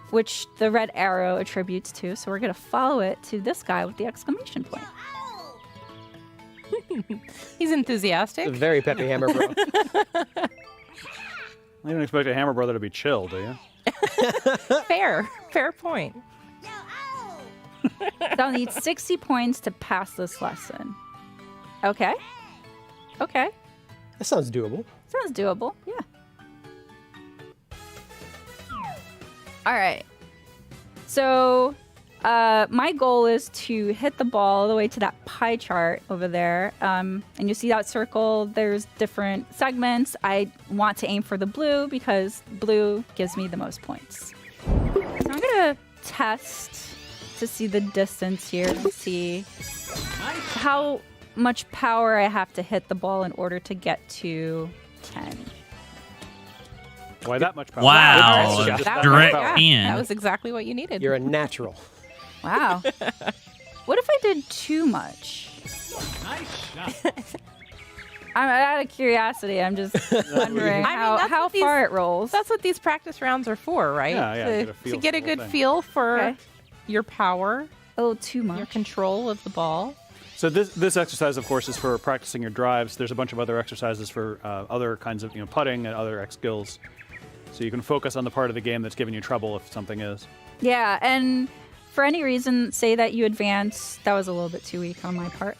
which the red arrow attributes to. So we're gonna follow it to this guy with the exclamation point. He's enthusiastic. A very peppy hammer bro. You don't expect a Hammer Brother to be chill, do you? Fair point. They'll need 60 points to pass this lesson. Okay. That sounds doable. Sounds doable, yeah. All right. So my goal is to hit the ball all the way to that pie chart over there. And you see that circle, there's different segments. I want to aim for the blue because blue gives me the most points. So I'm going to test to see the distance here and see how much power I have to hit the ball in order to get to 10. Why that much power? Wow. Direct in. That was exactly what you needed. You're a natural. Wow. What if I did too much? I'm out of curiosity. I'm just wondering how far it rolls. That's what these practice rounds are for, right? Yeah, To get a good feel for your power. Oh, too much. Your control of the ball. So this exercise, of course, is for practicing your drives. There's a bunch of other exercises for other kinds of putting and other skills. So you can focus on the part of the game that's giving you trouble if something is. Yeah, and for any reason, say that you advance. That was a little bit too weak on my part.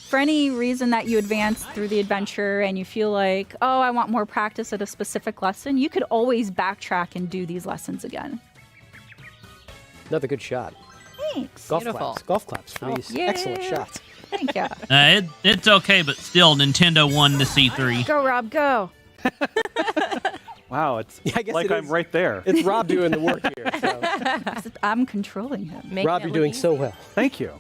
For any reason that you advance through the adventure and you feel like, oh, I want more practice at a specific lesson, you could always backtrack and do these lessons again. Another good shot. Thanks. Golf Beautiful. claps. Golf claps for these Yeah. excellent shots. Thank you. It's okay, but still, Nintendo won the C3. Go, Rob, go. Wow, it's I guess like it I'm is. right there. It's Rob doing the work here. So. I'm controlling him. Rob, you're doing so well. Thank you.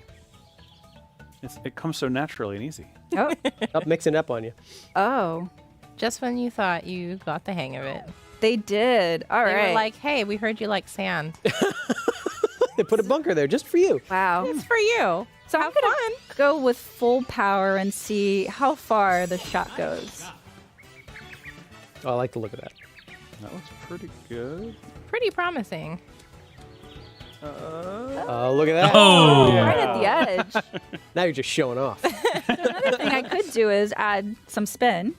It comes so naturally and easy. Oh. Up mixing up on you. Oh. Just when you thought you got the hang of it. They did. All They right. were like, hey, we heard you like sand. They put a bunker there just for you. Wow. It's for you. So I'm going to go with full power and see how far the shot goes. Oh, I like the look of that. That looks pretty good. Pretty promising. Oh, look at that. Oh. Right at the edge. Now you're just showing off. Another thing I could do is add some spin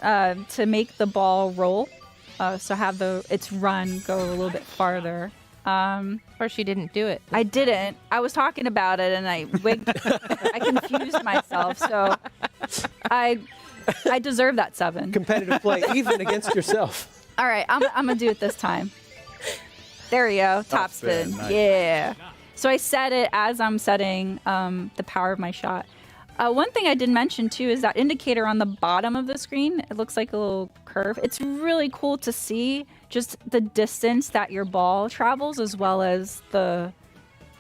to make the ball roll. So have its run go a little bit farther. Of course, you didn't do it. I didn't. I was talking about it and I I confused myself. So I deserve that 7. Competitive play, even against yourself. All right, I'm gonna do it this time. There we go. Top spin. Nice. Yeah. So I set it as I'm setting the power of my shot. One thing I did mention too is that indicator on the bottom of the screen. It looks like a little curve. It's really cool to see just the distance that your ball travels, as well as the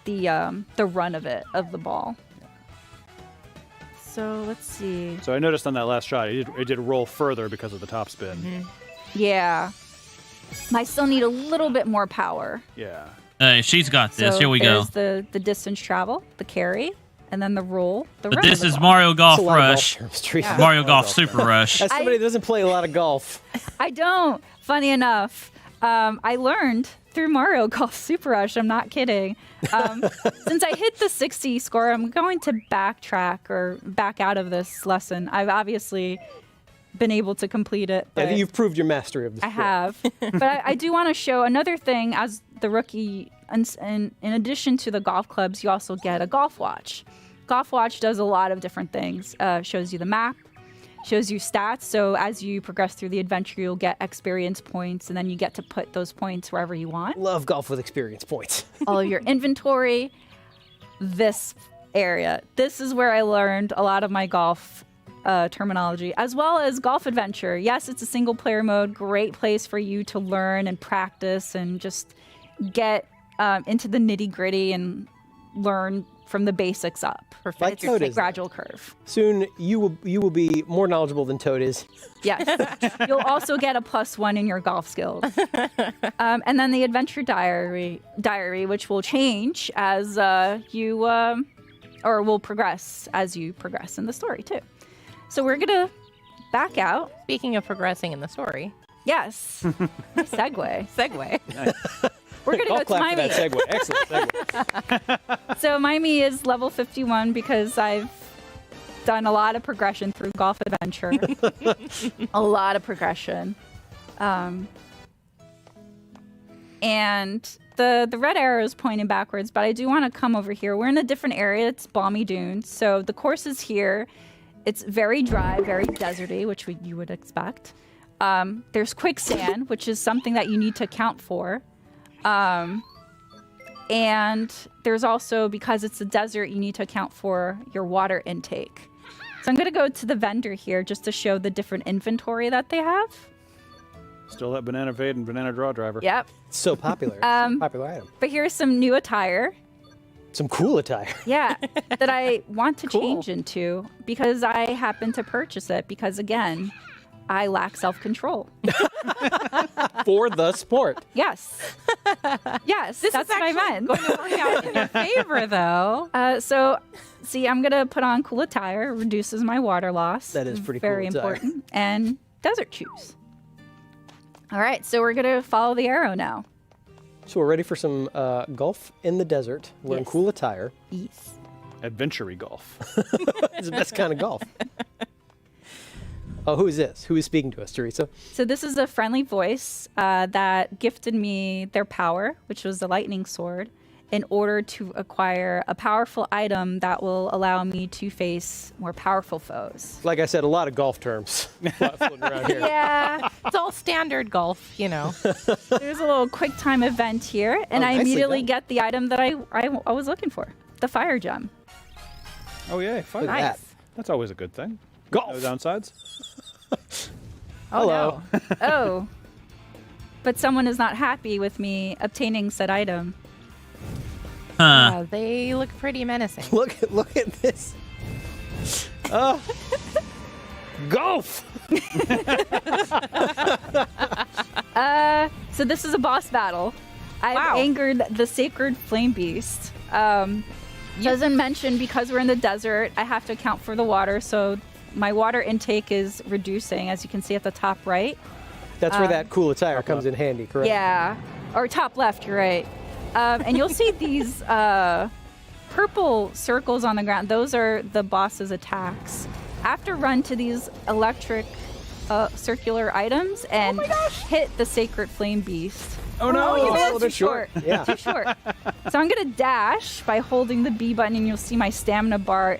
run of the ball. So let's see. So I noticed on that last shot, it did roll further because of the top spin. Mm-hmm. Yeah. I still need a little bit more power. Yeah. She's got this. So Here we go. there's the distance travel, the carry, and then the roll, the But run of this the is ball. Mario Golf That's a lot of Rush. golf terms, Teresa. Mario Golf Super Rush. As somebody that doesn't play a lot of golf. I don't. Funny enough, I learned through Mario Golf Super Rush. I'm not kidding. Since I hit the 60 score, I'm going to backtrack or back out of this lesson. I've obviously been able to complete it. I But think you've proved your mastery of the I sport. have. But I do want to show another thing as the rookie. And in addition to the golf clubs, you also get a golf watch. Golf watch does a lot of different things. Shows you the map, shows you stats. So as you progress through the adventure, you'll get experience points, and then you get to put those points wherever you want. Love golf with experience points. All of your inventory, this area. This is where I learned a lot of my golf terminology, as well as golf adventure. Yes, it's a single player mode. Great place for you to learn and practice and just get into the nitty gritty and learn from the basics up. Like It's Toad a is, gradual curve. Soon you will be more knowledgeable than Toad is. Yes. You'll also get a +1 in your golf skills. And then the adventure diary, which will change as you, or will progress as you progress in the story too. So we're gonna back out. Speaking of progressing in the story. Yes. Nice segue. Segue. We're gonna Golf go to clap for Miami. that segue. Excellent segue. So Miami is level 51 because I've done a lot of progression through golf adventure. A lot of progression. And the red arrow is pointing backwards, but I do want to come over here. We're in a different area. It's Balmy Dunes. So the course is here. It's very dry, very deserty, which you would expect. There's quicksand, which is something that you need to account for. And there's also, because it's a desert, you need to account for your water intake. So I'm going to go to the vendor here just to show the different inventory that they have. Still that banana fade and banana draw driver. Yep. So popular. It's a popular item. But here's some new attire. Some cool attire. Yeah, that I want to change into because I happen to purchase it because, again, I lack self-control. For the sport. Yes. Yes, This that's is what I actually meant. going to work out in your favor, though. So, see, I'm going to put on cool attire, reduces my water loss. That is pretty very cool attire. important. And desert shoes. All right, so we're going to follow the arrow now. So we're ready for some golf in the desert. We're in Yes. cool attire. Yes. Adventure-y golf. It's the best kind of golf. Oh, who is this? Who is speaking to us, Teresa? So this is a friendly voice that gifted me their power, which was the lightning sword, in order to acquire a powerful item that will allow me to face more powerful foes. Like I said, a lot of golf terms floating around here. Yeah, It's all standard golf, you know. There's a little quick time event here, and I immediately get the item that I was looking for, the fire gem. Oh, yeah, fire. Nice. That's always a good thing. Golf. No downsides. Hello. No. Oh. But someone is not happy with me obtaining said item. Yeah, they look pretty menacing. Look at this. Golf. So this is a boss battle. I've angered the sacred flame beast. Doesn't mention because we're in the desert, I have to account for the water, so my water intake is reducing, as you can see at the top right. That's where that cool attire comes in handy, correct? Yeah, or top left, you're right. And you'll see these purple circles on the ground. Those are the boss's attacks. I have to run to these electric circular items and hit the sacred flame beast. Oh no, you a made little it bit too short. Yeah. Too short. So I'm gonna dash by holding the B button, and you'll see my stamina bar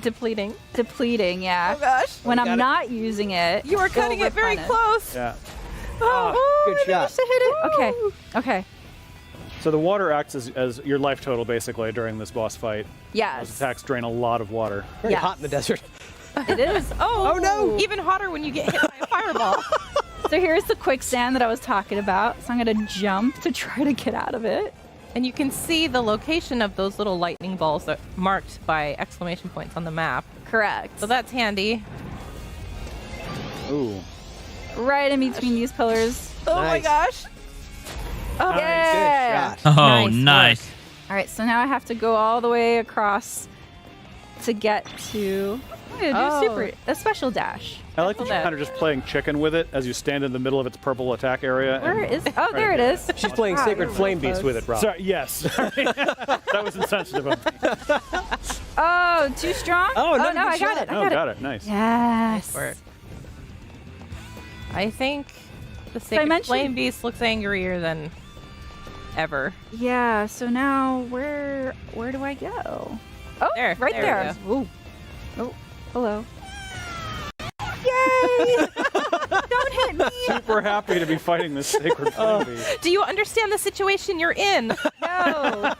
depleting. Yeah. Oh gosh. When I'm not using it, You were cutting it very close. Yeah. Good shot. Managed to hit it. Okay. So the water acts as your life total, basically, during this boss fight. Yes. Those attacks drain a lot of water. Very hot in the desert. It is. Oh no! Even hotter when you get hit by a fireball. So here's the quicksand that I was talking about. So I'm gonna jump to try to get out of it. And you can see the location of those little lightning balls that marked by exclamation points on the map. Correct. So that's handy. Ooh. Right in between these pillars. Oh my gosh! Oh, Nice. yeah. Good shot. Oh, nice. All right, so now I have to go all the way across to get to. I'm gonna do a special dash. I like that you're kind of just playing chicken with it as you stand in the middle of its purple attack area. Where is? Oh, there it is. She's playing Sacred Flame Beast with it, Rob. Sorry, yes. That was insensitive of me. Oh, too strong? Oh, no, no, I got it. I got it. Nice. Yes. Nice work. I think the Sacred Flame Beast looks angrier than ever. Yeah. So now where do I go? Oh, There, right there there. we Ooh. Oh, hello. Yay! Don't hit me. Super happy to be fighting this Sacred Flame Beast. Do you understand the situation you're in? No.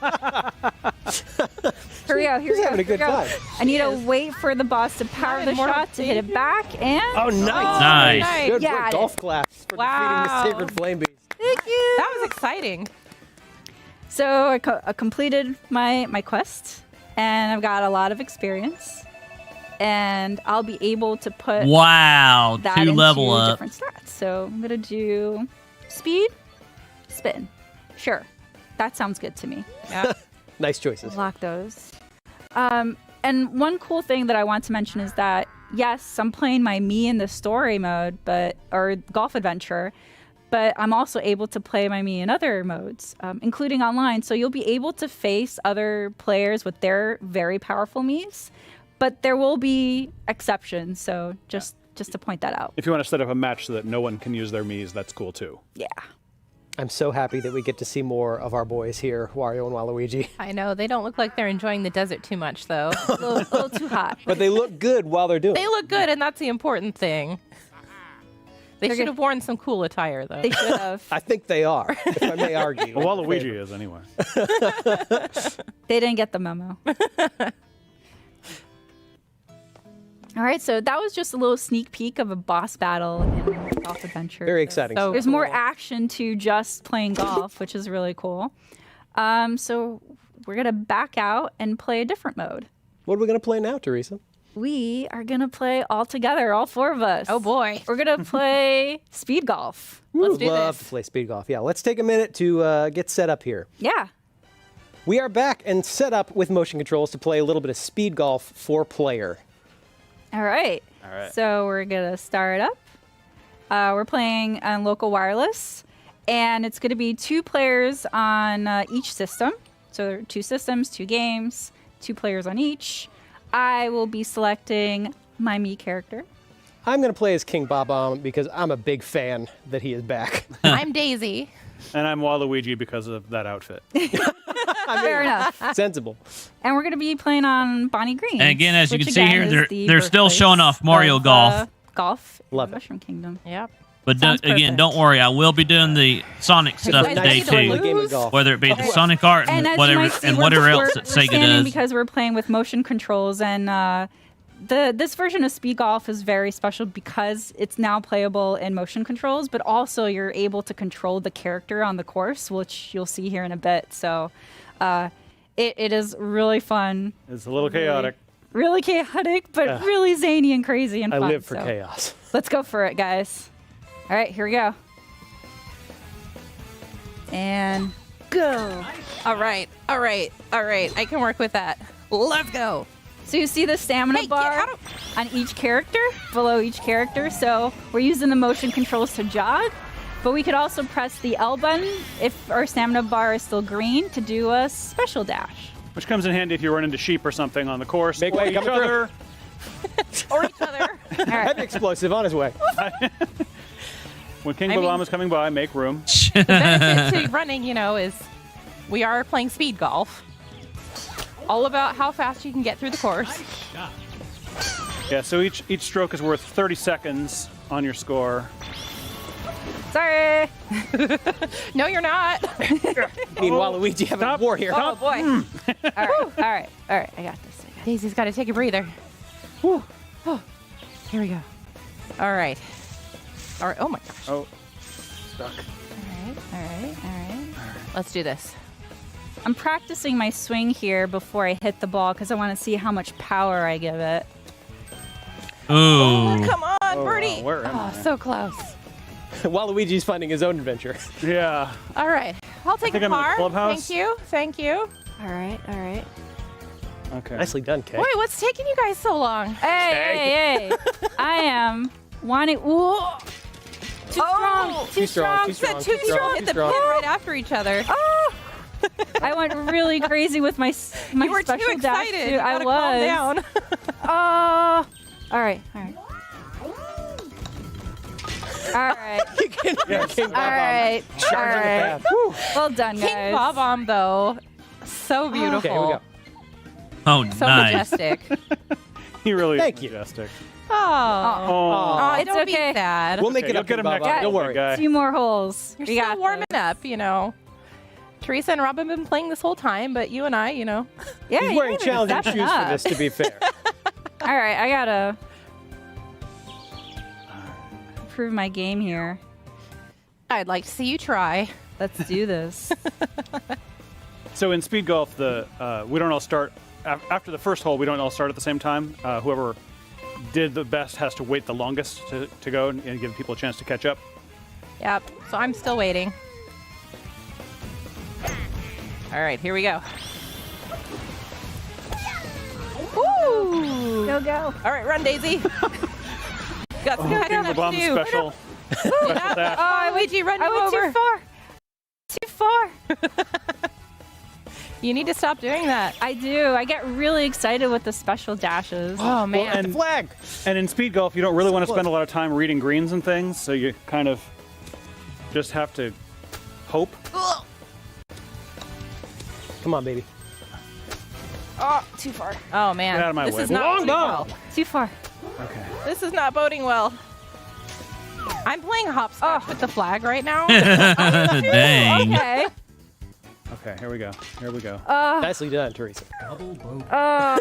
Hurry up! Here we go. having a good time. I need to wait for the boss to power the shot to hit it back and. Oh, nice. Nice. Good Got work. it. Golf class for defeating the Sacred Flame Beast. Thank you. That was exciting. So I completed my quest, and I've got a lot of experience, and I'll be able to put Wow, that 2 into level up. different stats. So I'm gonna do speed, spin. Sure, that sounds good to me. Yeah. Nice choices. Lock those. And one cool thing that I want to mention is that yes, I'm playing my me in the story mode, or golf adventure. But I'm also able to play my me in other modes, including online. So you'll be able to face other players with their very powerful me's, but there will be exceptions. So just to point that out. If you want to set up a match so that no one can use their Mii's, that's cool too. Yeah. I'm so happy that we get to see more of our boys here, Wario and Waluigi. I know. They don't look like they're enjoying the desert too much, though. A little too hot. But they look good while they're doing it. They look good, and that's the important thing. They should have worn some cool attire, though. They should have. I think they are, if I may argue. Well, Waluigi is anyway. They didn't get the memo. All right, so that was just a little sneak peek of a boss battle in Golf Adventure. Very exciting. So There's more action to just playing golf, which is really cool. So we're going to back out and play a different mode. What are we going to play now, Teresa? We are going to play all together, all 4 of us. Oh, boy. We're going to play speed golf. Let's do Love this. to play speed golf. Yeah, let's take a minute to get set up here. Yeah. We are back and set up with motion controls to play a little bit of speed golf 4-player. All right. So we're going to start up. We're playing on local wireless, and it's going to be 2 players on each system. So there are 2 systems, 2 games, 2 players on each. I will be selecting my Mii character. I'm going to play as King Bob-omb because I'm a big fan that he is back. I'm Daisy. And I'm Waluigi because of that outfit. Fair enough. Sensible. And we're going to be playing on Bonnie Green. And again, as you which can see again here, is they're the still birthplace showing off Mario of, Golf. Golf Love in it. Mushroom Kingdom. Yep. But again, don't worry. I will be doing the Sonic stuff today too, whether it be the Sonic art and whatever else that Sega does. Because we're playing with motion controls, and this version of Speed Golf is very special because it's now playable in motion controls, but also you're able to control the character on the course, which you'll see here in a bit. So it is really fun. It's a little chaotic. Really chaotic, but really zany and crazy and fun. I live for chaos. Let's go for it, guys. All right, here we go. And go. All right. I can work with that. Let's go. So you see the stamina bar on each character, below each character. So we're using the motion controls to jog, but we could also press the L button if our stamina bar is still green to do a special dash. Which comes in handy if you run into sheep or something on the course. Make way, each other. Or each other. Heavy explosive on his way. When King Bob is coming by, make room. The benefit to running, is we are playing speed golf. All about how fast you can get through the course. Yeah, so each stroke is worth 30 seconds on your score. Sorry. No, you're not. Meanwhile, Luigi having a war here. Oh, boy. All right. I got this. Daisy's got to take a breather. Whew. Oh, here we go. All right. Oh, my gosh. Oh, stuck. All right. Let's do this. I'm practicing my swing here before I hit the ball because I want to see how much power I give it. Ooh. Oh, come on, Birdie. Where am I? So close. Waluigi's finding his own adventure. Yeah. All right. I'll take a I'm in the par. clubhouse. Thank you. All right. Okay. Nicely done, Kay. Wait, what's taking you guys so long? Hey. I am wanting. Ooh. Too strong. Too strong. Hit the pin right after each other. Oh. I went really crazy with my You were special too excited. dash. You I gotta was. calm down. All right. All right. Well done, guys. King Bob-omb, though, so beautiful. Okay, here we go. Oh, So nice. majestic. He really Thank is you. majestic. Oh, it's don't okay. be sad. We'll make it You'll up get to him Bob. next time, Don't worry. big guy. 2 more holes. You're We still got warming this. up, Teresa and Rob have been playing this whole time, but you and I, Yeah, He's you wearing guys are challenging stepping shoes for up. this, to be fair. All right, I gotta improve my game here. I'd like to see you try. Let's do this. So in speed golf, we don't all start after the first hole. We don't all start at the same time. Whoever did the best has to wait the longest to go and give people a chance to catch up. Yep. So I'm still waiting. All right, here we go. Woo! Go. All right, run, Daisy. Got some King Bob to do. special. Oh, Luigi, run I went over. too far. You need to stop doing that. I do. I get really excited with the special dashes. Oh, man. Well, and, Flag. And in speed golf, you don't really want to spend a lot of time reading greens and things, so you kind of just have to hope. Come on, baby. Oh, too far. Oh, man. Get out of my this way. is not Long boding ball. well. Too far. Okay. This is not boding well. I'm playing hopscotch with the flag right now. Dang. Okay. Okay, here we go. Nicely done, Teresa. Oh,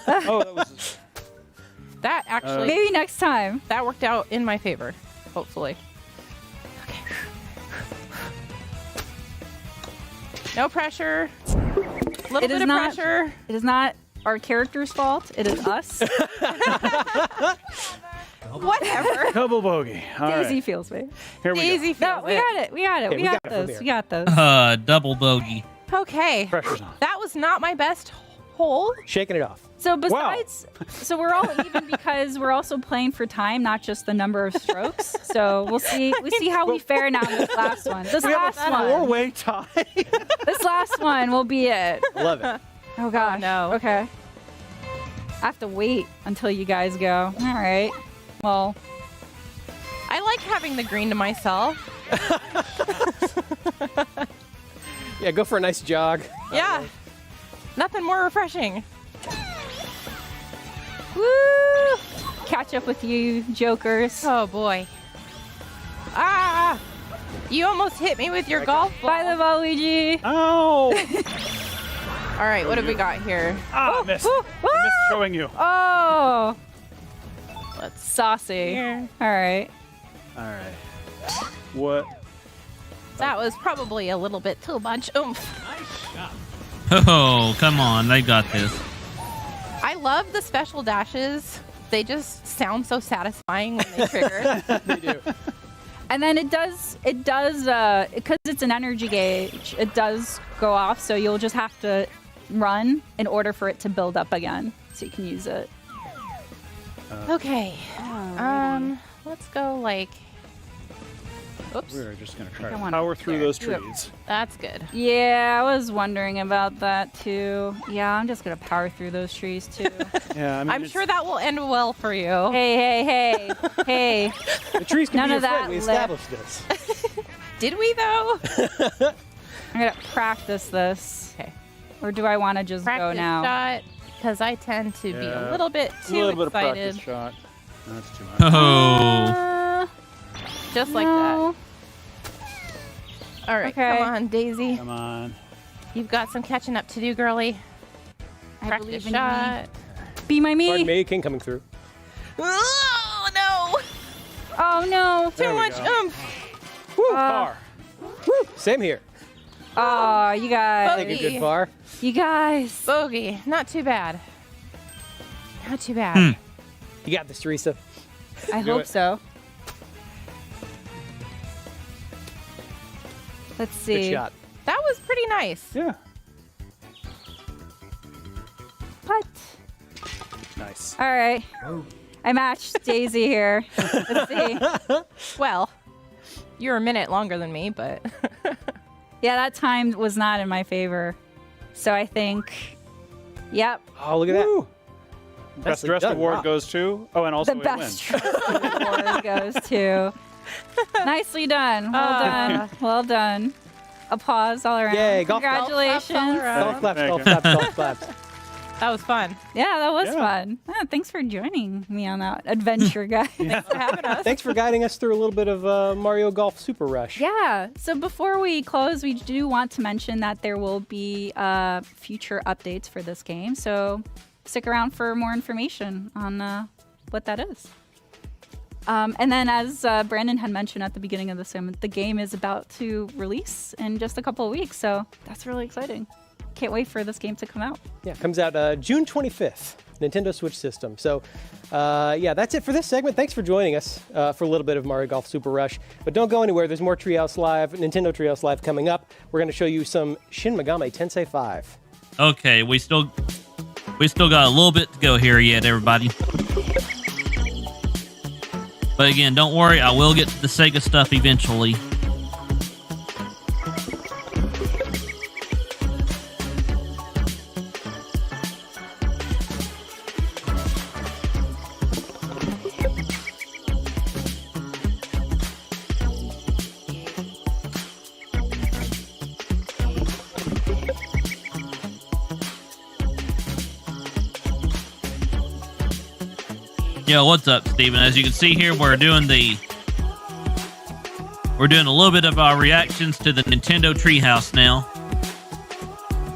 that was... That actually, Maybe next time. that worked out in my favor, hopefully. Okay. No pressure. Little bit of pressure. It is not our character's fault. It is us. Whatever. Double bogey. All Daisy right. feels me. Here we Easy go. No, we got it. We got it. Okay, we we got got it from this. here. We got this. Double bogey. Okay. Pressure's on. That was not my best hole. Shaking it off. So besides, so we're all even because we're also playing for time, not just the number of strokes. So we'll see. We see how we fare now in this last one. This last one. Four-way tie. This last one will be it. Love it. Oh gosh. no. Okay. I have to wait until you guys go. All right. Well. I like having the green to myself. Yeah, go for a nice jog. Yeah. Nothing more refreshing. Woo! Catch up with you, jokers. Oh boy. Ah! You almost hit me with your golf ball. Bye, Luigi. Oh! All right, what have we got here? Ah, I missed. I missed showing you. Oh! Let's saucy. Here. All right. All right. What? That was probably a little bit too much oomph. Oh, come on. They got this. I love the special dashes. They just sound so satisfying when they trigger. They do. And then it does, because it's an energy gauge, it does go off, so you'll just have to run in order for it to build up again, so you can use it. Okay. Let's go like... Oops. We're just going to try I to want power it through there. those trees. That's good. Yeah, I was wondering about that too. Yeah, I'm just gonna power through those trees too. Yeah, I mean, I'm sure that will end well for you. Hey. The trees can None be of your that friend. We lip. established this. Did we though? I'm gonna practice this. Okay. Or do I want to just go Practice now? shot, because I tend to be a little bit A too little bit of excited. practice shot. That's too much. Oh. Just like that. All right, Okay. come on, Daisy. Come on. You've got some catching up to do, girly. I Practice believe in shot. Be my me. Pardon me, King coming through. Oh no! Oh no. Too much oomph. Woo, par. Woo, same here. Oh, you guys. Take a good par. You guys. Bogey. Not too bad. Not too bad. You got this, Teresa. I Do hope it. so. Let's see. Good shot. That was pretty nice. Yeah. What? Nice. All right. I matched Daisy here. Let's see. Well, you're a minute longer than me, but Yeah, that time was not in my favor. So I think, yep. Oh, look at that. Woo. Best Nicely dressed done, award Rob. goes to. Oh, and also The a best win. award goes to. Nicely done. Well done. Well done. Applause all around. Yay, golf claps. Congratulations. all around. Golf claps, Thank golf you. claps, golf claps. that was fun. Yeah, that was Yeah. fun. Yeah, thanks for joining me on that adventure, guys. Thanks for having us. Thanks for guiding us through a little bit of Mario Golf Super Rush. Yeah. So before we close, we do want to mention that there will be future updates for this game. So stick around for more information on what that is. And then, as Brandon had mentioned at the beginning of the segment, the game is about to release in just a couple of weeks. So that's really exciting. Can't wait for this game to come out. Yeah, it comes out June 25th, Nintendo Switch system. So, yeah, that's it for this segment. Thanks for joining us for a little bit of Mario Golf Super Rush. But don't go anywhere. There's more Treehouse Live, Nintendo Treehouse Live coming up. We're going to show you some Shin Megami Tensei 5. Okay, we still got a little bit to go here yet, everybody. But again, don't worry, I will get to the Sega stuff eventually. Yo, what's up, Steven? As you can see here, we're doing a little bit of our reactions to the Nintendo Treehouse now.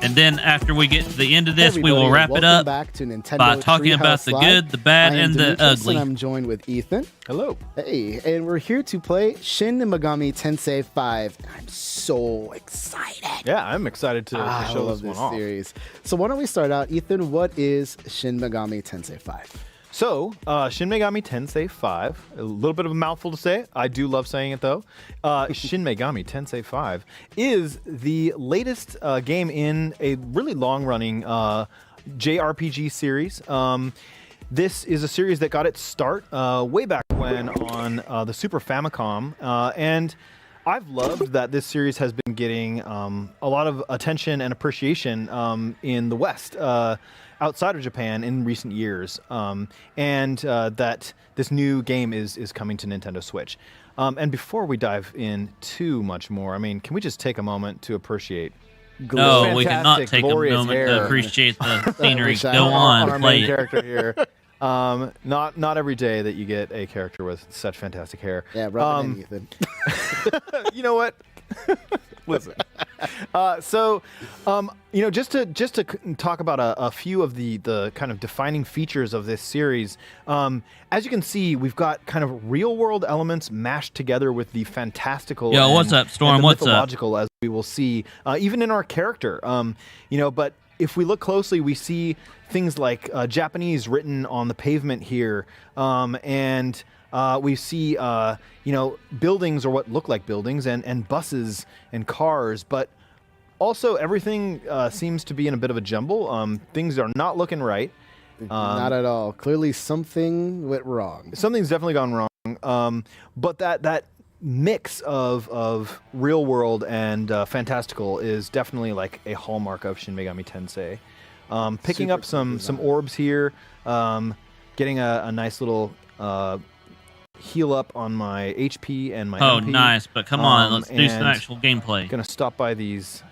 And then after we get to the end of this, we will wrap it up back to Nintendo by talking about Treehouse the Live. good, the bad, I am and the Demetrius, ugly. And I'm joined with Ethan. Hello. Hey, and we're here to play Shin Megami Tensei 5. I'm so excited. Yeah, I'm excited to I show love this one this off. series. So why don't we start out, Ethan? What is Shin Megami Tensei 5? So, Shin Megami Tensei 5, a little bit of a mouthful to say. I do love saying it, though. Shin Megami Tensei 5 is the latest game in a really long-running JRPG series. This is a series that got its start way back when on the Super Famicom, and I've loved that this series has been getting a lot of attention and appreciation in the West. Outside of Japan in recent years, and that this new game is coming to Nintendo Switch. And before we dive in too much more, I mean, can we just take a moment to appreciate No, we cannot fantastic, take a glorious moment hair to appreciate the scenery. Which I- Go on, our play main it. character here. Not every day that you get a character with such fantastic hair. Yeah, rub it in, Ethan. You know what? Listen. Just to talk about a few of the kind of defining features of this series. As you can see, we've got kind of real world elements mashed together with the fantastical. Yo, what's up, Storm? And the What's up? mythological, as we will see, even in our character. But if we look closely, we see things like Japanese written on the pavement here, and we see buildings or what look like buildings and buses and cars, but also everything seems to be in a bit of a jumble. Things are not looking right. Not at all. Clearly something went wrong. Something's definitely gone wrong. But that mix of real world and fantastical is definitely like a hallmark of Shin Megami Tensei. Picking up some orbs here, getting a nice little heal up on my HP and my MP. Nice, but come on, let's do some actual gameplay. Gonna stop by these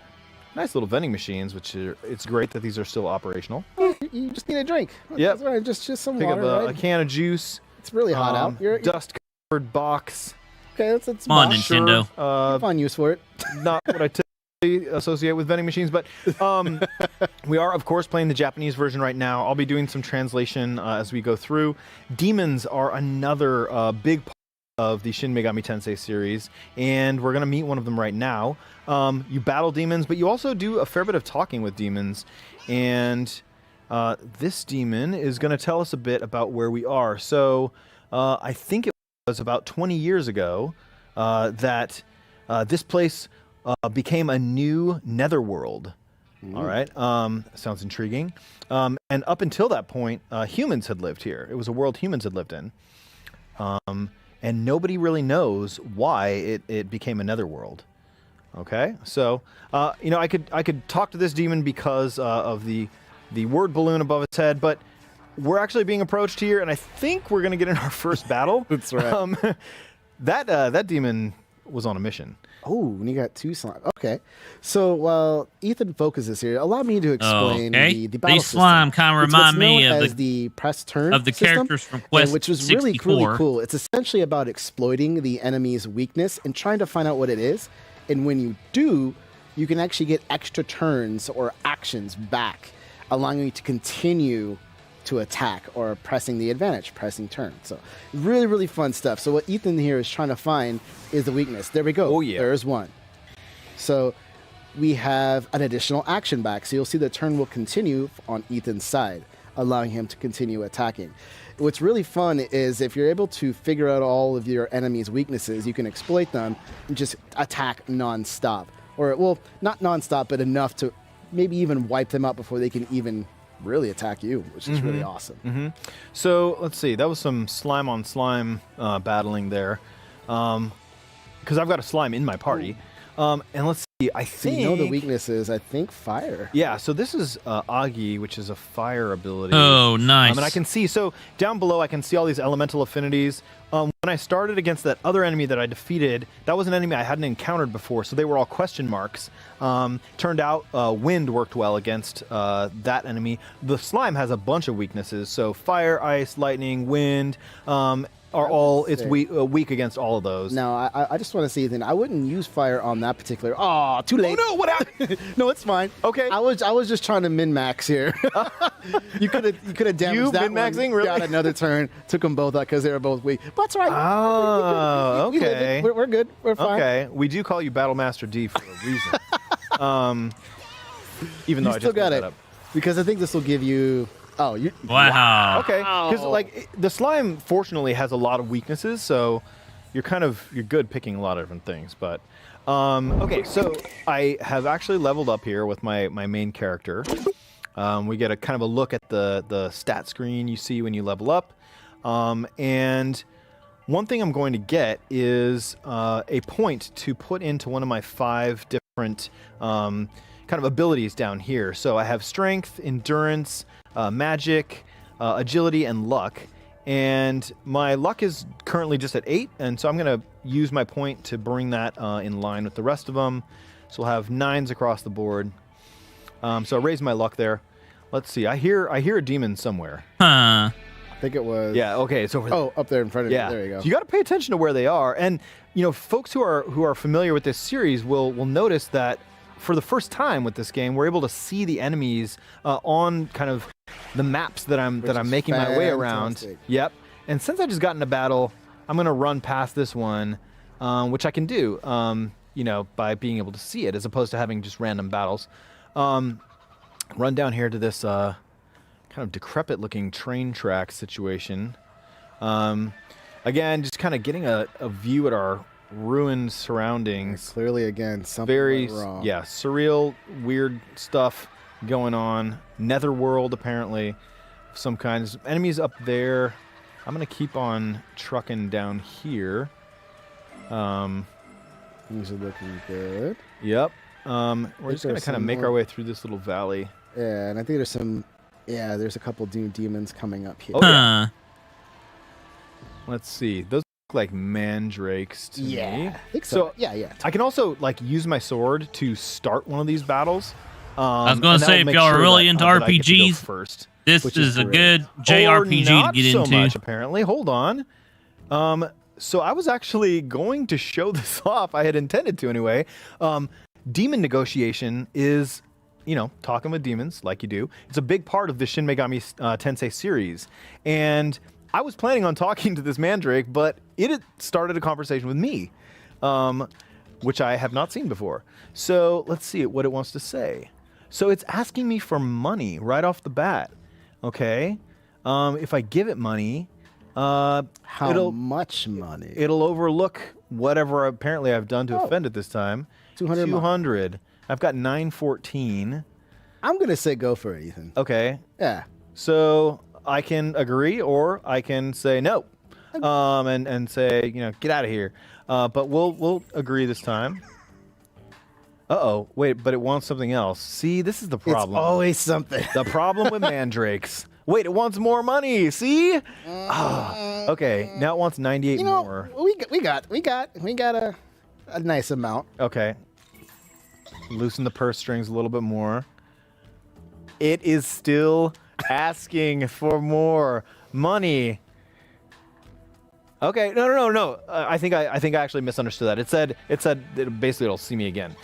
nice little vending machines, it's great that these are still operational. You just need a drink. Yep. That's right. Just some Pick water, up a right? can of juice. It's really hot out. You're dust-covered box. Okay, that's Come on, Nintendo. Sure, find use for it. Not what I typically associate with vending machines, but we are, of course, playing the Japanese version right now. I'll be doing some translation as we go through. Demons are another big part of the Shin Megami Tensei series, and we're going to meet one of them right now. You battle demons, but you also do a fair bit of talking with demons, and this demon is going to tell us a bit about where we are. So I think it was about 20 years ago that this place became a new netherworld. All right. Sounds intriguing. And up until that point, humans had lived here. It was a world humans had lived in. And nobody really knows why it became a netherworld. Okay. So, I could talk to this demon because of the word balloon above its head, but we're actually being approached here, and I think we're going to get in our first battle. That's right. That demon was on a mission. Oh, and you got two slime. Okay. So while Ethan focuses here, allow me to explain the battle These slime kind of remind me of the press turn of the system, characters from Quest which was 64. really cool. It's essentially about exploiting the enemy's weakness and trying to find out what it is. And when you do, you can actually get extra turns or actions back, allowing you to continue to attack or pressing the advantage, pressing turn. So really, really fun stuff. So what Ethan here is trying to find is the weakness. There we go. Oh, yeah. There's one. So we have an additional action back. So you'll see the turn will continue on Ethan's side, allowing him to continue attacking. What's really fun is if you're able to figure out all of your enemy's weaknesses, you can exploit them and just attack non-stop. Or, well, not non-stop, but enough to maybe even wipe them out before they can even really attack you, which is really awesome. So let's see, that was some slime on slime battling there, because I've got a slime in my party. And let's see, I think... So you know the weakness is, I think, fire. Yeah, so this is Agi, which is a fire ability. Oh, nice. And I can see, so down below I can see all these elemental affinities. When I started against that other enemy that I defeated, that was an enemy I hadn't encountered before, so they were all question marks. Turned out wind worked well against that enemy. The slime has a bunch of weaknesses, so fire, ice, lightning, wind, are all, it's weak against all of those. Now, I just want to say, Ethan, I wouldn't use fire on that particular... Oh, too late. Oh, no, what happened? No, it's fine. Okay. I was just trying to min-max here. you could have damaged that min-maxing, one. really? Got another turn, took them both out because they were both weak. But that's right. Oh, We live okay. it. We're good. We're fine. Okay, we do call you Battle Master D for a reason. Even though You I still just got made it. that up. Because I think this will give you... Oh, you... Wow. Okay, because the slime fortunately has a lot of weaknesses, so you're good picking a lot of different things. But okay, so I have actually leveled up here with my main character. We get a kind of a look at the stat screen you see when you level up, and one thing I'm going to get is a point to put into one of my 5 different kind of abilities down here. So I have strength, endurance, magic, agility, and luck. And my luck is currently just at 8, and so I'm going to use my point to bring that in line with the rest of them. So we'll have 9s across the board. So I raise my luck there. Let's see. I hear a demon somewhere. Huh. I think it was. Yeah. Okay. It's over there. Oh, up there in front of Yeah. you. There you go. So you got to pay attention to where they are, and folks who are familiar with this series will notice that for the first time with this game, we're able to see the enemies on kind of the maps that I'm making my way around. fantastic. Yep. And since I just got into battle, I'm gonna run past this one, which I can do, by being able to see it as opposed to having just random battles. Run down here to this kind of decrepit-looking train track situation. Again, just kind of getting a view at our ruined surroundings. Clearly, again, something very went wrong. Yeah, surreal, weird stuff going on. Netherworld, apparently, of some kinds. Enemies up there. I'm gonna keep on trucking down here. These are looking good. Yep. We're just gonna kind of make our way through this little valley. Yeah, and I think there's some. Yeah, there's a couple new demons coming up here. Oh, yeah. Let's see. Those look like mandrakes to me. I think so. Yeah. I can also use my sword to start one of these battles. I was going to say, if y'all are really into RPGs, first, this is a good JRPG not to get so into. Much, apparently. Hold on. So I was actually going to show this off. I had intended to anyway. Demon negotiation is, talking with demons like you do. It's a big part of the Shin Megami Tensei series. And I was planning on talking to this mandrake, but it had started a conversation with me, which I have not seen before. So let's see what it wants to say. So it's asking me for money right off the bat. Okay. If I give it money, how much money? It'll overlook whatever apparently I've done to offend it this time. 200. 200. I've got 914. I'm gonna say go for it, Ethan. Okay. Yeah. So I can agree, or I can say no, and say get out of here. But we'll agree this time. Uh-oh, wait, but it wants something else. See, this is the problem. It's always something. The problem with mandrakes. Wait, it wants more money. See? Okay, now it wants 98 more. We got a nice amount. Okay. Loosen the purse strings a little bit more. It is still asking for more money. Okay, no. I think I actually misunderstood that. It said basically it'll see me again.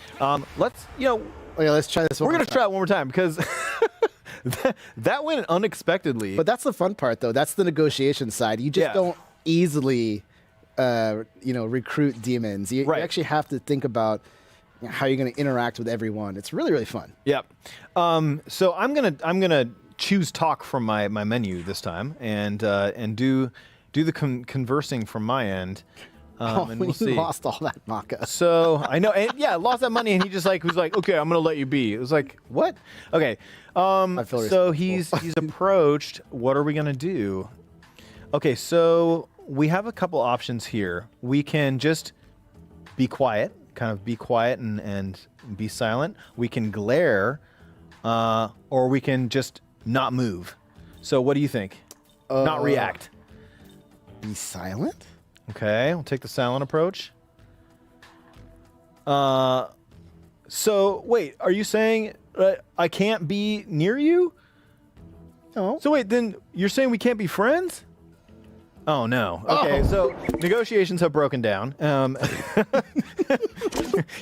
Let's let's try this one. We're gonna try it one more time because that went unexpectedly. But that's the fun part, though. That's the negotiation side. You just don't easily, recruit demons. You actually have to think about how you're going to interact with everyone. It's really, really fun. Yep. So I'm gonna choose talk from my menu this time and do the conversing from my end. And we'll see. Lost all that Maka. So I know, and lost that money, and he just was like, okay, I'm gonna let you be. It was like, what? Okay. So he's approached. What are we gonna do? Okay, so we have a couple options here. We can just be quiet, and be silent. We can glare, or we can just not move. So what do you think? Not react. Be silent? Okay, we'll take the silent approach. So wait, are you saying I can't be near you? No. So wait, then you're saying we can't be friends? Oh no. Okay, so negotiations have broken down.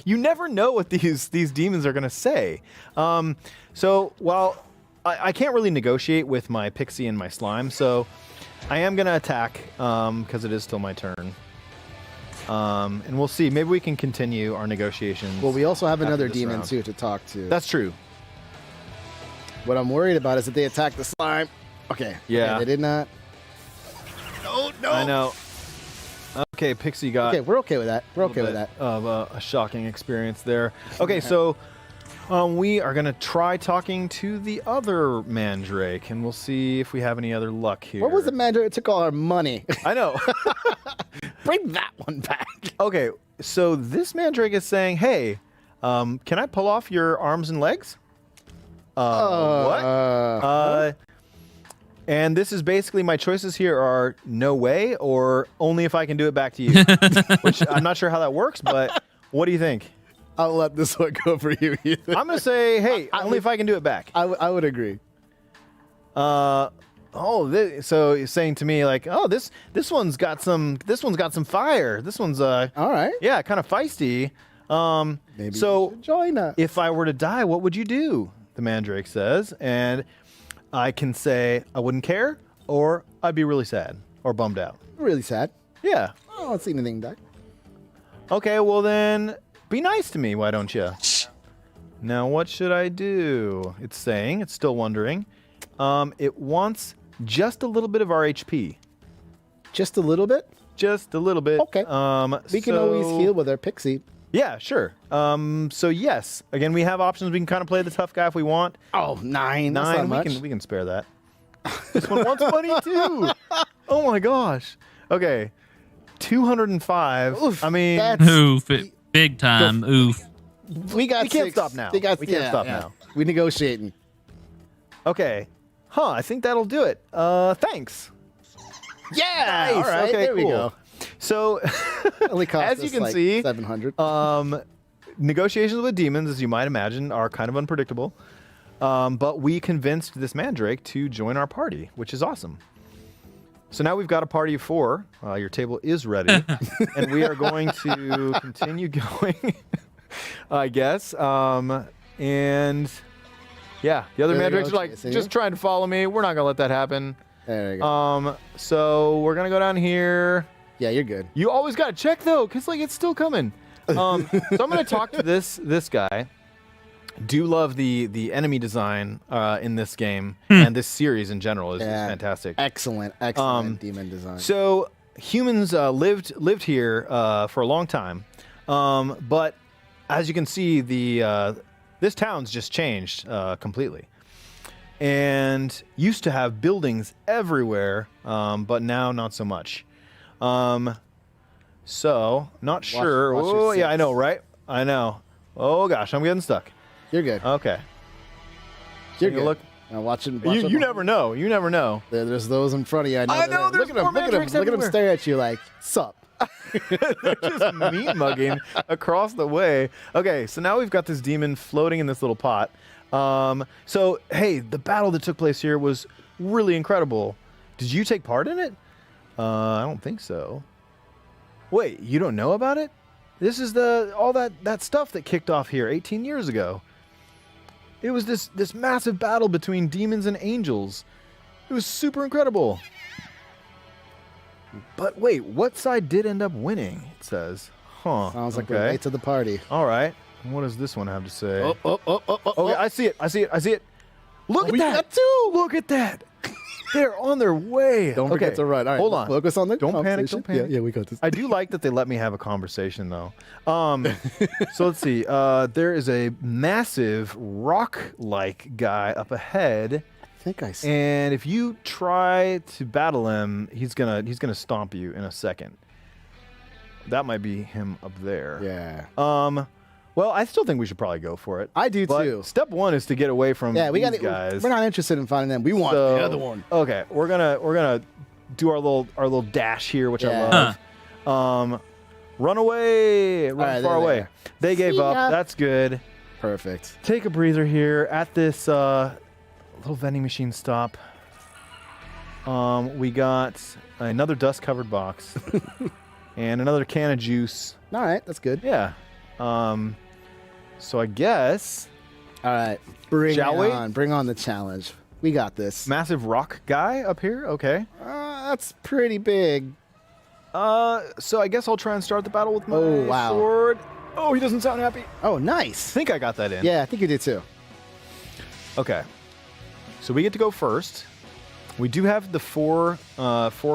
You never know what these demons are gonna say. So while I can't really negotiate with my pixie and my slime, so I am gonna attack because it is still my turn. And we'll see. Maybe we can continue our negotiations. Well, we also have another demon too to talk to. That's true. What I'm worried about is that they attack the slime. Okay. Yeah. Okay, they did not. No. I know. Okay, Pixie got. Okay, we're okay with that. We're okay with that. Of a shocking experience there. Okay, so we are gonna try talking to the other mandrake, and we'll see if we have any other luck here. What was the mandrake that took all our money? I know. Bring that one back. Okay, so this mandrake is saying, "Hey, can I pull off your arms and legs?" What? And this is basically my choices here are no way or only if I can do it back to you. Which I'm not sure how that works, but what do you think? I'll let this one go for you, Ethan. I'm going to say, hey, only if I can do it back. I would agree. So you're saying to me like, oh, this one's got some fire. This one's all right. Yeah, kind of feisty. Maybe so you should join us. If I were to die, what would you do? The Mandrake says, and I can say I wouldn't care, or I'd be really sad or bummed out. Really sad. Yeah. I don't see anything die. Okay, well then, be nice to me, why don't you? Now, what should I do? It's saying, it's still wondering. It wants just a little bit of our HP. Just a little bit? Just a little bit. Okay. We can always heal with our pixie. Yeah, sure. So yes, again, we have options. We can kind of play the tough guy if we want. Oh, 9. That's not much. We can spare that. This one wants money too. Oh my gosh. Okay. 205. Oof, I mean, Oof. Big time. Oof. We got we can't 6. stop now. We can't stop now. We negotiating. Okay. I think that'll do it. Thanks. Yeah. Nice. All right. Okay, there we cool. go. So, Only cost as us you can like see, 700. Negotiations with demons, as you might imagine, are kind of unpredictable. But we convinced this Mandrake to join our party, which is awesome. So now we've got a party of 4. Your table is ready, and we are going to continue going, I guess. And yeah, the other Mandrakes are like just trying to follow me. We're not gonna let that happen. There you go. So we're gonna go down here. Yeah, you're good. You always gotta check though, cause like it's still coming. So I'm gonna talk to this guy. Do love the enemy design in this game and this series in general is fantastic. Excellent demon design. So humans lived here for a long time, but as you can see, this town's just changed completely, and used to have buildings everywhere, but now not so much. So not sure. watch Oh your yeah, I six. know, right? I know. Oh gosh, I'm getting stuck. You're good. Okay. You're Take a good. look. Now watch it. You never know. You never know. There's those in front of you. I know. I know, there's Look at more him. Look at him. Mandrakes Look at him everywhere. stare at you like, sup. They're just meat mugging across the way. Okay, so now we've got this demon floating in this little pot. So, hey, the battle that took place here was really incredible. Did you take part in it? I don't think so. Wait, you don't know about it? This is all that stuff that kicked off here 18 years ago. It was this massive battle between demons and angels. It was super incredible. But wait, what side did end up winning? It says. Huh. Sounds like we're late to the party. All right. What does this one have to say? Oh. Okay, I see it. Look at we that. got 2. Look at that. They're on their way. Don't forget to run. All right, hold on. Focus on the Don't panic. conversation. Don't panic. Yeah, we got this. I do like that they let me have a conversation, though. So let's see. There is a massive rock-like guy up ahead. I think I see. And if you try to battle him, he's gonna stomp you in a second. That might be him up there. Yeah. Well, I still think we should probably go for it. I do But too. Step 1 is to get away from these guys. We're not interested in finding them. We want So, the other one. Okay, we're gonna do our little dash here, which I love. Run away, run right, far they're away. there. They gave See up. ya. That's good. Perfect. Take a breather here at this little vending machine stop. We got another dust-covered box and another can of juice. All right, that's good. Yeah. So I guess. All right, bring Shall it we? on. Bring on the challenge. We got this. Massive rock guy up here. Okay. That's pretty big. So I guess I'll try and start the battle with my wow. sword. Oh, he doesn't sound happy. Oh, nice. I think I got that in. Yeah, I think you did too. Okay. So we get to go first. We do have the four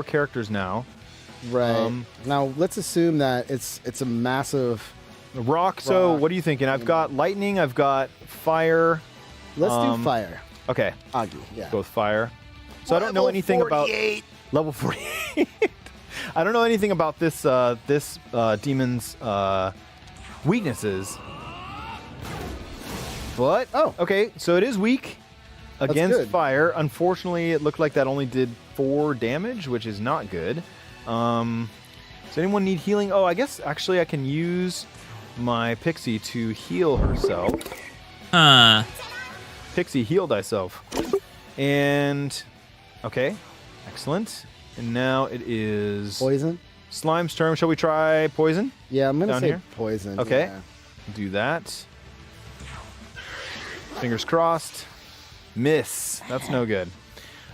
characters now. Right. Now let's assume that it's a massive rock. So what are you thinking? I've got lightning. I've got fire. Let's do fire. Okay. Agi, yeah. Go with fire. So I don't know anything about level 48. I don't know anything about this demon's weaknesses. But okay, so it is weak against fire. Unfortunately, it looked like that only did 4 damage, which is not good. Does anyone need healing? Oh, I guess actually I can use my Pixie to heal herself. Pixie, heal thyself. And Okay, excellent. And now it is Poison. Slime's turn. Shall we try poison? Yeah, I'm gonna Down say here? poison. Okay, yeah. do that. Fingers crossed. Miss. That's no good.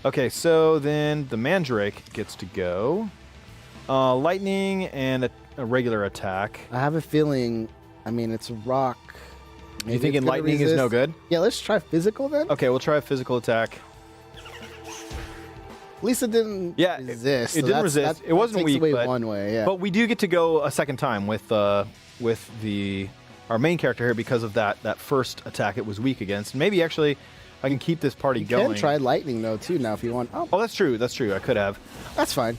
Okay, so then the Mandrake gets to go. Lightning and a regular attack. I have a feeling. I mean, it's a rock. Maybe You thinking it's gonna lightning is no resist. good? Yeah, let's try physical then. Okay, we'll try a physical attack. At least it didn't resist. It didn't resist. It wasn't takes weak, away but one way. Yeah. But we do get to go a second time with our main character here because of that first attack it was weak against. Maybe actually I can keep this party you going. can try lightning though too now if you want. Oh, that's true. That's true. I could have. That's fine.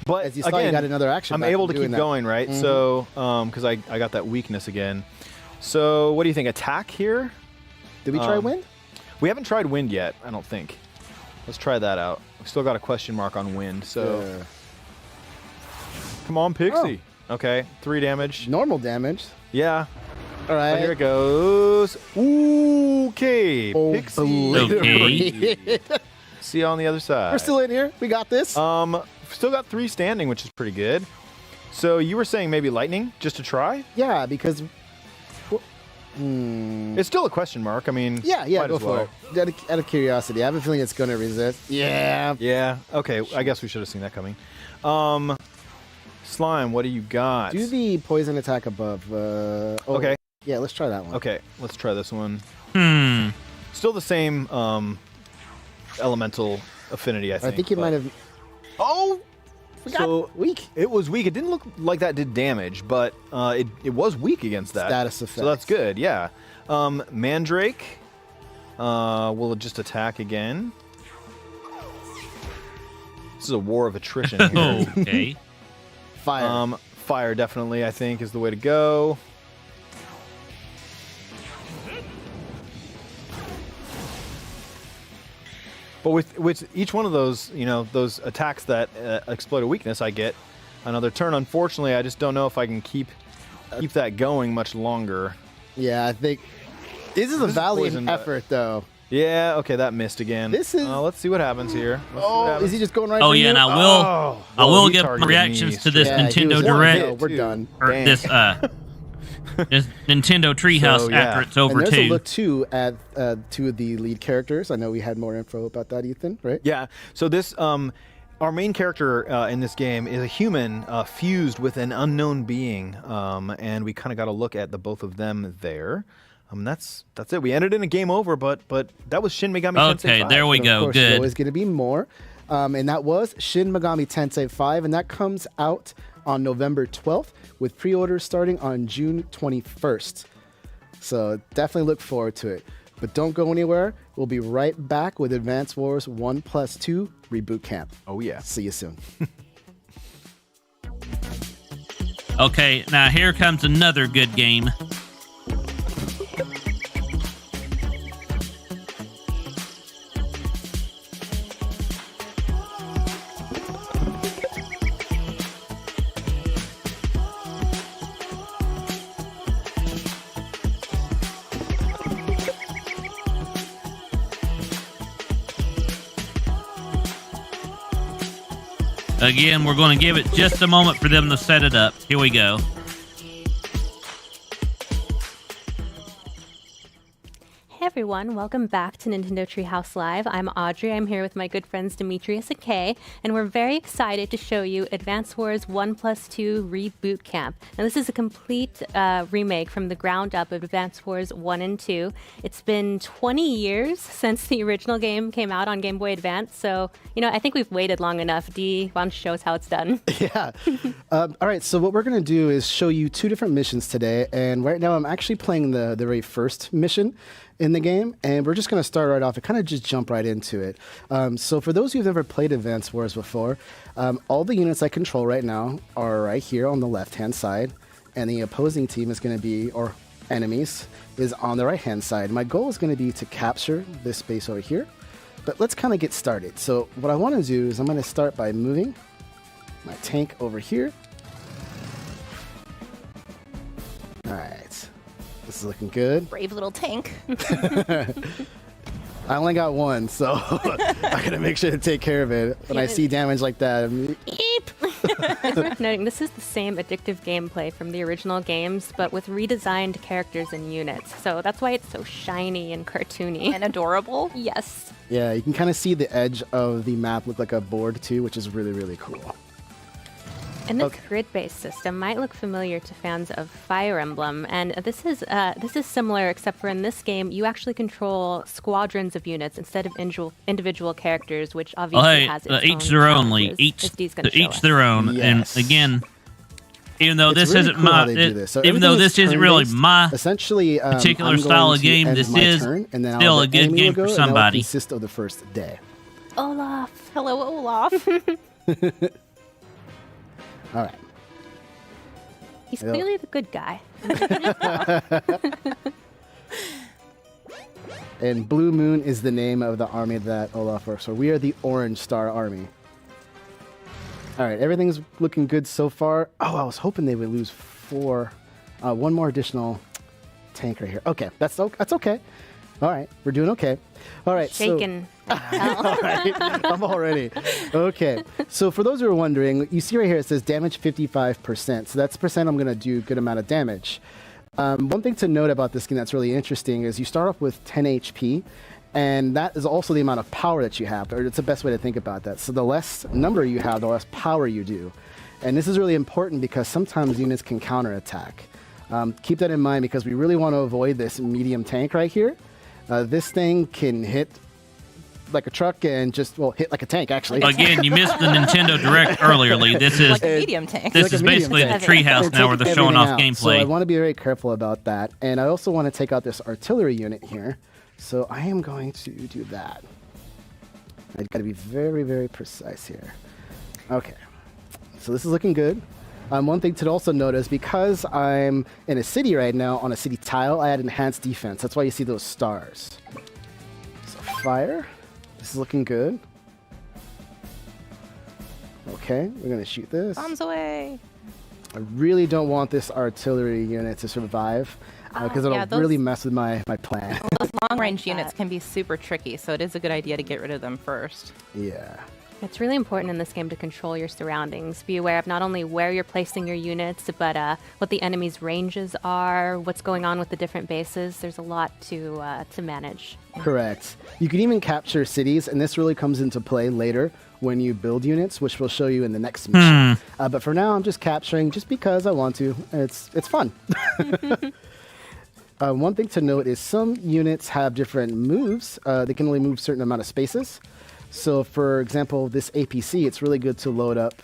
But As you saw, again, you got another action. I'm back able from to keep doing that. going, right? Mhm. So, because I got that weakness again. So, what do you think? Attack here? Did we try wind? We haven't tried wind yet. I don't think. Let's try that out. We still got a question mark on wind. So, Yeah. come on, Pixie. Okay, 3 damage. Normal damage. Yeah. All right. So here it goes. Okay, Pixie. Okay. See you on the other side. We're still in here. We got this. Still got 3 standing, which is pretty good. So you were saying maybe lightning just to try? Yeah, because. It's still a question mark. I mean, Yeah, might go as for well. it. Out of curiosity, I have a feeling it's going to resist. Yeah. Yeah. Okay. I guess we should have seen that coming. Slime, what do you got? Do the poison attack above. Okay. Yeah, let's try that one. Okay. Let's try this one. Hmm. Still the same elemental affinity, I think. I think you might have. Oh! So weak. It was weak. It didn't look like that did damage, but it was weak against that. Status effect. So that's good. Yeah. Mandrake will just attack again. This is a war of attrition here. Okay. Fire. Fire definitely, I think, is the way to go. But with each one of those, those attacks that exploit a weakness, I get another turn. Unfortunately, I just don't know if I can keep that going much longer. Yeah, I think this is a valiant effort, though. Yeah. Okay, that missed again. This is. Let's see what happens here. Is he just going right? Oh for yeah, you? and I will give reactions to this Nintendo Direct. We're done. Or this this Nintendo Treehouse after it's over and there's too. a look too at 2 of the lead characters. I know we had more info about that, Ethan. Right? Yeah. So this our main character in this game is a human fused with an unknown being, and we kind of got a look at the both of them there. That's it. We ended in a game over, but that was Shin Megami Tensei 5. Okay, there we But go. Of course, Good. There's always going to be more, and that was Shin Megami Tensei 5, and that comes out on November 12th with pre-orders starting on June 21st. So definitely look forward to it. But don't go anywhere. We'll be right back with Advance Wars 1+2 Reboot Camp. Oh yeah. See you soon. Okay, now here comes another good game. Again, we're going to give it just a moment for them to set it up. Here we go. Hey everyone, welcome back to Nintendo Treehouse Live. I'm Audrey. I'm here with my good friends Demetrius and Kay, and we're very excited to show you Advance Wars 1+2 Reboot Camp. Now this is a complete remake from the ground up of Advance Wars 1 and 2. It's been 20 years since the original game came out on Game Boy Advance, so I think we've waited long enough. Dee, why don't you show us how it's done? Yeah. All right, so what we're going to do is show you 2 different missions today, and right now I'm actually playing the very first mission in the game, and we're just going to start right off and kind of just jump right into it. So for those who've never played Advance Wars before, all the units I control right now are right here on the left-hand side, and the opposing team is going to be, or enemies, is on the right-hand side. My goal is going to be to capture this space over here, but let's kind of get started. So what I want to do is I'm going to start by moving my tank over here. All right. This is looking good. Brave little tank. I only got one, so I gotta make sure to take care of it. When I see damage like that, I'm like, eep! It's worth noting, this is the same addictive gameplay from the original games, but with redesigned characters and units. So that's why it's so shiny and cartoony. And adorable. Yes. Yeah, you can kind of see the edge of the map look like a board too, which is really, really cool. And this grid-based system might look familiar to fans of Fire Emblem, and this is similar, except for in this game, you actually control squadrons of units instead of individual characters, which obviously has its each own their own. challenges, Each their own. Yes. And again, even though It's this really isn't cool my, how they do this. So even though everything is this isn't really turn-based. my essentially particular I'm style going of to game, end this my is turn, and then still I'll a let good enemy game go, for and that will somebody. consist of the first day. Olaf. Hello, Olaf. All right. He's clearly the good guy. And Blue Moon is the name of the army that Olaf works for. We are the Orange Star Army. All right, everything's looking good so far. Oh, I was hoping they would lose one more additional tank right here. Okay, that's okay. All right, we're doing okay. All right, Shaken. All right, I'm all ready. Okay, so for those who are wondering, you see right here it says damage 55%. So that's percent I'm going to do a good amount of damage. One thing to note about this skin that's really interesting is you start off with 10 HP, and that is also the amount of power that you have, or it's the best way to think about that. So the less number you have, the less power you do. And this is really important because sometimes units can counterattack. Keep that in mind because we really want to avoid this medium tank right here. This thing can hit like a truck and hit like a tank, actually. Again, you missed the Nintendo Direct earlier, Lee. This is like a medium tank. This is basically the treehouse now where they're showing off gameplay. So I want to be very careful about that. And I also want to take out this artillery unit here. So I am going to do that. I've got to be very, very precise here. Okay. So this is looking good. One thing to also notice, because I'm in a city right now, on a city tile, I add enhanced defense. That's why you see those stars. So fire. This is looking good. Okay, we're going to shoot this. Bombs away. I really don't want this artillery unit to survive because it'll really mess with my plan. Those long-range units can be super tricky, so it is a good idea to get rid of them first. Yeah. It's really important in this game to control your surroundings. Be aware of not only where you're placing your units, but what the enemy's ranges are, what's going on with the different bases. There's a lot to manage. Correct. You can even capture cities, and this really comes into play later when you build units, which we'll show you in the next mission. But for now, I'm just capturing just because I want to. It's fun. One thing to note is some units have different moves. They can only move a certain amount of spaces. So, for example, this APC, it's really good to load up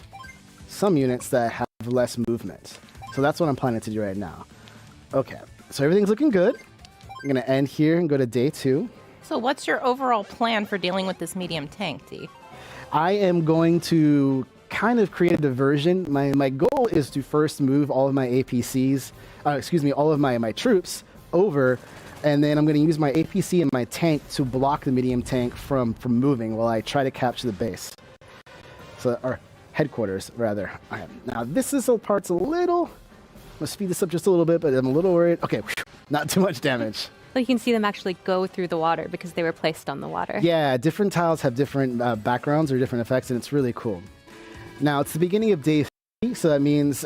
some units that have less movement. So that's what I'm planning to do right now. Okay, so everything's looking good. I'm going to end here and go to day 2. So what's your overall plan for dealing with this medium tank, D? I am going to kind of create a diversion. My goal is to first move all of my APCs, all of my troops over, and then I'm going to use my APC and my tank to block the medium tank from moving while I try to capture the base. So, or headquarters, rather. Okay. Now, this part's a little... Let's speed this up just a little bit, but I'm a little worried. Okay, not too much damage. Well, you can see them actually go through the water because they were placed on the water. Yeah, different tiles have different backgrounds or different effects, and it's really cool. Now, it's the beginning of day 3, so that means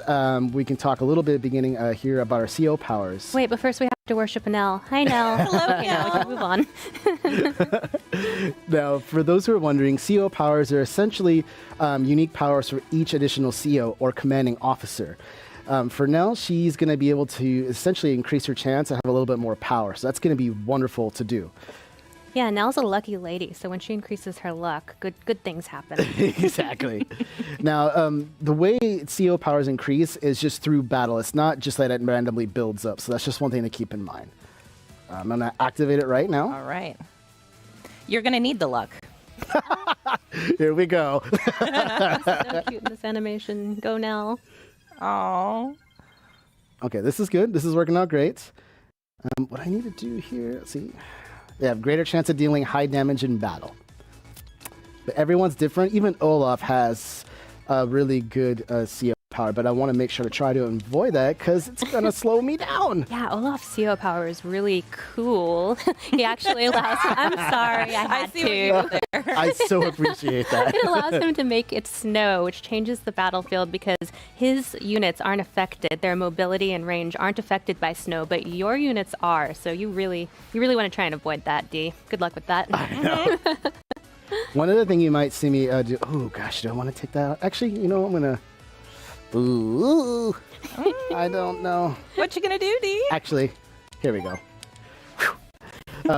we can talk a little bit beginning here about our CO powers. Wait, but first we have to worship Nell. Hi, Nell. Hello, Nell. We can move on. Now, for those who are wondering, CO powers are essentially unique powers for each additional CO or commanding officer. For Nell, she's going to be able to essentially increase her chance to have a little bit more power. So that's going to be wonderful to do. Yeah, Nell's a lucky lady, so when she increases her luck, good things happen. Exactly. Now, the way CO powers increase is just through battle. It's not just that it randomly builds up. So that's just one thing to keep in mind. I'm going to activate it right now. All right. You're going to need the luck. Here we go. So cute in this animation. Go, Nell. Oh. Okay, this is good. This is working out great. What I need to do here, let's see. They have greater chance of dealing high damage in battle. But everyone's different. Even Olaf has a really good CO power, but I want to make sure to try to avoid that because it's going to slow me down. Yeah, Olaf's CO power is really cool. He actually allows him, I'm sorry, I had see what you did there. I so appreciate that. It allows him to make it snow, which changes the battlefield because his units aren't affected. Their mobility and range aren't affected by snow, but your units are. So you really want to try and avoid that, D. Good luck with that. I know. One other thing you might see me do. Oh gosh, do I want to take that out? Actually, you know, I'm gonna. Ooh, I don't know. What you gonna do, D? Actually, here we go.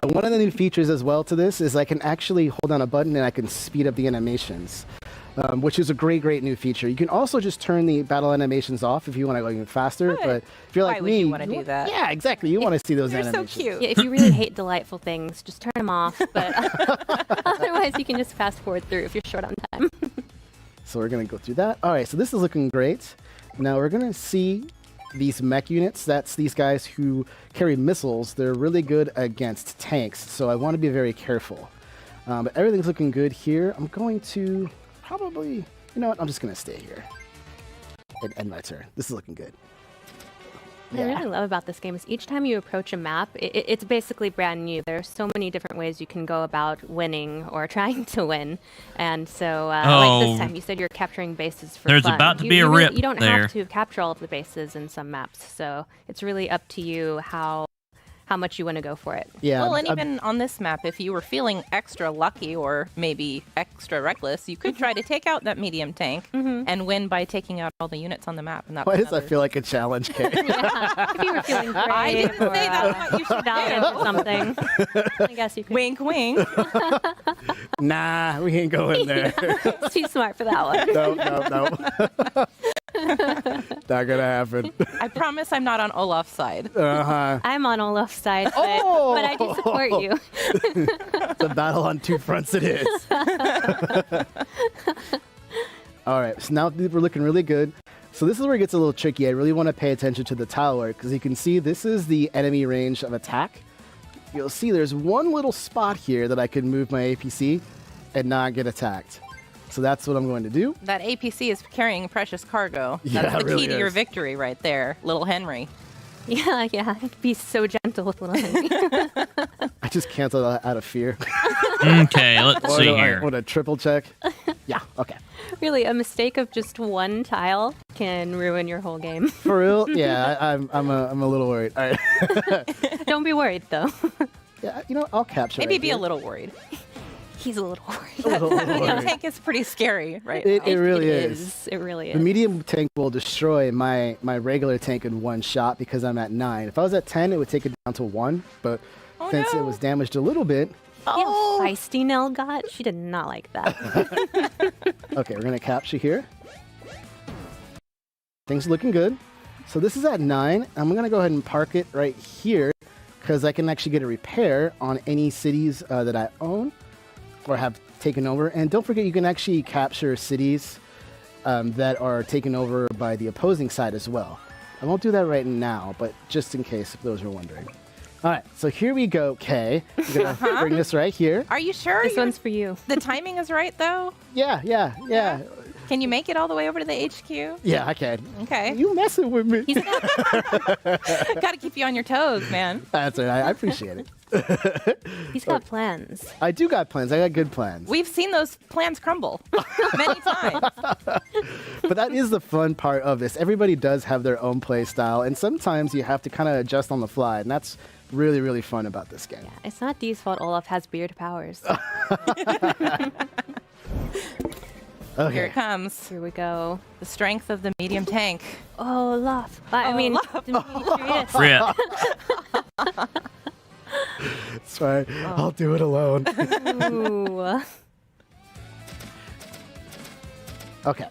One of the new features as well to this is I can actually hold down a button and I can speed up the animations, which is a great new feature. You can also just turn the battle animations off if you want to go even faster. Good. But if you're like Why would me, you want to do that? Yeah, exactly. You want to see those They're animations. so cute. Yeah, if you really hate delightful things, just turn them off. But otherwise, you can just fast forward through if you're short on time. So we're going to go through that. All right, so this is looking great. Now we're going to see these mech units. That's these guys who carry missiles. They're really good against tanks, so I want to be very careful. But everything's looking good here. I'm going to probably, you know what, I'm just going to stay here and end my turn. This is looking good. What I really love about this game is each time you approach a map, it's basically brand new. There are so many different ways you can go about winning or trying to win. And so, like this time, you said you're capturing bases for There's fun. about to be a rip You don't there. have to capture all of the bases in some maps. So it's really up to you how much you want to go for it. Yeah. Well, and even on this map, if you were feeling extra lucky or maybe extra reckless, you could try to take out that medium tank and win by taking out all the units on the map. And that's Why does that feel like a challenge, Kay? If you were feeling brave I didn't or, say that's what you should valiant do. or something, I guess you could. Wink, wink. Nah, we ain't going there. It's too smart for that one. No. Not gonna happen. I promise I'm not on Olaf's side. Uh-huh. I'm on Olaf's side, but I do support you. It's a battle on two fronts it is. All right, so now we're looking really good. So this is where it gets a little tricky. I really want to pay attention to the tile work because you can see this is the enemy range of attack. You'll see there's one little spot here that I can move my APC and not get attacked. So that's what I'm going to do. That APC is carrying precious cargo. Yeah, That's the it really key to your is. victory right there, little Henry. Yeah. Be so gentle with little Henry. I just canceled out of fear. Okay, let's Or see do I here. want to triple check? Yeah, okay. Really, a mistake of just one tile can ruin your whole game. For real? Yeah, I'm a little worried. All right. Don't be worried, though. Yeah, you know, I'll capture Maybe right be here. a little worried. He's a little worried. little That medium worried. tank is pretty scary, right? It now. really is. It really The is. medium tank will destroy my regular tank in one shot because I'm at 9. If I was at 10, it would take it down to 1. But since it was damaged a little bit, See how feisty Nell got? She did not like that. okay, we're gonna capture here. Things are looking good. So this is at 9. I'm gonna go ahead and park it right here because I can actually get a repair on any cities that I own or have taken over. And don't forget, you can actually capture cities that are taken over by the opposing side as well. I won't do that right now, but just in case, if those are wondering. All right, so here we go, Kay. I'm going to bring this right here. Are you sure? This one's for you. The timing is right, though? Yeah. Can you make it all the way over to the HQ? Yeah, I can. Okay. You messing with me. Got to keep you on your toes, man. That's right. I appreciate it. He's got plans. I do got plans. I got good plans. We've seen those plans crumble many times. But that is the fun part of this. Everybody does have their own play style, and sometimes you have to kind of adjust on the fly, and that's really, really fun about this game. It's not Dee's fault Olaf has weird powers. Okay. Here it comes. Here we go. The strength of the medium tank. Oh, Olaf. I mean, Demetrius. Rip. It's fine. I'll do it alone. Ooh. Okay.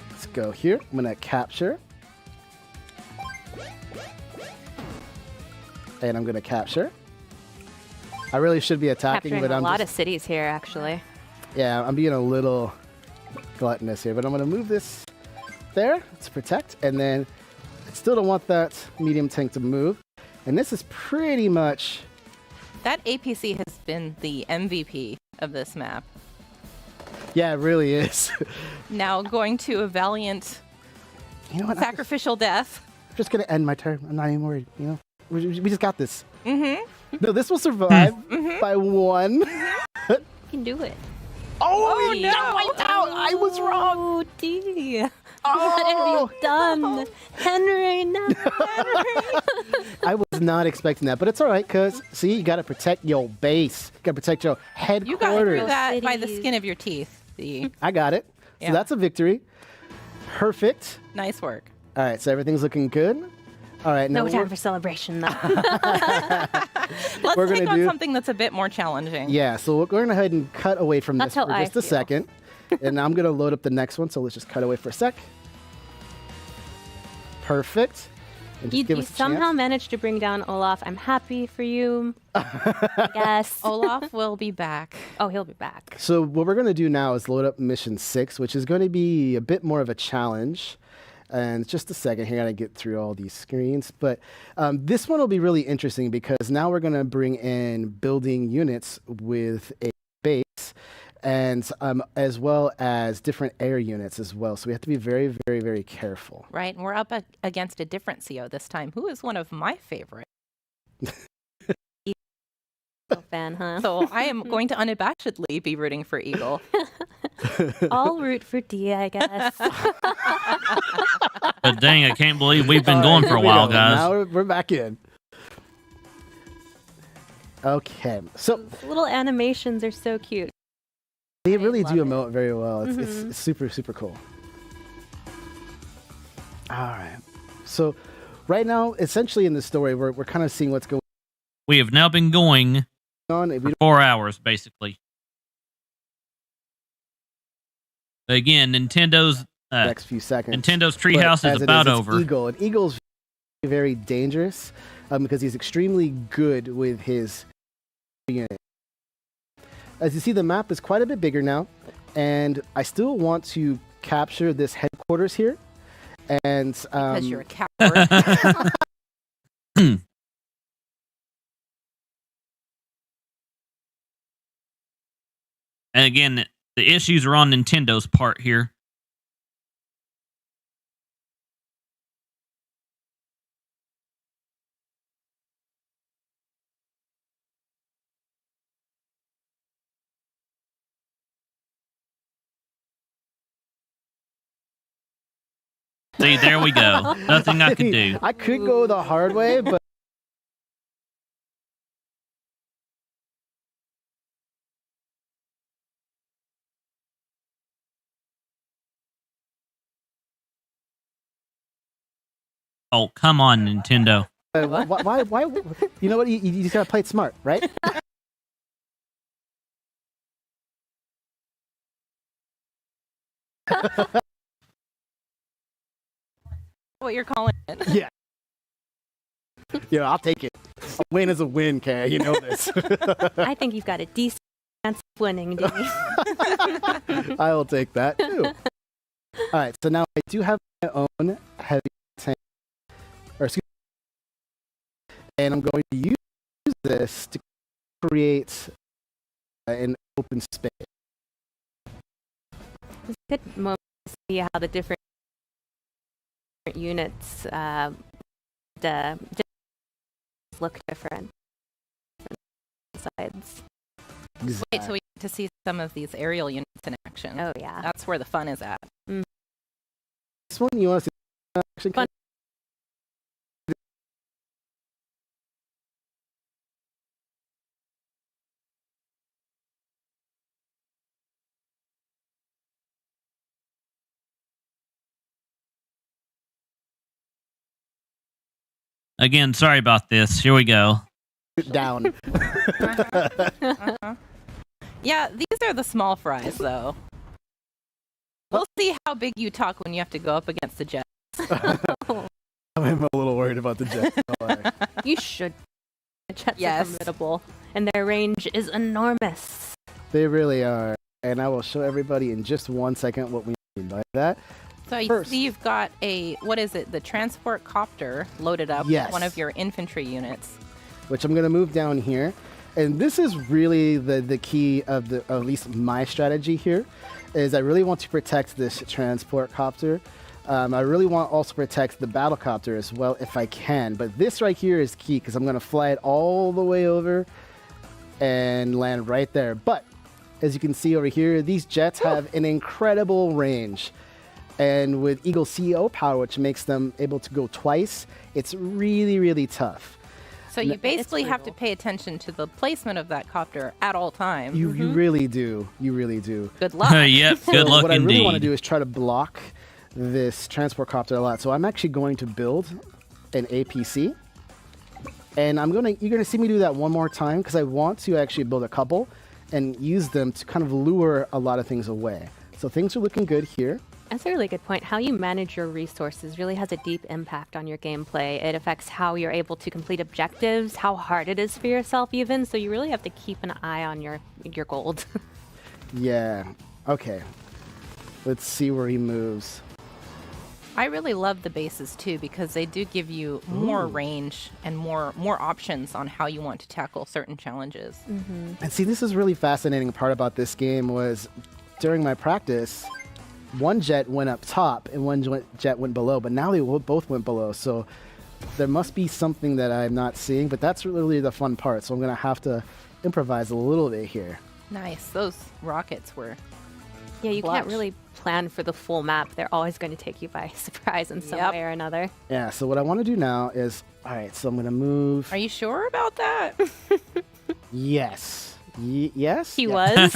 Let's go here. I'm going to capture. And I'm going to capture. I really should be attacking, Capturing but a I'm lot just, of cities here, actually. yeah, I'm being a little gluttonous here, but I'm going to move this there to protect, and then I still don't want that medium tank to move. And this is pretty much... That APC has been the MVP of this map. Yeah, it really is. Now going to a valiant sacrificial death. I'm just going to end my turn. I'm not even worried, you know? We just got this. Mm-hmm. No, this will survive by 1. You can do it. Oh, no! I was wrong. Oh, dear. Oh. What have you done? Henry, no. I was not expecting that, but it's all right, because, see, you got to protect your base. You got to protect your headquarters. You got through that by the skin of your teeth. I got it. Yeah. So that's a victory. Perfect. Nice work. All right, so everything's looking good. All right. No now time for celebration, though. Let's take on something that's a bit more challenging. Yeah, so we're going to go ahead and cut away from That's this how for I just a feel. second. And I'm going to load up the next one, so let's just cut away for a sec. Perfect. And just give You us a somehow chance. managed to bring down Olaf. I'm happy for you. Yes. Olaf will be back. Oh, he'll be back. So what we're going to do now is load up mission 6, which is going to be a bit more of a challenge. And just a second here, I gotta get through all these screens. But this one will be really interesting because now we're gonna bring in building units with a base and as well as different air units as well. So we have to be very, very, very careful. Right, and we're up against a different CO this time, who is one of my favorites. Fan, huh? So I am going to unabashedly be rooting for Eagle. I'll root for D, I guess. But dang, I can't believe we've been All going right, for a here we while, go. guys. Now we're back in. Okay, so Little animations are so cute. they really do emote very well. It's, Mhm. it's super, super cool. All right. So right now, essentially in the story, we're kind of seeing what's going We have now been going on. for 4 hours, basically. Again, Nintendo's next few seconds. Nintendo Treehouse But is as it about it's over. Eagle, and Eagle's very dangerous because he's extremely good with his unit. As you see, the map is quite a bit bigger now, and I still want to capture this headquarters here. And Because you're a coward. And again, the issues are on Nintendo's part here. See, there we go. Nothing I could do. I could go the hard way, but Oh, come on, Nintendo. why? You know what? You just gotta play it smart, right? What you're calling it. Yeah. Yeah, I'll take it. A win is a win, Kay. You know this. I think you've got a decent chance of winning, D. I will take that too. All right, so now I do have my own heavy tank, and I'm going to use this to create an open space. It's a good moment to see how the different units look different. Sides. Wait till we get to see some of these aerial units in action. Oh, yeah. That's where the fun is at. This one you want to see action? Fun. Again, sorry about this. Here we go. Down. Yeah, these are the small fries, though. We'll see how big you talk when you have to go up against the Jets. I'm a little worried about the Jets. You should. The Jets Yes. are formidable, and their range is enormous. They really are. And I will show everybody in just 1 second what we mean by that. So you see you've got a, what is it, the transport copter loaded up Yes. with one of your infantry units. Which I'm going to move down here. And this is really the key of at least my strategy here. is I really want to protect this transport copter. I really want to also protect the battle copter as well if I can. But this right here is key because I'm going to fly it all the way over and land right there. But as you can see over here, these jets have an incredible range. And with Eagle CEO power, which makes them able to go twice, it's really, really tough. So you basically have to pay attention to the placement of that copter at all times. You really do. You really do. Good luck. Yep, good luck what I really want to indeed. do is try to block this transport copter a lot. So I'm actually going to build an APC. And you're gonna see me do that one more time because I want to actually build a couple and use them to kind of lure a lot of things away. So things are looking good here. That's a really good point. How you manage your resources really has a deep impact on your gameplay. It affects how you're able to complete objectives, how hard it is for yourself even, so you really have to keep an eye on your gold. Yeah. Okay. Let's see where he moves. I really love the bases too because they do give you more range and more options on how you want to tackle certain challenges. And see, this is really fascinating part about this game was during my practice, one jet went up top and one jet went below, but now they both went below. So there must be something that I'm not seeing, but that's really the fun part. So I'm going to have to improvise a little bit here. Nice. Those rockets were Yeah, you clutch. can't really plan for the full map. They're always going to take you by surprise in some way or another. Yeah, so what I want to do now is, all right, so I'm going to move. Are you sure about that? Yes. Yes? He Yeah. was.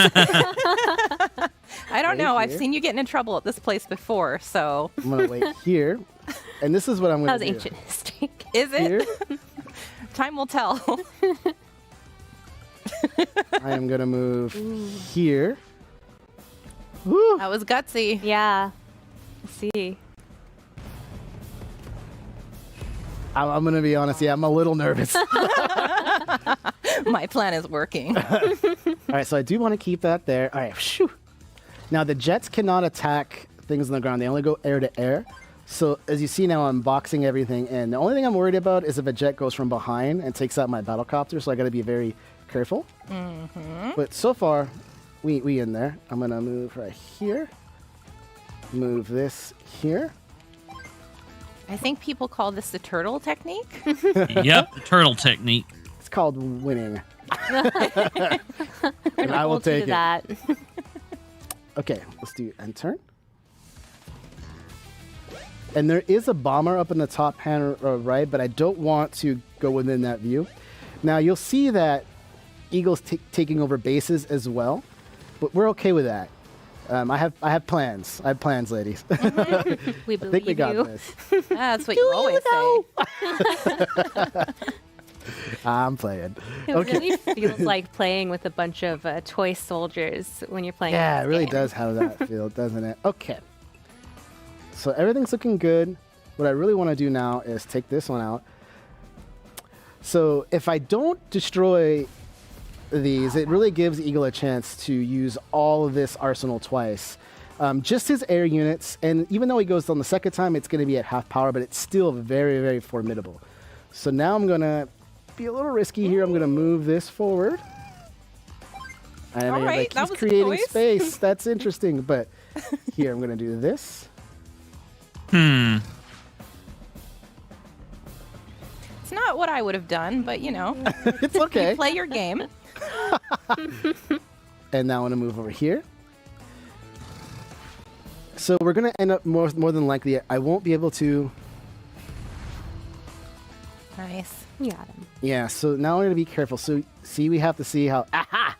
I don't Right know. I've here. seen you get into trouble at this place before, so. I'm going to wait here. And this is what I'm That going was to do. ancient history. Is it? Here, Time will tell. I am going to move here. That was gutsy. Yeah. Let's see. I'm going to be honest. Yeah, I'm a little nervous. My plan is working. All right, so I do want to keep that there. All right, shoo. Now, the jets cannot attack things on the ground. They only go air to air. So as you see now, I'm boxing everything in. The only thing I'm worried about is if a jet goes from behind and takes out my battlecopter, so I got to be very careful. But so far, we in there. I'm going to move right here. Move this here. I think people call this the turtle technique. Yep, the turtle technique. It's called winning. And I will take it. That. Okay, let's do end turn. And there is a bomber up in the top hand right, but I don't want to go within that view. Now you'll see that Eagle's taking over bases as well, but we're okay with that. I have plans. I have plans, ladies. We I think we believe got you. this. That's what you always say. I'm playing. It really feels like playing with a bunch of toy soldiers when you're playing. Yeah, this it really game. does have that feel, doesn't it? Okay. So everything's looking good. What I really want to do now is take this one out. So if I don't destroy these, it really gives Eagle a chance to use all of this arsenal twice. Just his air units, and even though he goes down the second time, it's going to be at half power, but it's still very, very formidable. So now I'm going to be a little risky here. I'm going to move this forward. And All right, that he's was a creating choice. space. That's interesting. But here, I'm going to do this. It's not what I would have done, but you know. It's okay. You play your game. And now I'm going to move over here. So we're going to end up more than likely, I won't be able to. Nice. You got him. Yeah, so now we're going to be careful. So see, we have to see how. Aha!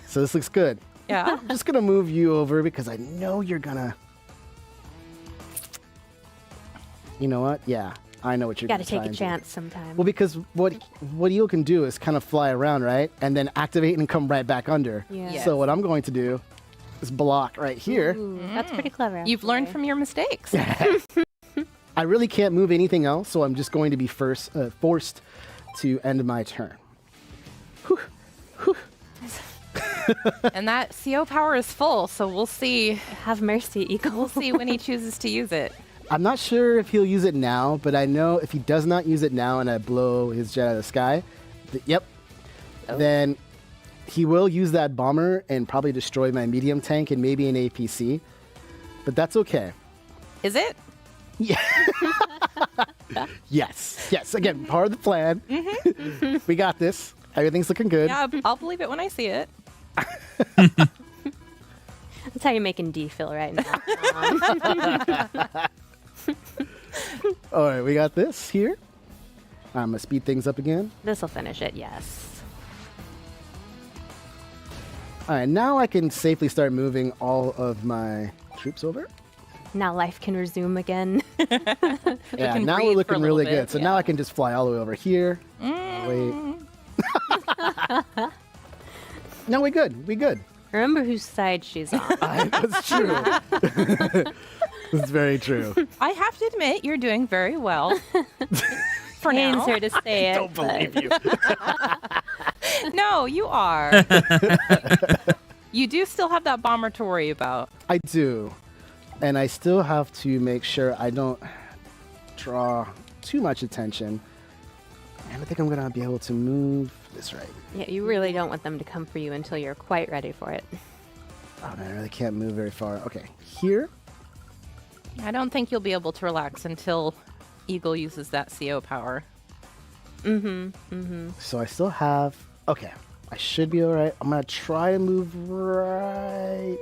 So this looks good. Yeah. I'm just going to move you over because I know you're going to. You know what? Yeah, I know what you're Got going to to take a chance sometime. Well, because what Eel can do is kind of fly around, right? And then activate and come right back under. Yeah. Yes. So what I'm going to do is block right here. Ooh, that's pretty clever. You've learned from your mistakes. I really can't move anything else, so I'm just going to be forced to end my turn. Whew. Whew. And that CO power is full, so we'll see. Have mercy, Eagle. We'll see when he chooses to use it. I'm not sure if he'll use it now, but I know if he does not use it now and I blow his jet out of the sky, then He will use that bomber and probably destroy my medium tank and maybe an APC, but that's okay. Is it? Yeah. Yes. Again, part of the plan. We got this. Everything's looking good. Yeah, I'll believe it when I see it. That's how you're making D feel right now. All right, we got this here. I'm gonna speed things up again. This will finish it, yes. All right, now I can safely start moving all of my troops over. Now life can resume again. Yeah, now we're looking really good. So now I can just fly all the way over here. Wait. No, we good. We good. Remember whose side she's on. That's true. That's very true. I have to admit, you're doing very well. For Pains now. her to say it. Don't believe you. No, you are. You do still have that bomber to worry about. I do. And I still have to make sure I don't draw too much attention. And I think I'm going to be able to move this right. Yeah, you really don't want them to come for you until you're quite ready for it. Oh, man, I really can't move very far. Okay, here. I don't think you'll be able to relax until Eagle uses that CO power. So I still have... Okay, I should be all right. I'm going to try to move right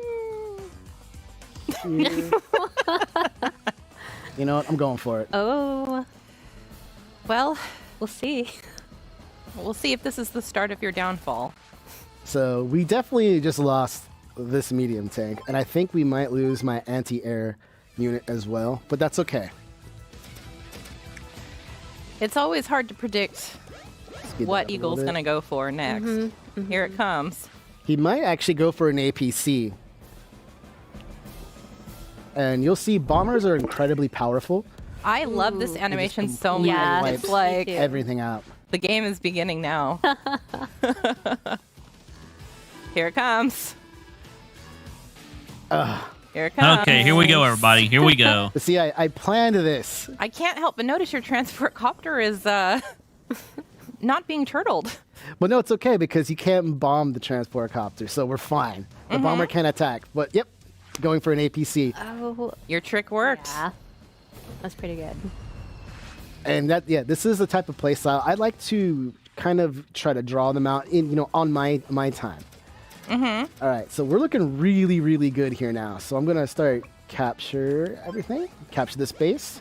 here. You know what? I'm going for it. Oh. Well, we'll see. We'll see if this is the start of your downfall. So we definitely just lost this medium tank, and I think we might lose my anti-air unit as well, but that's okay. It's always hard to predict what Eagle's going to go for next. Here it comes. He might actually go for an APC. And you'll see bombers are incredibly powerful. I love this animation so much. Yeah, It's like everything out. the game is beginning now. Here it comes. Here it comes. Okay, here we go, everybody. Here we go. See, I planned this. I can't help but notice your transport copter is not being turtled. But no, it's okay because you can't bomb the transport copter, so we're fine. The bomber can attack. But yep, going for an APC. Oh, your trick worked. Yeah. That's pretty good. And that, yeah, this is the type of play style I like to kind of try to draw them out in, on my time. All right, so we're looking really, really good here now. So I'm gonna start capture everything, capture this base,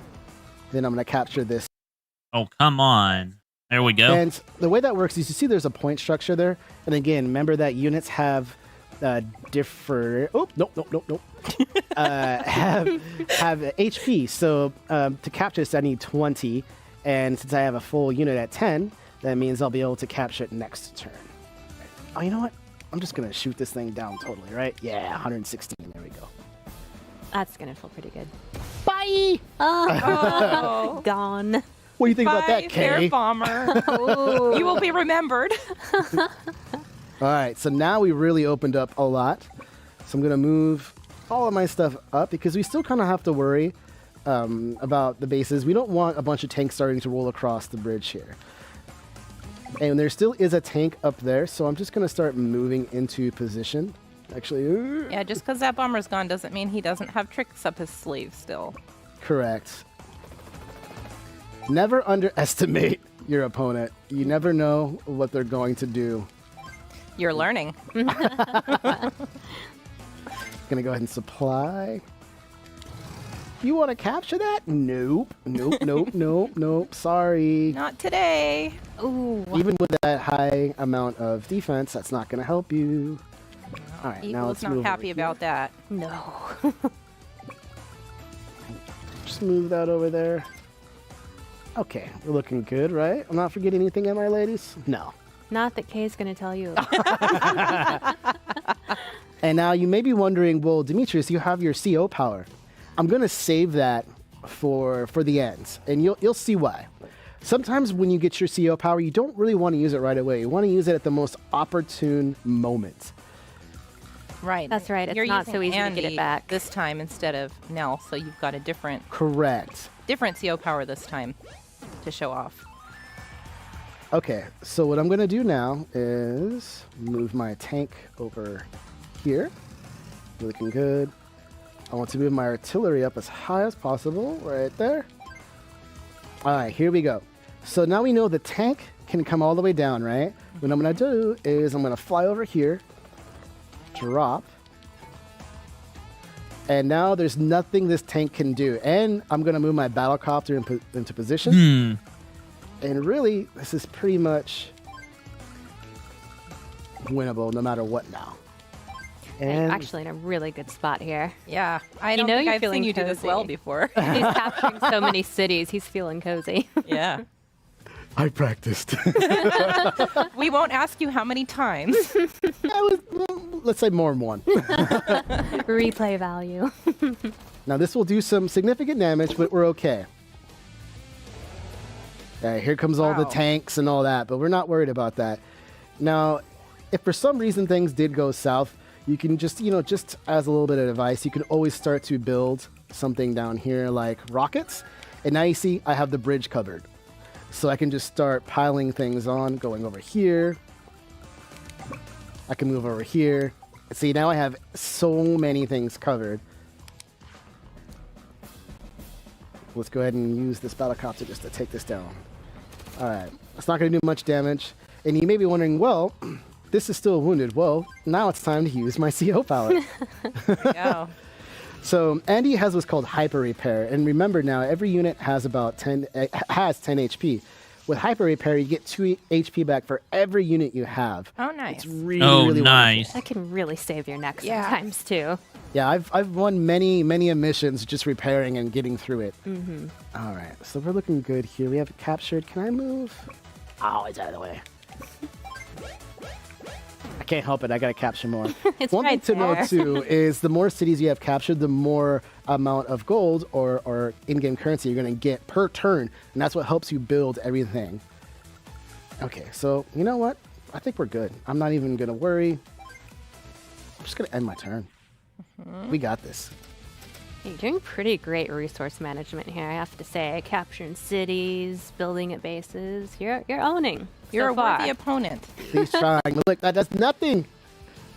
then I'm gonna capture this. Oh, come on. There we go. And the way that works is you see there's a point structure there. And again, remember that units have different... Oh, nope. have HP. So to capture this, I need 20. And since I have a full unit at 10, that means I'll be able to capture it next turn. Oh, you know what? I'm just going to shoot this thing down totally, right? Yeah, 116. There we go. That's going to feel pretty good. Bye! Oh, gone. What do you think about that, Air Kay? bomber. You will be remembered. All right, so now we really opened up a lot. So I'm going to move all of my stuff up because we still kind of have to worry about the bases. We don't want a bunch of tanks starting to roll across the bridge here. And there still is a tank up there, so I'm just going to start moving into position. Actually, Yeah, just because that bomber's gone doesn't mean he doesn't have tricks up his sleeve still. correct. Never underestimate your opponent. You never know what they're going to do. You're learning. Gonna go ahead and supply. You want to capture that? Nope. Sorry. Not today. Ooh. Even with that high amount of defense, that's not gonna help you. All right, now let's Eagle's move not over happy here. about that. No. Just move that over there. Okay, we're looking good, right? I'm not forgetting anything, am I, ladies? No. Not that Kay's going to tell you. And now you may be wondering, well, Demetrius, you have your CO power. I'm going to save that for the ends, and you'll see why. Sometimes when you get your CO power, you don't really want to use it right away. You want to use it at the most opportune moment. Right. That's right. It's You're not so using easy to get Andy it back. this time instead of Nell, so you've got a different Correct. CO power this time to show off. Okay, so what I'm going to do now is move my tank over here. Looking good. I want to move my artillery up as high as possible, right there. All right, here we go. So now we know the tank can come all the way down, right? What I'm going to do is I'm going to fly over here, drop, and now there's nothing this tank can do. And I'm going to move my battlecopter into position. And really, this is pretty much winnable no matter what now. And Actually in a really good spot here. Yeah, I don't think I've seen you do this well before. He's capturing so many cities. He's feeling cozy. Yeah. I practiced. We won't ask you how many times. Let's say more than one. Replay value. Now this will do some significant damage, but we're okay. All right, here comes all the tanks and all that, but we're not worried about that. Now, if for some reason things did go south, you can just, just as a little bit of advice, you can always start to build something down here like rockets. And now you see I have the bridge covered. So I can just start piling things on, going over here. I can move over here. See, now I have so many things covered. Let's go ahead and use this battlecopter just to take this down. All right, it's not going to do much damage. And you may be wondering, well, this is still wounded. Well, now it's time to use my CO palette. Yeah. So Andy has what's called hyper repair, and remember now every unit has about 10 HP. With hyper repair, you get 2 HP back for every unit you have. Oh, nice. It's really nice. wonderful. That can really save your neck sometimes too. Yeah, I've won many missions just repairing and getting through it. Mm-hmm. All right, so we're looking good here. We have it captured. Can I move? Oh, it's out of the way. I can't help it. I got to capture more. It's One right thing to there. note, too, is the more cities you have captured, the more amount of gold or in-game currency you're going to get per turn. And that's what helps you build everything. Okay, so you know what? I think we're good. I'm not even going to worry. I'm just going to end my turn. We got this. You're doing pretty great resource management here, I have to say. Capturing cities, building at bases. You're owning. You're so a far. worthy opponent. He's trying. Look, that does nothing.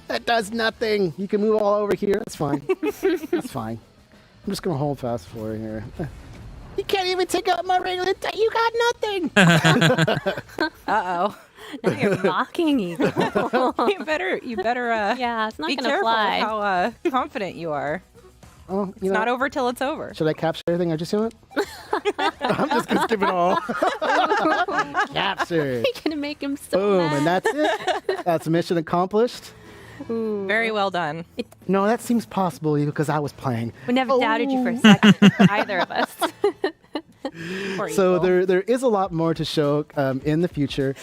That does nothing. You can move all over here. That's fine. That's fine. I'm just going to hold fast forward here. You can't even take out my regular You got nothing. Uh-oh. Now you're mocking Eagle. You better yeah, it's not be gonna careful fly. how confident you are. Oh, It's not over till it's over. Should I capture everything I just went? I'm just going to skip it all. Captured. You're gonna make him so Boom, mad. and that's it. That's mission accomplished. Ooh. Very well done. No, that seems possible because I was playing. We never doubted you for a second, either of us. So there is a lot more to show in the future.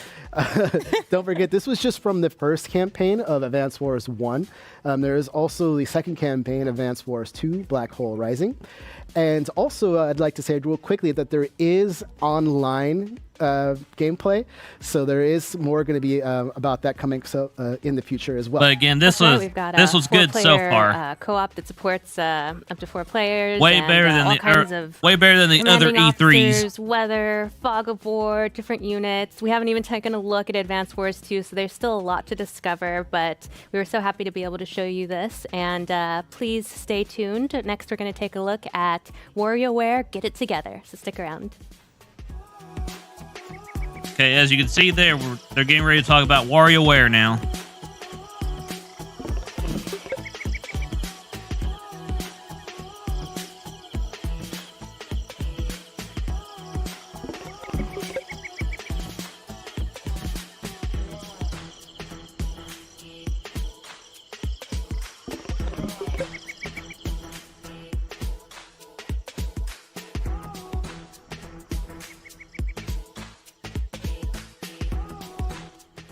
Don't forget, this was just from the first campaign of Advance Wars 1. There is also the second campaign, Advance Wars 2, Black Hole Rising. And also, I'd like to say real quickly that there is online gameplay. So there is more going to be about that coming in the future as well. But again, this was good so far. Co-op that supports up to 4 players. Way and, better than all the kinds of way better than the other commanding E3s. officers, weather, fog of war, different units. We haven't even taken a look at Advance Wars 2, so there's still a lot to discover. But we were so happy to be able to show you this, and please stay tuned. Next, we're going to take a look at WarioWare Get It Together. So stick around. Okay, as you can see there, they're getting ready to talk about WarioWare now.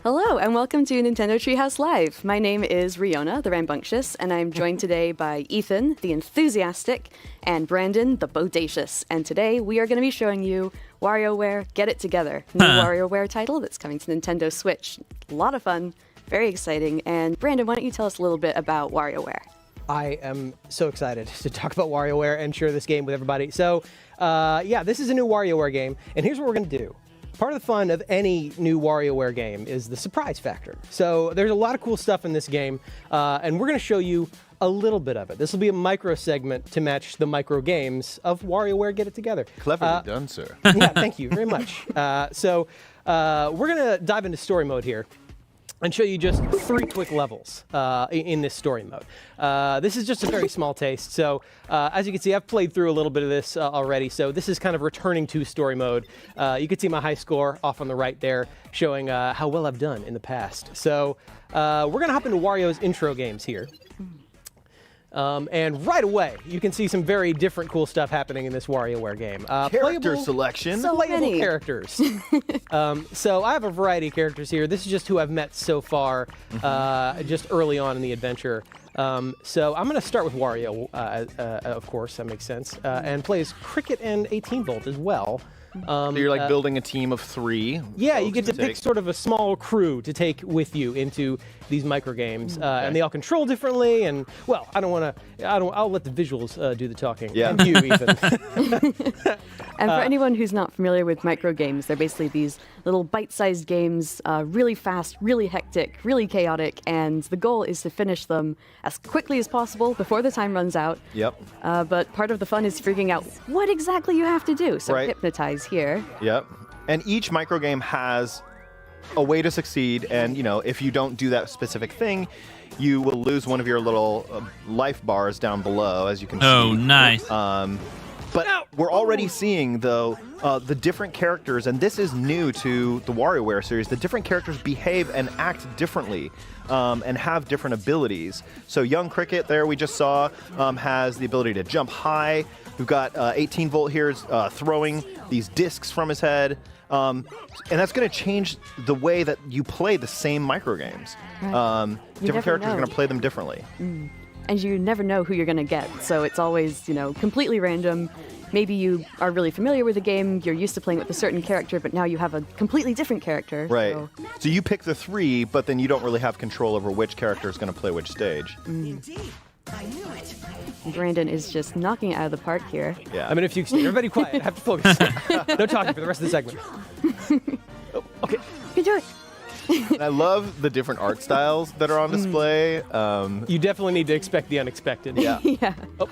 Hello, and welcome to Nintendo Treehouse Live. My name is Riona, the Rambunctious, and I'm joined today by Ethan, the Enthusiastic, and Brandon, the Bodacious. And today we are going to be showing you WarioWare Get It Together, new WarioWare title that's coming to Nintendo Switch. A lot of fun, very exciting. And Brandon, why don't you tell us a little bit about WarioWare? I am so excited to talk about WarioWare and share this game with everybody. So, yeah, this is a new WarioWare game, and here's what we're going to do. part of the fun of any new WarioWare game is the surprise factor. So there's a lot of cool stuff in this game, and we're going to show you a little bit of it. This will be a micro segment to match the micro games of WarioWare Get It Together. Cleverly done, sir. Yeah, thank you very much. So we're going to dive into story mode here and show you just 3 quick levels in this story mode. This is just a very small taste. So as you can see, I've played through a little bit of this already. So this is kind of returning to story mode. You can see my high score off on the right there, showing how well I've done in the past. So we're going to hop into Wario's intro games here. And right away, you can see some very different cool stuff happening in this WarioWare game. Character selection. So playable characters. So I have a variety of characters here. This is just who I've met so far, just early on in the adventure. So I'm going to start with Wario, of course, that makes sense, and play as Cricket and 18 Volt as well. So you're like building a team of 3. Yeah, you get to pick sort of a small crew to take with you into these micro games, and they all control differently. And well, I'll let the visuals do the talking. Yeah. And you, Ethan. And for anyone who's not familiar with micro games, they're basically these little bite-sized games, really fast, really hectic, really chaotic, and the goal is to finish them as quickly as possible before the time runs out. Yep. But part of the fun is figuring out what exactly you have to do. So Right. hypnotize here. Yep. And each micro game has a way to succeed, and if you don't do that specific thing, you will lose one of your little life bars down below, as you can see. Oh, nice. But we're already seeing, though, the different characters, and this is new to the WarioWare series, the different characters behave and act differently and have different abilities. So young Cricket there we just saw has the ability to jump high. We've got 18 Volt here throwing these discs from his head. And that's going to change the way that you play the same micro games. Right. Different characters are going to play them differently. And you never know who you're going to get. So it's always, completely random. Maybe you are really familiar with the game, you're used to playing with a certain character, but now you have a completely different character. Right. So you pick the 3, but then you don't really have control over which character is going to play which stage. Indeed. I knew it. Brandon is just knocking it out of the park here. Yeah. I'm in a few. Everybody quiet. I have to focus. No talking for the rest of the segment. Okay. You can do it. And I love the different art styles that are on display. You definitely need to expect the unexpected. Yeah. Yeah. Oh.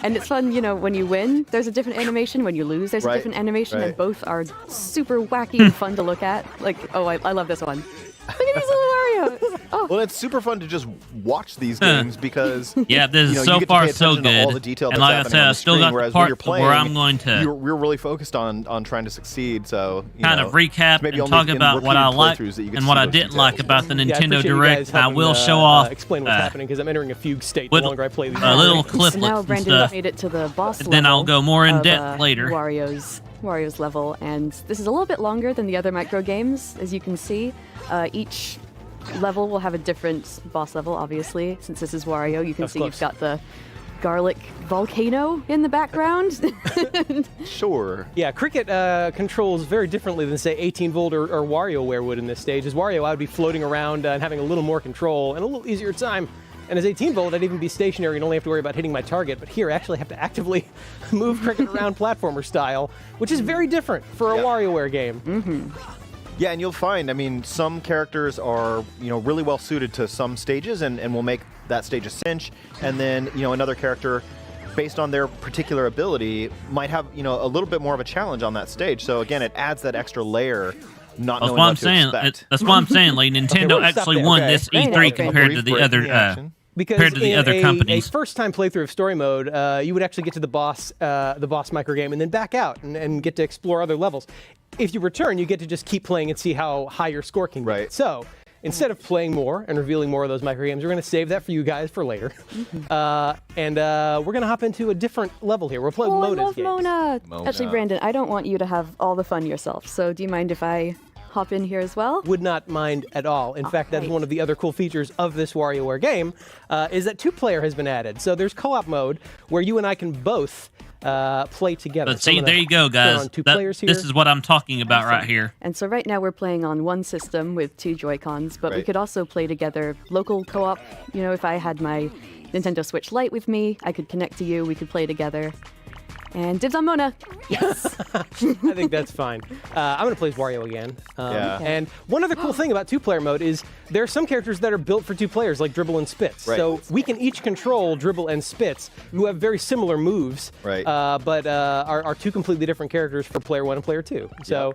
And it's fun, when you win, there's a different animation. When you lose, there's a different animation. Right. And both are super wacky and fun to look at. I love this one. Look at these little Marios. Oh. Well, it's super fun to just watch these games because yeah, this is you so get to far pay so attention to good. all the detail And that's like I happening said, on I the still screen, got the whereas part when you're playing, where I'm going to we're really focused on trying to succeed. So kind of recap and talk about what I like and what I didn't like about the Nintendo Direct. I will show off explain what's happening because I'm entering a fugue state the little- longer I play these. a little games. clip Now and Brandon stuff. made it to the boss level. Then I'll go more in of, depth later. Wario's level, and this is a little bit longer than the other micro games, as you can see. Each level will have a different boss level, obviously. Since this is Wario, you can see you've got the garlic volcano in the background. Sure. Yeah, Cricket controls very differently than, say, 18 Volt or WarioWare would in this stage. As Wario, I would be floating around and having a little more control and a little easier time. And as 18 Volt, I'd even be stationary and only have to worry about hitting my target. But here, I actually have to actively move Cricket around platformer style, which is very different for a WarioWare game. Mm-hmm. Yeah, and you'll find, some characters are, really well suited to some stages and will make that stage a cinch. And then, another character, based on their particular ability, might have, a little bit more of a challenge on that stage. So again, it adds that extra layer, not knowing what to expect. That's what I'm saying. Like Nintendo actually won this E3 compared to the other Because compared to the other companies. A first-time playthrough of story mode, you would actually get to the boss micro game and then back out and get to explore other levels. If you return, you get to just keep playing and see how high your score can get. Right. So instead of playing more and revealing more of those micro games, we're going to save that for you guys for later. And we're going to hop into a different level here. We'll play Mona's I love games. Mona. Mona. Actually, Brandon, I don't want you to have all the fun yourself. So do you mind if I hop in here as well? Would not mind at all. In fact, that is one of the other cool features of this WarioWare game, is that 2-player has been added. So there's co-op mode where you and I can both play together. But see, there you go, guys. Players here. This is what I'm talking about right here. And so right now we're playing on one system with 2 Joy-Cons, but we Right. could also play together local co-op. If I had my Nintendo Switch Lite with me, I could connect to you, we could play together. And dibs on Mona. Yes. I think that's fine. I'm going to play as Wario again. And one other cool thing about two-player mode is there are some characters that are built for two players, like Dribble and Spitz. Right. So we can each control Dribble and Spitz, who have very similar moves, but are two completely different characters for player 1 and player 2. So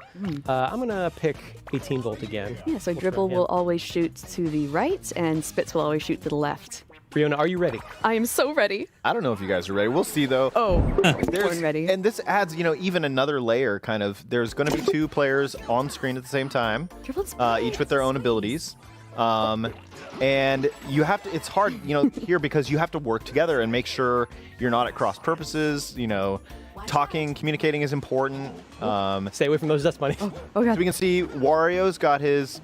I'm going to pick 18 Volt again. Yeah, so Dribble will always shoot to the right, and Spitz will always shoot to the left. Riona, are you ready? I am so ready. I don't know if you guys are ready. We'll see, though. Oh, born ready. And this adds, even another layer, kind of. There's going to be two players on screen at the same time, each with their own abilities. And you have to, it's hard, here because you have to work together and make sure you're not at cross purposes, talking, communicating is important. Stay away from those dust bunnies. Oh, God. So we can see Wario's got his,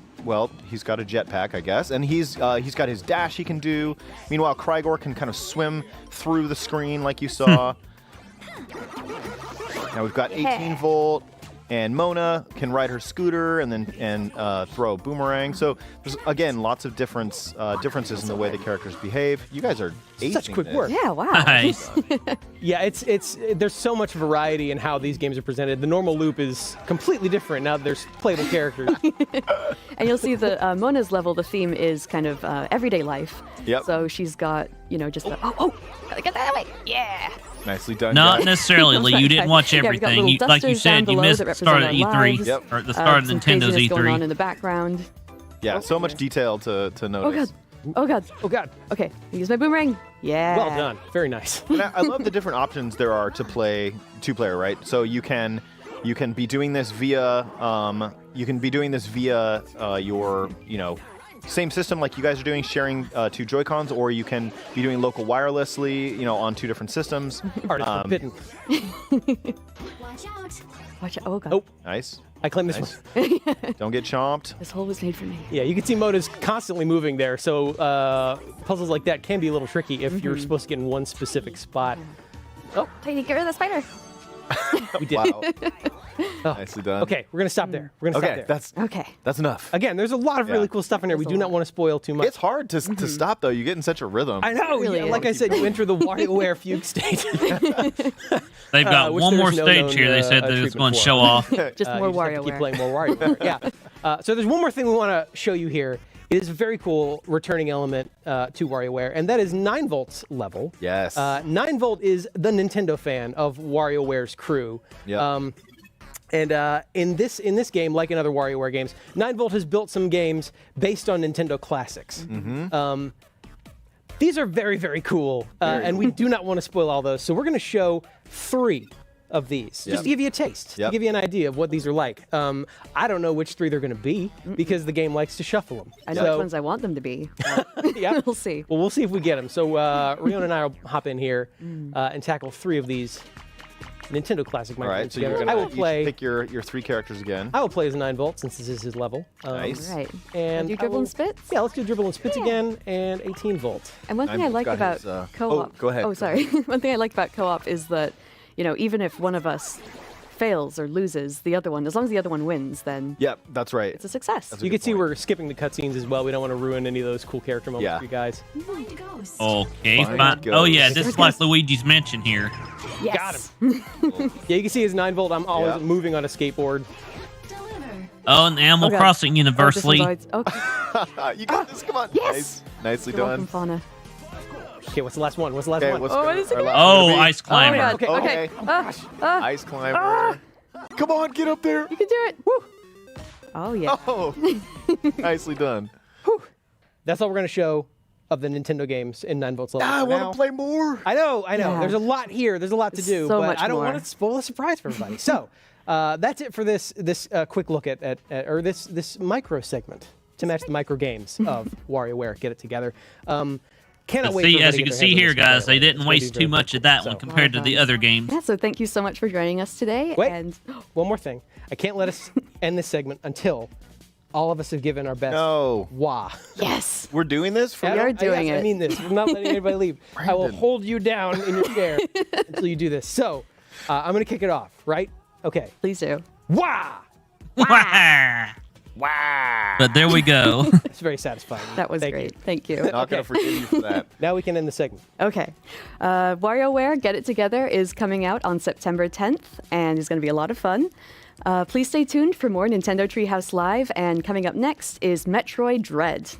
he's got a jetpack, I guess, and he's got his dash he can do. Meanwhile, Krygor can kind of swim through the screen like you saw. Now we've got 18 Volt, and Mona can ride her scooter and throw a boomerang. So there's, again, lots of differences in the way the characters behave. You guys are acing Such quick work. Yeah, wow. Nice. Yeah, there's so much variety in how these games are presented. The normal loop is completely different now that there's playable characters. And you'll see the Mona's level, the theme is kind of everyday life. Yep. So she's got, just the, gotta get that away. Yeah. Nicely done. Not guys. necessarily, Lee. You didn't watch Yeah, we've got everything. little Like you dusters down said, you below missed that the start of represent our E3, lives. or the start of Some Nintendo's craziness going on E3. in the background. Yeah, so much detail to Oh, notice. God. Oh, God. Oh, God. Okay, use my boomerang. Yeah. Well done. Very nice. And I love the different options there are to play two-player, right? So you can be doing this via your same system like you guys are doing, sharing two Joy-Cons, or you can be doing local wirelessly, on two different systems. Artist forbidden. Watch out. Watch out. Oh, God. Oh, Nice. I claim this Nice. one. Don't get chomped. This hole was made for me. Yeah, you can see Mona's constantly moving there, so puzzles like that can be a little tricky if you're supposed to get in one specific spot. Oh, Tiny, get rid of the spider. We did. Wow. Oh. Nicely done. Okay, we're going to stop there. We're going to stop there. Okay. That's enough. Again, there's a lot of really cool stuff in there. We do not want to spoil too much. It's hard to stop, though. You get in such a rhythm. I know. really is. Like I said, you enter the WarioWare fugue state. They've got which one more there's no stage known, here. They said they're treatment just going to for. show off. Just more You just have to keep WarioWare. playing more WarioWare. Yeah. So there's one more thing we want to show you here. It is a very cool returning element to WarioWare, and that is 9 Volt's level. Yes. 9 Volt is the Nintendo fan of WarioWare's crew. Yeah. And in this game, like in other WarioWare games, 9 Volt has built some games based on Nintendo classics. Mm-hmm. These are very, very cool, and we do not want to spoil all those. So we're going to show 3 of these, just to give you a taste, to give you an idea of what these are like. I don't know which 3 they're going to be, because the game likes to shuffle them. I know which ones I want them to be. Yeah. We'll see. Well, we'll see if we get them. So Riona and I will hop in here and tackle 3 of these Nintendo classic All right, games so you're together. going I will play. pick your 3 characters again. I will play as 9 Volt since this is his level. Nice. Right. Wanna And do I Dribble will- and Spitz? Yeah, let's do Dribble and Spitz again, and 18 Volt. And one thing I like about co-op. Oh, go ahead. Oh, sorry. One thing I like about co-op is that, even if one of us fails or loses, the other one, as long as the other one wins, then Yep, that's right. it's a success. You can see we're skipping the cutscenes as well. We don't want to ruin any of those cool character moments for you guys. Okay, Fine. fine. Oh, yeah, this Ghost. is like Luigi's Mansion here. Yes. Got him. Yeah, you can see as 9 Volt, I'm always moving on a skateboard. Oh, and Animal Okay. Crossing Universally. Okay. You got this. Come on. Yes. Nicely You're welcome, done. Fauna. Okay, what's the last one? What's the last Okay, one? what's Oh, gonna- what is it our again? last one Oh, gonna be- Ice Climber. Oh, my God. Okay. Ice Climber. Come on, get up there. You can do it. Woo. Oh, yeah. Oh, nicely done. That's all we're going to show of the Nintendo games in 9 Volt's level. I for want now. to play more. I know. Yeah. There's a lot here. There's a lot to do, So but much I don't more. want to spoil a surprise for everybody. So that's it for this quick look at this micro segment to match the micro games of WarioWare. Get it together. Cannot wait. See, for as everybody you to can get see their here, hands on this guys, they It's didn't gonna be waste very too much fun. of that So- one compared to the other games. Yeah, so thank you so much for joining us today. Wait, And one more thing. I can't let us end this segment until all of us have given our best. No. Wah. yes. We're doing this for We real? are doing I it. mean this. I'm not letting anybody leave. I will Brandon. hold you down in your chair until you do this. So I'm going to kick it off, right? Okay. Please do. Wah! Wah! Wow. But there we go. It's very satisfying. That was Thank great. you. Thank you. Not going to forgive you for that. Now we can end the segment. Okay. WarioWare Get It Together is coming out on September 10th, and it's going to be a lot of fun. Please stay tuned for more Nintendo Treehouse Live, and coming up next is Metroid Dread.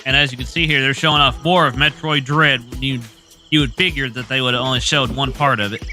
And as you can see here, they're showing off more of Metroid Dread. When you would figure that they would have only showed one part of it.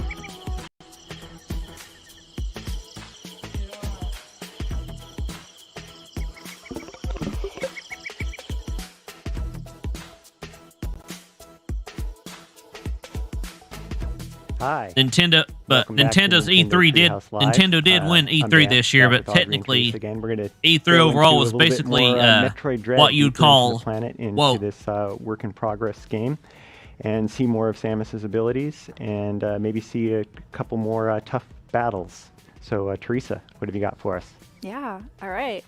Hi. Nintendo, but Welcome back to Nintendo's Nintendo E3 did Treehouse Live. Nintendo did win I'm E3 back this year, with but Audrey and technically Chris again. We're gonna E3 go overall into was a little bit basically more, Metroid Dread, what you'd deeper into call the planet into this work in progress game, and see more of Samus's abilities, and maybe see a couple more tough battles. So Teresa, what have you got for us? Yeah. All right.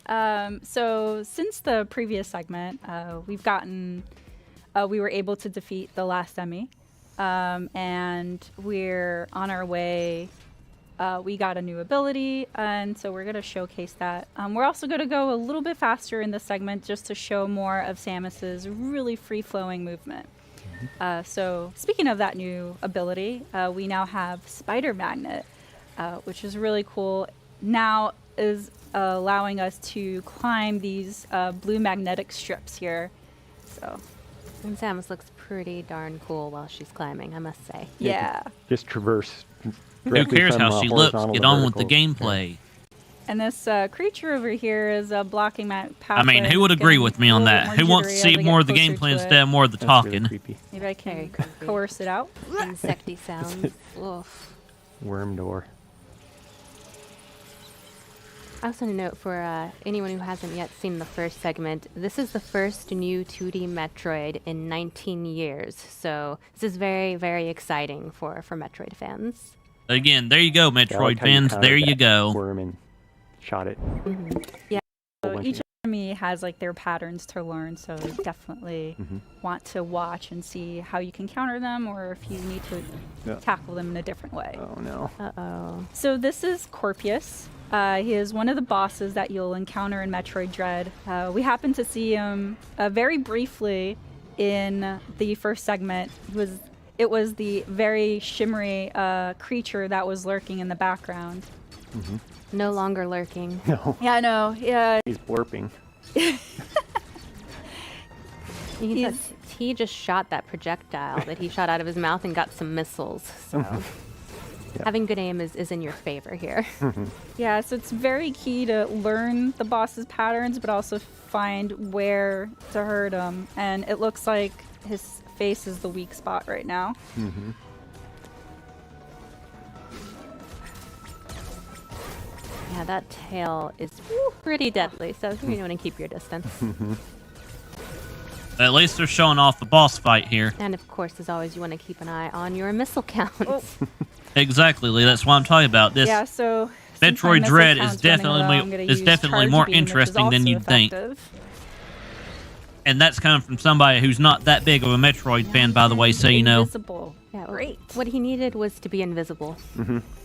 So since the previous segment, we were able to defeat the last Emmy, and we're on our way. We got a new ability, and so we're going to showcase that. We're also going to go a little bit faster in this segment just to show more of Samus's really free-flowing movement. So speaking of that new ability, we now have Spider Magnet, which is really cool. Now is allowing us to climb these blue magnetic strips here. So, And Samus looks pretty darn cool while she's climbing, I must say. Yeah. Just traverse. Who cares how she looks? horizontal Get to on with the vertical. gameplay. And this creature over here is blocking my pathway. I mean, who would agree with me on that? Who wants to see more of the gameplay instead of more of the talking? Maybe I can coerce it out. Insecty sounds. Oof. Worm door. I also want to note for anyone who hasn't yet seen the first segment, this is the first new 2D Metroid in 19 years. So this is very, very exciting for Metroid fans. Again, there you go, Metroid fans. There you go. Worm and shot it. Yeah. So each enemy has like their patterns to learn, so you definitely want to watch and see how you can counter them, or if you need to tackle them in a different way. Oh no. Uh-oh. So this is Corpius. He is one of the bosses that you'll encounter in Metroid Dread. We happened to see him very briefly in the first segment. It was the very shimmery creature that was lurking in the background. No longer lurking. No. Yeah, I know. Yeah. He's blurping. He just shot that projectile that he shot out of his mouth and got some missiles. So having good aim is in your favor here. Yeah, so it's very key to learn the boss's patterns, but also find where to hurt him. And it looks like his face is the weak spot right now. Yeah, that tail is pretty deadly, so you want to keep your distance. At least they're showing off the boss fight here. And of course, as always, you want to keep an eye on your missile counts. Exactly, Lee. That's what I'm talking about. This Yeah, so Metroid Dread is definitely more interesting than you'd think. And that's coming from somebody who's not that big of a Metroid fan, by the way, so you know. Invisible. Yeah, Great. What he needed was to be invisible.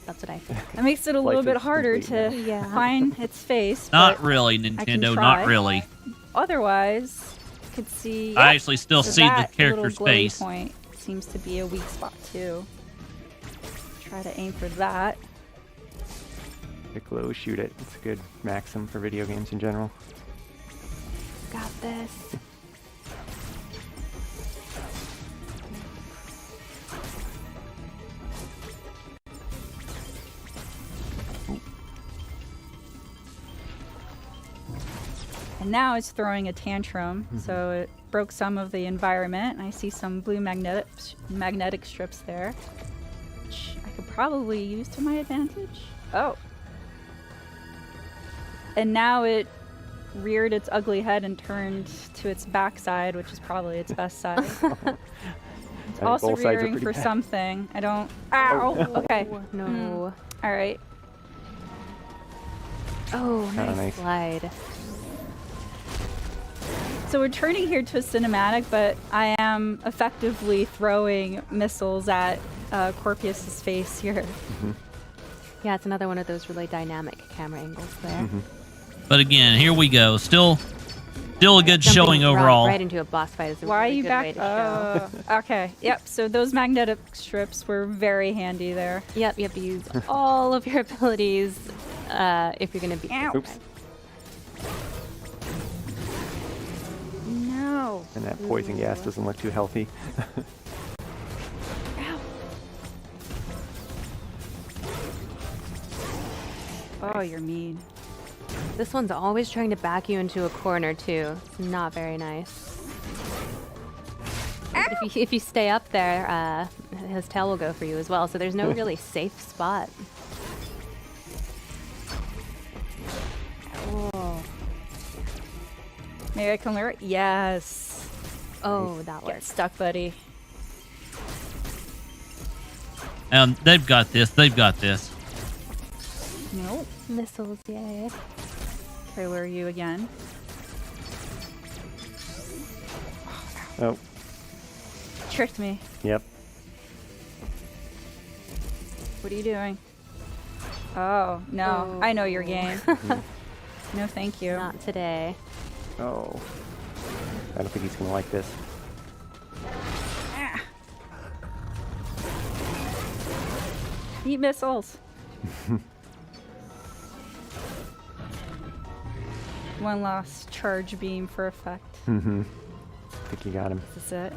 That's what I think. That makes it a little bit harder to find its face. Not but really, I can Nintendo, try. not really. Otherwise, you could see. I actually still so see the that character's little glowy face. point seems to be a weak spot too. Try to aim for that. Pick low, shoot it. It's a good maxim for video games in general. Got this. And now it's throwing a tantrum, so it broke some of the environment. And I see some blue magnetic strips there, which I could probably use to my advantage. Oh. And now it reared its ugly head and turned to its backside, which is probably its best side. It's also rearing for something. I don't... Ow! Oh, okay. No. All right. Oh, nice slide. So we're turning here to a cinematic, but I am effectively throwing missiles at Corpius's face here. Yeah, it's another one of those really dynamic camera angles there. But again, here we go. Still a good showing overall. Right into a boss fight is a Why really are you good back? way to show. Okay. Yep. So those magnetic strips were very handy there. Yep. You have to use all of your abilities if you're going to beat. Oops. No. And that poison gas doesn't look too healthy. Oh, you're mean. This one's always trying to back you into a corner too. It's not very nice. If you stay up there, his tail will go for you as well. So there's no really safe spot. Oh. Maybe I can lure it? Yes. Oh, that Get works. stuck, buddy. They've got this. They've got this. Nope. Missiles, yay. Okay, where are you again? Oh. Tricked me. Yep. What are you doing? Oh, no. I know your game. No, thank you. Not today. Oh. I don't think he's going to like this. Eat missiles. One last charge beam for effect. I think you got him. This is it.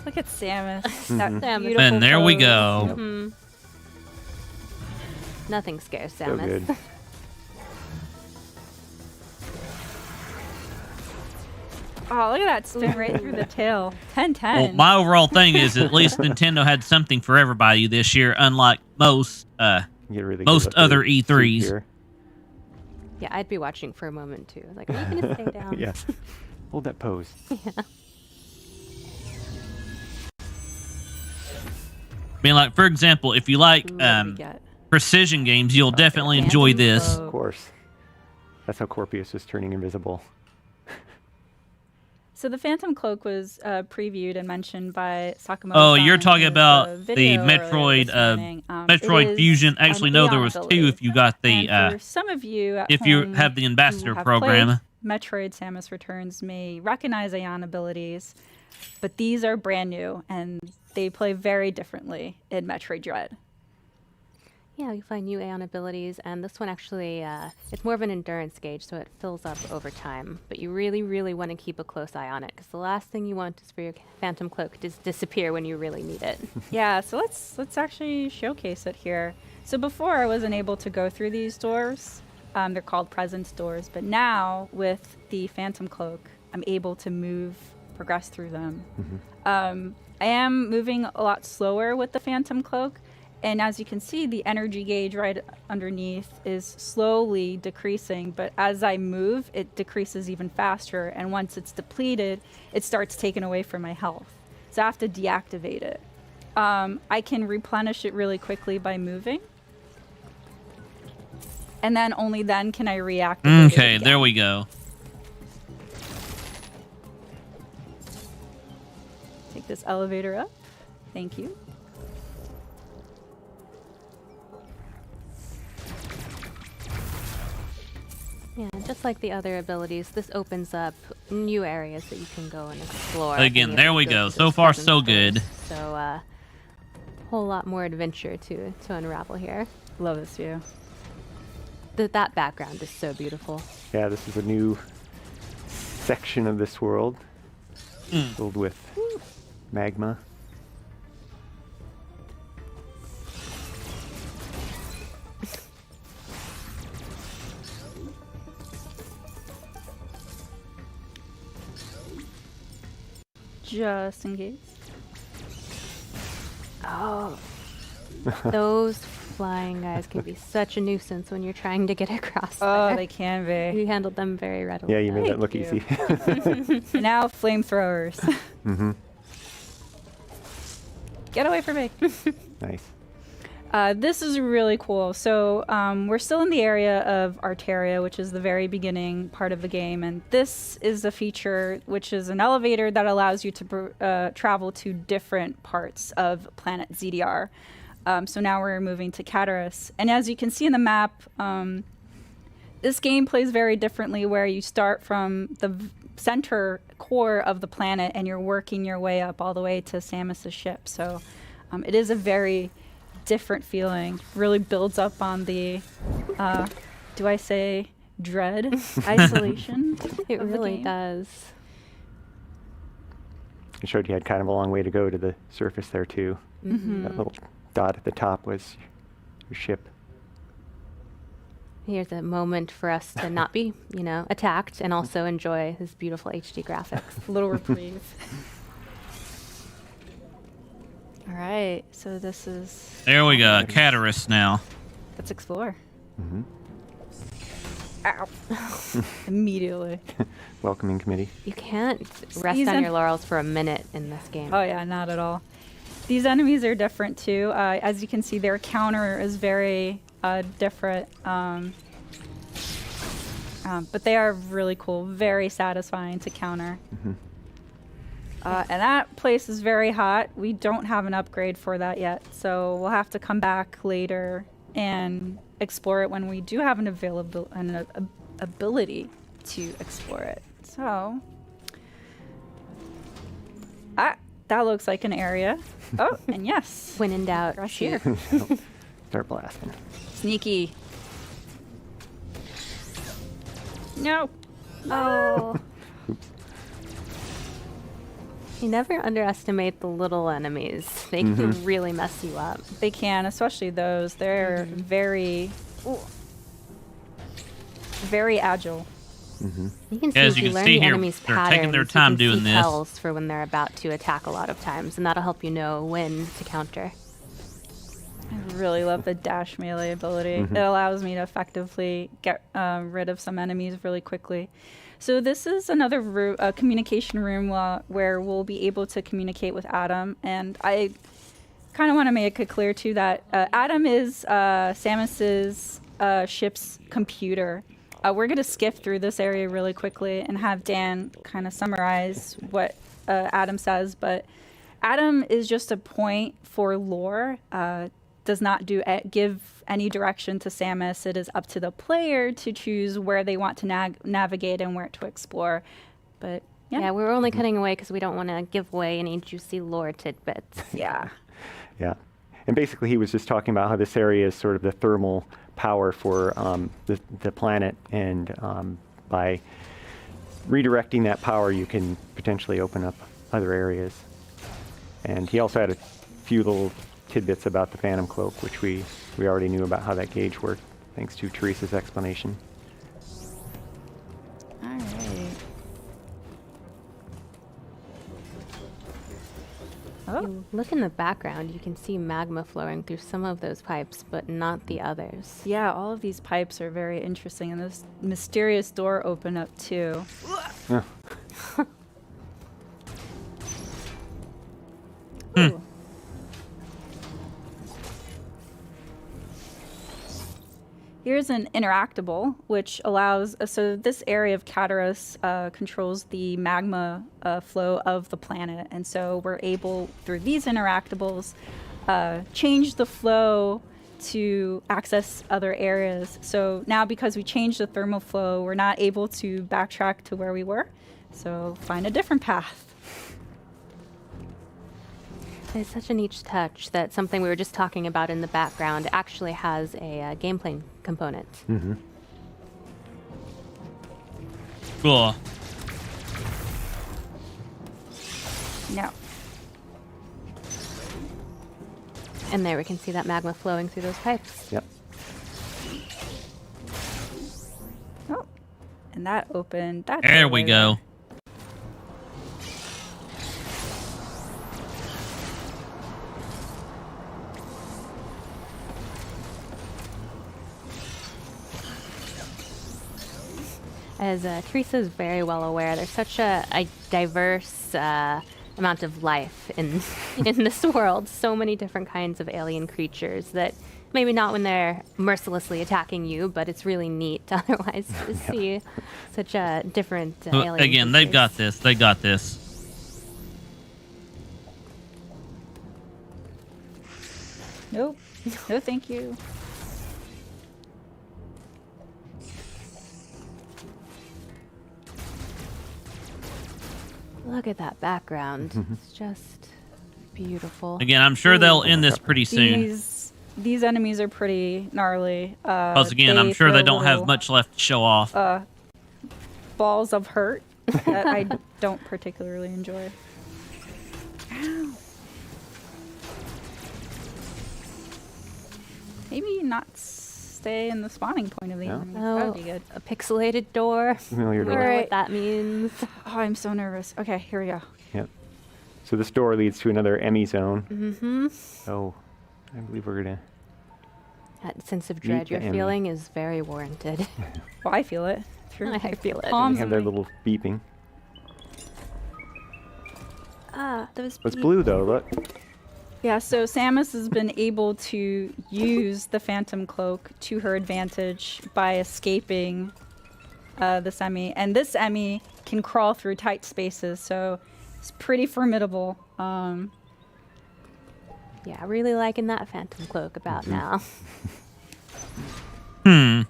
Look at Samus. That beautiful And there we pose. go. Nothing scares So Samus. good. Oh, look at that spin right through the tail. 10-10. Well, my overall thing is at least Nintendo had something for everybody this year, unlike most Really most other E3s. here. Yeah, I'd be watching for a moment too. Like, are you gonna stay down? Yeah. Hold that pose. Yeah. I mean, like, for example, if you like precision games, you'll definitely enjoy this. Of course. That's how Corpius was turning invisible. So the Phantom Cloak was previewed and mentioned by Sakamoto. Oh, you're talking about the Metroid Metroid Fusion. Actually, no, there was two if you got the for some of you at if you home have the Ambassador who have program. played Metroid Samus Returns may recognize Aeon abilities, but these are brand new and they play very differently in Metroid Dread. Yeah, you find new Aeon abilities, and this one actually, it's more of an endurance gauge, so it fills up over time. But you really, really want to keep a close eye on it, because the last thing you want is for your Phantom Cloak to disappear when you really need it. Yeah, so let's actually showcase it here. So before I wasn't able to go through these doors. They're called presence doors, but now with the Phantom Cloak, I'm able to progress through them. I am moving a lot slower with the Phantom Cloak. And as you can see, the energy gauge right underneath is slowly decreasing, but as I move, it decreases even faster. And once it's depleted, it starts taking away from my health. So I have to deactivate it. I can replenish it really quickly by moving. And then only then can I reactivate it Okay, again. there we go. Take this elevator up. Thank you. Yeah, just like the other abilities, this opens up new areas that you can go and explore. Again, and you there have to we go go. through So those far, presence so doors. good. So, a whole lot more adventure to unravel here. Love this view. That background is so beautiful. Yeah, this is a new section of this world filled with magma. Just in case. Oh, those flying guys can be such a nuisance when you're trying to get across. Oh, there. they can be. You handled them very readily. Yeah, you made that look Thank easy. And now flamethrowers. Get away from me. Nice. This is really cool. So we're still in the area of Arteria, which is the very beginning part of the game. And this is a feature which is an elevator that allows you to travel to different parts of planet ZDR. So now we're moving to Cataris. And as you can see in the map, this game plays very differently, where you start from the center core of the planet and you're working your way up all the way to Samus's ship. So it is a very different feeling. Really builds up on the, do I say dread, isolation? It really does. It showed you had kind of a long way to go to the surface there too. Mm-hmm. That little dot at the top was your ship. Here's a moment for us to not be, attacked and also enjoy his beautiful HD graphics. A little reprieve. All right, so this is... There we go, Cataris now. Let's explore. Mm-hmm. Ow. Immediately. Welcoming committee. You can't rest on your laurels for a minute in this game. Oh yeah, not at all. These enemies are different too. As you can see, their counter is very different. But they are really cool, very satisfying to counter. Mm-hmm. And that place is very hot. We don't have an upgrade for that yet, so we'll have to come back later and explore it when we do have an ability to explore it. So, that looks like an area. Oh, and yes. When in doubt, right here. Start blasting. Sneaky. No. Oh. You never underestimate the little enemies. They can really mess you up. They can, especially those. They're very agile. Mm-hmm. You can see, as you if you can learn see the here, enemy's they're patterns, taking their time you can doing see this. tells for when they're about to attack a lot of times, and that'll help you know when to counter. I really love the dash melee ability. It allows me to effectively get rid of some enemies really quickly. So this is another communication room where we'll be able to communicate with Adam. And I kind of want to make it clear, too, that Adam is Samus's ship's computer. We're going to skip through this area really quickly and have Dan kind of summarize what Adam says. But Adam is just a point for lore. Does not give any direction to Samus. It is up to the player to choose where they want to navigate and where to explore. But yeah, we're only cutting away because we don't want to give away any juicy lore tidbits. Yeah. Yeah. And basically he was just talking about how this area is sort of the thermal power for the planet, and by redirecting that power you can potentially open up other areas. And he also had a few little tidbits about the Phantom Cloak, which we already knew about how that gauge worked, thanks to Teresa's explanation. All right. You look in the background, you can see magma flowing through some of those pipes, but not the others. Yeah, all of these pipes are very interesting, and this mysterious door opened up too. Ooh. Here's an interactable, which allows, so this area of Cataris controls the magma flow of the planet. And so we're able, through these interactables, change the flow to access other areas. So now because we changed the thermal flow, we're not able to backtrack to where we were. So find a different path. It's such a niche touch that something we were just talking about in the background actually has a gameplay component. Mm-hmm. Cool. No. And there we can see that magma flowing through those pipes. Yep. Oh, and that opened. That there we go. As Teresa is very well aware, there's such a diverse amount of life in this world. So many different kinds of alien creatures that maybe not when they're mercilessly attacking you, but it's really neat otherwise to see such a different alien Again, creatures. they've got this. They got this. Nope. No, thank you. Look at that background. It's just beautiful. Again, I'm sure they'll end this pretty soon. These enemies are pretty gnarly. Because again, I'm sure they throw don't have little, much left to show off. balls of hurt that I don't particularly enjoy. Ow. Maybe not stay in the spawning point of the enemy. That would be good. A pixelated door. Familiar door. I don't know what that means. Oh, I'm so nervous. Okay, here we go. Yep. So this door leads to another Emmy zone. Mm-hmm. Oh, I believe we're gonna. That sense of dread you're feeling is very warranted. Well, I feel it. I feel it. They have their little beeping. Those. What's blue though? Look. Yeah, so Samus has been able to use the Phantom Cloak to her advantage by escaping this Emmy. And this Emmy can crawl through tight spaces, so it's pretty formidable. Yeah, really liking that Phantom Cloak about now. Hmm.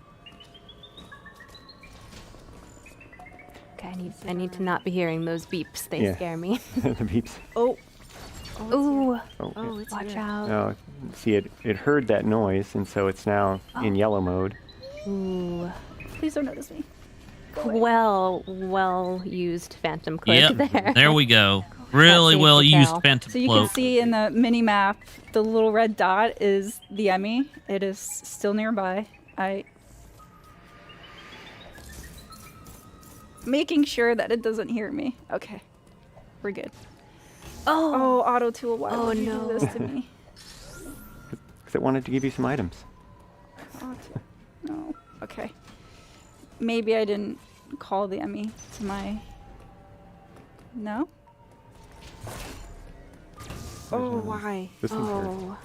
Okay, I need to not be hearing those beeps. They scare me. The beeps. Oh. Ooh. Oh, it's watch out. Oh, see, it heard that noise, and so it's now in yellow mode. Ooh. Please don't notice me. Well used Phantom Cloak there. There we go. Really well used Phantom So you Cloak. can see in the mini map, the little red dot is the Emmy. It is still nearby. Making sure that it doesn't hear me. Okay, we're good. Oh, Auto Tool, why would you do this to me? Because it wanted to give you some items. No. Okay. Maybe I didn't call the Emmy to my... No? Oh, why? This one's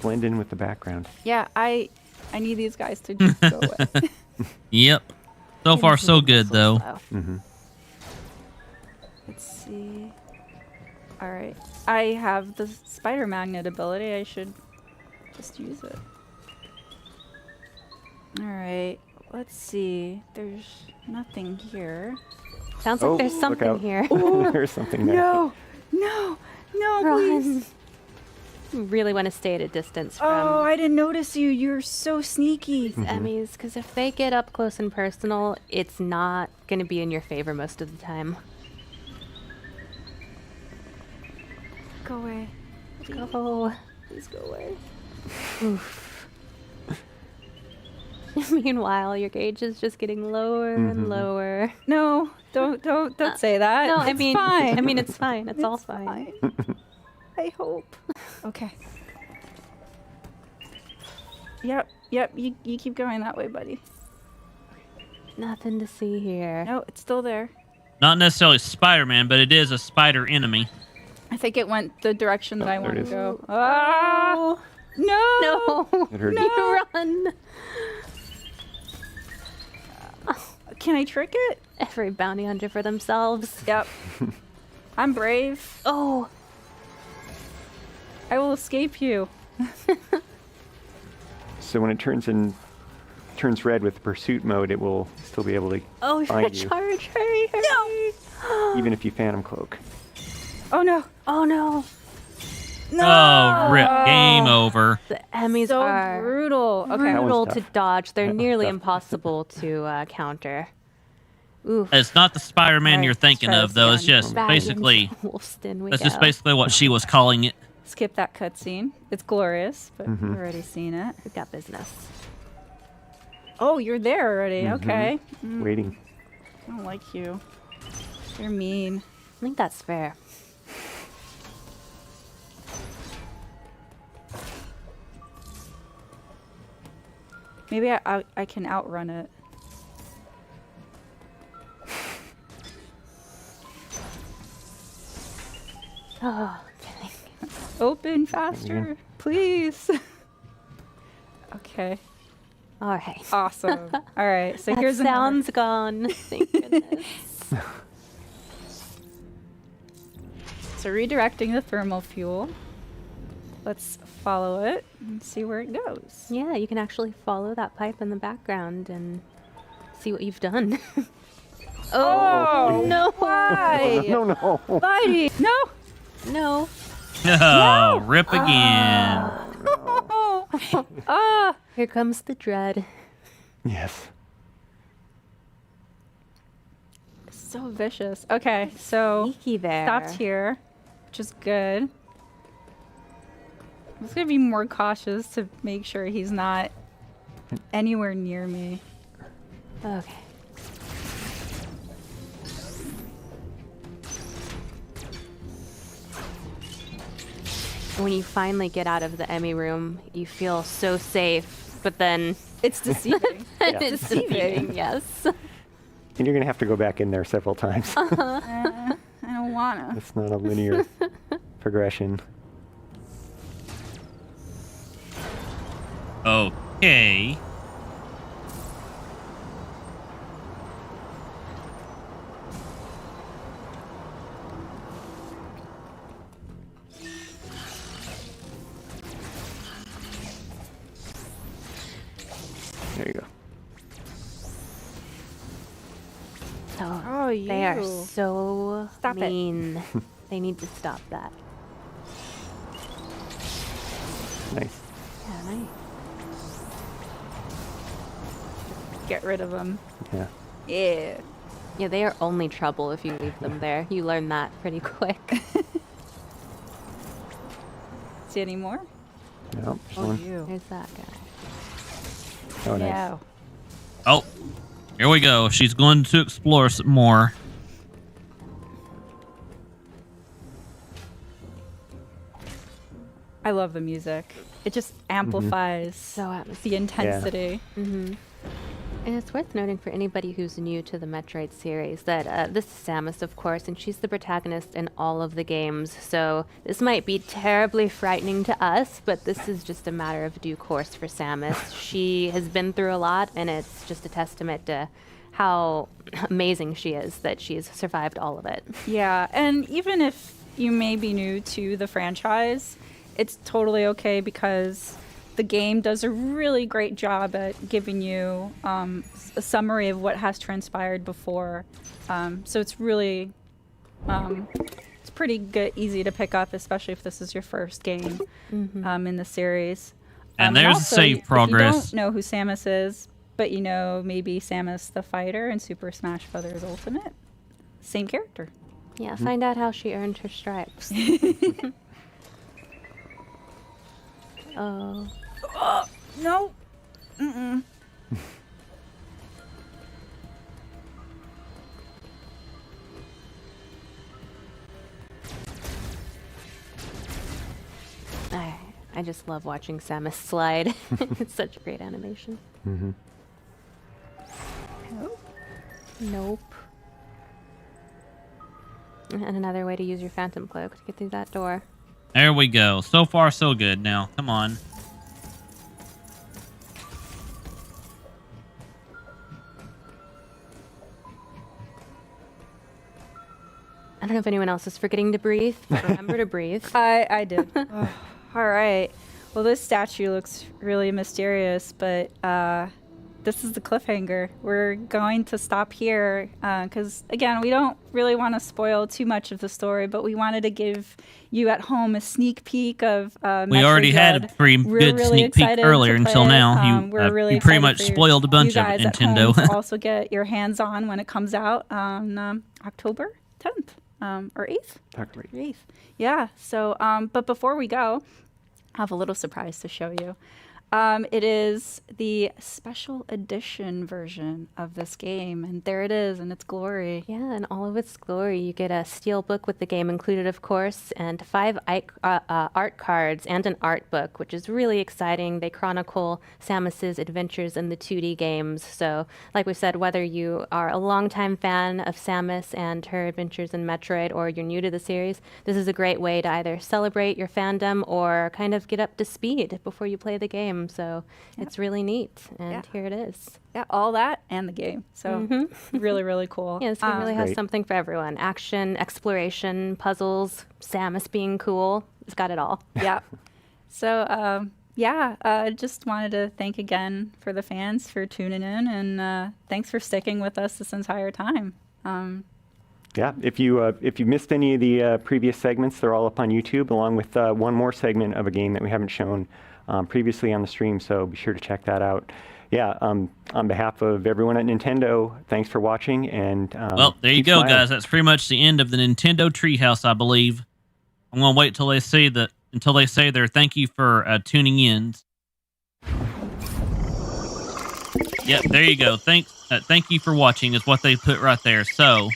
blend in with the background. Yeah, I need these guys to just go away. Yep. So far, so good, though. Mm-hmm. Let's see. All right. I have the spider magnet ability. I should just use it. All right. Let's see. There's nothing here. Sounds like there's something here. There's something there. No, Run. please. You really want to stay at a distance from Oh, I didn't notice you. You're so sneaky. these Emmys, because if they get up close and personal, it's not going to be in your favor most of the time. Go away. Go. Please go away. Oof. Meanwhile, your gauge is just getting lower and lower. No, don't say that. No, It's fine. I mean, it's fine. It's all fine. I hope. Okay. Yep. You keep going that way, buddy. Nothing to see here. No, it's still there. Not necessarily Spider-Man, but it is a spider enemy. I think it went the direction that I want to is. go. Ah! No! It heard You run. Can I trick it? Every bounty hunter for themselves. Yep. I'm brave. Oh. I will escape you. So when it turns red with pursuit mode, it will still be able to Oh, find you, charge. Hurry. No. even if you Phantom Cloak. Oh no. Oh, no. No. Oh, rip. Game over. The Emmys So are brutal. Okay. brutal That to one's tough. dodge. They're That one's nearly tough. impossible to counter. Oof. It's not the Spider-Man Alright, you're thinking let's of, though. It's try just back basically... into Wolfston we That's go. just basically what she was calling it. Skip that cutscene. It's glorious, but we've already seen it. We've got business. Oh, you're there already. Okay. Waiting. I don't like you. You're mean. I think that's fair. Maybe I can outrun it. Oh, dang. Open faster, please. Okay. All right. Awesome. All right. So That here's sound's gone. Thank goodness. So redirecting the thermal fuel. let's follow it and see where it goes. Yeah, you can actually follow that pipe in the background and see what you've done. Oh, no! Why? No. Buddy, no, no. No, rip again. Here comes the dread. Yes. So vicious. Okay, so Sneaky there. Stopped here, which is good. I'm just gonna be more cautious to make sure he's not anywhere near me. Okay. When you finally get out of the Emmy room, you feel so safe, but then it's deceiving. It's deceiving, yes. And you're going to have to go back in there several times. I don't wanna. It's not a linear progression. Okay. There you go. Oh, they are so Stop it. mean. They need to stop that. Nice. Yeah, nice. Get rid of them. Yeah. Yeah. Yeah, they are only trouble if you leave them there. You learn that pretty quick. See any more? Nope. There's that guy. Oh, nice. Yeah. Oh, here we go. She's going to explore some more. I love the music. It just amplifies the intensity. Mm-hmm. And it's worth noting for anybody who's new to the Metroid series that this is Samus, of course, and she's the protagonist in all of the games. So this might be terribly frightening to us, but this is just a matter of due course for Samus. She has been through a lot, and it's just a testament to how amazing she is that she's survived all of it. Yeah, and even if you may be new to the franchise, it's totally okay because the game does a really great job at giving you a summary of what has transpired before. So it's really, it's pretty good, easy to pick up, especially if this is your first game in the series. And there's also, save progress. If you don't know who Samus is, but you know maybe Samus the fighter in Super Smash Bros. Ultimate, same character. Yeah, find out how she earned her stripes. Oh. No. Mm-mm. I just love watching Samus slide. It's such a great animation. Mm-hmm. Nope. Nope. And another way to use your Phantom Cloak to get through that door. There we go. So far, so good. Now, come on. I don't know if anyone else is forgetting to breathe, but remember to breathe. I did. All right. Well, this statue looks really mysterious, but this is the cliffhanger. We're going to stop here because, again, we don't really want to spoil too much of the story, but we wanted to give you at home a sneak peek of We already had a pretty good sneak peek earlier until now. You pretty much spoiled a bunch of it, Nintendo. To also get your hands on when it comes out on October 10th or 8th. October 8th. Yeah. So, but before we go, I have a little surprise to show you. It is the special edition version of this game, and there it is in its glory. Yeah, in all of its glory. You get a steel book with the game included, of course, and 5 art cards and an art book, which is really exciting. They chronicle Samus's adventures in the 2D games. So, like we said, whether you are a longtime fan of Samus and her adventures in Metroid, or you're new to the series, this is a great way to either celebrate your fandom or kind of get up to speed before you play the game. So it's really neat, and here it is. Yeah, all that and the game. So really, really cool. Yeah, this game really has something for everyone. Action, exploration, puzzles, Samus being cool. It's got it all. Yeah. So, yeah, just wanted to thank again for the fans for tuning in, and thanks for sticking with us this entire time. Yeah, if you missed any of the previous segments, they're all up on YouTube, along with one more segment of a game that we haven't shown previously on the stream, so be sure to check that out. Yeah, on behalf of everyone at Nintendo, thanks for watching, and well, there you keep go, smiling. guys. That's pretty much the end of the Nintendo Treehouse, I believe. I'm gonna wait till they say their thank you for tuning in. Yep, there you go. Thank you for watching is what they put right there. So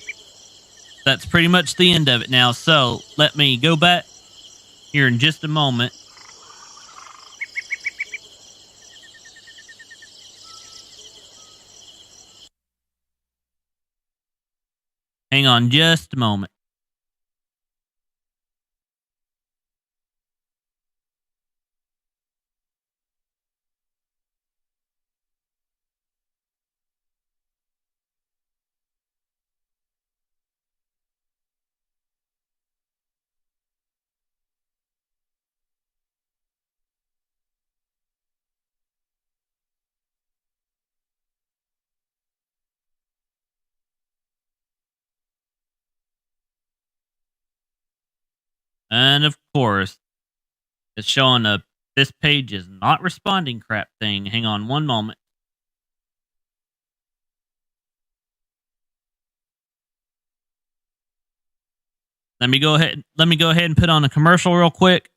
that's pretty much the end of it now. So let me go back here in just a moment. Hang on just a moment. And of course, it's showing this page is not responding crap thing. Hang on one moment. Let me go ahead and put on a commercial real quick.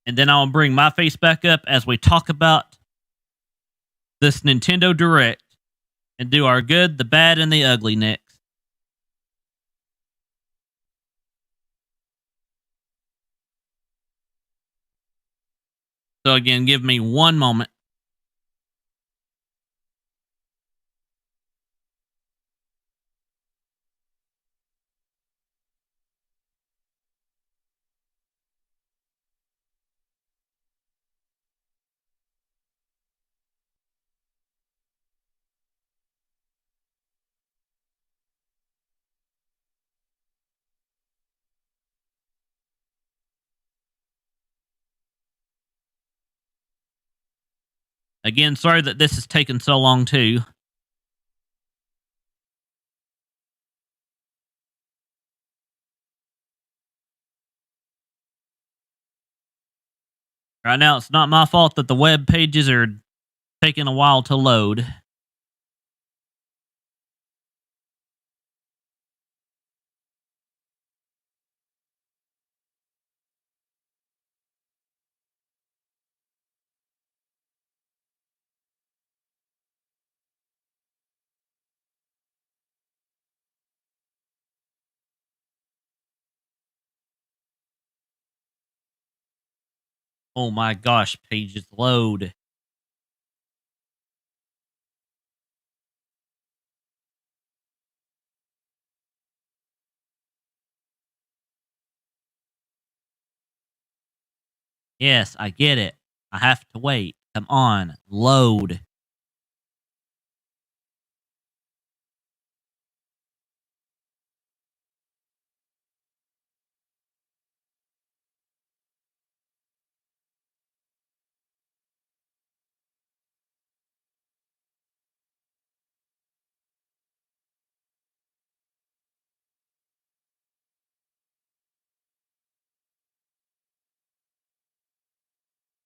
And then I'll bring my face back up as we talk about this Nintendo Direct and do our good, the bad, and the ugly next. So again, give me one moment. Again, sorry that this has taken so long too. Right now, it's not my fault that the web pages are taking a while to load. Oh my gosh, pages load. Yes, I get it. I have to wait. Come on, load.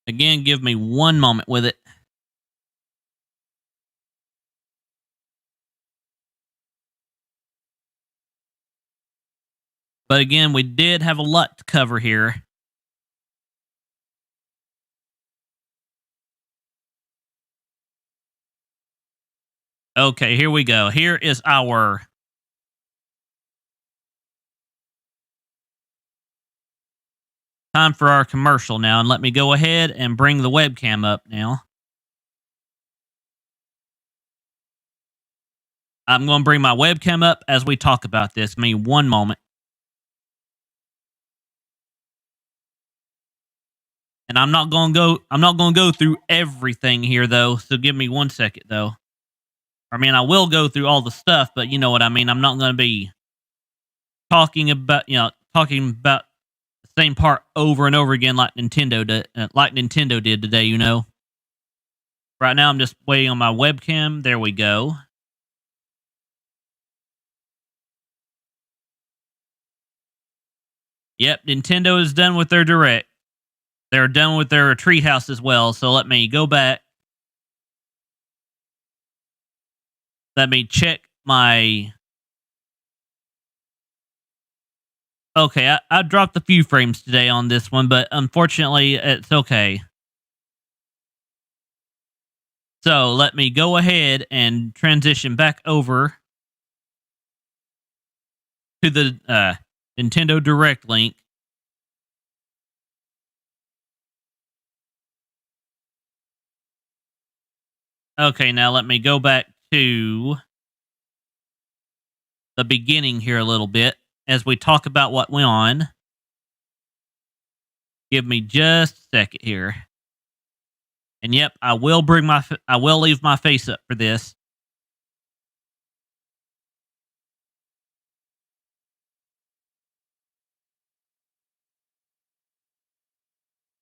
Again, give me one moment with it. But again, we did have a lot to cover here. Okay, here we go. Here is our time for our commercial now. And let me go ahead and bring the webcam up now. I'm going to bring my webcam up as we talk about this. Give me one moment. And I'm not going to go through everything here though. So give me 1 second though. I mean, I will go through all the stuff, but you know what I mean. I'm not going to be talking about the same part over and over again like Nintendo did today, you know. Right now I'm just waiting on my webcam. There we go. Yep, Nintendo is done with their Direct. They're done with their Treehouse as well, so let me go back. Let me check my... Okay, I dropped a few frames today on this one, but unfortunately, it's okay. So, let me go ahead and transition back over to the Nintendo Direct link. Okay, now let me go back to the beginning here a little bit as we talk about what went on. Give me just a second here. And yep, I will leave my face up for this.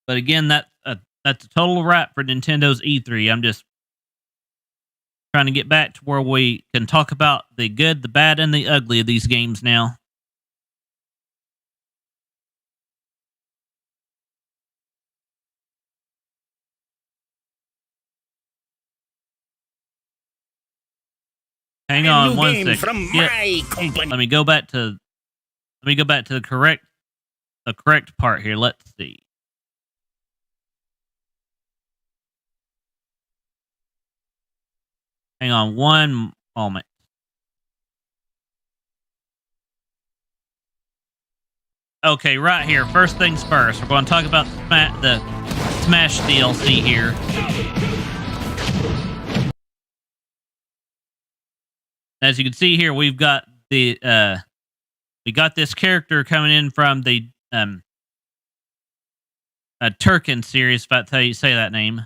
But again, that's a total wrap for Nintendo's E3. I'm just trying to get back to where we can talk about the good, the bad, and the ugly of these games now. Hang on one second. From my company. Let me go back to the correct part here. Let's see. Hang on one moment. Okay, right here. First things first. We're going to talk about the Smash DLC here. As you can see here, we've got we got this character coming in from the Turkin series, if that's how you say that name.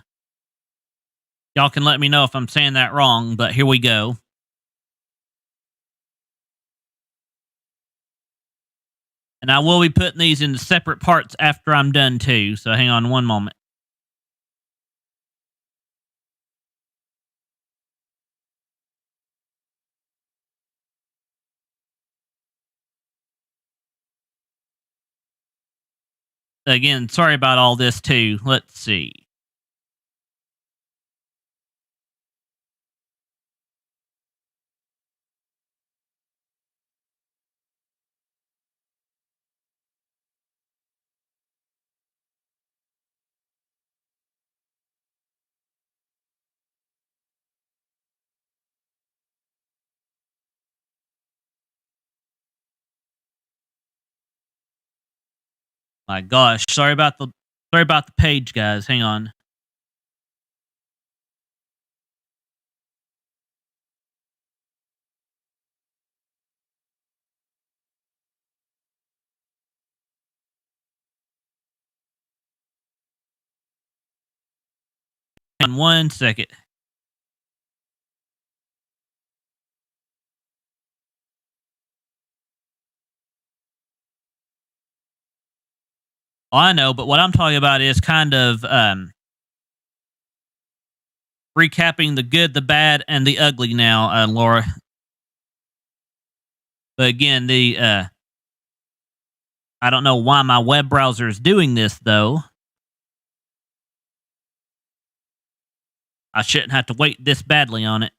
Y'all can let me know if I'm saying that wrong, but here we go. And I will be putting these into separate parts after I'm done too, so hang on one moment. Again, sorry about all this too. Let's see. My gosh, sorry about the page, guys. Hang on. In 1 second. Oh, I know, but what I'm talking about is kind of recapping the good, the bad, and the ugly now, Laura. But again, I don't know why my web browser is doing this, though. I shouldn't have to wait this badly on it.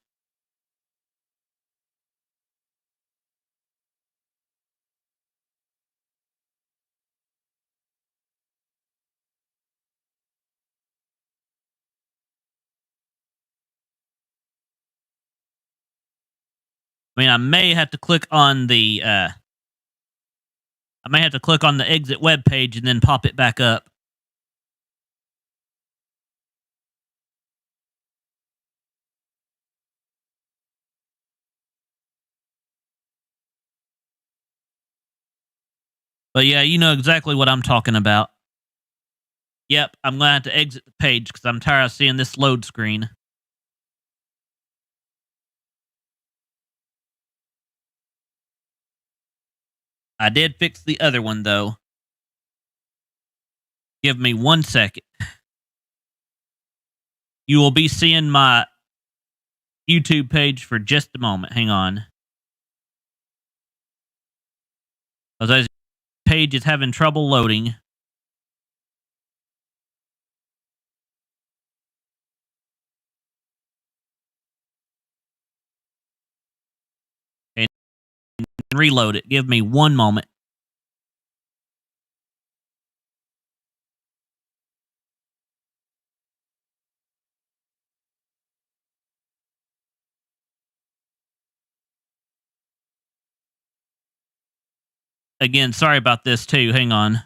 I mean, I may have to click on the exit web page and then pop it back up. But yeah, you know exactly what I'm talking about. Yep, I'm going to have to exit the page because I'm tired of seeing this load screen. I did fix the other one, though. Give me 1 second. You will be seeing my YouTube page for just a moment. Hang on. Because the page is having trouble loading. And reload it. Give me 1 moment. Again, sorry about this too. Hang on.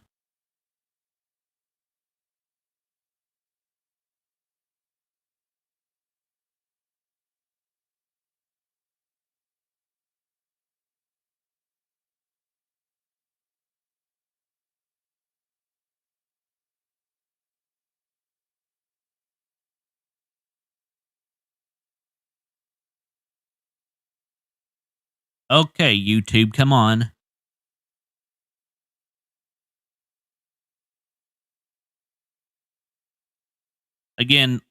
Okay, YouTube, come on. Again,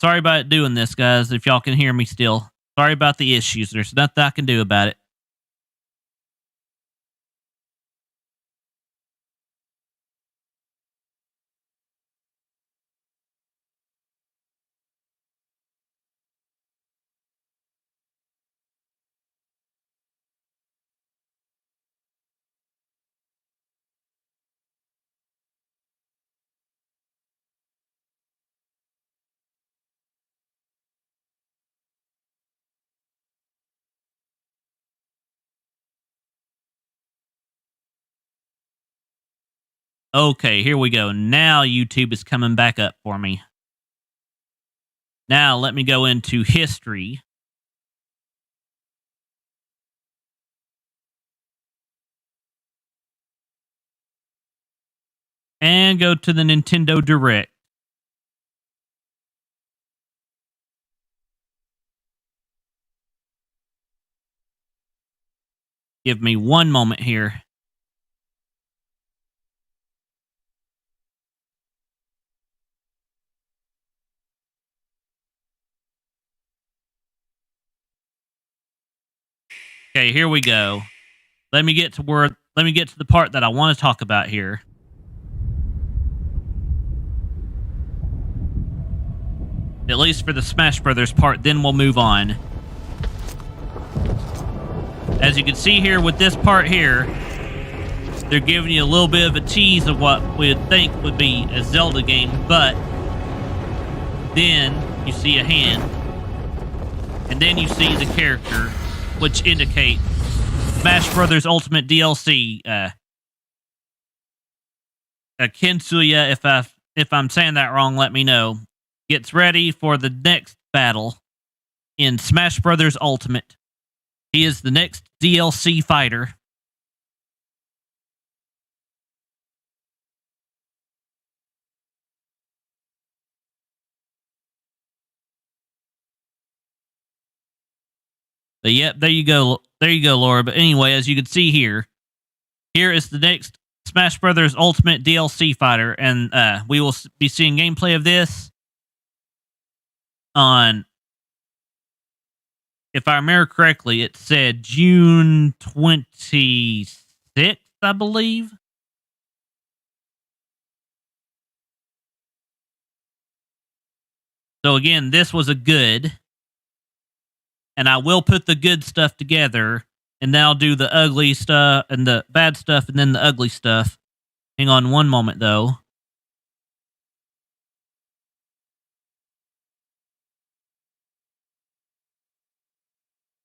sorry about doing this, guys, if y'all can hear me still. Sorry about the issues. There's nothing I can do about it. Okay, here we go. Now YouTube is coming back up for me. Now let me go into history. And go to the Nintendo Direct. Give me 1 moment here. Okay, here we go. Let me get to the part that I want to talk about here. At least for the Smash Brothers part, then we'll move on. As you can see here with this part here, they're giving you a little bit of a tease of what we'd think would be a Zelda game, but then you see a hand, and then you see the character, which indicates Smash Brothers Ultimate DLC. Kinsuya, if I'm saying that wrong, let me know. Gets ready for the next battle in Smash Brothers Ultimate. He is the next DLC fighter. But yep, there you go. There you go, Laura. But anyway, as you can see here, here is the next Smash Brothers Ultimate DLC fighter, and we will be seeing gameplay of this on, if I remember correctly, it said June 26th, I believe. So again, this was a good, and I will put the good stuff together, and then I'll do the ugly stuff and the bad stuff and then the ugly stuff. Hang on 1 moment, though.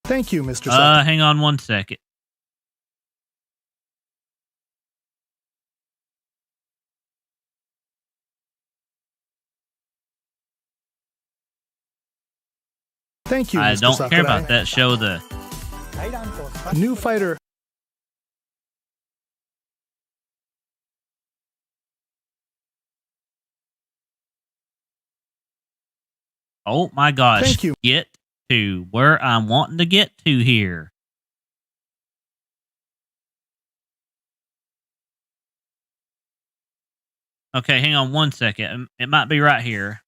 Thank you, Mr. Sutton. Hang on 1 second. Thank you, I Mr. don't Sakurai. care about that. Show the New fighter. Oh my gosh. Thank you. Get to where I'm wanting to get to here. Okay, hang on one second. It might be right here.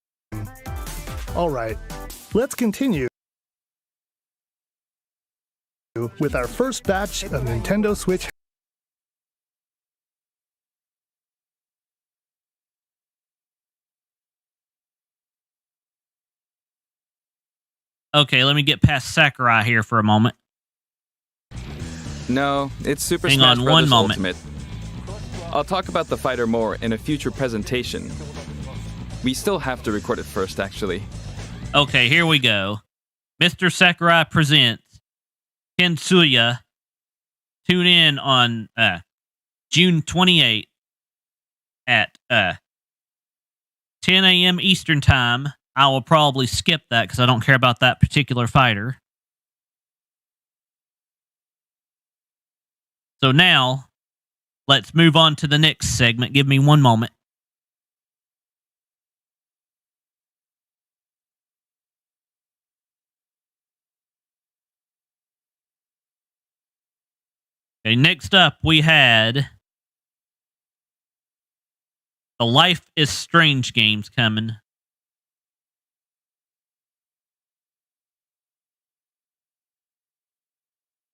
All right, let's continue with our first batch of Nintendo Switch. Okay, let me get past Sakurai here for a moment. No, it's Super Hang Smash on Bros. one moment. Ultimate. I'll talk about the fighter more in a future presentation. We still have to record it first, actually. Okay, here we go. Mr. Sakurai presents Kensuya. Tune in on June 28th at 10 a.m. Eastern Time. I will probably skip that because I don't care about that particular fighter. So now, let's move on to the next segment. Give me one moment. Okay, next up we had the Life is Strange games coming.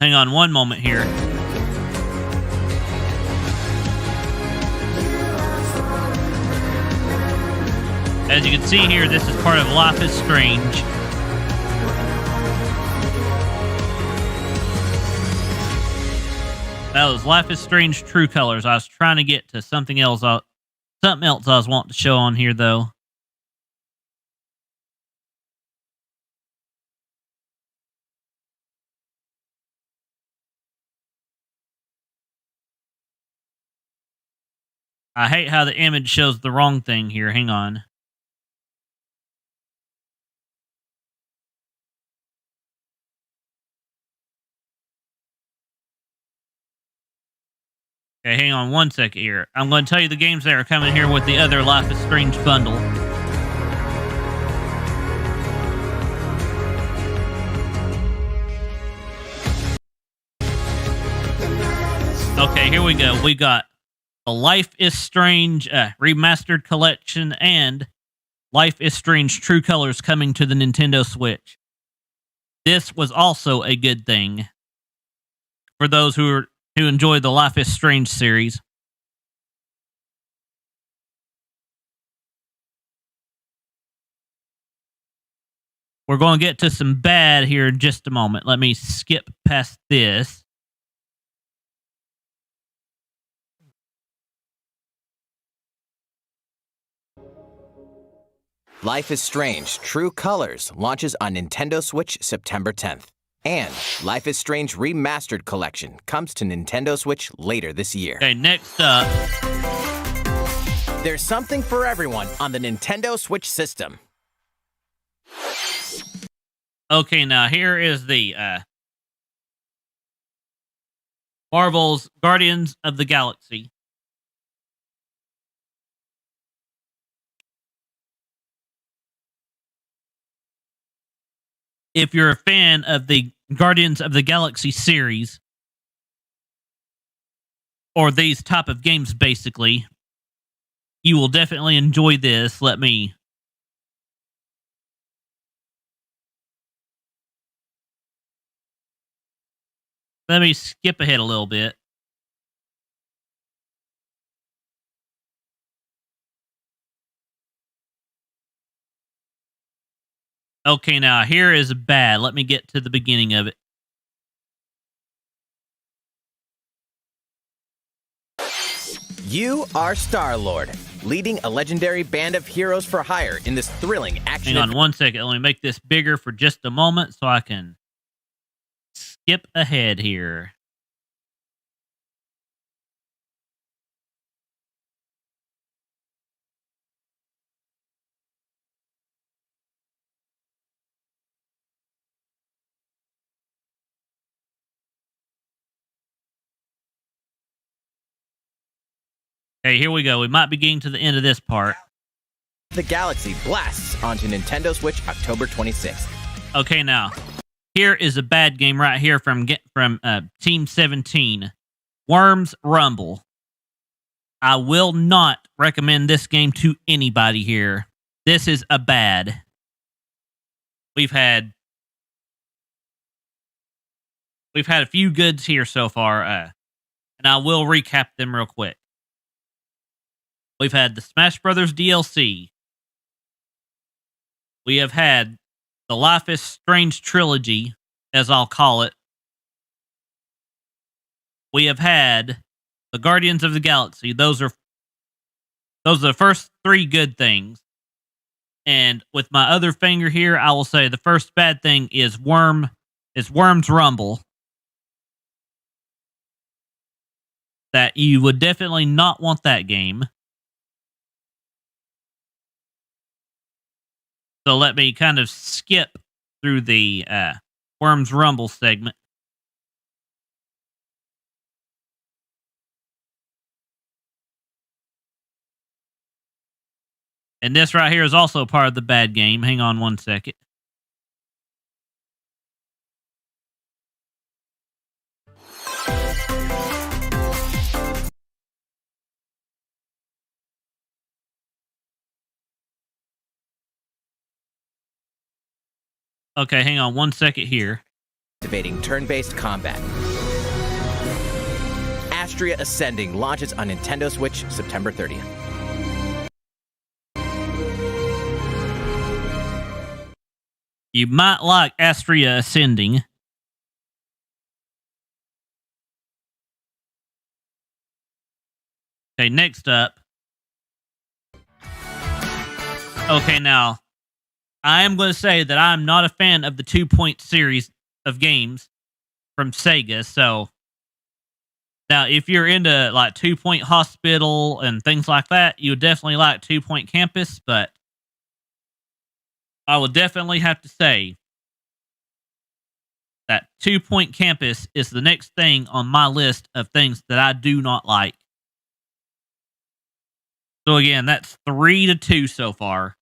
Hang on one moment here. As you can see here, this is part of Life is Strange. That was Life is Strange True Colors. I was trying to get to something else. Something else I was wanting to show on here, though. I hate how the image shows the wrong thing here. Hang on. Okay, hang on one second here. I'm going to tell you the games that are coming here with the other Life is Strange bundle. Okay, here we go. We got the Life is Strange Remastered Collection and Life is Strange True Colors coming to the Nintendo Switch. This was also a good thing for those who enjoy the Life is Strange series. We're going to get to some bad here in just a moment. Let me skip past this. Life is Strange True Colors launches on Nintendo Switch September 10th. And Life is Strange Remastered Collection comes to Nintendo Switch later this year. Okay, next up. There's something for everyone on the Nintendo Switch system. Okay, now here is the Marvel's Guardians of the Galaxy. If you're a fan of the Guardians of the Galaxy series, or these type of games basically, you will definitely enjoy this. Let me skip ahead a little bit. Okay, now here is bad. Let me get to the beginning of it. You are Star-Lord, leading a legendary band of heroes for hire in this thrilling action. Hang on one second. Let me make this bigger for just a moment so I can skip ahead here. Okay, here we go. We might be getting to the end of this part. The Galaxy blasts onto Nintendo Switch October 26th. Okay, now here is a bad game right here from Team 17, Worms Rumble. I will not recommend this game to anybody here. This is a bad. We've had a few goods here so far, and I will recap them real quick. We've had the Smash Brothers DLC. We have had the Life is Strange trilogy, as I'll call it. We have had the Guardians of the Galaxy. Those are the first three good things. And with my other finger here, I will say the first bad thing is Worms Rumble. That you would definitely not want that game. So let me kind of skip through the Worms Rumble segment. And this right here is also part of the bad game. Hang on one second. Okay, hang on one second here. Activating turn-based combat. Astria Ascending launches on Nintendo Switch September 30th. You might like Astria Ascending. Okay, next up. Okay, now, I am going to say that I'm not a fan of the 2 Point series of games from Sega, so now if you're into like 2 Point Hospital and things like that, you would definitely like 2 Point Campus, but I would definitely have to say that 2 Point Campus is the next thing on my list of things that I do not like. So again, that's 3-2 so far.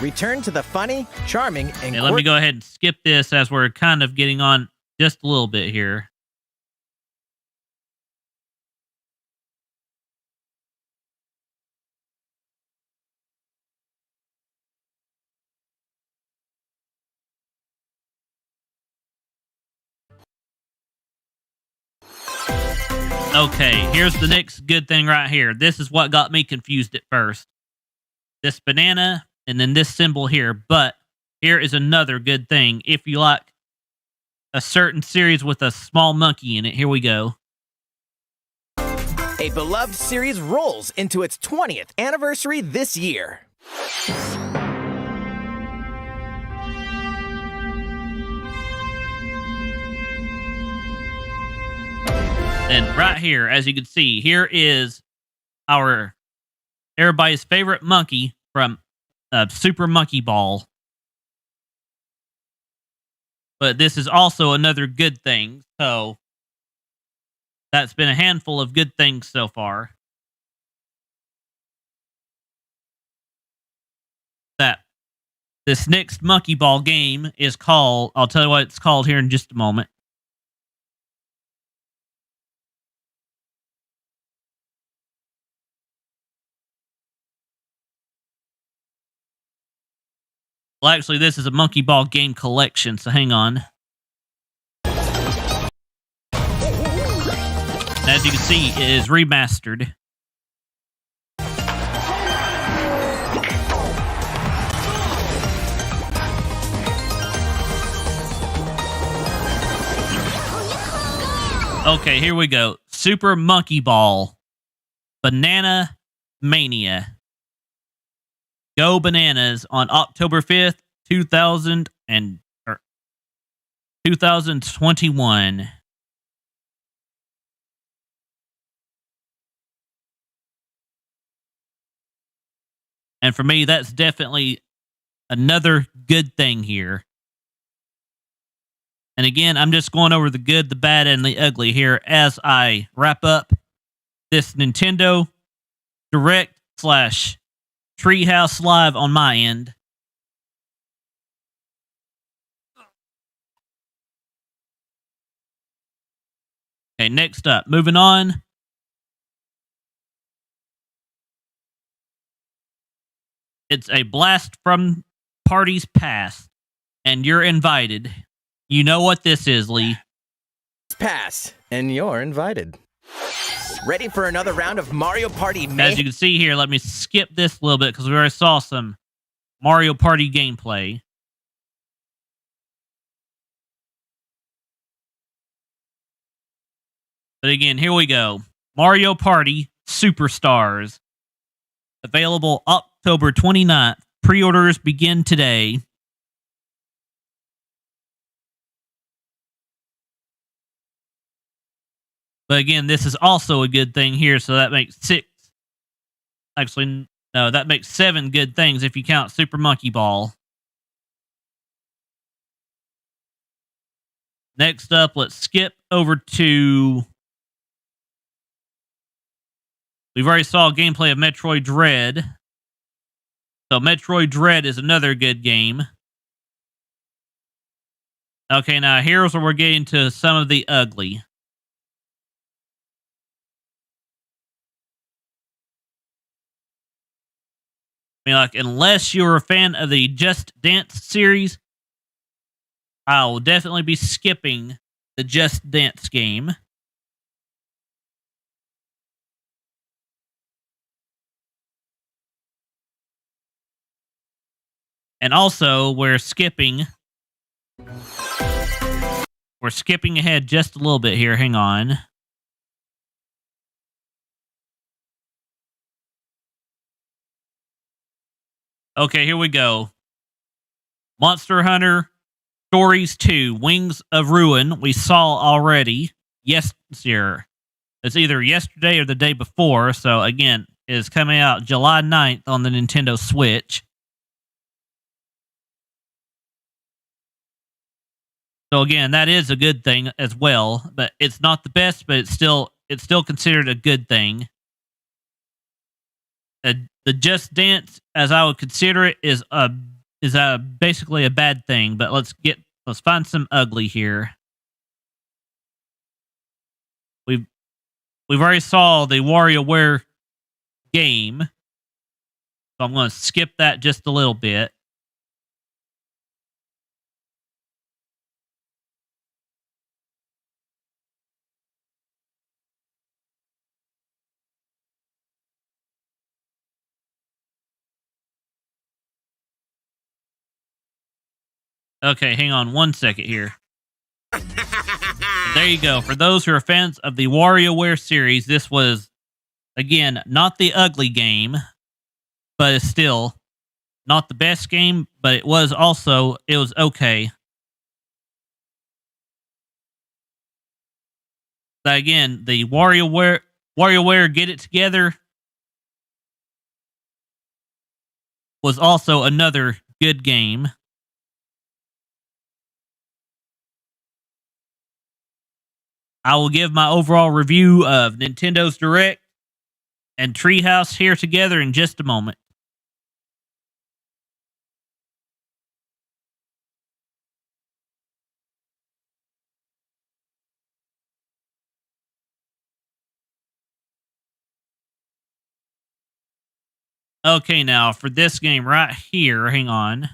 Return to the funny, charming, and... Okay, let me go ahead and skip this as we're kind of getting on just a little bit here. Okay, here's the next good thing right here. This is what got me confused at first. This banana and then this symbol here. But here is another good thing. If you like a certain series with a small monkey in it, here we go. A beloved series rolls into its 20th anniversary this year. And right here, as you can see, here is everybody's favorite monkey from Super Monkey Ball. But this is also another good thing. So that's been a handful of good things so far. That this next Monkey Ball game is called, I'll tell you what it's called here in just a moment. Well, actually, this is a Monkey Ball game collection, so hang on. As you can see, it is remastered. Okay, here we go. Super Monkey Ball. Banana Mania. Go Bananas on October 5th, 2021. And for me, that's definitely another good thing here. And again, I'm just going over the good, the bad, and the ugly here as I wrap up this Nintendo Direct / Treehouse Live on my end. Okay, next up, moving on. It's a blast from parties past, and you're invited. You know what this is, Lee. It's past, and you're invited. Ready for another round of Mario Party Mayhem? As you can see here, let me skip this a little bit because we already saw some Mario Party gameplay. But again, here we go. Mario Party Superstars. Available October 29th. Pre-orders begin today. But again, this is also a good thing here, so that makes 6. Actually, no, that makes 7 good things if you count Super Monkey Ball. Next up, let's skip over to... We've already saw gameplay of Metroid Dread. So Metroid Dread is another good game. Okay, now here's where we're getting to some of the ugly. I mean, like, unless you're a fan of the Just Dance series, I will definitely be skipping the Just Dance game. And also, we're skipping ahead just a little bit here. Hang on. Okay, here we go. Monster Hunter Stories 2, Wings of Ruin. We saw already. Yes, sir. It's either yesterday or the day before. So, again, it's coming out July 9th on the Nintendo Switch. So, again, that is a good thing as well. But it's not the best, but it's still considered a good thing. The Just Dance, as I would consider it, is basically a bad thing. But let's find some ugly here. We've already saw the WarioWare game, so I'm going to skip that just a little bit. Okay, hang on one second here. There you go. For those who are fans of the WarioWare series, this was, again, not the ugly game, but it's still not the best game, but it was okay. But again, the WarioWare Get It Together was also another good game. I will give my overall review of Nintendo's Direct and Treehouse here together in just a moment. Okay, now for this game right here, hang on.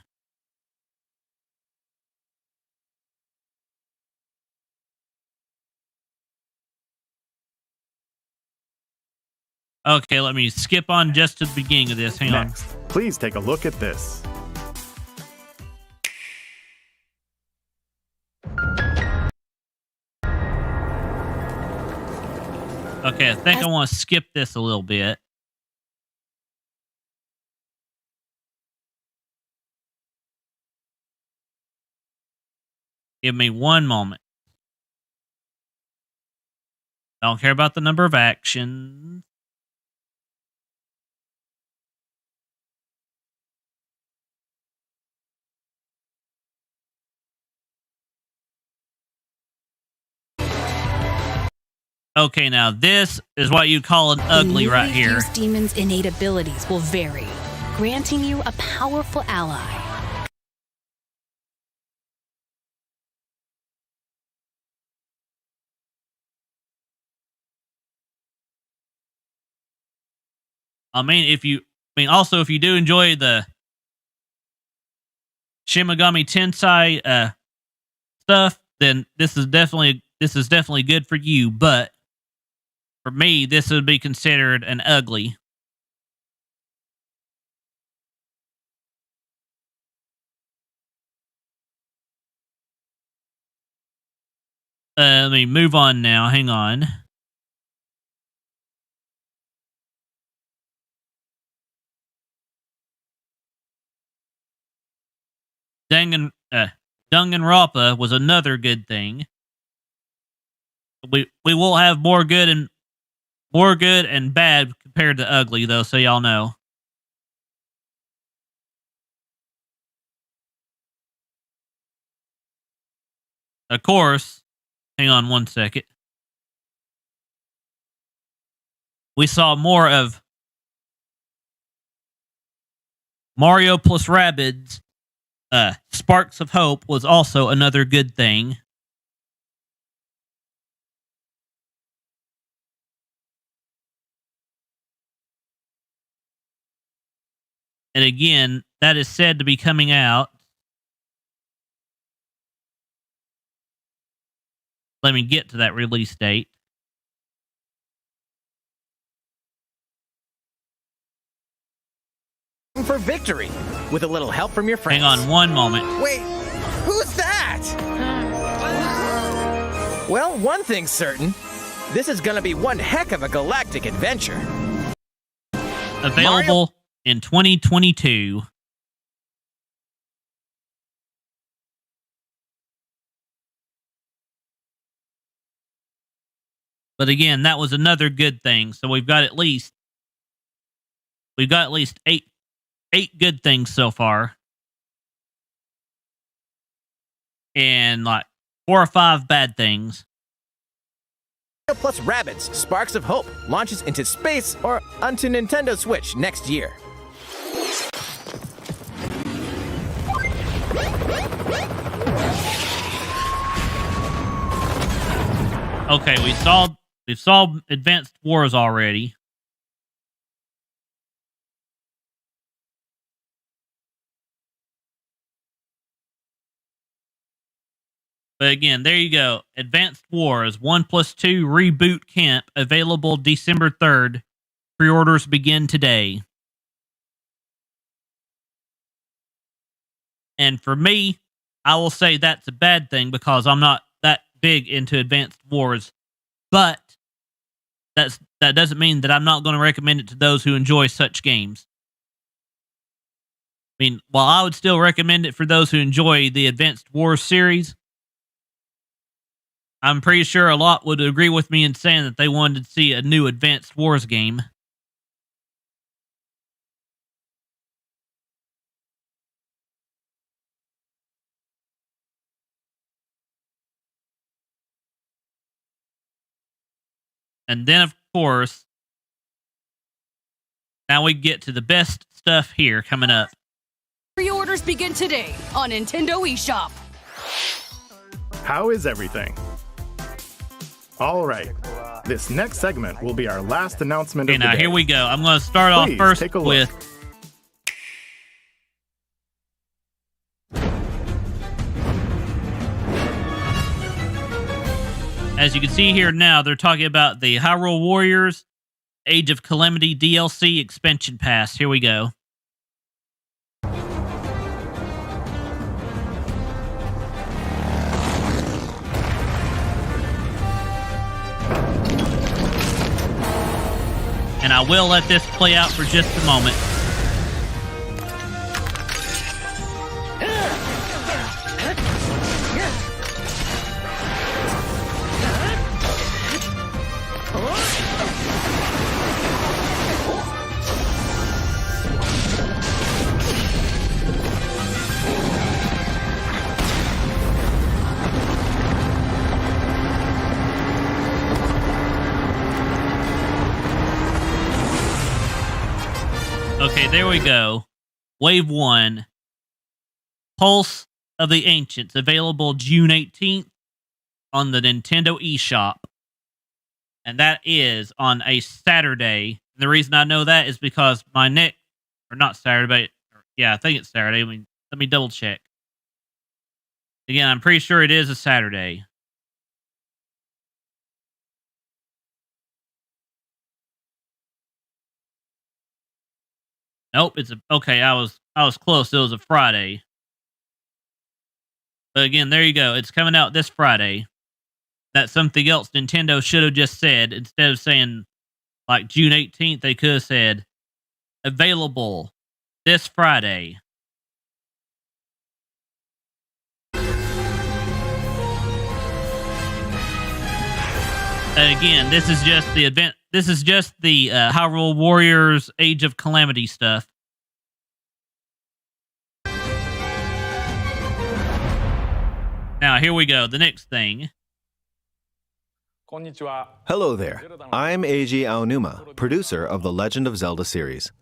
Okay, let me skip on just to the beginning of this. Hang on. Please take a look at this. Okay, I think I want to skip this a little bit. Give me one moment. I don't care about the number of actions. Okay, now this is what you call an ugly right here. The demon's innate abilities will vary, granting you a powerful ally. I mean, also if you do enjoy the Shin Megami Tensei stuff, then this is definitely good for you. But for me, this would be considered an ugly. Let me move on now. Hang on. Danganronpa was another good thing. We will have more good and bad compared to ugly though, so y'all know. Of course, hang on one second. We saw more of Mario plus Rabbids. Sparks of Hope was also another good thing. And again, that is said to be coming out. Let me get to that release date. For victory, with a little help from your friends. Hang on one moment. Wait, who's that? Well, one thing's certain. This is gonna be one heck of a galactic adventure. Available in 2022. But again, that was another good thing. So we've got at least eight good things so far. And like 4 or 5 bad things. Plus Rabbids, Sparks of Hope launches into space or onto Nintendo Switch next year. Okay, we saw Advanced Wars already. But again, there you go. Advanced Wars 1+2 Reboot Camp available December 3rd. Pre-orders begin today. And for me, I will say that's a bad thing because I'm not that big into Advanced Wars. But that doesn't mean that I'm not going to recommend it to those who enjoy such games. I mean, while I would still recommend it for those who enjoy the Advanced Wars series, I'm pretty sure a lot would agree with me in saying that they wanted to see a new Advanced Wars game. And then, of course, now we get to the best stuff here coming up. Pre-orders begin today on Nintendo eShop. How is everything? All right. This next segment will be our last announcement of the now day. Here we go. I'm going to start off first take a look. with as you can see here now, they're talking about the Hyrule Warriors Age of Calamity DLC expansion pass. Here we go. And I will let this play out for just a moment. Okay, there we go. Wave 1. Pulse of the Ancients, available June 18th on the Nintendo eShop. And that is on a Saturday, And the reason I know that is because my next, or not Saturday, but yeah, I think it's Saturday. Let me double check. Again, I'm pretty sure it is a Saturday. Nope, okay. I was close. It was a Friday. But again, there you go. It's coming out this Friday. That's something else Nintendo should have just said. Instead of saying like June 18th, they could have said available this Friday. Again, this is just the event. This is just the Hyrule Warriors Age of Calamity stuff. Now, here we go. The next thing. Hello there. I'm Eiji Aonuma, producer of the Legend of Zelda series.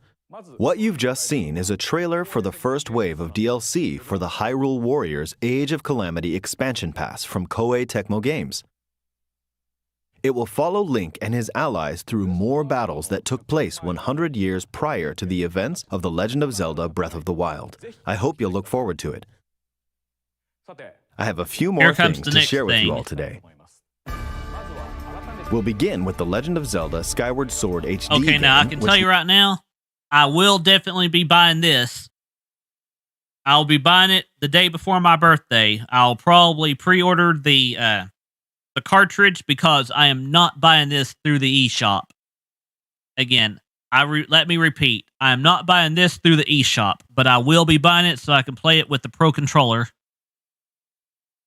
What you've just seen is a trailer for the first wave of DLC for the Hyrule Warriors Age of Calamity expansion pass from Koei Tecmo Games. It will follow Link and his allies through more battles that took place 100 years prior to the events of The Legend of Zelda Breath of the Wild. I hope you'll look forward to it. I have a few more things to share with you all today. We'll begin with The Legend of Zelda Skyward Sword HD. Okay, now I can tell you right now, I will definitely be buying this. I'll be buying it the day before my birthday. I'll probably pre-order the cartridge because I am not buying this through the eShop. Again, let me repeat. I am not buying this through the eShop, but I will be buying it so I can play it with the Pro Controller.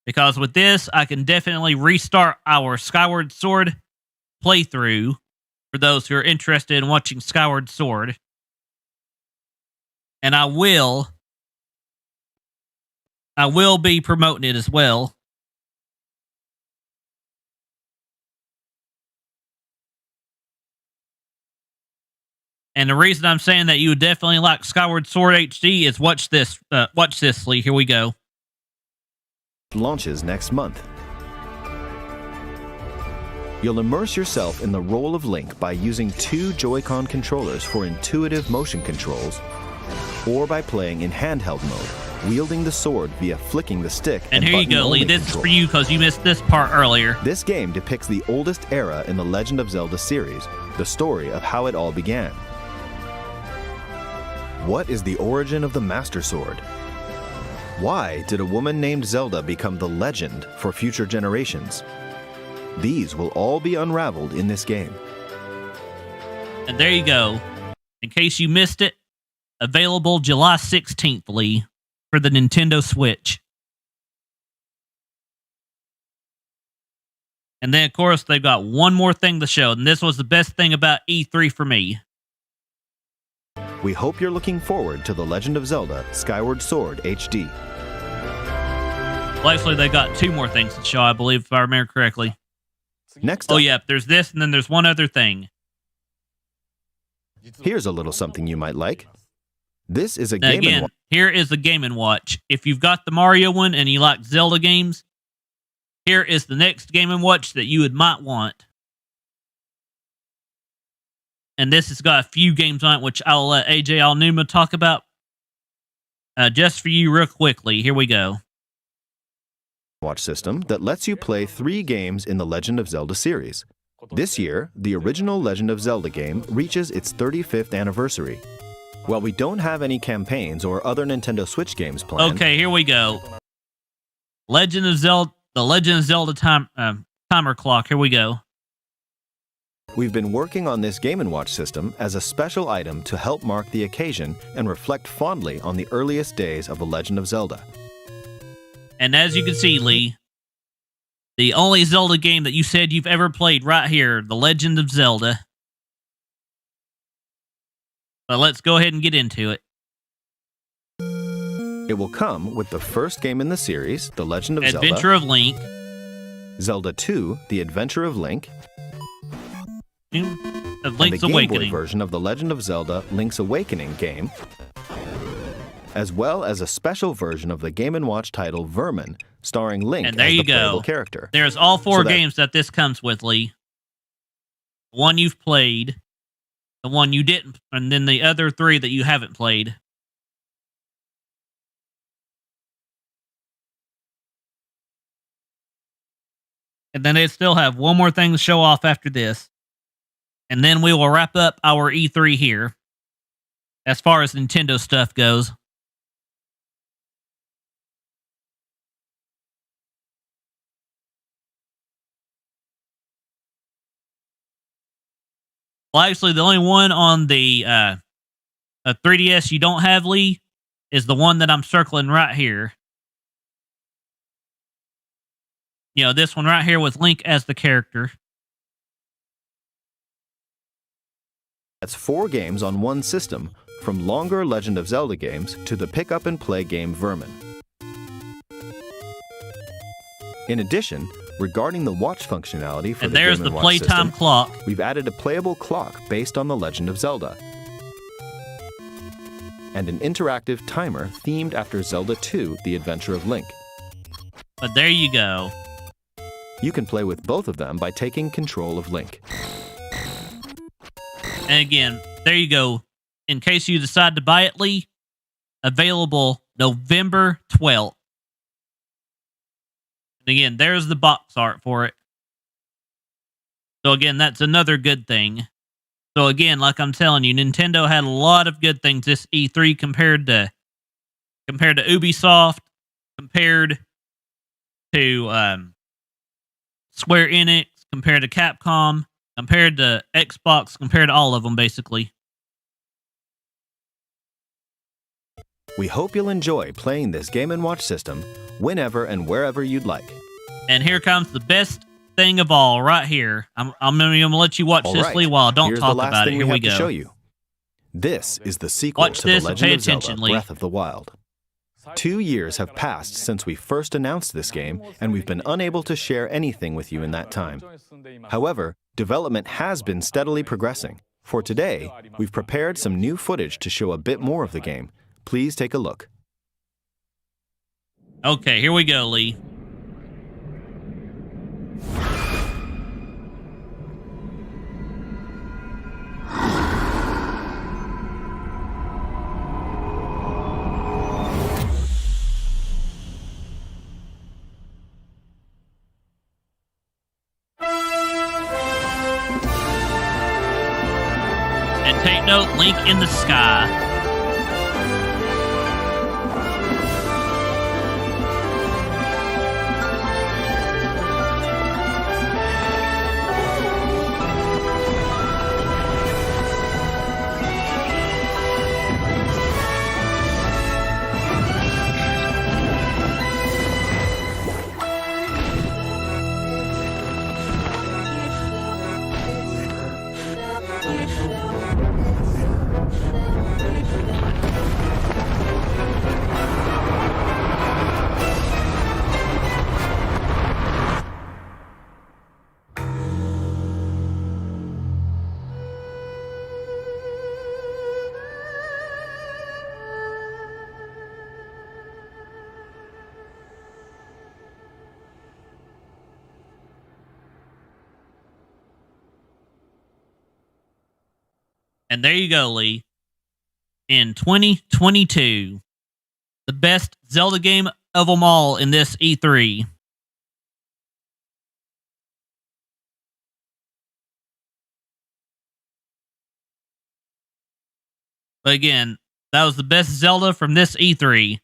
Because with this, I can definitely restart our Skyward Sword playthrough for those who are interested in watching Skyward Sword. And I will be promoting it as well. And the reason I'm saying that you would definitely like Skyward Sword HD is watch this, Lee. Here we go. Launches next month. You'll immerse yourself in the role of Link by using 2 Joy-Con controllers for intuitive motion controls, or by playing in handheld mode, wielding the sword via flicking the stick. And here you go, Lee. This is for you because you missed this part earlier. This game depicts the oldest era in the Legend of Zelda series, the story of how it all began. What is the origin of the Master Sword? Why did a woman named Zelda become the legend for future generations? These will all be unraveled in this game. And there you go. In case you missed it, available July 16th, Lee, for the Nintendo Switch. And then, of course, they've got one more thing to show, and this was the best thing about E3 for me. We hope you're looking forward to The Legend of Zelda Skyward Sword HD. Well, actually, they got 2 more things to show, I believe, if I remember correctly. Next up, oh, yeah, there's this, and then there's one other thing. Here's a little something you might like. This is a Game & Watch. Here is the Game & Watch. If you've got the Mario one and you like Zelda games, here is the next Game & Watch that you might want. And this has got a few games on it, which I'll let AJ Aonuma talk about. Just for you real quickly, here we go. Watch system that lets you play 3 games in the Legend of Zelda series. This year, the original Legend of Zelda game reaches its 35th anniversary. While we don't have any campaigns or other Nintendo Switch games planned... Okay, here we go. The Legend of Zelda timer clock, here we go. We've been working on this Game & Watch system as a special item to help mark the occasion and reflect fondly on the earliest days of The Legend of Zelda. And as you can see, Lee, the only Zelda game that you said you've ever played right here, The Legend of Zelda. But let's go ahead and get into it. It will come with the first game in the series, The Legend of Zelda. Adventure of Link. Zelda 2, The Adventure of Link. Of Link's and the Game Awakening. Boy version of The Legend of Zelda Link's Awakening game, as well as a special version of the Game & Watch title Vermin, starring Link and there as you the playable go. character. There's all 4 games that this comes with, Lee. One you've played, the one you didn't, and then the other 3 that you haven't played. And then they still have one more thing to show off after this. And then we will wrap up our E3 here, as far as Nintendo stuff goes. Well, actually, the only one on the 3DS you don't have, Lee, is the one that I'm circling right here. You know, this one right here with Link as the character. That's 4 games on one system, from longer Legend of Zelda games to the pick-up-and-play game Vermin. In addition, regarding the watch functionality for and the there's Game the & Watch playtime system, clock. we've added a playable clock based on The Legend of Zelda, and an interactive timer themed after Zelda 2: The Adventure of Link. But there you go. You can play with both of them by taking control of Link. And again, there you go. In case you decide to buy it, Lee, available November 12th. And again, there's the box art for it. So again, that's another good thing. So again, like I'm telling you, Nintendo had a lot of good things this E3 compared to Ubisoft, compared to Square Enix, compared to Capcom, compared to Xbox, compared to all of them, basically. We hope you'll enjoy playing this Game & Watch system whenever and wherever you'd like. And here comes the best thing of all, right here. I'm going to let you watch this, Lee, while I don't talk about it. Here we go. To show you. This is the sequel to The Legend of Zelda: Breath of the Wild. 2 years have passed since we first announced this game, and we've been unable to share anything with you in that time. However, development has been steadily progressing. For today, we've prepared some new footage to show a bit more of the game. Please take a look. Okay, here we go, Lee. And take note, Link in the sky. And there you go, Lee. In 2022, the best Zelda game of them all in this E3. But again, that was the best Zelda from this E3.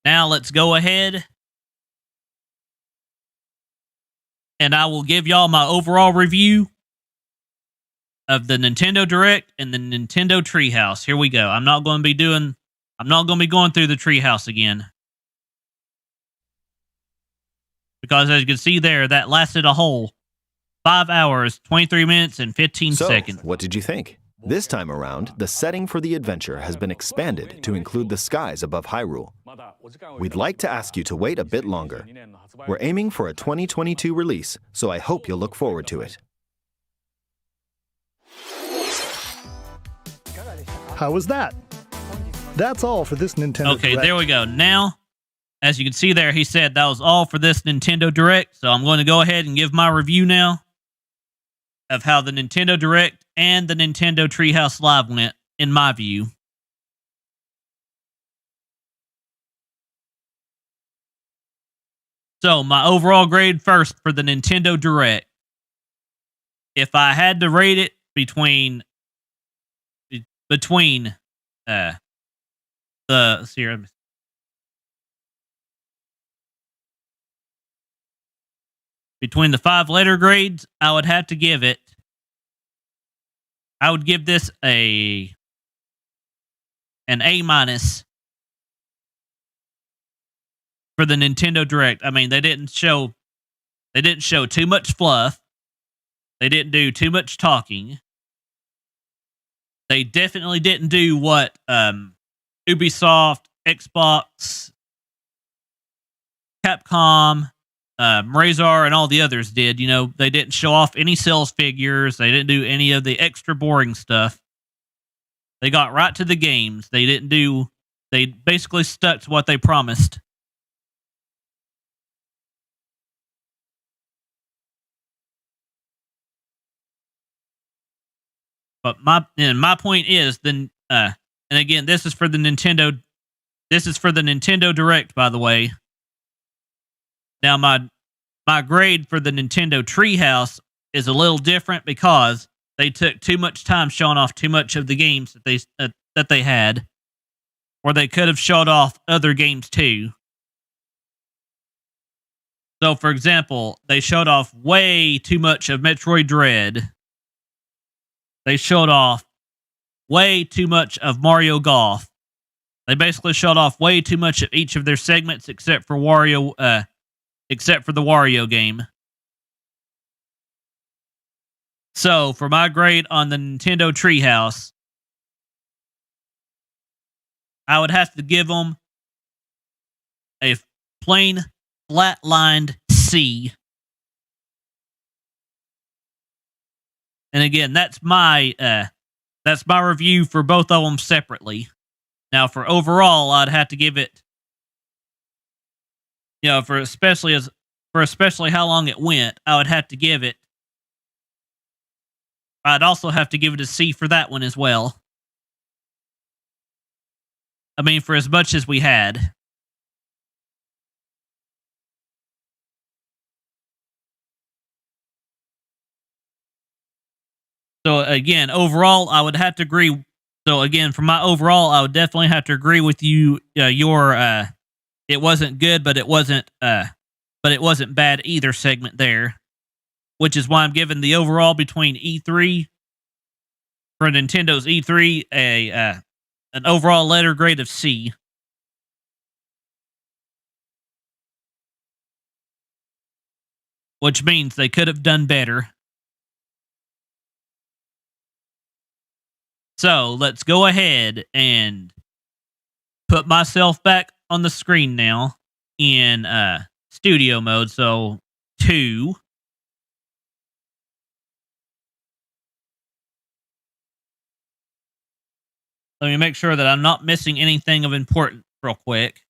Now let's go ahead and I will give y'all my overall review of the Nintendo Direct and the Nintendo Treehouse. Here we go. I'm not going to be going through the Treehouse again. Because as you can see there, that lasted a whole 5 hours, 23 minutes, and 15 seconds. What did you think? This time around, the setting for the adventure has been expanded to include the skies above Hyrule. We'd like to ask you to wait a bit longer. We're aiming for a 2022 release, so I hope you'll look forward to it. How was that? That's all for this Nintendo Okay, Direct. there we go. Now, as you can see there, he said that was all for this Nintendo Direct. So I'm going to go ahead and give my review now of how the Nintendo Direct and the Nintendo Treehouse Live went, in my view. So, my overall grade first for the Nintendo Direct. If I had to rate it between the between the 5 letter grades, I would have to give it. I would give this an A minus for the Nintendo Direct. I mean, they didn't show too much fluff. They didn't do too much talking. They definitely didn't do what Ubisoft, Xbox, Capcom, Razor, and all the others did. You know, they didn't show off any sales figures. They didn't do any of the extra boring stuff. They got right to the games. They basically stuck to what they promised. But my point is, then, and again, this is for the Nintendo. This is for the Nintendo Direct, by the way. Now, my grade for the Nintendo Treehouse is a little different because they took too much time showing off too much of the games that they had, or they could have showed off other games too. So, for example, they showed off way too much of Metroid Dread. They showed off way too much of Mario Golf. They basically showed off way too much of each of their segments except for the Wario game. So, for my grade on the Nintendo Treehouse, I would have to give them a plain flat-lined C. And again, that's my review for both of them separately. Now, for overall, I'd have to give it, you know, for especially how long it went, I would have to give it. I'd also have to give it a C for that one as well. I mean, for as much as we had. So again, overall, I would have to agree. So again, for my overall, I would definitely have to agree with you. It wasn't good, but it wasn't bad either segment there, which is why I'm giving the overall between E3 for Nintendo's E3 an overall letter grade of C. Which means they could have done better. So let's go ahead and put myself back on the screen now in studio mode. So 2. Let me make sure that I'm not missing anything of importance real quick.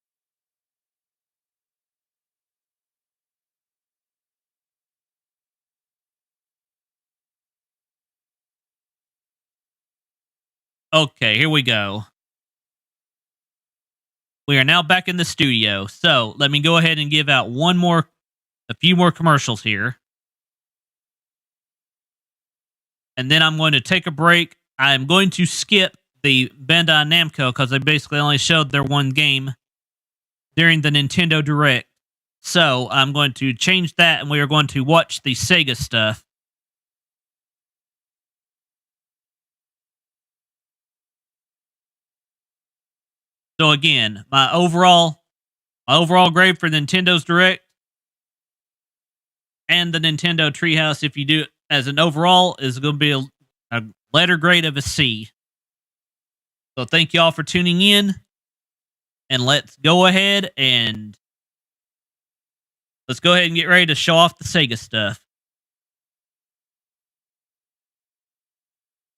Okay, here we go. We are now back in the studio. So let me go ahead and give out a few more commercials here. And then I'm going to take a break. I'm going to skip the Bandai Namco because they basically only showed their one game during the Nintendo Direct. So I'm going to change that and we are going to watch the Sega stuff. So again, my overall grade for Nintendo's Direct and the Nintendo Treehouse, if you do it as an overall, is going to be a letter grade of a C. So thank you all for tuning in, and let's go ahead and get ready to show off the Sega stuff.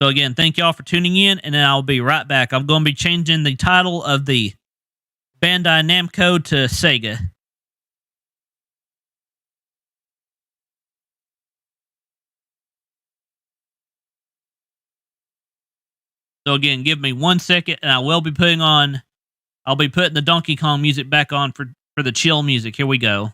So again, thank you all for tuning in, and then I'll be right back. I'm going to be changing the title of the Bandai Namco to Sega. So again, give me 1 second, and I'll be putting the Donkey Kong music back on for the chill music. Here we go.